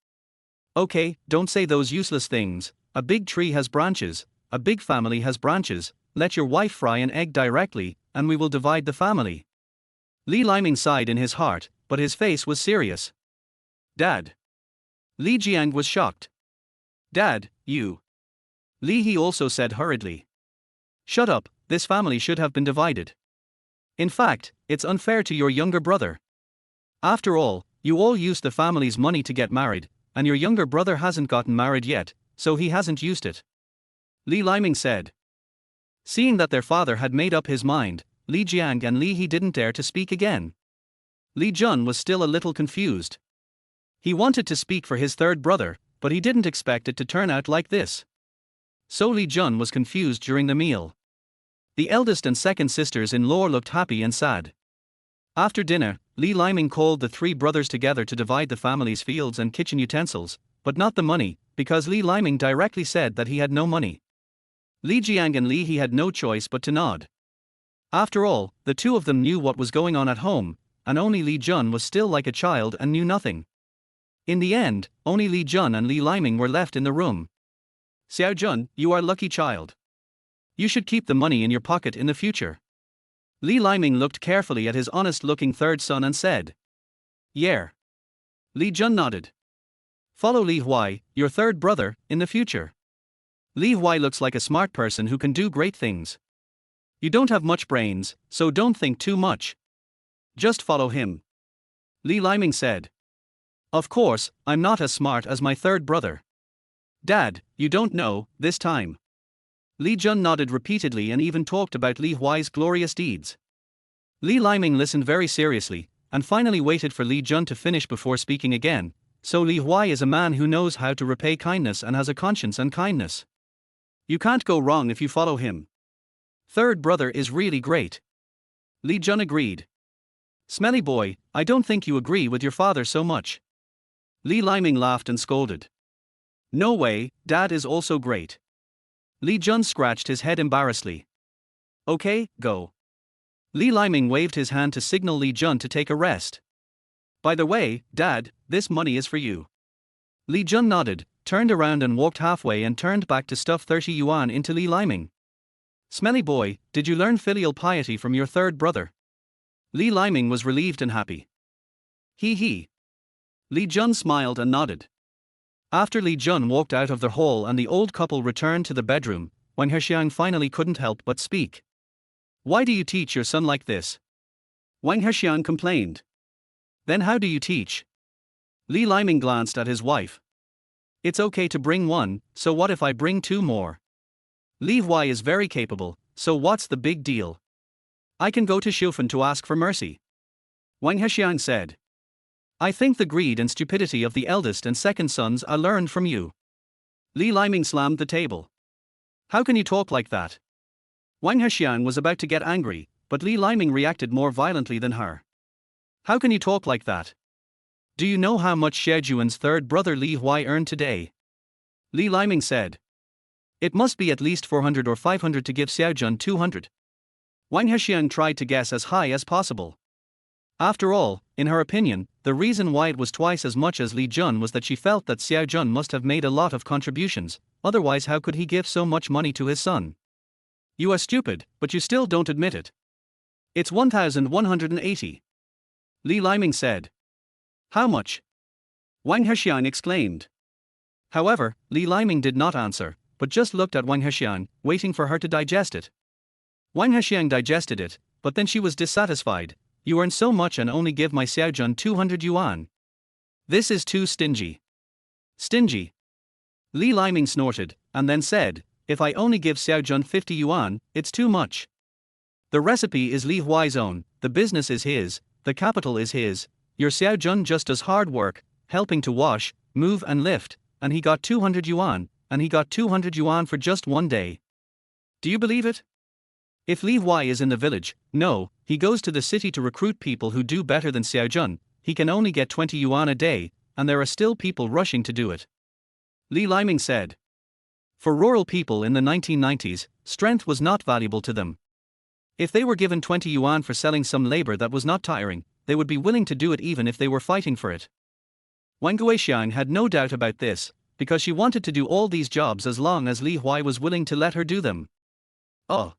Okay, don't say those useless things, a big tree has branches, a big family has branches, let your wife fry an egg directly, and we will divide the family. Li Liming sighed in his heart, but his face was serious. Dad. Li Jiang was shocked. Dad, you. Li He also said hurriedly. Shut up, this family should have been divided. In fact, it's unfair to your younger brother. After all, you all used the family's money to get married, and your younger brother hasn't gotten married yet, so he hasn't used it. Li Liming said. Seeing that their father had made up his mind, Li Jiang and Li He didn't dare to speak again. Li Jun was still a little confused. He wanted to speak for his third brother, but he didn't expect it to turn out like this. So Li Jun was confused during the meal. The eldest and second sisters-in-law looked happy and sad. After dinner, Li Liming called the three brothers together to divide the family's fields and kitchen utensils, but not the money, because Li Liming directly said that he had no money. Li Jiang and Li He had no choice but to nod. After all, the two of them knew what was going on at home, and only Li Jun was still like a child and knew nothing. In the end, only Li Jun and Li Liming were left in the room. Xiao Jun, you are lucky child. You should keep the money in your pocket in the future. Li Liming looked carefully at his honest-looking third son and said. Yeah. Li Jun nodded. Follow Li Huai, your third brother, in the future. Li Huai looks like a smart person who can do great things. You don't have much brains, so don't think too much. Just follow him. Li Liming said. Of course, I'm not as smart as my third brother. Dad, you don't know, this time. Li Jun nodded repeatedly and even talked about Li Huai's glorious deeds. Li Liming listened very seriously, and finally waited for Li Jun to finish before speaking again. So Li Huai is a man who knows how to repay kindness and has a conscience and kindness. You can't go wrong if you follow him. Third brother is really great. Li Jun agreed. Smelly boy, I don't think you agree with your father so much. Li Liming laughed and scolded. No way, Dad is also great. Li Jun scratched his head embarrassedly. Okay, go. Li Liming waved his hand to signal Li Jun to take a rest. By the way, Dad, this money is for you. Li Jun nodded, turned around and walked halfway and turned back to stuff 30 yuan into Li Liming. Smelly boy, did you learn filial piety from your third brother? Li Liming was relieved and happy. He. Li Jun smiled and nodded. After Li Jun walked out of the hall and the old couple returned to the bedroom, Wang Hexiang finally couldn't help but speak. Why do you teach your son like this? Wang Hexiang complained. Then how do you teach? Li Liming glanced at his wife. It's okay to bring one, so what if I bring two more? Li Huai is very capable, so what's the big deal? I can go to Xiufan to ask for mercy. Wang Hexiang said. I think the greed and stupidity of the eldest and second sons are learned from you. Li Liming slammed the table. How can you talk like that? Wang Hexiang was about to get angry, but Li Liming reacted more violently than her. How can you talk like that? Do you know how much Xiaojuan's third brother Li Huai earned today? Li Liming said. It must be at least 400 or 500 to give Xiaojun 200. Wang Hexiang tried to guess as high as possible. After all, in her opinion, the reason why it was twice as much as Li Jun was that she felt that Xiaojun must have made a lot of contributions, otherwise how could he give so much money to his son? You are stupid, but you still don't admit it. It's 1,180. Li Liming said. How much? Wang Hexiang exclaimed. However, Li Liming did not answer, but just looked at Wang Hexiang, waiting for her to digest it. Wang Hexiang digested it, but then she was dissatisfied. You earn so much and only give my Xiaojun 200 yuan. This is too stingy. Stingy. Li Liming snorted, and then said, if I only give Xiaojun 50 yuan, it's too much. The recipe is Li Huai's own, the business is his, the capital is his, your Xiaojun just does hard work, helping to wash, move and lift, and he got 200 yuan, and he got 200 yuan for just one day. Do you believe it? If Li Huai is in the village, no, he goes to the city to recruit people who do better than Xiaojun, he can only get 20 yuan a day, and there are still people rushing to do it. Li Liming said. For rural people in the 1990s, strength was not valuable to them. If they were given 20 yuan for selling some labor that was not tiring, they would be willing to do it even if they were fighting for it. Wang Guixiang had no doubt about this, because she wanted to do all these jobs as long as Li Huai was willing to let her do them. Oh.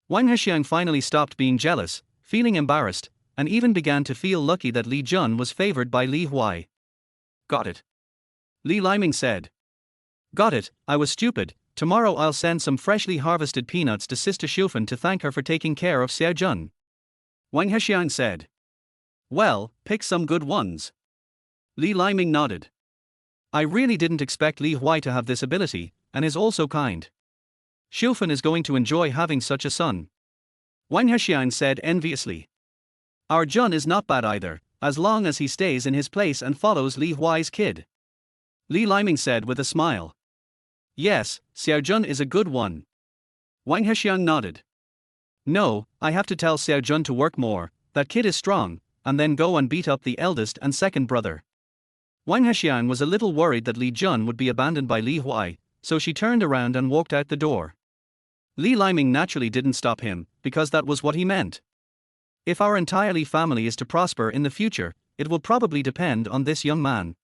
Wang Hexiang finally stopped being jealous, feeling embarrassed, and even began to feel lucky that Li Jun was favored by Li Huai. Got it. Li Liming said. Got it, I was stupid. Tomorrow I'll send some freshly harvested peanuts to Sister Xiufan to thank her for taking care of Xiaojun. Wang Hexiang said. Well, pick some good ones. Li Liming nodded. I really didn't expect Li Huai to have this ability, and is also kind. Xiufan is going to enjoy having such a son. Wang Hexiang said enviously. Our Jun is not bad either, as long as he stays in his place and follows Li Huai's kid. Li Liming said with a smile. Yes, Xiaojun is a good one. Wang Hexiang nodded. No, I have to tell Xiaojun to work more, that kid is strong, and then go and beat up the eldest and second brother. Wang Hexiang was a little worried that Li Jun would be abandoned by Li Huai, so she turned around and walked out the door. Li Liming naturally didn't stop him, because that was what he meant. If our entire family is to prosper in the future, it will probably depend on this young man.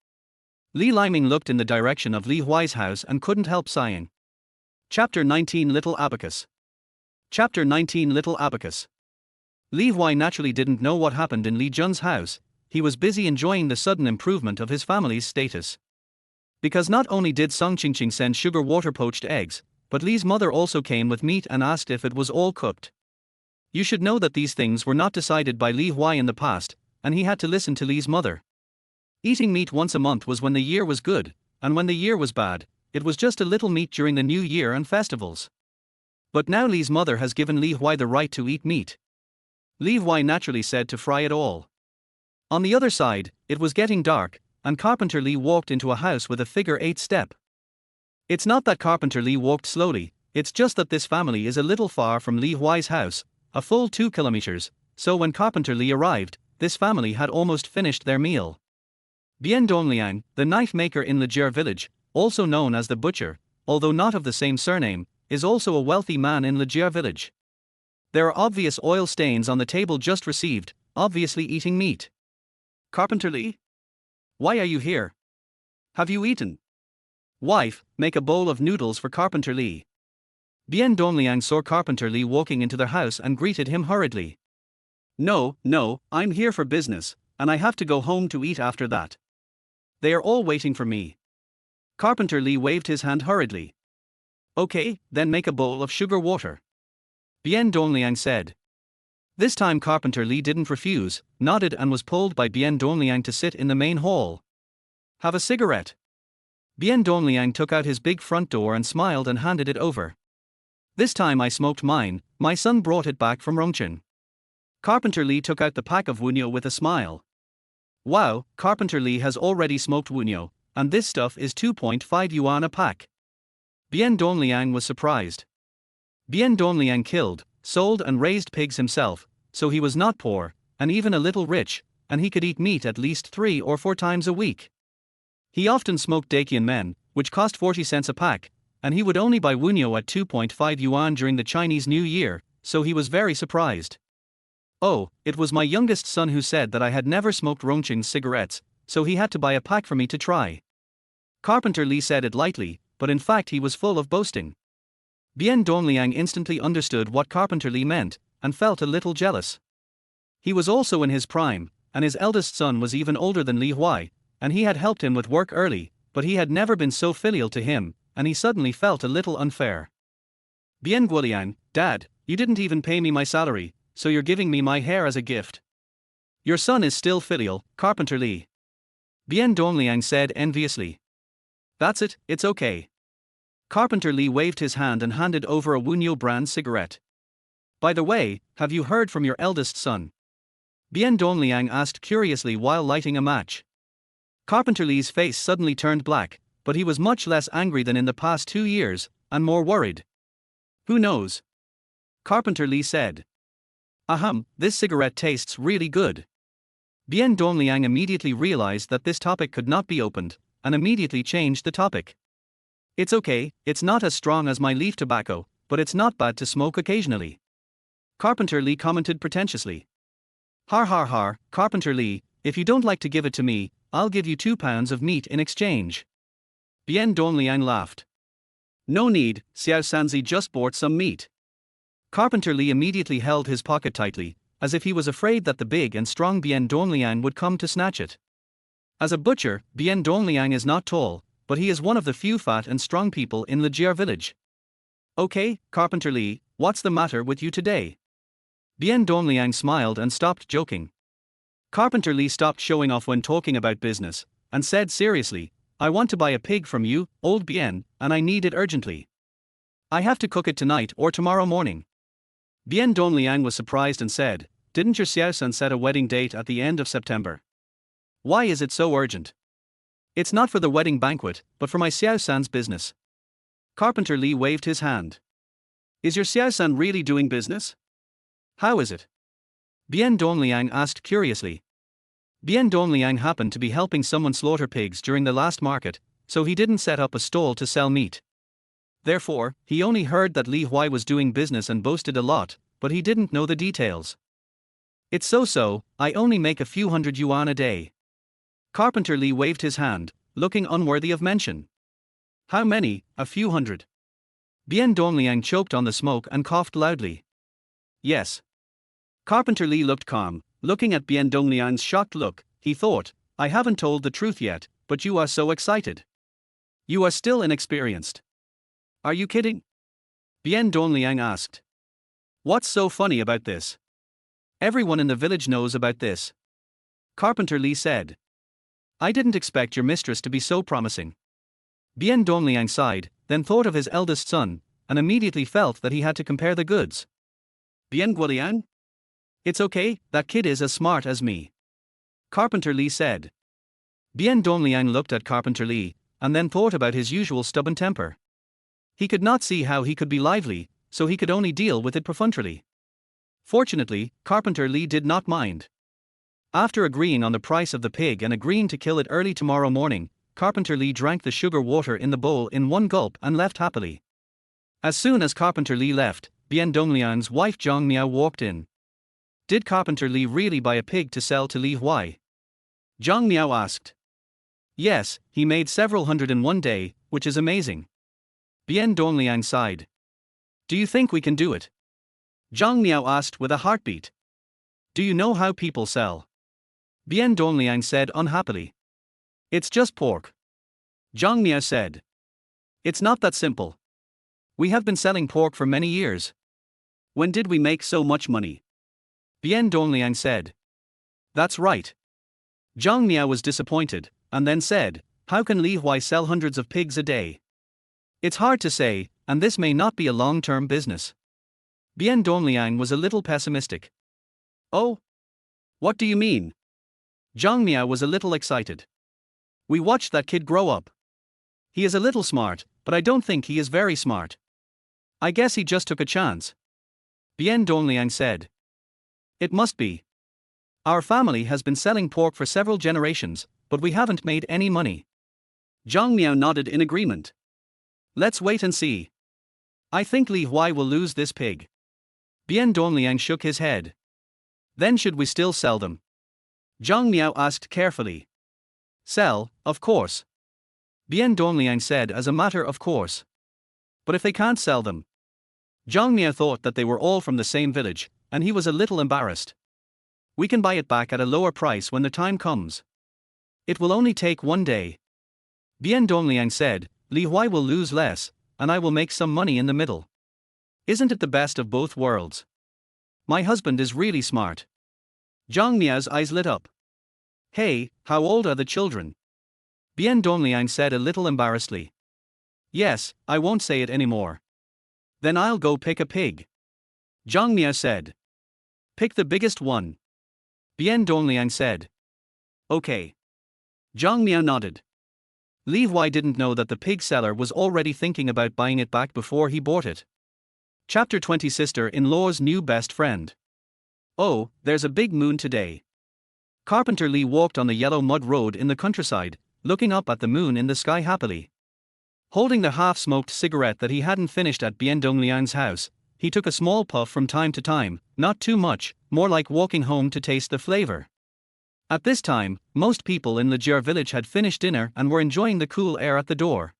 Li Liming looked in the direction of Li Huai's house and couldn't help sighing. Chapter 19 Little Abacus. Chapter 19 Little Abacus. Li Huai naturally didn't know what happened in Li Jun's house. He was busy enjoying the sudden improvement of his family's status. Because not only did Song Qingqing send sugar water poached eggs, but Li's mother also came with meat and asked if it was all cooked. You should know that these things were not decided by Li Huai in the past, and he had to listen to Li's mother. Eating meat once a month was when the year was good, and when the year was bad, it was just a little meat during the new year and festivals. But now Li's mother has given Li Huai the right to eat meat. Li Huai naturally said to fry it all. On the other side, it was getting dark, and Carpenter Li walked into a house with a figure-8 step. It's not that Carpenter Li walked slowly, it's just that this family is a little far from Li Huai's house, a full 2 kilometers, so when Carpenter Li arrived, this family had almost finished their meal. Bian Dongliang, the knife maker in Lejia village, also known as the butcher, although not of the same surname, is also a wealthy man in Lejia village. There are obvious oil stains on the table just received, obviously eating meat. Carpenter Li? Why are you here? Have you eaten? Wife, make a bowl of noodles for Carpenter Li. Bian Dongliang saw Carpenter Li walking into their house and greeted him hurriedly. No, I'm here for business, and I have to go home to eat after that. They are all waiting for me. Carpenter Li waved his hand hurriedly. Okay, then make a bowl of sugar water. Bian Dongliang said. This time Carpenter Li didn't refuse, nodded and was pulled by Bian Dongliang to sit in the main hall. Have a cigarette. Bian Dongliang took out his big front door and smiled and handed it over. This time I smoked mine, my son brought it back from Rongchen. Carpenter Li took out the pack of Wunyo with a smile. Wow, Carpenter Li has already smoked Wunyo, and this stuff is 2.5 yuan a pack. Bien Dongliang was surprised. Bien Dongliang killed, sold and raised pigs himself, so he was not poor, and even a little rich, and he could eat meat at least 3 or 4 times a week. He often smoked Dakian men, which cost 40 cents a pack, and he would only buy Wunyo at 2.5 yuan during the Chinese New Year, so he was very surprised. Oh, it was my youngest son who said that I had never smoked Rongqing's cigarettes, so he had to buy a pack for me to try. Carpenter Li said it lightly, but in fact he was full of boasting. Bien Dongliang instantly understood what Carpenter Li meant, and felt a little jealous. He was also in his prime, and his eldest son was even older than Li Huai, and he had helped him with work early, but he had never been so filial to him, and he suddenly felt a little unfair. Bien Guoliang, Dad, you didn't even pay me my salary, so you're giving me my hair as a gift. Your son is still filial, Carpenter Li. Bien Dongliang said enviously. That's it, it's okay. Carpenter Li waved his hand and handed over a Wunyo brand cigarette. By the way, have you heard from your eldest son? Bien Dongliang asked curiously while lighting a match. Carpenter Li's face suddenly turned black, but he was much less angry than in the past 2 years, and more worried. Who knows? Carpenter Li said. Ahem, this cigarette tastes really good. Bien Dongliang immediately realized that this topic could not be opened, and immediately changed the topic. It's okay, it's not as strong as my leaf tobacco, but it's not bad to smoke occasionally. Carpenter Li commented pretentiously. Har har har, Carpenter Li, if you don't like to give it to me, I'll give you 2 pounds of meat in exchange. Bien Dongliang laughed. No need, Xiao Sanzi just bought some meat. Carpenter Li immediately held his pocket tightly, as if he was afraid that the big and strong Bien Dongliang would come to snatch it. As a butcher, Bien Dongliang is not tall, but he is one of the few fat and strong people in Lijiao village. Okay, Carpenter Li, what's the matter with you today? Bien Dongliang smiled and stopped joking. Carpenter Li stopped showing off when talking about business, and said seriously, I want to buy a pig from you, old Bien, and I need it urgently. I have to cook it tonight or tomorrow morning. Bien Dongliang was surprised and said, didn't your Xiaosan set a wedding date at the end of September? Why is it so urgent? It's not for the wedding banquet, but for my Xiaosan's business. Carpenter Li waved his hand. Is your Xiaosan really doing business? How is it? Bien Dongliang asked curiously. Bien Dongliang happened to be helping someone slaughter pigs during the last market, so he didn't set up a stall to sell meat. Therefore, he only heard that Li Huai was doing business and boasted a lot, but he didn't know the details. It's so, I only make a few hundred yuan a day. Carpenter Li waved his hand, looking unworthy of mention. How many? A few hundred. Bien Dongliang choked on the smoke and coughed loudly. Yes. Carpenter Li looked calm, looking at Bien Dongliang's shocked look. He thought, I haven't told the truth yet, but you are so excited. You are still inexperienced. Are you kidding? Bien Dongliang asked. What's so funny about this? Everyone in the village knows about this. Carpenter Li said. I didn't expect your mistress to be so promising. Bien Dongliang sighed, then thought of his eldest son, and immediately felt that he had to compare the goods. Bien Guoliang? It's okay, that kid is as smart as me. Carpenter Li said. Bien Dongliang looked at Carpenter Li, and then thought about his usual stubborn temper. He could not see how he could be lively, so he could only deal with it perfunctorily. Fortunately, Carpenter Li did not mind. After agreeing on the price of the pig and agreeing to kill it early tomorrow morning, Carpenter Li drank the sugar water in the bowl in one gulp and left happily. As soon as Carpenter Li left, Bien Dongliang's wife Zhang Miao walked in. Did Carpenter Li really buy a pig to sell to Li Huai? Zhang Miao asked. Yes, he made several hundred in one day, which is amazing. Bien Dongliang sighed. Do you think we can do it? Zhang Miao asked with a heartbeat. Do you know how people sell? Bien Dongliang said unhappily. It's just pork. Zhang Miao said. It's not that simple. We have been selling pork for many years. When did we make so much money? Bien Dongliang said. That's right. Zhang Miao was disappointed, and then said, how can Li Huai sell hundreds of pigs a day? It's hard to say, and this may not be a long-term business. Bien Dongliang was a little pessimistic. Oh? What do you mean? Zhang Miao was a little excited. We watched that kid grow up. He is a little smart, but I don't think he is very smart. I guess he just took a chance. Bien Dongliang said. It must be. Our family has been selling pork for several generations, but we haven't made any money. Zhang Miao nodded in agreement. Let's wait and see. I think Li Huai will lose this pig. Bien Dongliang shook his head. Then should we still sell them? Zhang Miao asked carefully. Sell, of course. Bien Dongliang said as a matter of course. But if they can't sell them? Zhang Miao thought that they were all from the same village, and he was a little embarrassed. We can buy it back at a lower price when the time comes. It will only take one day. Bien Dongliang said, Li Huai will lose less, and I will make some money in the middle. Isn't it the best of both worlds? My husband is really smart. Zhang Miao's eyes lit up. Hey, how old are the children? Bien Dongliang said a little embarrassedly. Yes, I won't say it anymore. Then I'll go pick a pig. Zhang Miao said. Pick the biggest one. Bien Dongliang said. Okay. Zhang Miao nodded. Li Huai didn't know that the pig seller was already thinking about buying it back before he bought it. Chapter 20 Sister-in-law's new best friend. Oh, there's a big moon today. Carpenter Li walked on the yellow mud road in the countryside, looking up at the moon in the sky happily. Holding the half-smoked cigarette that he hadn't finished at Bien Dongliang's house, he took a small puff from time to time, not too much, more like walking home to taste the flavor. At this time, most people in Lijiar village had finished dinner and were enjoying the cool air at the door.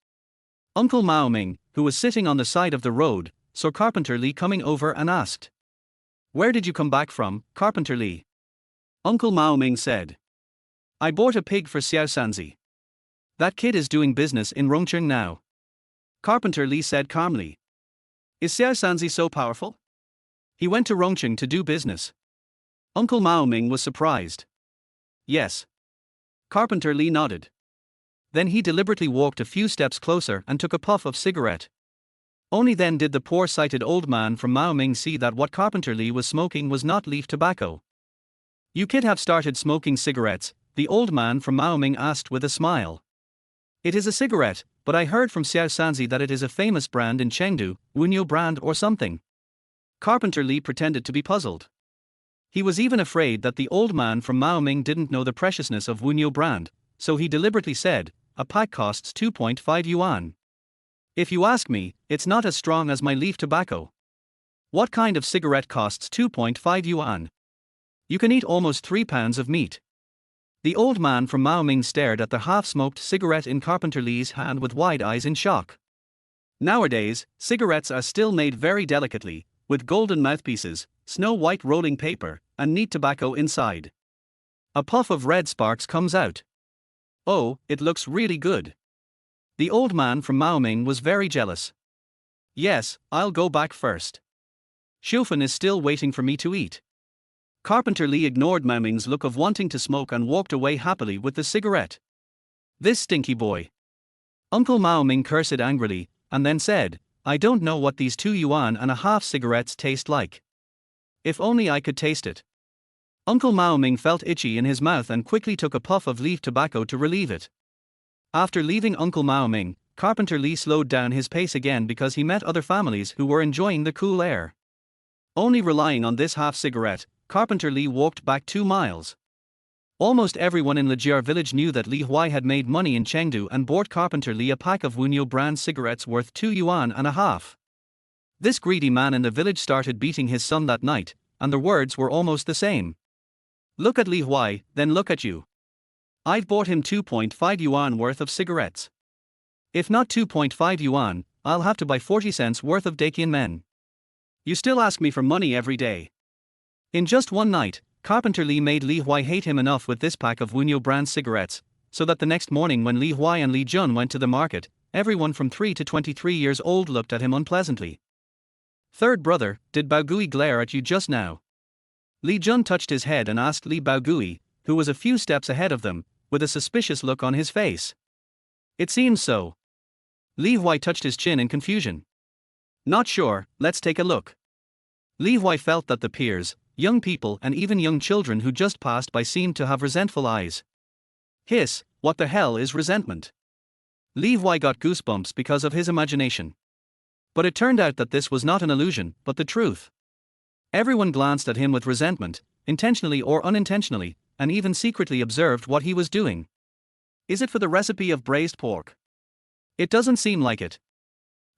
Uncle Mao Ming, who was sitting on the side of the road, saw Carpenter Li coming over and asked. Where did you come back from, Carpenter Li? Uncle Mao Ming said. I bought a pig for Xiao Sanzi. That kid is doing business in Rongcheng now. Carpenter Li said calmly. Is Xiao Sanzi so powerful? He went to Rongcheng to do business. Uncle Mao Ming was surprised. Yes. Carpenter Li nodded. Then he deliberately walked a few steps closer and took a puff of cigarette. Only then did the poor-sighted old man from Mao Ming see that what Carpenter Li was smoking was not leaf tobacco. You kid have started smoking cigarettes, the old man from Mao Ming asked with a smile. It is a cigarette, but I heard from Xiao Sanzi that it is a famous brand in Chengdu, Wunyo brand or something. Carpenter Li pretended to be puzzled. He was even afraid that the old man from Mao Ming didn't know the preciousness of Wunyo brand, so he deliberately said, a pack costs 2.5 yuan. If you ask me, it's not as strong as my leaf tobacco. What kind of cigarette costs 2.5 yuan? You can eat almost 3 pounds of meat. The old man from Mao Ming stared at the half-smoked cigarette in Carpenter Li's hand with wide eyes in shock. Nowadays, cigarettes are still made very delicately, with golden mouthpieces, snow-white rolling paper, and neat tobacco inside. A puff of red sparks comes out. Oh, it looks really good. The old man from Mao Ming was very jealous. Yes, I'll go back first. Xiufan is still waiting for me to eat. Carpenter Li ignored Mao Ming's look of wanting to smoke and walked away happily with the cigarette. This stinky boy. Uncle Mao Ming cursed angrily, and then said, I don't know what these 2.5 cigarettes taste like. If only I could taste it. Uncle Mao Ming felt itchy in his mouth and quickly took a puff of leaf tobacco to relieve it. After leaving Uncle Mao Ming, Carpenter Li slowed down his pace again because he met other families who were enjoying the cool air. Only relying on this half cigarette, Carpenter Li walked back 2 miles. Almost everyone in Lijiar village knew that Li Huai had made money in Chengdu and bought Carpenter Li a pack of Wunyo brand cigarettes worth 2.5 yuan. This greedy man in the village started beating his son that night, and the words were almost the same. Look at Li Huai, then look at you. I've bought him 2.5 yuan worth of cigarettes. If not 2.5 yuan, I'll have to buy 40 cents worth of Dakian men. You still ask me for money every day. In just one night, Carpenter Li made Li Huai hate him enough with this pack of Wunyo brand cigarettes, so that the next morning when Li Huai and Li Jun went to the market, everyone from 3 to 23 years old looked at him unpleasantly. Third brother, did Baogui glare at you just now? Li Jun touched his head and asked Li Baogui, who was a few steps ahead of them, with a suspicious look on his face. It seems so. Li Huai touched his chin in confusion. Not sure, let's take a look. Li Huai felt that the peers, young people and even young children who just passed by seemed to have resentful eyes. Hiss, what the hell is resentment? Li Huai got goosebumps because of his imagination. But it turned out that this was not an illusion, but the truth. Everyone glanced at him with resentment, intentionally or unintentionally, and even secretly observed what he was doing. Is it for the recipe of braised pork? It doesn't seem like it.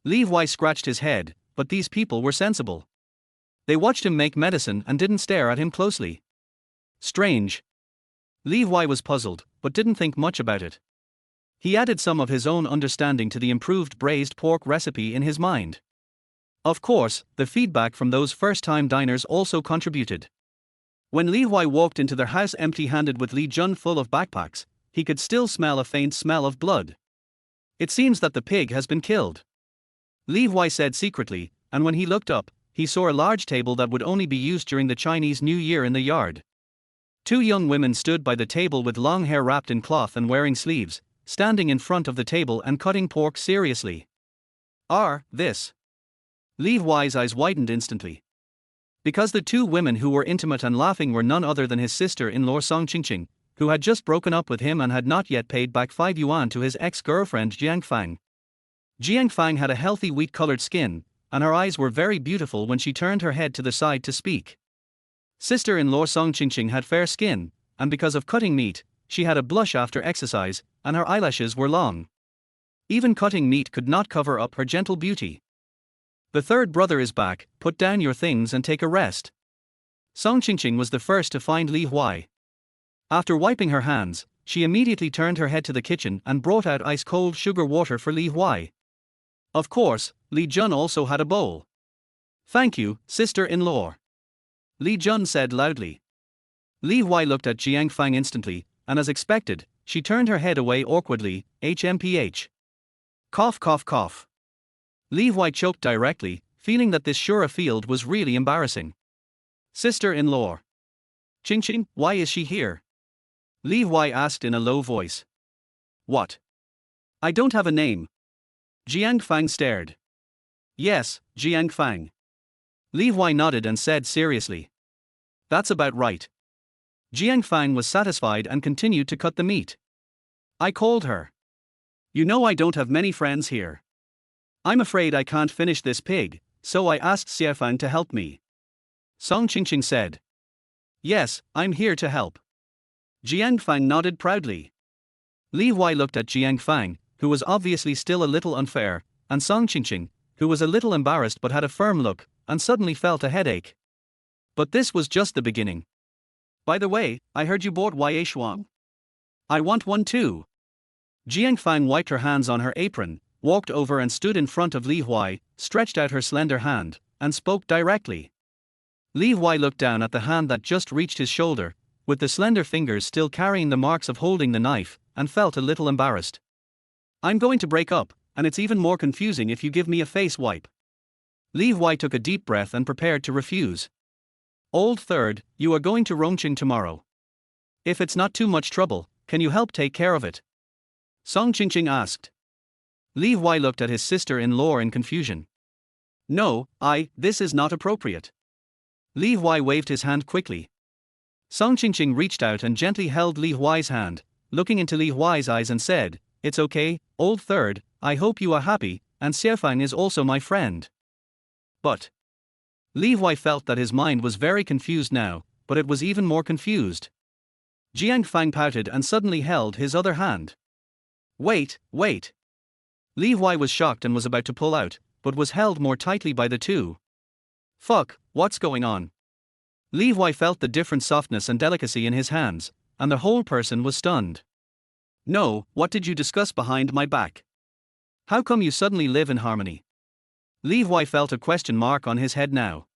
Li Huai scratched his head, but these people were sensible. They watched him make medicine and didn't stare at him closely. Strange. Li Huai was puzzled, but didn't think much about it. He added some of his own understanding to the improved braised pork recipe in his mind. Of course, the feedback from those first-time diners also contributed. When Li Huai walked into their house empty-handed with Li Jun full of backpacks, he could still smell a faint smell of blood. It seems that the pig has been killed. Li Huai said secretly, and when he looked up, he saw a large table that would only be used during the Chinese New Year in the yard. Two young women stood by the table with long hair wrapped in cloth and wearing sleeves, standing in front of the table and cutting pork seriously. This. Li Huai's eyes widened instantly. Because the two women who were intimate and laughing were none other than his sister-in-law Song Qingqing, who had just broken up with him and had not yet paid back 5 yuan to his ex-girlfriend Jiang Fang. Jiang Fang had a healthy wheat-colored skin, and her eyes were very beautiful when she turned her head to the side to speak. Sister-in-law Song Qingqing had fair skin, and because of cutting meat, she had a blush after exercise, and her eyelashes were long. Even cutting meat could not cover up her gentle beauty. The third brother is back, put down your things and take a rest. Song Qingqing was the first to find Li Huai. After wiping her hands, she immediately turned her head to the kitchen and brought out ice-cold sugar water for Li Huai. Of course, Li Jun also had a bowl. Thank you, sister-in-law. Li Jun said loudly. Li Huai looked at Jiang Fang instantly, and as expected, she turned her head away awkwardly, HMPH. Cough cough cough. Li Huai choked directly, feeling that this Shura field was really embarrassing. Sister-in-law. Qingqing, why is she here? Li Huai asked in a low voice. What? I don't have a name. Jiang Fang stared. Yes, Jiang Fang. Li Huai nodded and said seriously. That's about right. Jiang Fang was satisfied and continued to cut the meat. I called her. You know I don't have many friends here. I'm afraid I can't finish this pig, so I asked Xiaofang to help me. Song Qingqing said. Yes, I'm here to help. Jiang Fang nodded proudly. Li Huai looked at Jiang Fang, who was obviously still a little unfair, and Song Qingqing, who was a little embarrassed but had a firm look, and suddenly felt a headache. But this was just the beginning. By the way, I heard you bought Ye Shuang. I want one too. Jiang Fang wiped her hands on her apron, walked over and stood in front of Li Huai, stretched out her slender hand, and spoke directly. Li Huai looked down at the hand that just reached his shoulder, with the slender fingers still carrying the marks of holding the knife, and felt a little embarrassed. I'm going to break up, and it's even more confusing if you give me a face wipe. Li Huai took a deep breath and prepared to refuse. Old third, you are going to Rongqing tomorrow. If it's not too much trouble, can you help take care of it? Song Qingqing asked. Li Huai looked at his sister-in-law in confusion. No, this is not appropriate. Li Huai waved his hand quickly. Song Qingqing reached out and gently held Li Huai's hand, looking into Li Huai's eyes and said, It's okay, old third, I hope you are happy, and Xiaofang is also my friend. But Li Huai felt that his mind was very confused now, but it was even more confused. Jiang Fang pouted and suddenly held his other hand. Wait. Li Huai was shocked and was about to pull out, but was held more tightly by the two. Fuck, what's going on? Li Huai felt the different softness and delicacy in his hands, and the whole person was stunned. No, what did you discuss behind my back? How come you suddenly live in harmony? Li Huai felt a question mark on his head now.